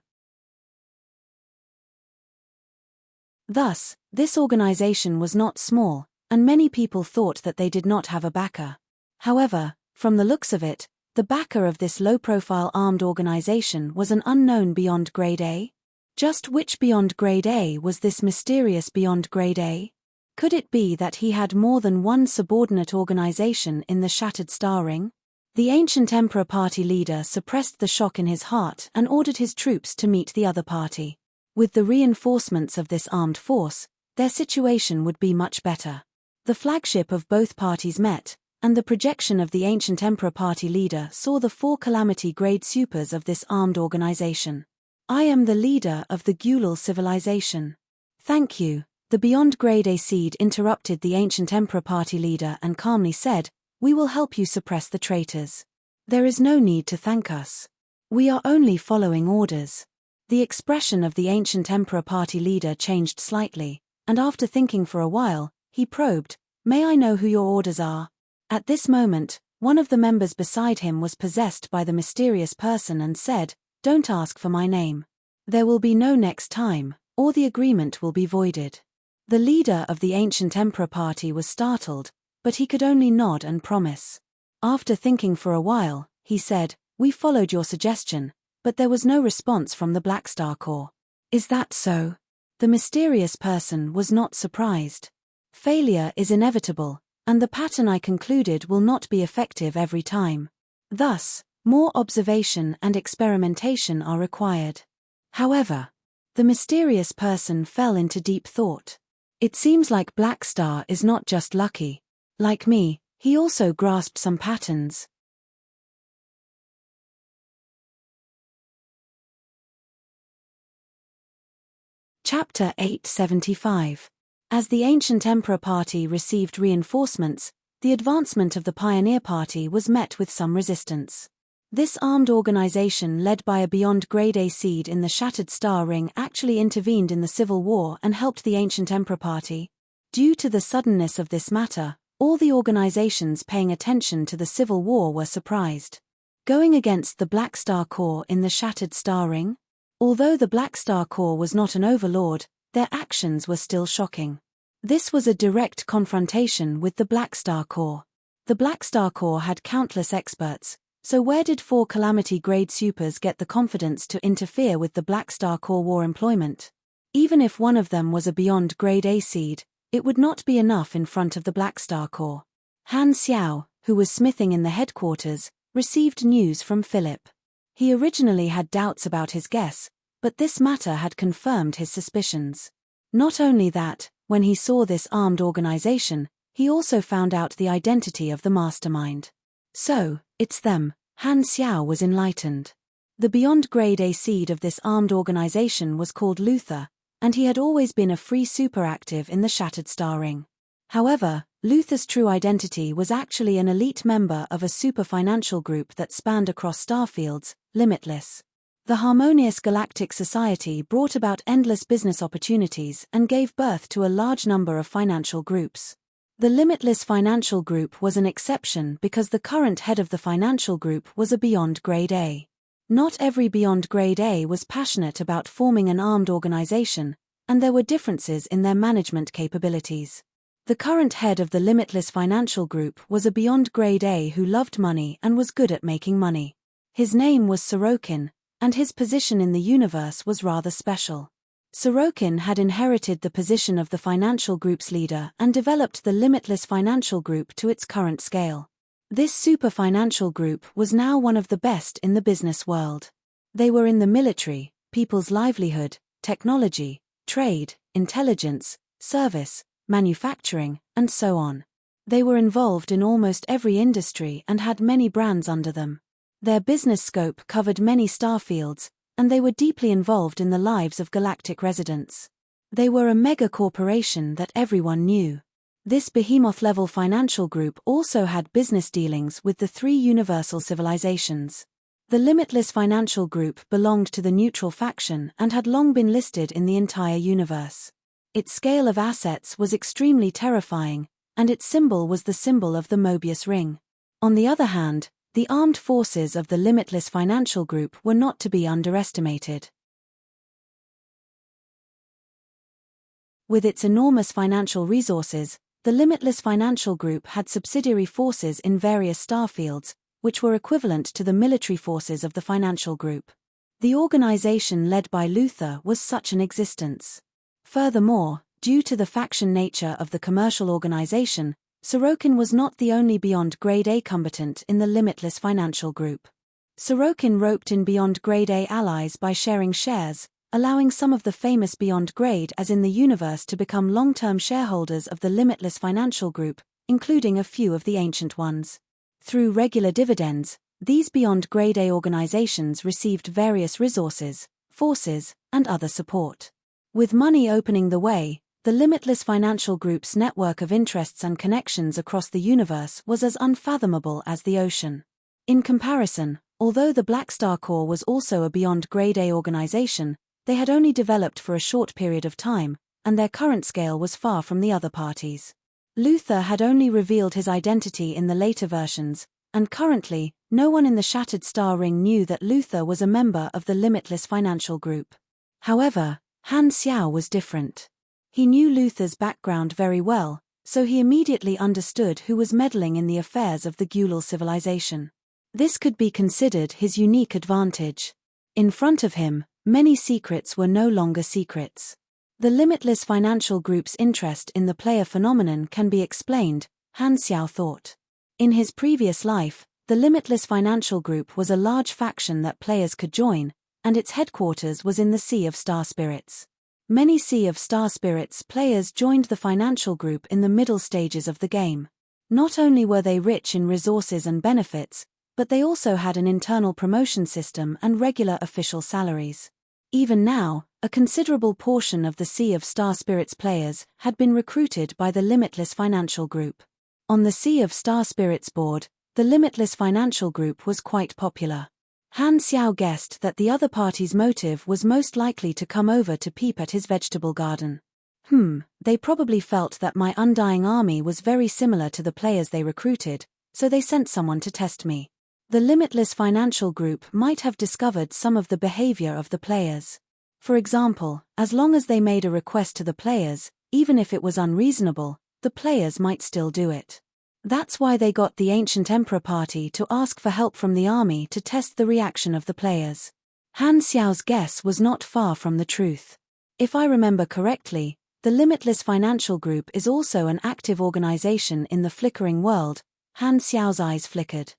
A: Thus, this organization was not small, and many people thought that they did not have a backer. However, from the looks of it, the backer of this low-profile armed organization was an unknown Beyond Grade A. Just which Beyond Grade A was this mysterious Beyond Grade A? Could it be that he had more than one subordinate organization in the shattered star ring? The ancient Emperor party leader suppressed the shock in his heart and ordered his troops to meet the other party. With the reinforcements of this armed force, their situation would be much better. The flagship of both parties met, and the projection of the ancient Emperor party leader saw the 4 Calamity-grade supers of this armed organization. I am the leader of the Gulal civilization. Thank you. The Beyond Grade A seed interrupted the ancient Emperor party leader and calmly said, "We will help you suppress the traitors. There is no need to thank us. We are only following orders." The expression of the ancient Emperor party leader changed slightly, and after thinking for a while, he probed, "May I know who your orders are?" At this moment, one of the members beside him was possessed by the mysterious person and said, "Don't ask for my name. There will be no next time, or the agreement will be voided." The leader of the ancient Emperor party was startled, but he could only nod and promise. After thinking for a while, he said, "We followed your suggestion, but there was no response from the Black Star Corps." "Is that so?" The mysterious person was not surprised. "Failure is inevitable, and the pattern I concluded will not be effective every time. Thus, more observation and experimentation are required." However, the mysterious person fell into deep thought. "It seems like Black Star is not just lucky. Like me, he also grasped some patterns." Chapter 875. As the ancient Emperor party received reinforcements, the advancement of the Pioneer party was met with some resistance. This armed organization led by a Beyond Grade A seed in the Shattered Star Ring actually intervened in the civil war and helped the ancient Emperor party. Due to the suddenness of this matter, all the organizations paying attention to the civil war were surprised. Going against the Black Star Corps in the Shattered Star Ring? Although the Black Star Corps was not an overlord, their actions were still shocking. This was a direct confrontation with the Black Star Corps. The Black Star Corps had countless experts, so where did 4 Calamity-grade supers get the confidence to interfere with the Black Star Corps war employment? Even if one of them was a Beyond Grade A seed, it would not be enough in front of the Black Star Corps. Han Xiao, who was smithing in the headquarters, received news from Philip. He originally had doubts about his guess, but this matter had confirmed his suspicions. Not only that, when he saw this armed organization, he also found out the identity of the mastermind. "So, it's them." Han Xiao was enlightened. The Beyond Grade A seed of this armed organization was called Luther, and he had always been a free super active in the Shattered Star Ring. However, Luther's true identity was actually an elite member of a super financial group that spanned across starfields, Limitless. The harmonious galactic society brought about endless business opportunities and gave birth to a large number of financial groups. The Limitless Financial Group was an exception because the current head of the financial group was a Beyond Grade A. Not every Beyond Grade A was passionate about forming an armed organization, and there were differences in their management capabilities. The current head of the Limitless Financial Group was a Beyond Grade A who loved money and was good at making money. His name was Sorokin, and his position in the universe was rather special. Sorokin had inherited the position of the financial group's leader and developed the Limitless Financial Group to its current scale. This super financial group was now one of the best in the business world. They were in the military, people's livelihood, technology, trade, intelligence, service, manufacturing, and so on. They were involved in almost every industry and had many brands under them. Their business scope covered many star fields, and they were deeply involved in the lives of galactic residents. They were a mega corporation that everyone knew. This behemoth-level financial group also had business dealings with the 3 universal civilizations. The Limitless Financial Group belonged to the neutral faction and had long been listed in the entire universe. Its scale of assets was extremely terrifying, and its symbol was the symbol of the Mobius ring. On the other hand, the armed forces of the Limitless Financial Group were not to be underestimated. With its enormous financial resources, the Limitless Financial Group had subsidiary forces in various starfields, which were equivalent to the military forces of the financial group. The organization led by Luther was such an existence. Furthermore, due to the faction nature of the commercial organization, Sorokin was not the only Beyond Grade A combatant in the Limitless Financial Group. Sorokin roped in Beyond Grade A allies by sharing shares, allowing some of the famous Beyond Grade as in the universe to become long-term shareholders of the Limitless Financial Group, including a few of the ancient ones. Through regular dividends, these Beyond Grade A organizations received various resources, forces, and other support. With money opening the way, the Limitless Financial Group's network of interests and connections across the universe was as unfathomable as the ocean. In comparison, although the Black Star Corps was also a Beyond Grade A organization, they had only developed for a short period of time, and their current scale was far from the other parties. Luther had only revealed his identity in the later versions, and currently, no one in the Shattered Star Ring knew that Luther was a member of the Limitless Financial Group. However, Han Xiao was different. He knew Luther's background very well, so he immediately understood who was meddling in the affairs of the Gulal civilization. This could be considered his unique advantage. In front of him, many secrets were no longer secrets. The Limitless Financial Group's interest in the player phenomenon can be explained, Han Xiao thought. In his previous life, the Limitless Financial Group was a large faction that players could join, and its headquarters was in the Sea of Star Spirits. Many Sea of Star Spirits players joined the financial group in the middle stages of the game. Not only were they rich in resources and benefits, but they also had an internal promotion system and regular official salaries. Even now, a considerable portion of the Sea of Star Spirits players had been recruited by the Limitless Financial Group. On the Sea of Star Spirits board, the Limitless Financial Group was quite popular. Han Xiao guessed that the other party's motive was most likely to come over to peep at his vegetable garden. They probably felt that my undying army was very similar to the players they recruited, so they sent someone to test me. The Limitless Financial Group might have discovered some of the behavior of the players. For example, as long as they made a request to the players, even if it was unreasonable, the players might still do it. That's why they got the Ancient Emperor party to ask for help from the army to test the reaction of the players. Han Xiao's guess was not far from the truth. If I remember correctly, the Limitless Financial Group is also an active organization in the flickering world. Han Xiao's eyes flickered.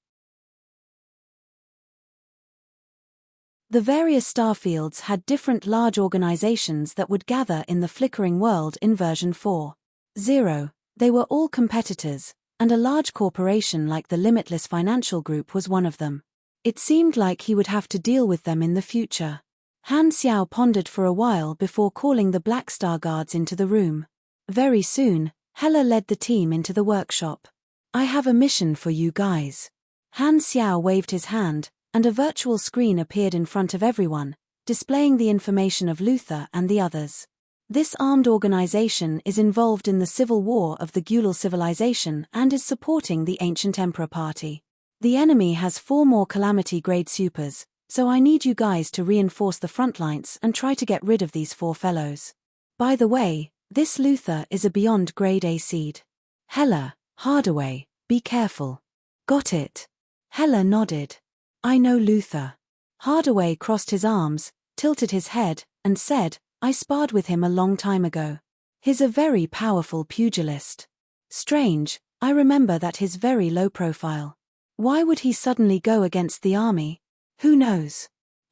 A: The various starfields had different large organizations that would gather in the flickering world in version 4.0. They were all competitors, and a large corporation like the Limitless Financial Group was one of them. It seemed like he would have to deal with them in the future. Han Xiao pondered for a while before calling the Black Star Guards into the room. Very soon, Hela led the team into the workshop. "I have a mission for you guys." Han Xiao waved his hand, and a virtual screen appeared in front of everyone, displaying the information of Luther and the others. This armed organization is involved in the civil war of the Gulal civilization and is supporting the Ancient Emperor party. The enemy has 4 more Calamity grade supers, so I need you guys to reinforce the front lines and try to get rid of these 4 fellows. By the way, this Luther is a Beyond Grade A seed. Hela, Hardaway, be careful. Got it? Hela nodded. I know Luther. Hardaway crossed his arms, tilted his head, and said, I sparred with him a long time ago. He's a very powerful pugilist. Strange, I remember that he's very low profile. Why would he suddenly go against the army? Who knows?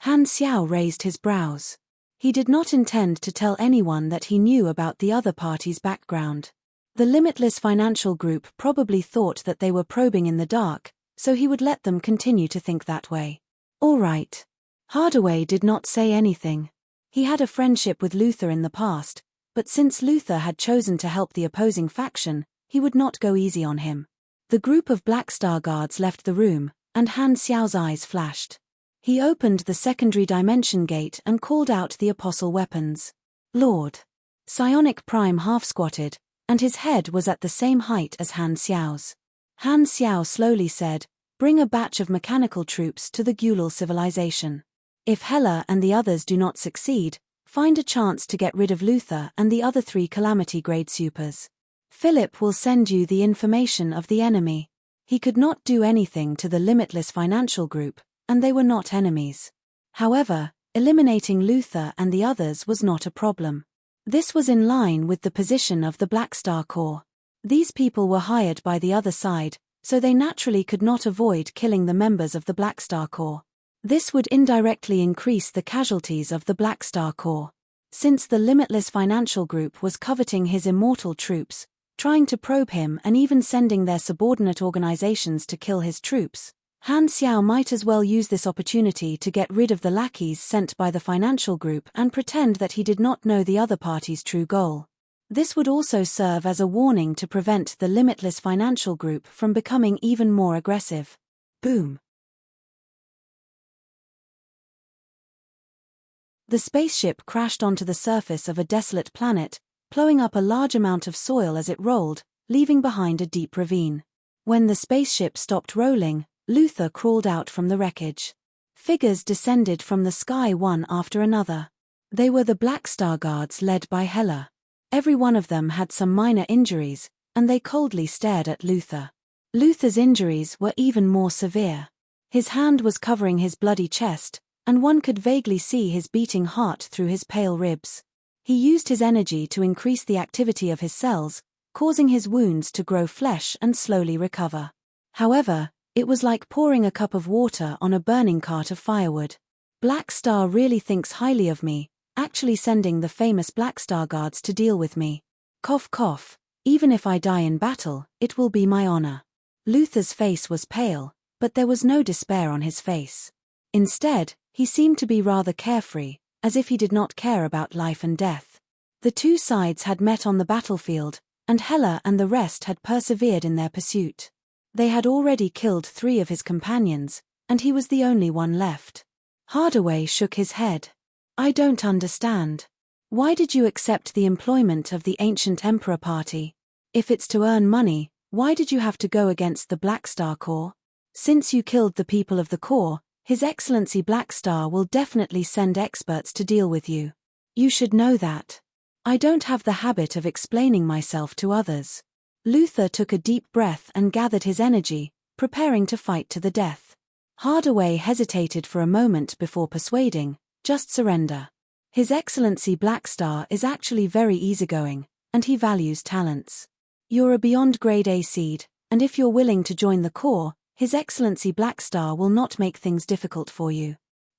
A: Han Xiao raised his brows. He did not intend to tell anyone that he knew about the other party's background. The Limitless Financial Group probably thought that they were probing in the dark, so he would let them continue to think that way. All right. Hardaway did not say anything. He had a friendship with Luther in the past, but since Luther had chosen to help the opposing faction, he would not go easy on him. The group of Black Star Guards left the room, and Han Xiao's eyes flashed. He opened the secondary dimension gate and called out the apostle weapons. Lord. Psionic Prime half-squatted, and his head was at the same height as Han Xiao's. Han Xiao slowly said, "Bring a batch of mechanical troops to the Gulal civilization. If Hela and the others do not succeed, find a chance to get rid of Luther and the other 3 calamity-grade supers. Philip will send you the information of the enemy." He could not do anything to the Limitless Financial Group, and they were not enemies. However, eliminating Luther and the others was not a problem. This was in line with the position of the Black Star Corps. These people were hired by the other side, so they naturally could not avoid killing the members of the Black Star Corps. This would indirectly increase the casualties of the Black Star Corps. Since the Limitless Financial Group was coveting his immortal troops, trying to probe him and even sending their subordinate organizations to kill his troops, Han Xiao might as well use this opportunity to get rid of the lackeys sent by the financial group and pretend that he did not know the other party's true goal. This would also serve as a warning to prevent the Limitless Financial Group from becoming even more aggressive. Boom. The spaceship crashed onto the surface of a desolate planet, plowing up a large amount of soil as it rolled, leaving behind a deep ravine. When the spaceship stopped rolling, Luther crawled out from the wreckage. Figures descended from the sky one after another. They were the Black Star Guards led by Hela. Every one of them had some minor injuries, and they coldly stared at Luther. Luther's injuries were even more severe. His hand was covering his bloody chest, and one could vaguely see his beating heart through his pale ribs. He used his energy to increase the activity of his cells, causing his wounds to grow flesh and slowly recover. However, it was like pouring a cup of water on a burning cart of firewood. Black Star really thinks highly of me, actually sending the famous Black Star Guards to deal with me. Cough cough, even if I die in battle, it will be my honor. Luther's face was pale, but there was no despair on his face. Instead, he seemed to be rather carefree, as if he did not care about life and death. The 2 sides had met on the battlefield, and Hela and the rest had persevered in their pursuit. They had already killed 3 of his companions, and he was the only one left. Hardaway shook his head. "I don't understand. Why did you accept the employment of the Ancient Emperor Party? If it's to earn money, why did you have to go against the Black Star Corps? Since you killed the people of the Corps, His Excellency Black Star will definitely send experts to deal with you. You should know that. I don't have the habit of explaining myself to others." Luther took a deep breath and gathered his energy, preparing to fight to the death. Hardaway hesitated for a moment before persuading, "Just surrender. His Excellency Black Star is actually very easygoing, and he values talents. You're a beyond grade A seed, and if you're willing to join the Corps, His Excellency Black Star will not make things difficult for you."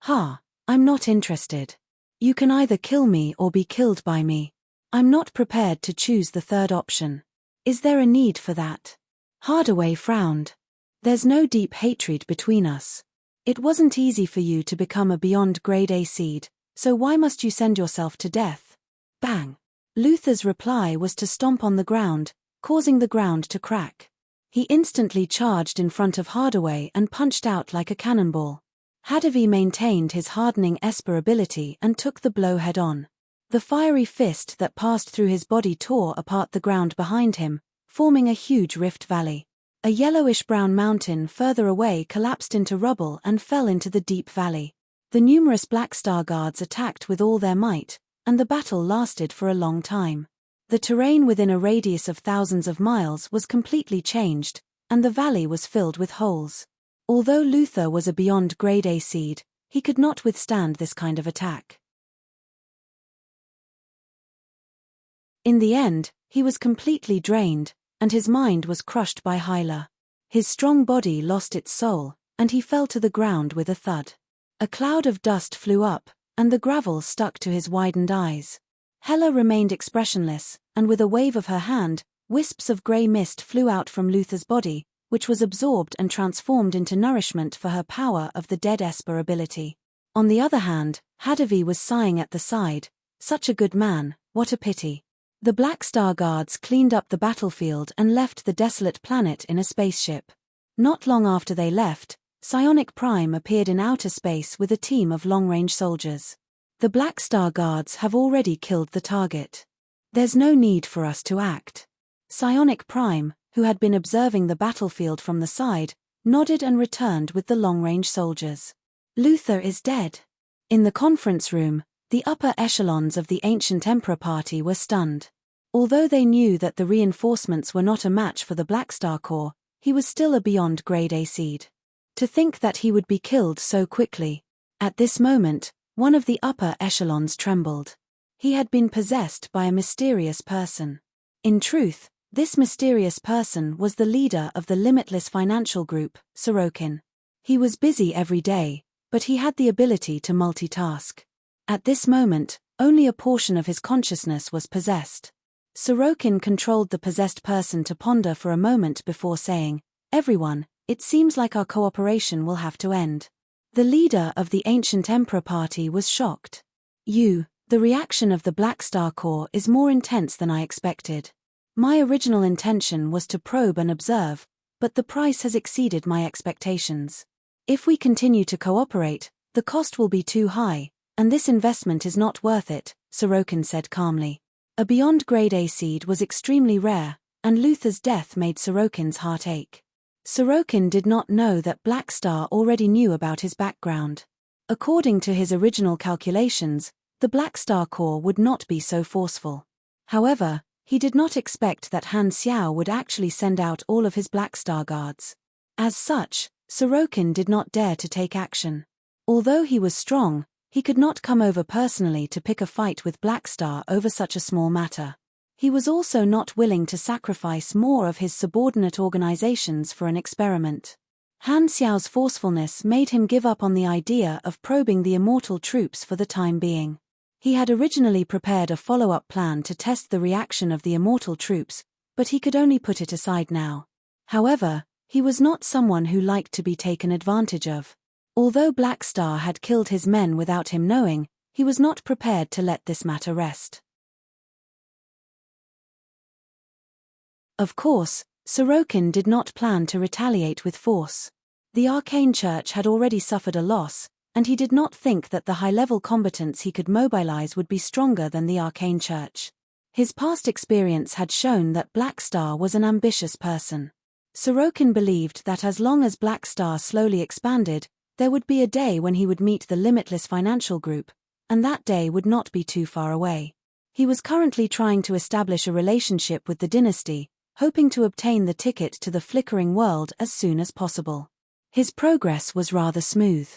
A: I'm not interested. You can either kill me or be killed by me. I'm not prepared to choose the third option. Is there a need for that? Hardaway frowned. There's no deep hatred between us. It wasn't easy for you to become a beyond grade A seed, so why must you send yourself to death? Bang! Luther's reply was to stomp on the ground, causing the ground to crack. He instantly charged in front of Hardaway and punched out like a cannonball. Hadavi maintained his hardening Esper ability and took the blow head-on. The fiery fist that passed through his body tore apart the ground behind him, forming a huge rift valley. A yellowish-brown mountain further away collapsed into rubble and fell into the deep valley. The numerous Black Star Guards attacked with all their might, and the battle lasted for a long time. The terrain within a radius of thousands of miles was completely changed, and the valley was filled with holes. Although Luther was a beyond grade A seed, he could not withstand this kind of attack. In the end, he was completely drained, and his mind was crushed by Hyla. His strong body lost its soul, and he fell to the ground with a thud. A cloud of dust flew up, and the gravel stuck to his widened eyes. Hela remained expressionless, and with a wave of her hand, wisps of grey mist flew out from Luther's body, which was absorbed and transformed into nourishment for her power of the Dead Esper ability. On the other hand, Hadavi was sighing at the side, "Such a good man, what a pity." The Black Star Guards cleaned up the battlefield and left the desolate planet in a spaceship. Not long after they left, Psionic Prime appeared in outer space with a team of long-range soldiers. The Black Star guards have already killed the target. There's no need for us to act. Psionic Prime, who had been observing the battlefield from the side, nodded and returned with the long-range soldiers. Luther is dead. In the conference room, the upper echelons of the Ancient Emperor Party were stunned. Although they knew that the reinforcements were not a match for the Black Star Corps, he was still a beyond grade A seed. To think that he would be killed so quickly. At this moment, one of the upper echelons trembled. He had been possessed by a mysterious person. In truth, this mysterious person was the leader of the Limitless Financial Group, Sorokin. He was busy every day, but he had the ability to multitask. At this moment, only a portion of his consciousness was possessed. Sorokin controlled the possessed person to ponder for a moment before saying, "Everyone, it seems like our cooperation will have to end." The leader of the Ancient Emperor Party was shocked. The reaction of the Black Star Corps is more intense than I expected. My original intention was to probe and observe, but the price has exceeded my expectations. If we continue to cooperate, the cost will be too high, and this investment is not worth it, Sorokin said calmly. A beyond grade A seed was extremely rare, and Luther's death made Sorokin's heart ache. Sorokin did not know that Black Star already knew about his background. According to his original calculations, the Black Star Corps would not be so forceful. However, he did not expect that Han Xiao would actually send out all of his Black Star guards. As such, Sorokin did not dare to take action. Although he was strong, he could not come over personally to pick a fight with Black Star over such a small matter. He was also not willing to sacrifice more of his subordinate organizations for an experiment. Han Xiao's forcefulness made him give up on the idea of probing the immortal troops for the time being. He had originally prepared a follow-up plan to test the reaction of the immortal troops, but he could only put it aside now. However, he was not someone who liked to be taken advantage of. Although Black Star had killed his men without him knowing, he was not prepared to let this matter rest. Of course, Sorokin did not plan to retaliate with force. The Arcane Church had already suffered a loss, and he did not think that the high-level combatants he could mobilize would be stronger than the Arcane Church. His past experience had shown that Black Star was an ambitious person. Sorokin believed that as long as Black Star slowly expanded, there would be a day when he would meet the Limitless Financial Group, and that day would not be too far away. He was currently trying to establish a relationship with the dynasty, hoping to obtain the ticket to the flickering world as soon as possible. His progress was rather smooth.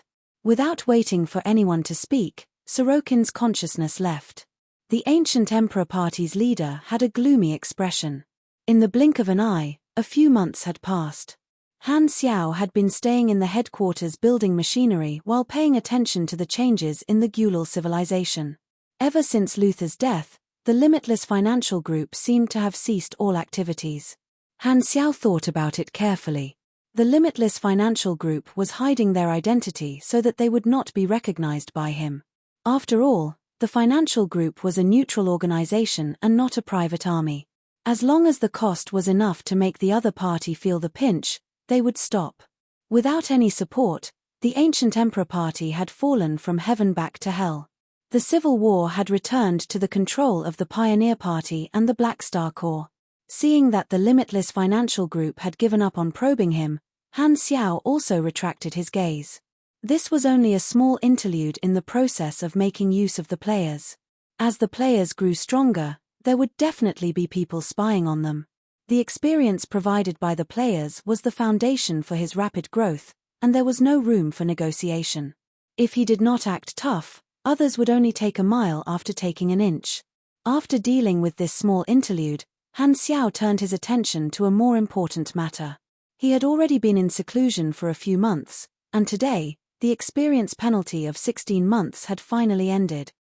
A: Without waiting for anyone to speak, Sorokin's consciousness left. The Ancient Emperor Party's leader had a gloomy expression. In the blink of an eye, a few months had passed. Han Xiao had been staying in the headquarters building machinery while paying attention to the changes in the Gulal civilization. Ever since Luther's death, the Limitless Financial Group seemed to have ceased all activities. Han Xiao thought about it carefully. The Limitless Financial Group was hiding their identity so that they would not be recognized by him. After all, the financial group was a neutral organization and not a private army. As long as the cost was enough to make the other party feel the pinch, they would stop. Without any support, the Ancient Emperor Party had fallen from heaven back to hell. The civil war had returned to the control of the Pioneer Party and the Black Star Corps. Seeing that the Limitless Financial Group had given up on probing him, Han Xiao also retracted his gaze. This was only a small interlude in the process of making use of the players. As the players grew stronger, there would definitely be people spying on them. The experience provided by the players was the foundation for his rapid growth, and there was no room for negotiation. If he did not act tough, others would only take a mile after taking an inch. After dealing with this small interlude, Han Xiao turned his attention to a more important matter. He had already been in seclusion for a few months, and today, the experience penalty of 16 months had finally ended.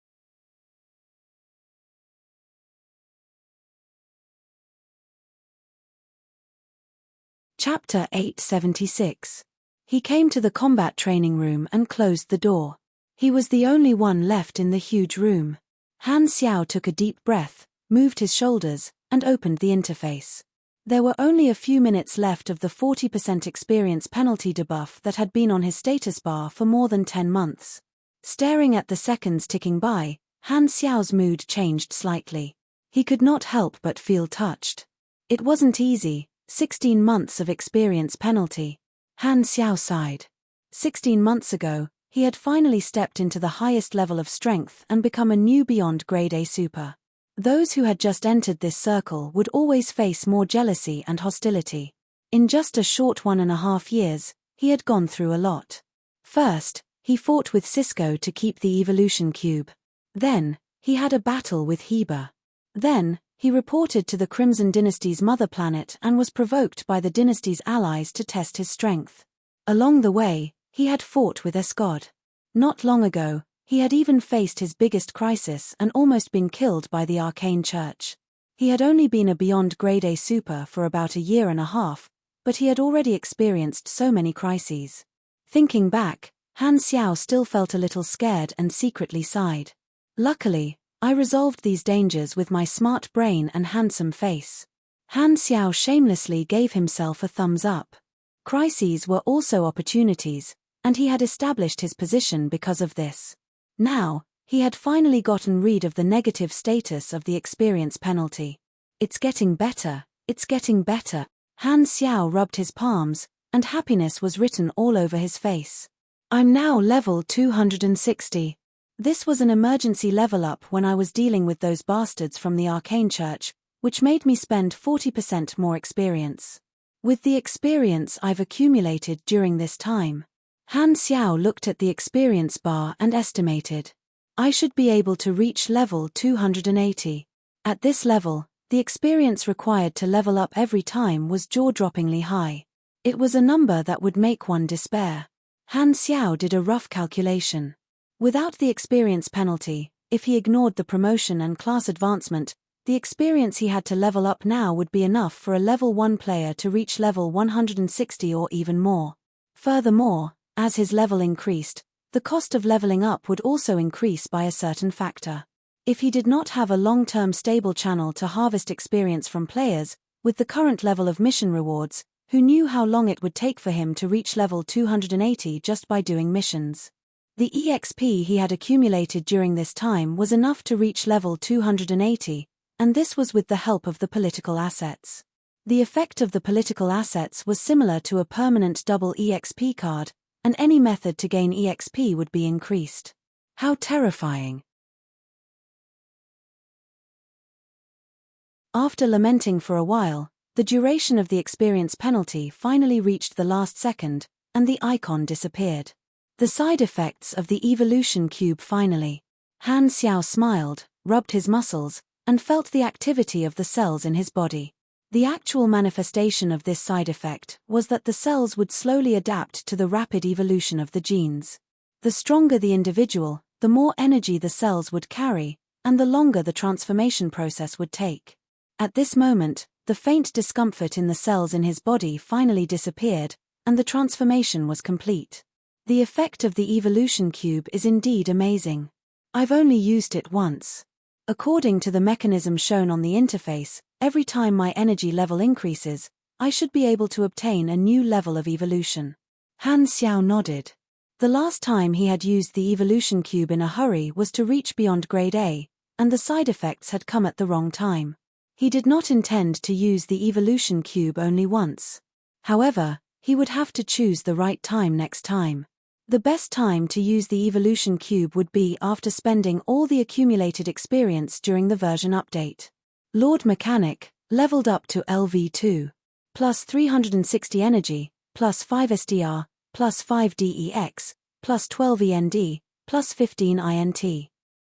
A: Chapter 876. He came to the combat training room and closed the door. He was the only one left in the huge room. Han Xiao took a deep breath, moved his shoulders, and opened the interface. There were only a few minutes left of the 40% experience penalty debuff that had been on his status bar for more than 10 months. Staring at the seconds ticking by, Han Xiao's mood changed slightly. He could not help but feel touched. It wasn't easy, 16 months of experience penalty. Han Xiao sighed. 16 months ago, he had finally stepped into the highest level of strength and become a new beyond grade A super. Those who had just entered this circle would always face more jealousy and hostility. In just a short 1.5 years, he had gone through a lot. First, he fought with Cisco to keep the evolution cube. Then, he had a battle with Heba. Then, he reported to the Crimson Dynasty's mother planet and was provoked by the dynasty's allies to test his strength. Along the way, he had fought with Escod. Not long ago, he had even faced his biggest crisis and almost been killed by the Arcane Church. He had only been a beyond grade A super for about a year and a half, but he had already experienced so many crises. Thinking back, Han Xiao still felt a little scared and secretly sighed. Luckily, I resolved these dangers with my smart brain and handsome face. Han Xiao shamelessly gave himself a thumbs up. Crises were also opportunities, and he had established his position because of this. Now, he had finally gotten rid of the negative status of the experience penalty. It's getting better, it's getting better. Han Xiao rubbed his palms, and happiness was written all over his face. I'm now level 260. This was an emergency level up when I was dealing with those bastards from the Arcane Church, which made me spend 40% more experience. With the experience I've accumulated during this time, Han Xiao looked at the experience bar and estimated. I should be able to reach level 280. At this level, the experience required to level up every time was jaw-droppingly high. It was a number that would make one despair. Han Xiao did a rough calculation. Without the experience penalty, if he ignored the promotion and class advancement, the experience he had to level up now would be enough for a level 1 player to reach level 160 or even more. Furthermore, as his level increased, the cost of leveling up would also increase by a certain factor. If he did not have a long-term stable channel to harvest experience from players, with the current level of mission rewards, who knew how long it would take for him to reach level 280 just by doing missions? The EXP he had accumulated during this time was enough to reach level 280, and this was with the help of the political assets. The effect of the political assets was similar to a permanent double EXP card, and any method to gain EXP would be increased. How terrifying! After lamenting for a while, the duration of the experience penalty finally reached the last second, and the icon disappeared. The side effects of the evolution cube finally. Han Xiao smiled, rubbed his muscles, and felt the activity of the cells in his body. The actual manifestation of this side effect was that the cells would slowly adapt to the rapid evolution of the genes. The stronger the individual, the more energy the cells would carry, and the longer the transformation process would take. At this moment, the faint discomfort in the cells in his body finally disappeared, and the transformation was complete. The effect of the evolution cube is indeed amazing. I've only used it once. According to the mechanism shown on the interface, every time my energy level increases, I should be able to obtain a new level of evolution. Han Xiao nodded. The last time he had used the evolution cube in a hurry was to reach beyond grade A, and the side effects had come at the wrong time. He did not intend to use the evolution cube only once. However, he would have to choose the right time next time. The best time to use the evolution cube would be after spending all the accumulated experience during the version update. Lord Mechanic, leveled up to LV2. Plus 360 energy, plus 5 SDR, plus 5 DEX, plus 12 END, plus 15 INT.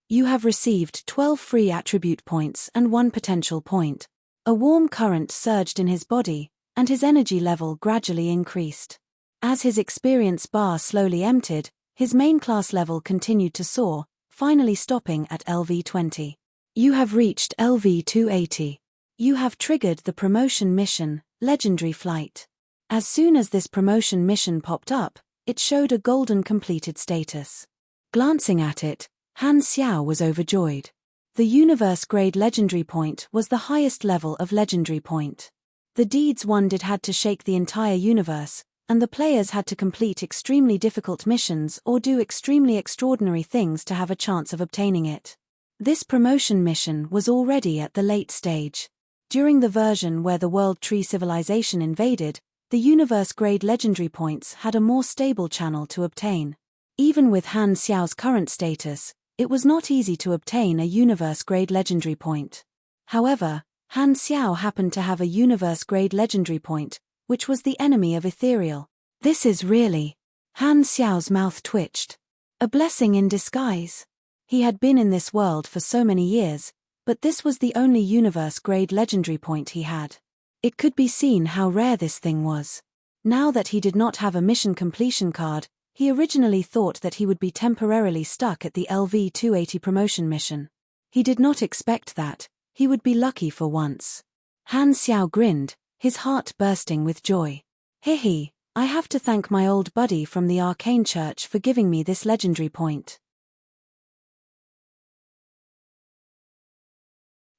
A: You have received 12 free attribute points and 1 potential point. A warm current surged in his body, and his energy level gradually increased. As his experience bar slowly emptied, his main class level continued to soar, finally stopping at LV20. You have reached LV280. You have triggered the promotion mission, Legendary Flight. As soon as this promotion mission popped up, it showed a golden completed status. Glancing at it, Han Xiao was overjoyed. The universe grade legendary point was the highest level of legendary point. The deeds one did had to shake the entire universe, and the players had to complete extremely difficult missions or do extremely extraordinary things to have a chance of obtaining it. This promotion mission was already at the late stage. During the version where the World Tree civilization invaded, the universe-grade legendary points had a more stable channel to obtain. Even with Han Xiao's current status, it was not easy to obtain a universe-grade legendary point. However, Han Xiao happened to have a universe-grade legendary point, which was the enemy of Ethereal. This is really... Han Xiao's mouth twitched. A blessing in disguise. He had been in this world for so many years, but this was the only universe-grade legendary point he had. It could be seen how rare this thing was. Now that he did not have a mission completion card, he originally thought that he would be temporarily stuck at the LV-280 promotion mission. He did not expect that. He would be lucky for once. Han Xiao grinned, his heart bursting with joy. Hehe, I have to thank my old buddy from the Arcane Church for giving me this legendary point.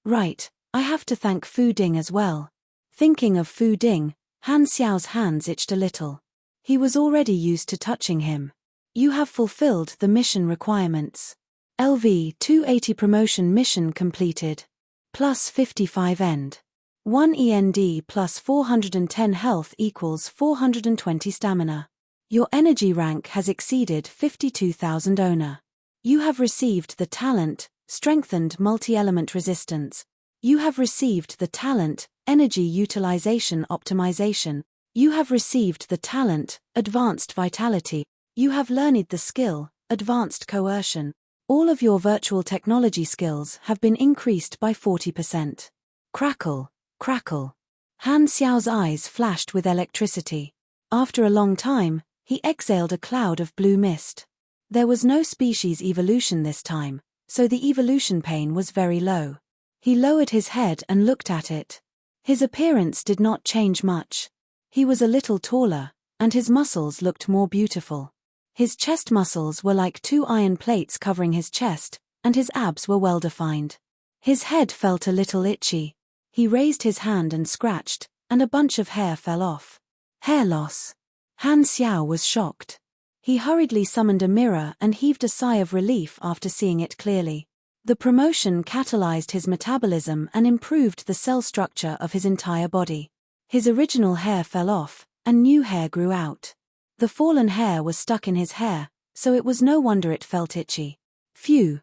A: Right, I have to thank Fu Ding as well. Thinking of Fu Ding, Han Xiao's hands itched a little. He was already used to touching him. You have fulfilled the mission requirements. LV-280 promotion mission completed. Plus 55 END. 1 END plus 410 health equals 420 stamina. Your energy rank has exceeded 52,000 owner. You have received the talent, strengthened multi-element resistance. You have received the talent, energy utilization optimization. You have received the talent, advanced vitality. You have learned the skill, advanced coercion. All of your virtual technology skills have been increased by 40%. Crackle, crackle. Han Xiao's eyes flashed with electricity. After a long time, he exhaled a cloud of blue mist. There was no species evolution this time, so the evolution pain was very low. He lowered his head and looked at it. His appearance did not change much. He was a little taller, and his muscles looked more beautiful. His chest muscles were like two iron plates covering his chest, and his abs were well defined. His head felt a little itchy. He raised his hand and scratched, and a bunch of hair fell off. Hair loss. Han Xiao was shocked. He hurriedly summoned a mirror and heaved a sigh of relief after seeing it clearly. The promotion catalyzed his metabolism and improved the cell structure of his entire body. His original hair fell off, and new hair grew out. The fallen hair was stuck in his hair, so it was no wonder it felt itchy. Phew,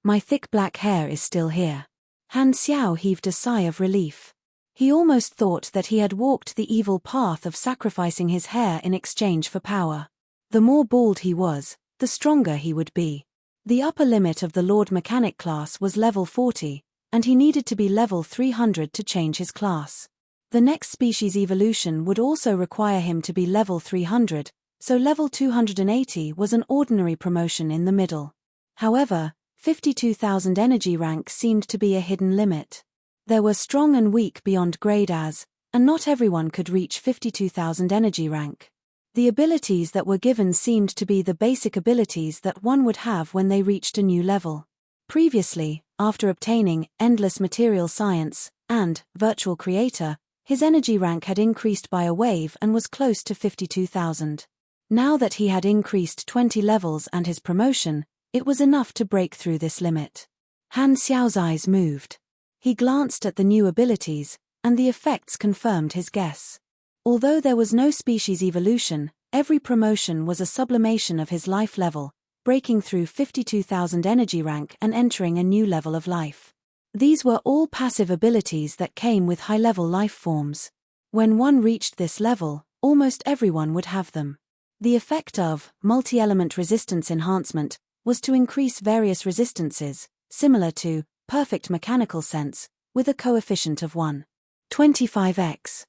A: my thick black hair is still here. Han Xiao heaved a sigh of relief. He almost thought that he had walked the evil path of sacrificing his hair in exchange for power. The more bald he was, the stronger he would be. The upper limit of the Lord Mechanic class was level 40, and he needed to be level 300 to change his class. The next species evolution would also require him to be level 300, so level 280 was an ordinary promotion in the middle. However, 52,000 energy rank seemed to be a hidden limit. There were strong and weak beyond grade as, and not everyone could reach 52,000 energy rank. The abilities that were given seemed to be the basic abilities that one would have when they reached a new level. Previously, after obtaining Endless Material Science and Virtual Creator, his energy rank had increased by a wave and was close to 52,000. Now that he had increased 20 levels and his promotion, it was enough to break through this limit. Han Xiao's eyes moved. He glanced at the new abilities, and the effects confirmed his guess. Although there was no species evolution, every promotion was a sublimation of his life level, breaking through 52,000 energy rank and entering a new level of life. These were all passive abilities that came with high-level life forms. When one reached this level, almost everyone would have them. The effect of multi-element resistance enhancement was to increase various resistances, similar to perfect mechanical sense, with a coefficient of 1.25x.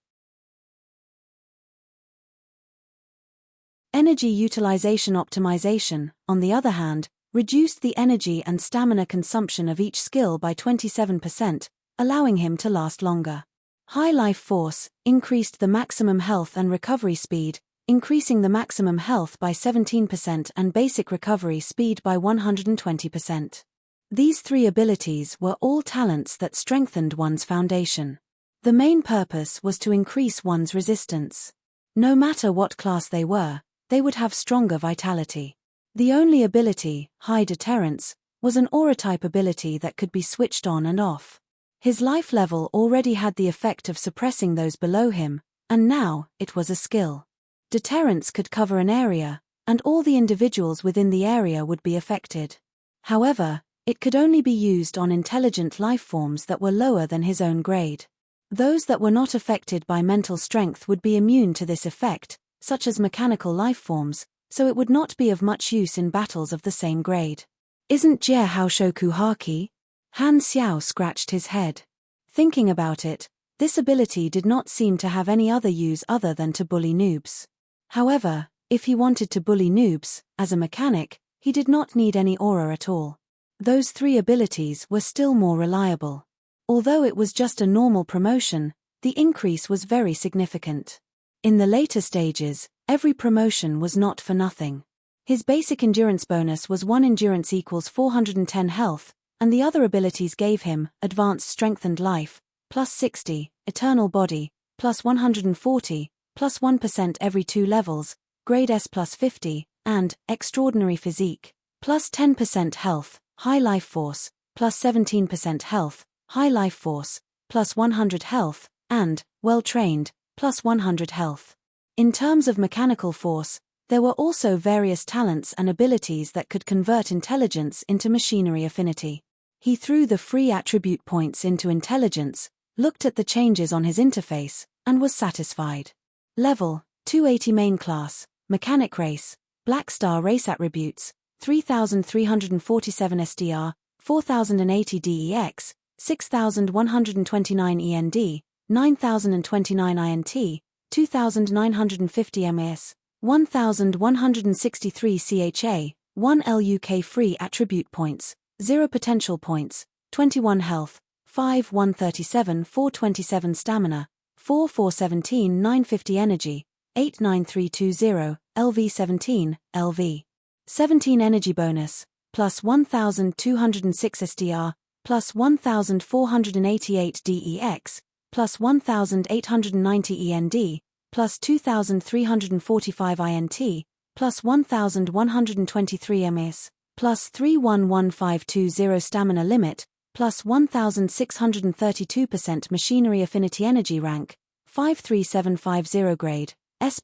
A: Energy utilization optimization, on the other hand, reduced the energy and stamina consumption of each skill by 27%, allowing him to last longer. High life force increased the maximum health and recovery speed, increasing the maximum health by 17% and basic recovery speed by 120%. These three abilities were all talents that strengthened one's foundation. The main purpose was to increase one's resistance. No matter what class they would have stronger vitality. The only ability, high deterrence, was an aura-type ability that could be switched on and off. His life level already had the effect of suppressing those below him, and now, it was a skill. Deterrence could cover an area, and all the individuals within the area would be affected. However, it could only be used on intelligent life forms that were lower than his own grade. Those that were not affected by mental strength would be immune to this effect, such as mechanical life forms, so it would not be of much use in battles of the same grade. Isn't Jie Haoshoku Haki? Han Xiao scratched his head. Thinking about it, this ability did not seem to have any other use other than to bully noobs. However, if he wanted to bully noobs, as a mechanic, he did not need any aura at all. Those three abilities were still more reliable. Although it was just a normal promotion, the increase was very significant. In the later stages, every promotion was not for nothing. His basic endurance bonus was 1 endurance equals 410 health, and the other abilities gave him advanced strength and life, plus 60, eternal body, plus 140, plus 1% every 2 levels, grade S plus 50, and extraordinary physique, plus 10% health, high life force, plus 17% health, high life force, plus 100 health, and well-trained, plus 100 health. In terms of mechanical force, there were also various talents and abilities that could convert intelligence into machinery affinity. He threw the free attribute points into intelligence, looked at the changes on his interface, and was satisfied. Level 280 main class, mechanic race, Black Star race attributes, 3347 SDR, 4080 DEX, 6129 END, 9029 INT, 2950 MS, 1163 CHA, 1 LUK free attribute points, 0 potential points, 21 health, 5 137 427 stamina, 4 417 950 energy, 89320, LV 17, LV 17 energy bonus, plus 1206 SDR, plus 1488 DEX, plus 1890 END, plus 2345 INT, plus 1123 MS, plus 311520 stamina limit, plus 1632% machinery affinity energy rank, 53750 grade, S+,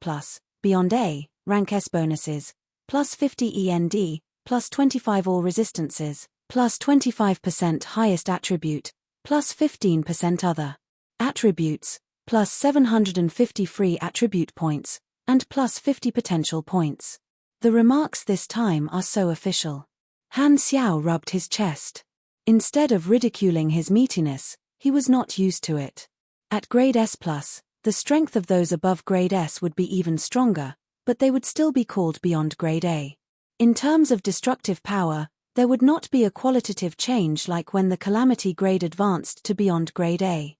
A: beyond A, rank S bonuses, plus 50 END, plus 25 all resistances, plus 25% highest attribute, plus 15% other attributes, plus 750 free attribute points, and plus 50 potential points. The remarks this time are so official. Han Xiao rubbed his chest. Instead of ridiculing his meatiness, he was not used to it. At grade S+, the strength of those above grade S would be even stronger, but they would still be called beyond grade A. In terms of destructive power, there would not be a qualitative change like when the calamity grade advanced to beyond grade A.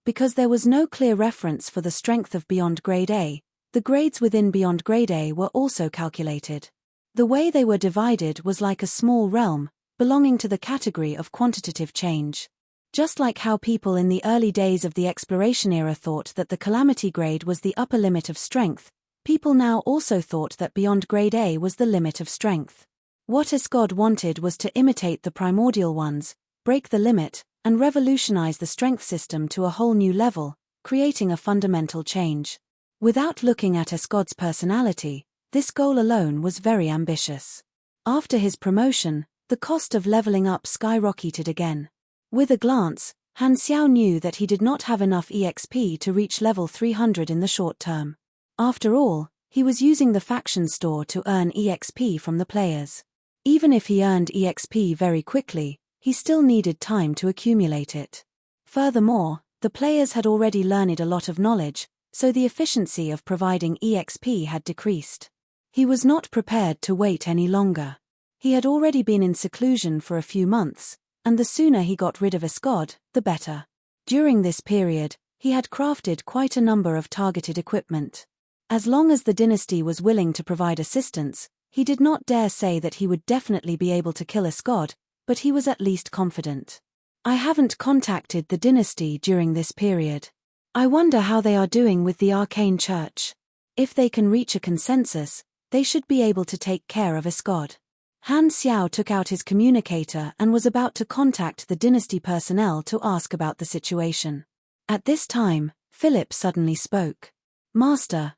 A: Because there was no clear reference for the strength of beyond grade A, the grades within beyond grade A were also calculated. The way they were divided was like a small realm, belonging to the category of quantitative change. Just like how people in the early days of the exploration era thought that the calamity grade was the upper limit of strength, people now also thought that beyond grade A was the limit of strength. What Escod wanted was to imitate the primordial ones, break the limit, and revolutionize the strength system to a whole new level, creating a fundamental change. Without looking at Escod's personality, this goal alone was very ambitious. After his promotion, the cost of leveling up skyrocketed again. With a glance, Han Xiao knew that he did not have enough EXP to reach level 300 in the short term. After all, he was using the faction store to earn EXP from the players. Even if he earned EXP very quickly, he still needed time to accumulate it. Furthermore, the players had already learned a lot of knowledge, so the efficiency of providing EXP had decreased. He was not prepared to wait any longer. He had already been in seclusion for a few months, and the sooner he got rid of Escod, the better. During this period, he had crafted quite a number of targeted equipment. As long as the dynasty was willing to provide assistance, he did not dare say that he would definitely be able to kill Escod, but he was at least confident. I haven't contacted the dynasty during this period. I wonder how they are doing with the arcane church. If they can reach a consensus, they should be able to take care of Iscod. Han Xiao took out his communicator and was about to contact the dynasty personnel to ask about the situation. At this time, Philip suddenly spoke. Master,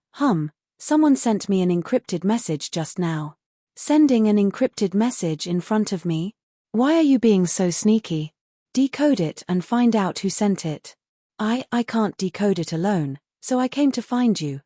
A: someone sent me an encrypted message just now. Sending an encrypted message in front of me? Why are you being so sneaky? Decode it and find out who sent it. I can't decode it alone, so I came to find you,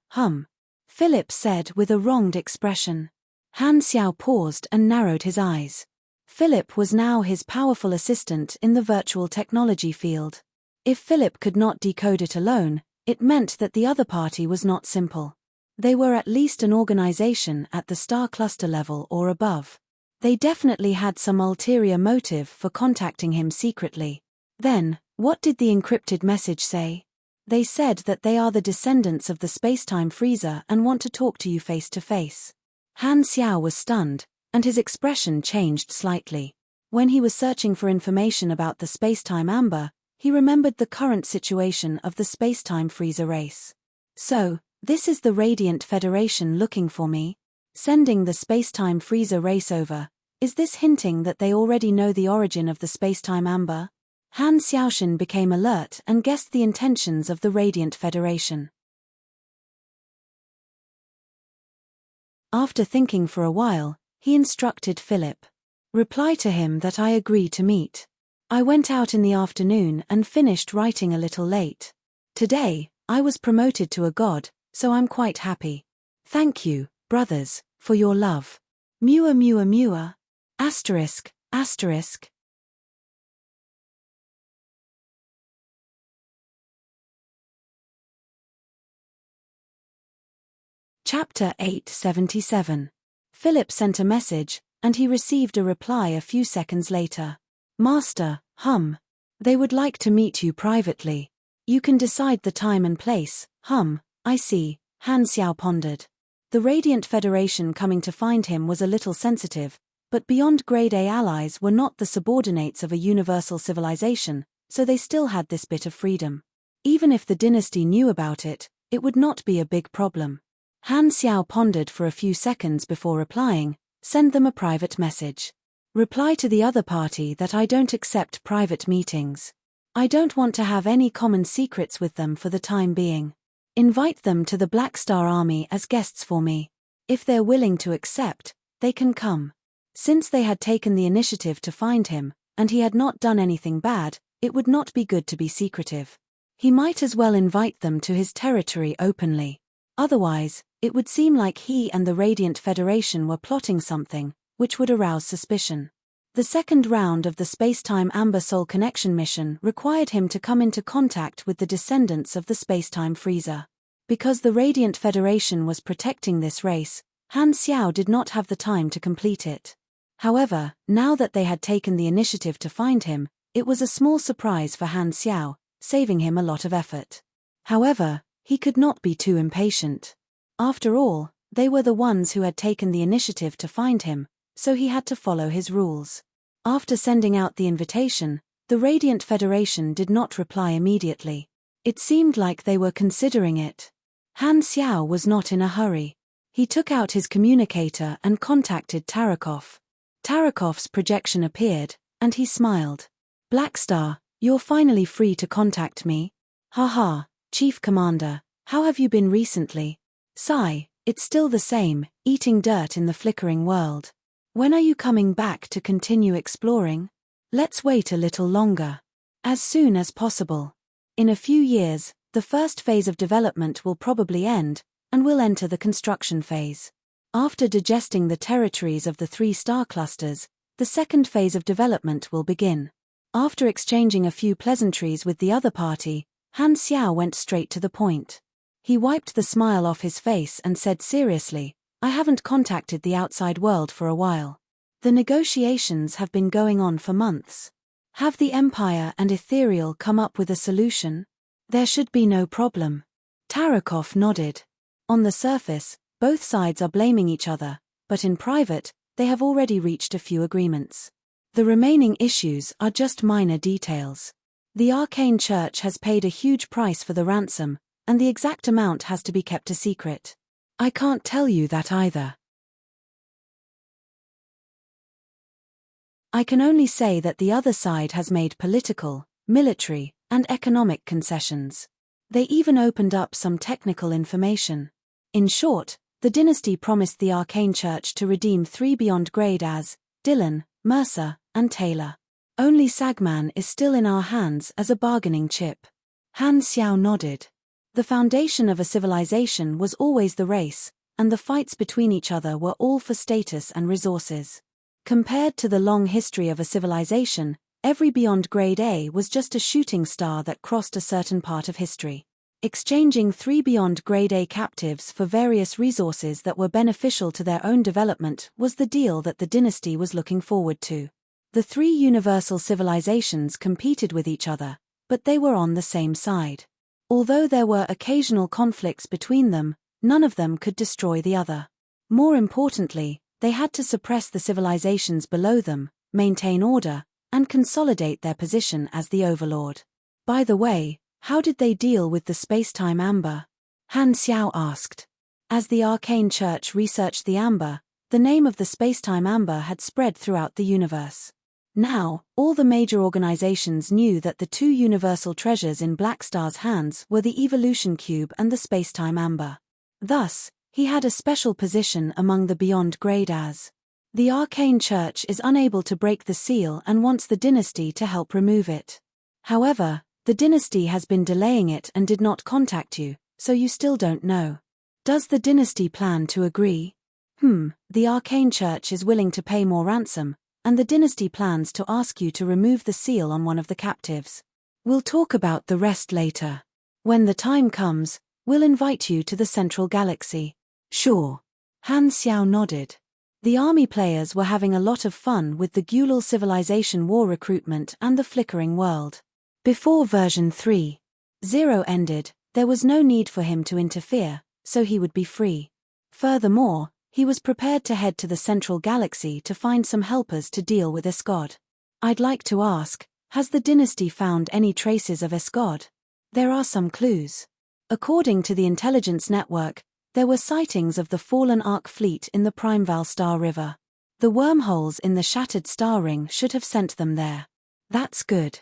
A: Philip said with a wronged expression. Han Xiao paused and narrowed his eyes. Philip was now his powerful assistant in the virtual technology field. If Philip could not decode it alone, it meant that the other party was not simple. They were at least an organization at the star cluster level or above. They definitely had some ulterior motive for contacting him secretly. Then, what did the encrypted message say? They said that they are the descendants of the spacetime freezer and want to talk to you face to face. Han Xiao was stunned, and his expression changed slightly. When he was searching for information about the spacetime amber, he remembered the current situation of the spacetime freezer race. So, this is the Radiant Federation looking for me? Sending the spacetime freezer race over, is this hinting that they already know the origin of the spacetime amber? Han Xiaoshan became alert and guessed the intentions of the Radiant Federation. After thinking for a while, he instructed Philip. Reply to him that I agree to meet. I went out in the afternoon and finished writing a little late. Today, I was promoted to a god, so I'm quite happy. Thank you, brothers, for your love. Mewa mewa mewa. Asterisk, asterisk. Chapter 877. Philip sent a message, and he received a reply a few seconds later. Master, they would like to meet you privately. You can decide the time and place, I see, Han Xiao pondered. The Radiant Federation coming to find him was a little sensitive, but beyond Grade A allies were not the subordinates of a universal civilization, so they still had this bit of freedom. Even if the dynasty knew about it, it would not be a big problem. Han Xiao pondered for a few seconds before replying, send them a private message. Reply to the other party that I don't accept private meetings. I don't want to have any common secrets with them for the time being. Invite them to the Black Star Army as guests for me. If they're willing to accept, they can come. Since they had taken the initiative to find him, and he had not done anything bad, it would not be good to be secretive. He might as well invite them to his territory openly. Otherwise, it would seem like he and the Radiant Federation were plotting something, which would arouse suspicion. The second round of the Spacetime Amber Soul Connection mission required him to come into contact with the descendants of the Spacetime Freezer. Because the Radiant Federation was protecting this race, Han Xiao did not have the time to complete it. However, now that they had taken the initiative to find him, it was a small surprise for Han Xiao, saving him a lot of effort. However, he could not be too impatient. After all, they were the ones who had taken the initiative to find him, so he had to follow his rules. After sending out the invitation, the Radiant Federation did not reply immediately. It seemed like they were considering it. Han Xiao was not in a hurry. He took out his communicator and contacted Tarakov. Tarakov's projection appeared, and he smiled. Blackstar, you're finally free to contact me. Haha, Chief Commander, how have you been recently? Sigh, it's still the same, eating dirt in the flickering world. When are you coming back to continue exploring? Let's wait a little longer. As soon as possible. In a few years, the first phase of development will probably end, and we'll enter the construction phase. After digesting the territories of the 3 star clusters, the second phase of development will begin. After exchanging a few pleasantries with the other party, Han Xiao went straight to the point. He wiped the smile off his face and said seriously, I haven't contacted the outside world for a while. The negotiations have been going on for months. Have the Empire and Ethereal come up with a solution? There should be no problem. Tarakov nodded. On the surface, both sides are blaming each other, but in private, they have already reached a few agreements. The remaining issues are just minor details. The Arcane Church has paid a huge price for the ransom, and the exact amount has to be kept a secret. I can't tell you that either. I can only say that the other side has made political, military, and economic concessions. They even opened up some technical information. In short, the dynasty promised the Arcane Church to redeem 3 beyond grade as Dillon, Mercer, and Taylor. Only Sagman is still in our hands as a bargaining chip. Han Xiao nodded. The foundation of a civilization was always the race, and the fights between each other were all for status and resources. Compared to the long history of a civilization, every beyond grade A was just a shooting star that crossed a certain part of history. Exchanging 3 beyond grade A captives for various resources that were beneficial to their own development was the deal that the dynasty was looking forward to. The 3 universal civilizations competed with each other, but they were on the same side. Although there were occasional conflicts between them, none of them could destroy the other. More importantly, they had to suppress the civilizations below them, maintain order, and consolidate their position as the overlord. By the way, how did they deal with the space-time amber? Han Xiao asked. As the Arcane Church researched the amber, the name of the space-time amber had spread throughout the universe. Now, all the major organizations knew that the 2 universal treasures in Blackstar's hands were the evolution cube and the space-time amber. Thus, he had a special position among the beyond grade as. The Arcane Church is unable to break the seal and wants the dynasty to help remove it. However, the dynasty has been delaying it and did not contact you, so you still don't know. Does the dynasty plan to agree? The Arcane Church is willing to pay more ransom, and the dynasty plans to ask you to remove the seal on one of the captives. We'll talk about the rest later. When the time comes, we'll invite you to the Central Galaxy. Sure. Han Xiao nodded. The army players were having a lot of fun with the Gulal Civilization War recruitment and the Flickering World. Before version 3.0 ended, there was no need for him to interfere, so he would be free. Furthermore, he was prepared to head to the Central Galaxy to find some helpers to deal with Escod. I'd like to ask, has the dynasty found any traces of Escod? There are some clues. According to the intelligence network, there were sightings of the fallen Ark fleet in the Primeval Star River. The wormholes in the shattered star ring should have sent them there. That's good.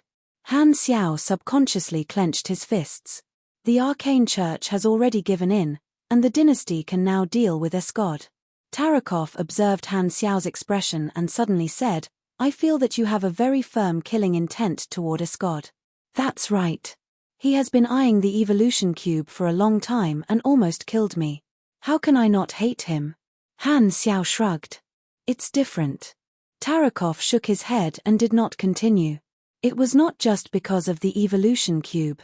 A: Han Xiao subconsciously clenched his fists. The Arcane Church has already given in, and the dynasty can now deal with Escod. Tarakov observed Han Xiao's expression and suddenly said, I feel that you have a very firm killing intent toward Escod. That's right. He has been eyeing the evolution cube for a long time and almost killed me. How can I not hate him? Han Xiao shrugged. It's different. Tarakov shook his head and did not continue. It was not just because of the evolution cube.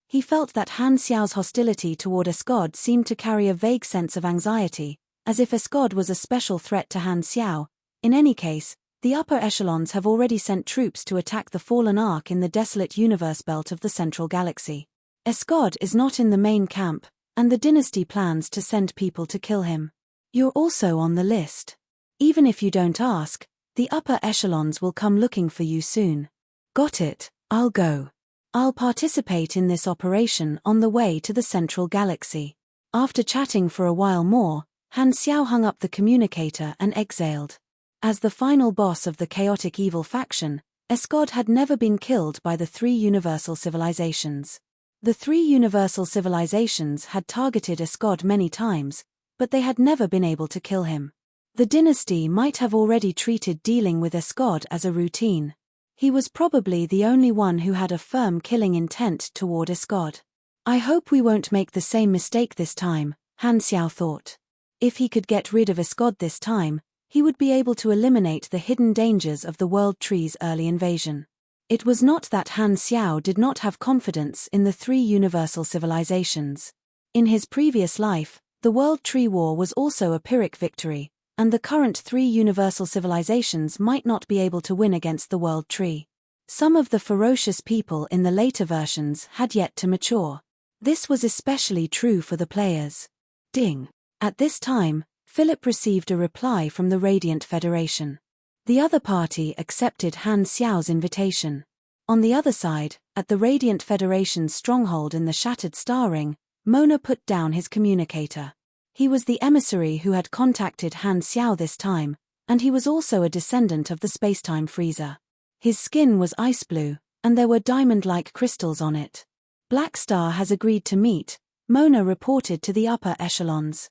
A: He felt that Han Xiao's hostility toward Escod seemed to carry a vague sense of anxiety, as if Escod was a special threat to Han Xiao. In any case, the upper echelons have already sent troops to attack the fallen Ark in the desolate universe belt of the Central Galaxy. Escod is not in the main camp, and the dynasty plans to send people to kill him. You're also on the list. Even if you don't ask, the upper echelons will come looking for you soon. Got it, I'll go. I'll participate in this operation on the way to the Central Galaxy. After chatting for a while more, Han Xiao hung up the communicator and exhaled. As the final boss of the chaotic evil faction, Escod had never been killed by the 3 universal civilizations. The 3 universal civilizations had targeted Escod many times, but they had never been able to kill him. The dynasty might have already treated dealing with Escod as a routine. He was probably the only one who had a firm killing intent toward Escod. I hope we won't make the same mistake this time, Han Xiao thought. If he could get rid of Escod this time, he would be able to eliminate the hidden dangers of the World Tree's early invasion. It was not that Han Xiao did not have confidence in the 3 universal civilizations. In his previous life, the World Tree War was also a Pyrrhic victory, and the current 3 universal civilizations might not be able to win against the World Tree. Some of the ferocious people in the later versions had yet to mature. This was especially true for the players. Ding. At this time, Philip received a reply from the Radiant Federation. The other party accepted Han Xiao's invitation. On the other side, at the Radiant Federation's stronghold in the Shattered Star Ring, Mona put down his communicator. He was the emissary who had contacted Han Xiao this time, and he was also a descendant of the spacetime freezer. His skin was ice blue, and there were diamond-like crystals on it. Black Star has agreed to meet, Mona reported to the upper echelons.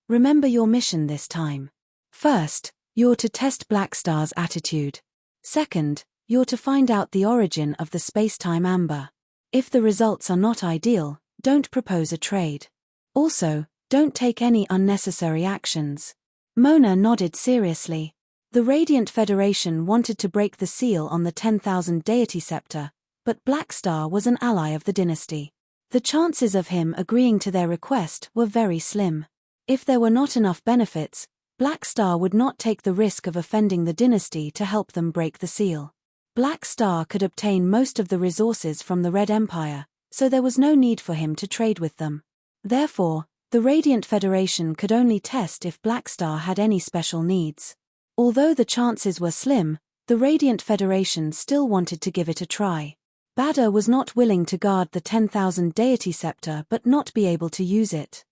A: Remember your mission this time. First, you're to test Black Star's attitude. Second, you're to find out the origin of the spacetime amber. If the results are not ideal, don't propose a trade. Also, don't take any unnecessary actions. Mona nodded seriously. The Radiant Federation wanted to break the seal on the 10,000 deity scepter, but Black Star was an ally of the dynasty. The chances of him agreeing to their request were very slim. If there were not enough benefits, Black Star would not take the risk of offending the dynasty to help them break the seal. Black Star could obtain most of the resources from the Red Empire, so there was no need for him to trade with them. Therefore, the Radiant Federation could only test if Black Star had any special needs. Although the chances were slim, the Radiant Federation still wanted to give it a try. Badr was not willing to guard the 10,000 deity scepter but not be able to use it.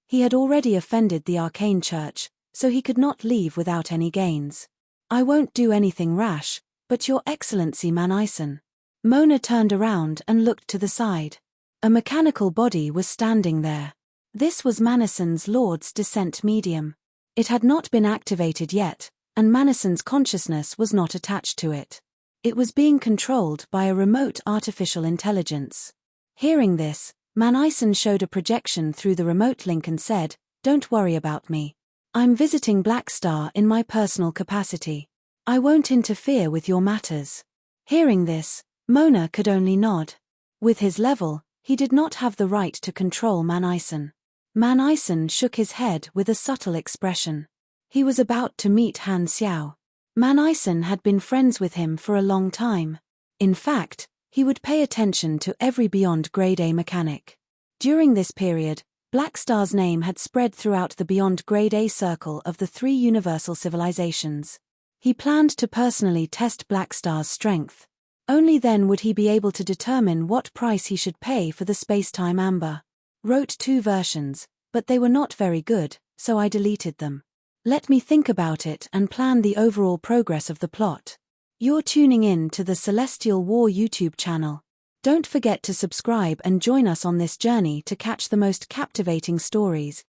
A: He had already offended the Arcane Church, so he could not leave without any gains. I won't do anything rash, but Your Excellency Manison. Mona turned around and looked to the side. A mechanical body was standing there. This was Manison's Lord's Descent medium. It had not been activated yet, and Manison's consciousness was not attached to it. It was being controlled by a remote artificial intelligence. Hearing this, Manison showed a projection through the remote link and said, "Don't worry about me. I'm visiting Black Star in my personal capacity. I won't interfere with your matters." Hearing this, Mona could only nod. With his level, he did not have the right to control Manison. Manison shook his head with a subtle expression. He was about to meet Han Xiao. Manison had been friends with him for a long time. In fact, he would pay attention to every Beyond Grade A mechanic. During this period, Black Star's name had spread throughout the Beyond Grade A circle of the 3 universal civilizations. He planned to personally test Black Star's strength. Only then would he be able to determine what price he should pay for the spacetime amber. Wrote 2 versions, but they were not very good, so I deleted them. Let me think about it and plan the overall progress of the plot. You're tuning in to the Celestial War YouTube channel. Don't forget to subscribe and join us on this journey to catch the most captivating stories,